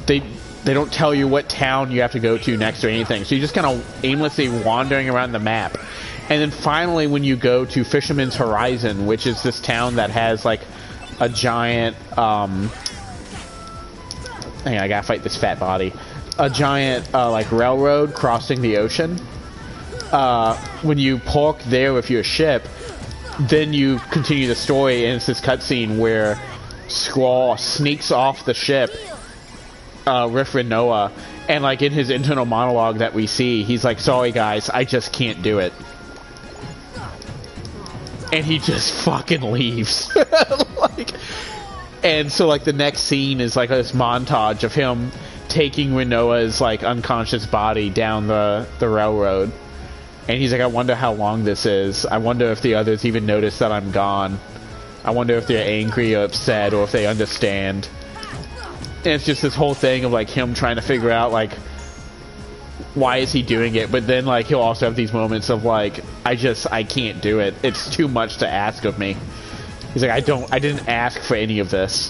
they don't tell you what town you have to go to next or anything. So you're just kind of aimlessly wandering around the map. And then finally when you go to Fisherman's Horizon, which is this town that has, like, a giant, hang on, I gotta fight this fat body. A giant, like, railroad crossing the ocean. When you park there with your ship, then you continue the story, and it's this cutscene where Squall sneaks off the ship with Renoa, and like in his internal monologue that we see, he's like, sorry guys, I just can't do it. And he just fucking leaves. And so like the next scene is like this montage of him taking Renoa's like unconscious body down the railroad. And he's like, I wonder how long this is. I wonder if the others even notice that I'm gone. I wonder if they're angry or upset or if they understand. And it's just this whole thing of like him trying to figure out like why is he doing it, but then like he'll also have these moments of like I can't do it. It's too much to ask of me. He's like, I didn't ask for any of this.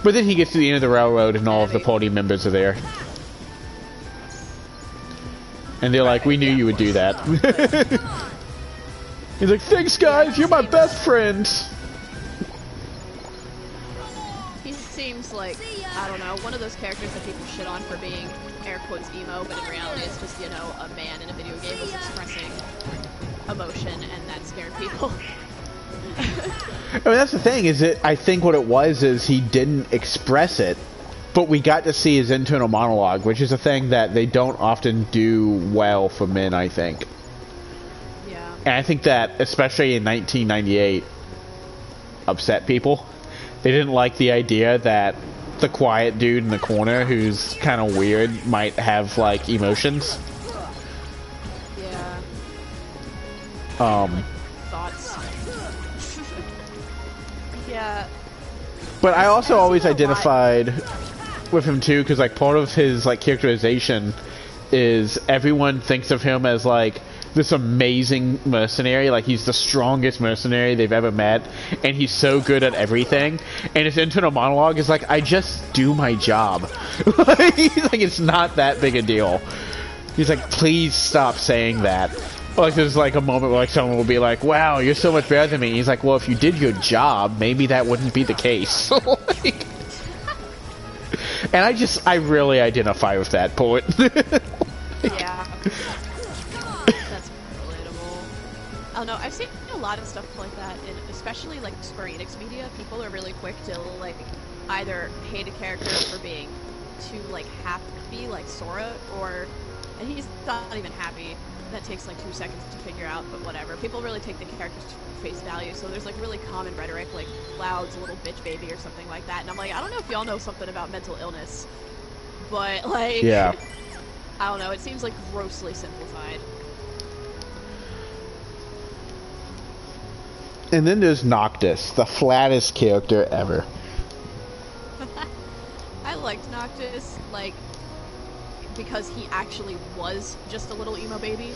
But then he gets to the end of the railroad and all of the party members are there. And they're like, we knew you would do that. He's like, thanks guys, you're my best friends. He seems like, I don't know, one of those characters that people shit on for being air quotes emo, but in reality it's just, you know, a man in a video game who's expressing emotion and that scared people. I mean, that's the thing, is that I think what it was is he didn't express it, but we got to see his internal monologue, which is a thing that they don't often do well for men, I think. Yeah. And I think that, especially in 1998, upset people. They didn't like the idea that the quiet dude in the corner who's kind of weird might have, like, emotions. Yeah. Thoughts. Yeah. But I also always identified with him too, because like part of his like characterization is everyone thinks of him as like this amazing mercenary, like he's the strongest mercenary they've ever met, and he's so good at everything. And his internal monologue is like, I just do my job. He's like, it's not that big a deal. He's like, please stop saying that. Like there's like a moment where like someone will be like, wow, you're so much better than me. And he's like, well, if you did your job, maybe that wouldn't be the case. Like, and I really identify with that poet. Yeah. That's relatable. I don't know, I've seen a lot of stuff like that, and especially like Square Enix media. People are really quick to like either hate a character for being too like happy, like Sora, or and he's not even happy. That takes like 2 seconds to figure out, but whatever. People really take the characters to face value, so there's like really common rhetoric, like Cloud's a little bitch baby or something like that, and I'm like, I don't know if y'all know something about mental illness, but like, yeah. I don't know, it seems like grossly simplified. And then there's Noctis, the flattest character ever. I liked Noctis, like, because he actually was just a little emo baby.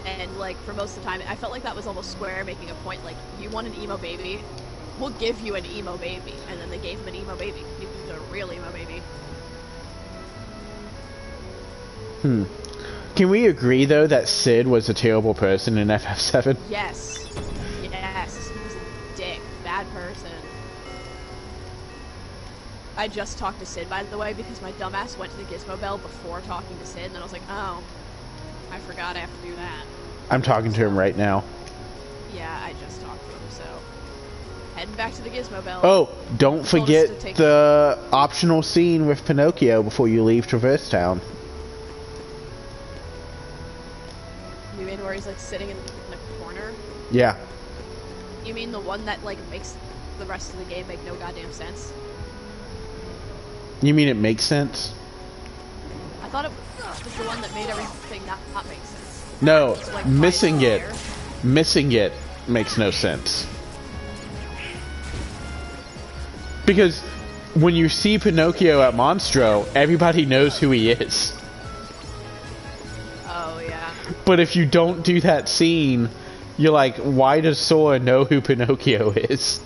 And, like, for most of the time, I felt like that was almost Square making a point, like, you want an emo baby? We'll give you an emo baby. And then they gave him an emo baby. He was a real emo baby. Can we agree, though, that Sid was a terrible person in FF7? Yes. Yes. He was a dick. Bad person. I just talked to Sid, by the way, because my dumbass went to the Gizmo Bell before talking to Sid, and then I was like, oh, I forgot I have to do that. I'm talking to him right now. Yeah, I just talked to him, so... Heading back to the Gizmo Bell. Oh, don't forget the optional scene with Pinocchio before you leave Traverse Town. You mean where he's, like, sitting in the corner? Yeah. You mean the one that, like, makes the rest of the game make no goddamn sense? You mean it makes sense? I thought it was the one that made everything not make sense. No, like missing it makes no sense. Because when you see Pinocchio at Monstro, everybody knows who he is. Oh, yeah. But if you don't do that scene, you're like, why does Sora know who Pinocchio is?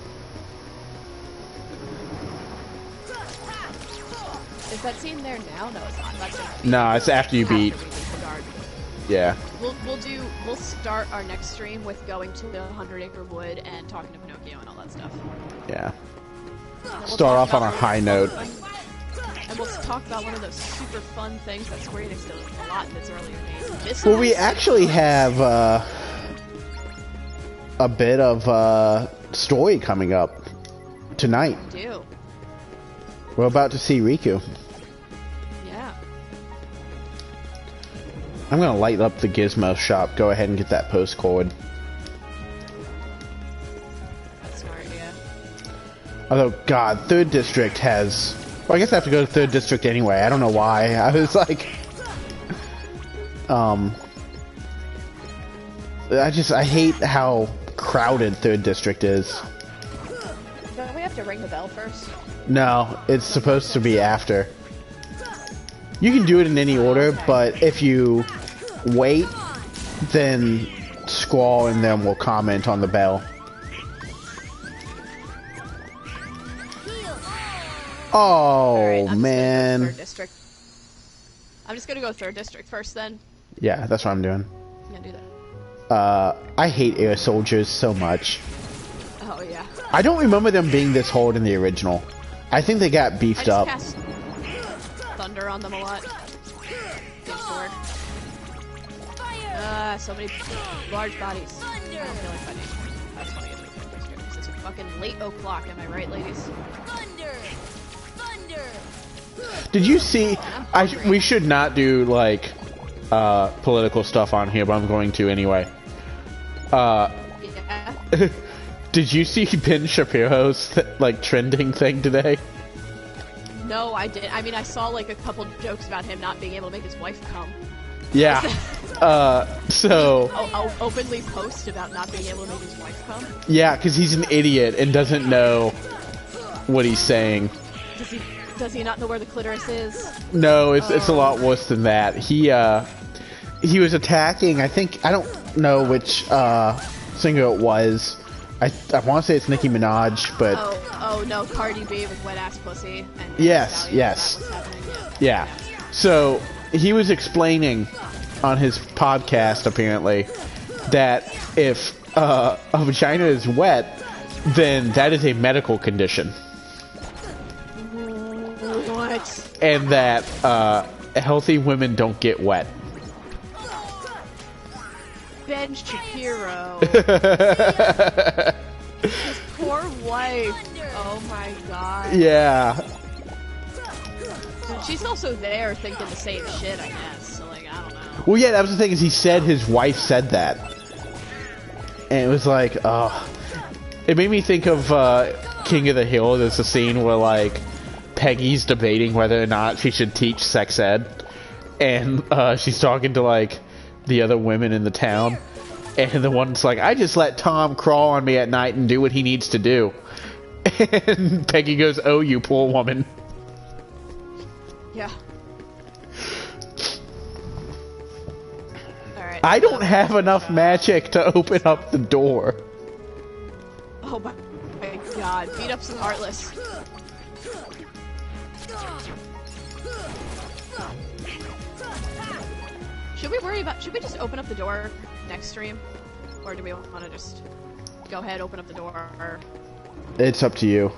Is that scene there now? No, it's not. That's No, it's after you beat. Yeah. We'll start our next stream with going to the 100 Acre Wood and talking to Pinocchio and all that stuff. Yeah. Start off on a high note. And we'll talk about one of those super fun things that Square Enix did a lot in its earlier games. Well, we actually have a bit of story coming up tonight. We do. We're about to see Riku. Yeah. I'm gonna light up the Gizmo shop. Go ahead and get that postcard. That's smart, yeah. Although, God, 3rd District has Well, I guess I have to go to 3rd District anyway. I don't know why. I was like... I hate how crowded 3rd District is. Don't we have to ring the bell first? No, it's supposed to be after. You can do it in any order, but if you wait, then Squall and them will comment on the bell. Oh, right, man. Third District. I'm just gonna go 3rd District first then. Yeah, that's what I'm doing. I'm gonna do that. I hate air soldiers so much. Oh, yeah. I don't remember them being this hard in the original. I think they got beefed up. Cast thunder on them a lot. So many large bodies. I don't feel like fighting. That's why I get the 3rd District. It's fucking late o'clock, am I right, ladies? Thunder! Thunder! Did you see? We should not do like political stuff on here, but I'm going to anyway. Yeah. Did you see Ben Shapiro's like trending thing today? No, I didn't. I mean, I saw like a couple jokes about him not being able to make his wife come. Yeah. So. I'll openly post about not being able to make his wife come. Yeah, because he's an idiot and doesn't know what he's saying. Does he not know where the clitoris is? No, it's a lot worse than that. He was attacking. I don't know which singer it was. I want to say it's Nicki Minaj, but oh no, Cardi B with wet ass pussy. And yes. Yeah. So he was explaining on his podcast apparently that if a vagina is wet, then that is a medical condition. What? And that healthy women don't get wet. Ben Shapiro. His poor wife. Oh my god. Yeah. She's also there thinking the same shit, I guess. So, like, I don't know. Well, yeah, that was the thing, is he said his wife said that. And it was like, it made me think of King of the Hill. There's a scene where, like, Peggy's debating whether or not she should teach sex ed. And she's talking to, like, the other women in the town. And the one's like, I just let Tom crawl on me at night and do what he needs to do. And Peggy goes, oh, you poor woman. Yeah. Alright. I don't have enough magic to open up the door. Oh my god. Beat up some Heartless. Should we just open up the door next stream? Or do we want to just go ahead, open up the door? It's up to you.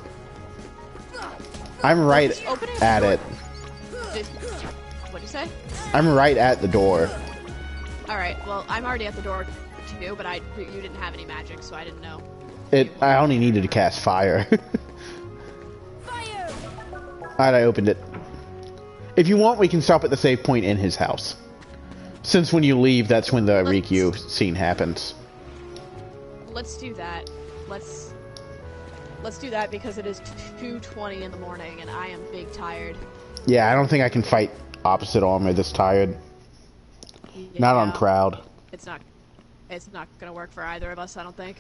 I'm right at it. What'd you say? I'm right at the door. Alright, well, I'm already at the door too, but you didn't have any magic, so I didn't know. I only needed to cast fire. Alright, I opened it. If you want, we can stop at the save point in his house. Since when you leave, that's when the Rikyū scene happens. Let's do that. Let's do that because it is 2:20 in the morning and I am big tired. Yeah, I don't think I can fight opposite armor this tired. Yeah, not on Proud. It's not gonna work for either of us, I don't think.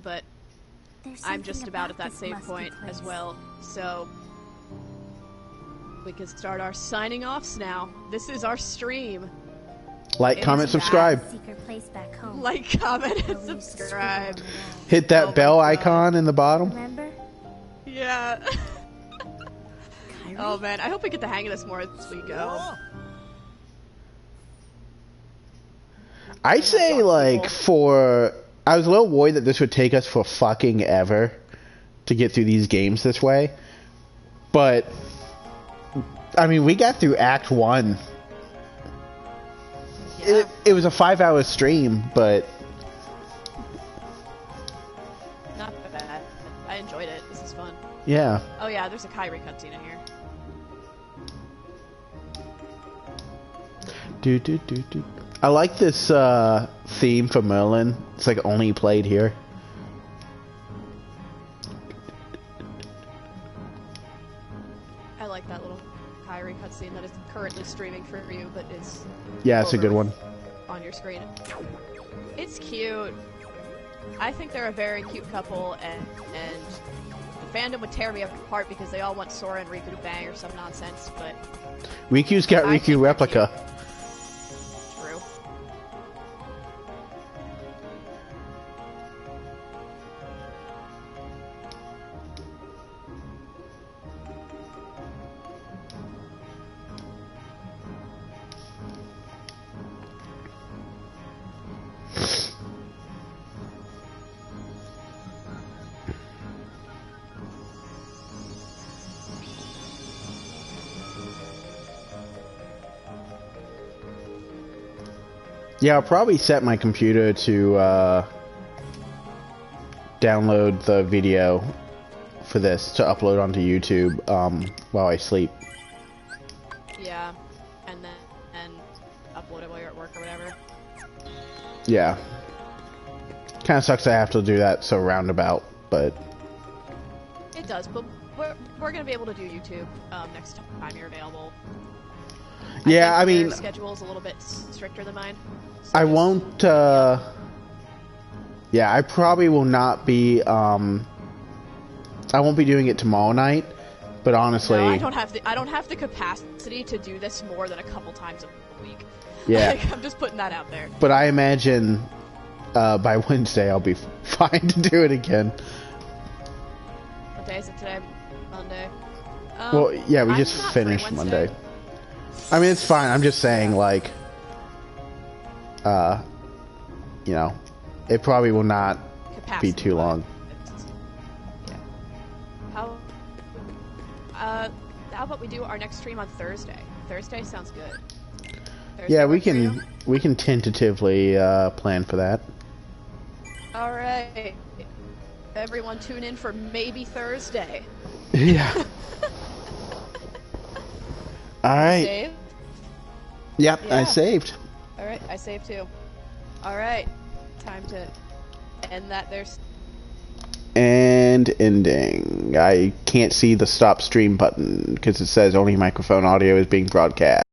But I'm just about at that save point as well, so we can start our signing offs now. This is our stream. Like, comment, subscribe. Secret place back home. Like, comment, and subscribe. Hit that bell icon in the bottom. Remember? Yeah. Oh man, I hope we get the hang of this more as we go. I say, like, I was a little worried that this would take us for fucking ever to get through these games this way. But, I mean, we got through Act 1. Yeah. It was a 5-hour stream, but... Not bad. I enjoyed it. This is fun. Yeah. Oh yeah, there's a Kyrie cutscene in here. I like this theme for Merlin. It's like only played here. cutscene that is currently streaming for you, but is Yeah, it's a good over one. on your screen. It's cute. I think they're a very cute couple, and the fandom would tear me apart because they all want Sora and Riku to bang or some nonsense, but Riku's got I Riku think replica. true. Yeah, I'll probably set my computer to download the video for this to upload onto YouTube while I sleep. Yeah, and then upload it while you're at work or whatever. Yeah. Kind of sucks I have to do that so roundabout, but... It does, but we're gonna be able to do YouTube next time you're available. Yeah, I mean... Your schedule's a little bit stricter than mine. So I won't, yeah, I probably will not be, I won't be doing it tomorrow night, but honestly... No, I don't have the capacity to do this more than a couple times a week. Yeah. Like, I'm just putting that out there. But I imagine, by Wednesday I'll be fine to do it again. What day is it today? Monday. Well, yeah, we I'm just not finished free Wednesday. Monday. I mean, it's fine, I'm just saying, like... you know, it probably will not be too long. Yeah. How about we do our next stream on Thursday? Thursday sounds good. Thursday Yeah, we work for you? can tentatively plan for that. All right. Everyone tune in for maybe Thursday. Yeah. All right. Save? Yep, I Yeah. saved. All right, I saved too. All right, time to end that. There's And ending. I can't see the stop stream button because it says only microphone audio is being broadcast.